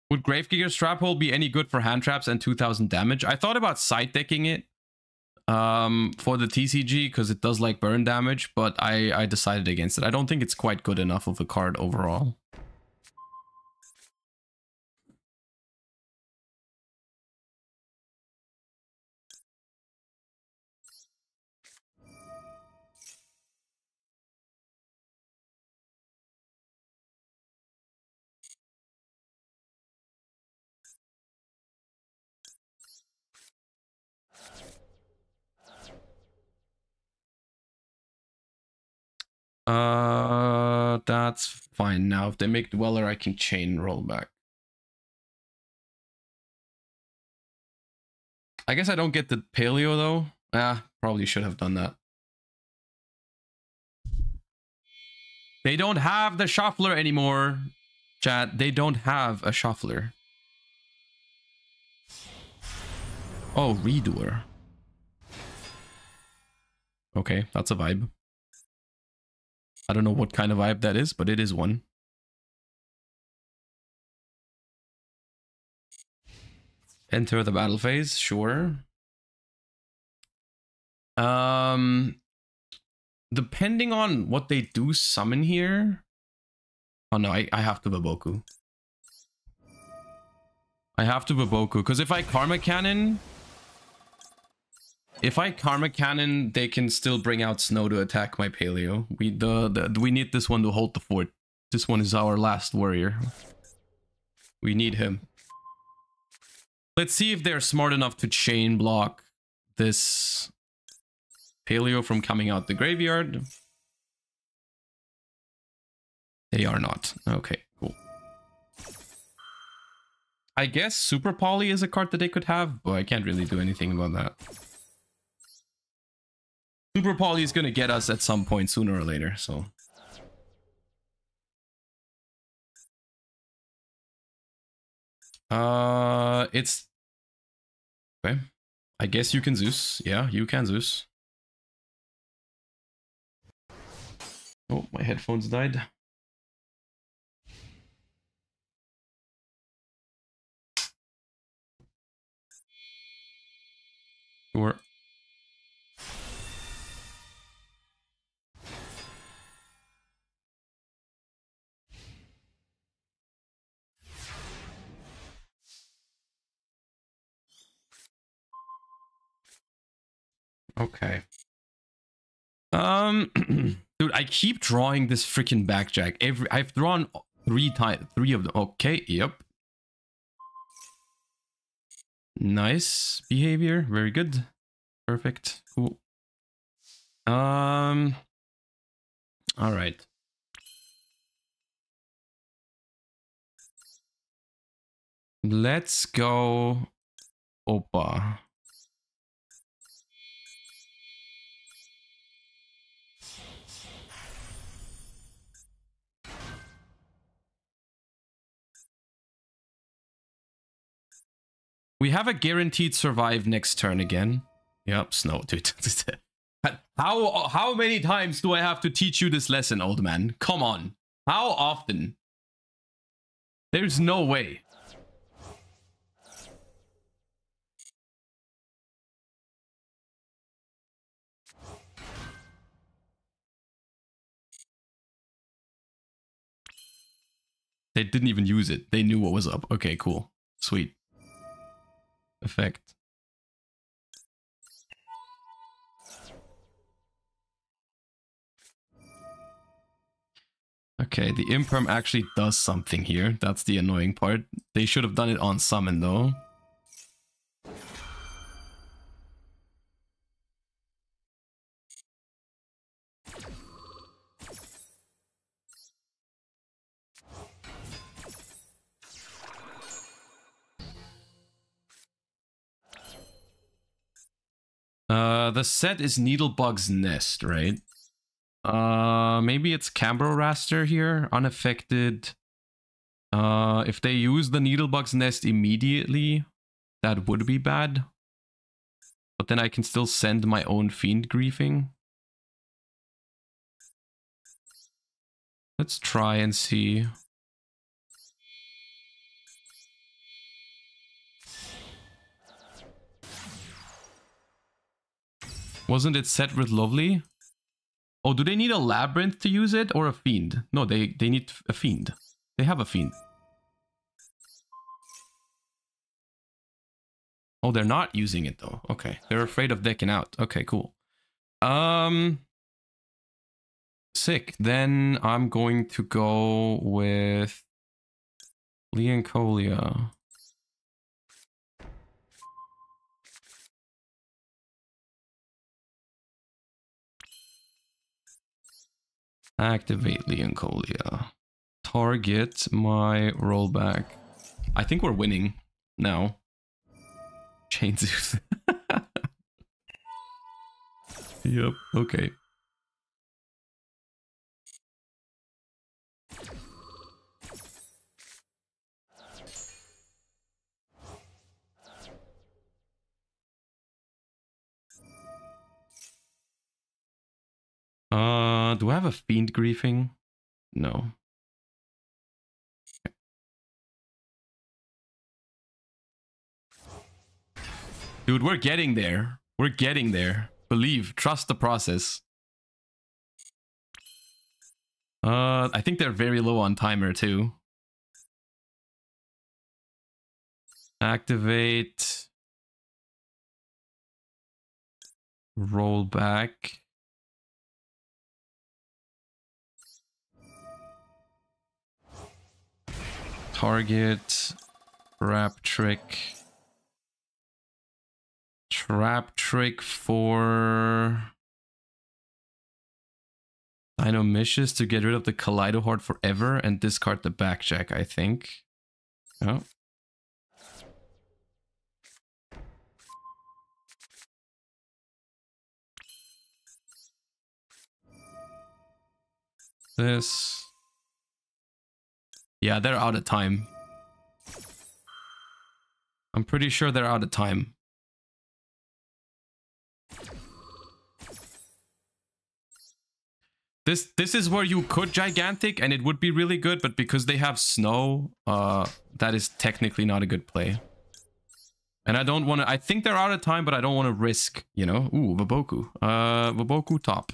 Would Gravedigger's Trap Hole be any good for hand traps and 2000 damage? I thought about side decking it for the TCG because it does like burn damage, but I decided against it. I don't think it's quite good enough of a card overall. That's fine. Now, if they make Dweller, I can chain rollback. I guess I don't get the Paleo, though. Probably should have done that. They don't have the Shuffler anymore, chat. They don't have a Shuffler. Oh, Redoer. Okay, that's a vibe. I don't know what kind of vibe that is, but it is one. Enter the battle phase, sure. Depending on what they do summon here. Oh no, I have to Baboku. I have to Baboku, because if I Karma Cannon... If I Karma Cannon, they can still bring out Snow to attack my Paleo. We need this one to hold the fort. This one is our last warrior. We need him. Let's see if they're smart enough to chain block this Paleo from coming out the graveyard. They are not. Okay, cool. I guess Super Poly is a card that they could have, but I can't really do anything about that. Super Poly is going to get us at some point sooner or later, so... It's... Okay. I guess you can Zeus. Yeah, you can Zeus. Oh, my headphones died. Sure. Okay. Dude, I keep drawing this freaking backjack. I've drawn three of them. Okay, yep. Nice behavior. Very good. Perfect. Cool. All right. Let's go Oppa. We have a guaranteed survive next turn again. Yep, Snow, dude. How many times do I have to teach you this lesson, old man? Come on. How often? There's no way. They didn't even use it. They knew what was up. Okay, cool. Sweet. Effect. Okay, the Imperm actually does something here. That's the annoying part. They should have done it on summon though. The set is Needlebug's Nest, right? Maybe it's Cambro here, unaffected. If they use the Needlebug's Nest immediately, that would be bad. But then I can still send my own Fiend Griefing. Let's try and see. Wasn't it set with Lovely? Oh, do they need a Labyrinth to use it or a Fiend? No, they need a Fiend. They have a Fiend. Oh, they're not using it though. Okay, they're afraid of decking out. Okay, cool. Sick. Then I'm going to go with Leoncolia. Activate Leoncolia. Target my rollback. I think we're winning now. Chain Zeus. Yep, okay. Do I have a Fiend Griefing? No. Dude, we're getting there. We're getting there. Believe. Trust the process. I think they're very low on timer too. Activate. Roll back. Target. Trap trick. Trap trick for Dinomicious to get rid of the Kaleido Horde forever and discard the Backjack, I think. Oh. This. Yeah, they're out of time. I'm pretty sure they're out of time. This is where you could Gigantic and it would be really good, but because they have snow, that is technically not a good play. And I don't want to... I think they're out of time, but I don't want to risk, you know... Ooh, Vaboku. Vaboku top.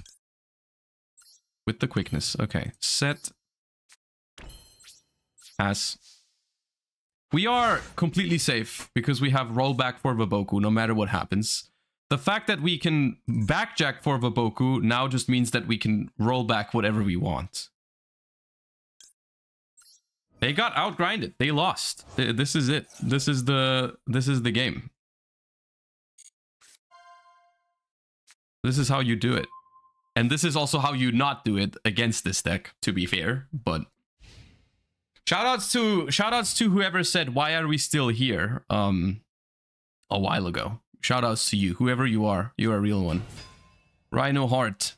With the quickness. Okay. Set. Pass. We are completely safe because we have rollback for Vaboku no matter what happens. The fact that we can backjack for Vaboku now just means that we can roll back whatever we want. They got outgrinded. They lost. This is it. This is the game. This is how you do it. And this is also how you not do it against this deck, to be fair, but shoutouts to whoever said why are we still here a while ago. Shoutouts to you, whoever you are. You're a real one. Rhino Heart.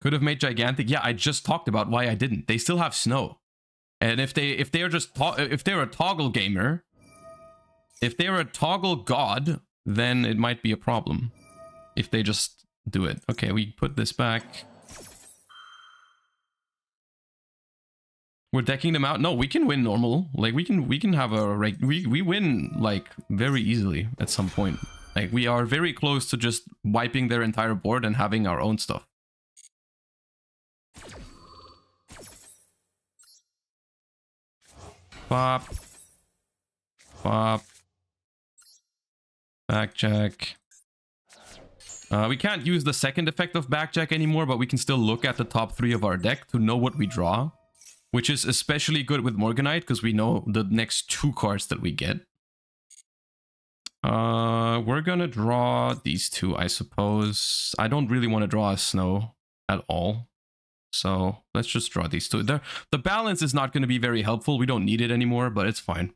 Could have made Gigantic. Yeah, I just talked about why I didn't. They still have snow. And if they're a toggle gamer, if they're a toggle god, then it might be a problem. If they just do it. Okay, we put this back. We're decking them out. No, we can win normal. Like we can have a we win like very easily at some point. Like we are very close to just wiping their entire board and having our own stuff. Pop. Pop. Backjack. We can't use the second effect of Backjack anymore, but we can still look at the top 3 of our deck to know what we draw. Which is especially good with Morganite, because we know the next 2 cards that we get. We're gonna draw these 2, I suppose. I don't really want to draw a Snow at all. So let's just draw these 2. The balance is not going to be very helpful. We don't need it anymore, but it's fine.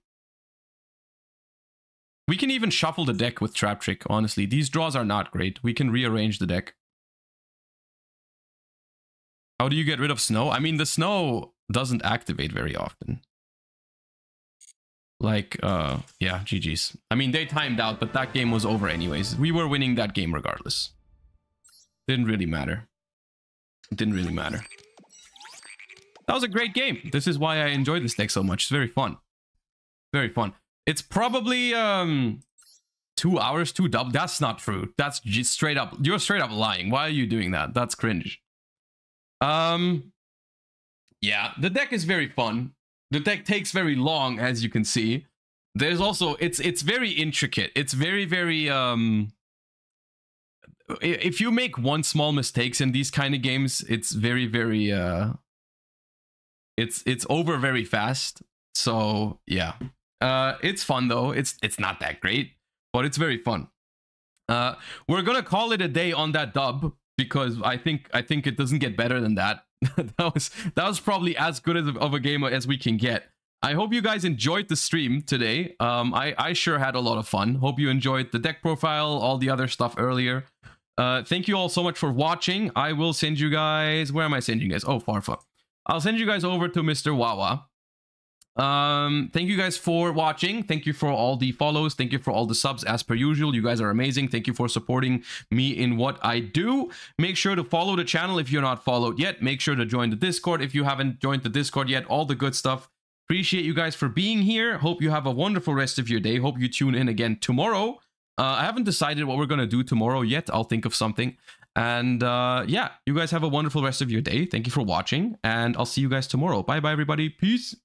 We can even shuffle the deck with Trap Trick, honestly. These draws are not great. We can rearrange the deck. How do you get rid of Snow? I mean, the Snow doesn't activate very often. Like, yeah, GG's. I mean, they timed out, but that game was over anyways. We were winning that game regardless. Didn't really matter. It didn't really matter. That was a great game. This is why I enjoy this deck so much. It's very fun. Very fun. It's probably 2 hours, 2 double. That's not true. That's just straight up. You're straight up lying. Why are you doing that? That's cringe. Yeah, the deck is very fun. The deck takes very long, as you can see. There's also it's very intricate. It's very if you make one small mistakes in these kind of games, it's very it's over very fast. So yeah, it's fun though. It's not that great, but it's very fun. We're gonna call it a day on that dub because I think it doesn't get better than that. that was probably as good of a game as we can get. I hope you guys enjoyed the stream today. I sure had a lot of fun. Hope you enjoyed the deck profile, all the other stuff earlier. Thank you all so much for watching. I will send you guys... Where am I sending you guys? Oh, Farfa. I'll send you guys over to Mr. Wawa. Thank you guys for watching. Thank you for all the follows. Thank you for all the subs as per usual. You guys are amazing. Thank you for supporting me in what I do. Make sure to follow the channel if you're not followed yet. Make sure to join the Discord if you haven't joined the Discord yet. All the good stuff. Appreciate you guys for being here. Hope you have a wonderful rest of your day. Hope you tune in again tomorrow. I haven't decided what we're going to do tomorrow yet. I'll think of something. And yeah, you guys have a wonderful rest of your day. Thank you for watching, and I'll see you guys tomorrow. Bye bye, everybody. Peace.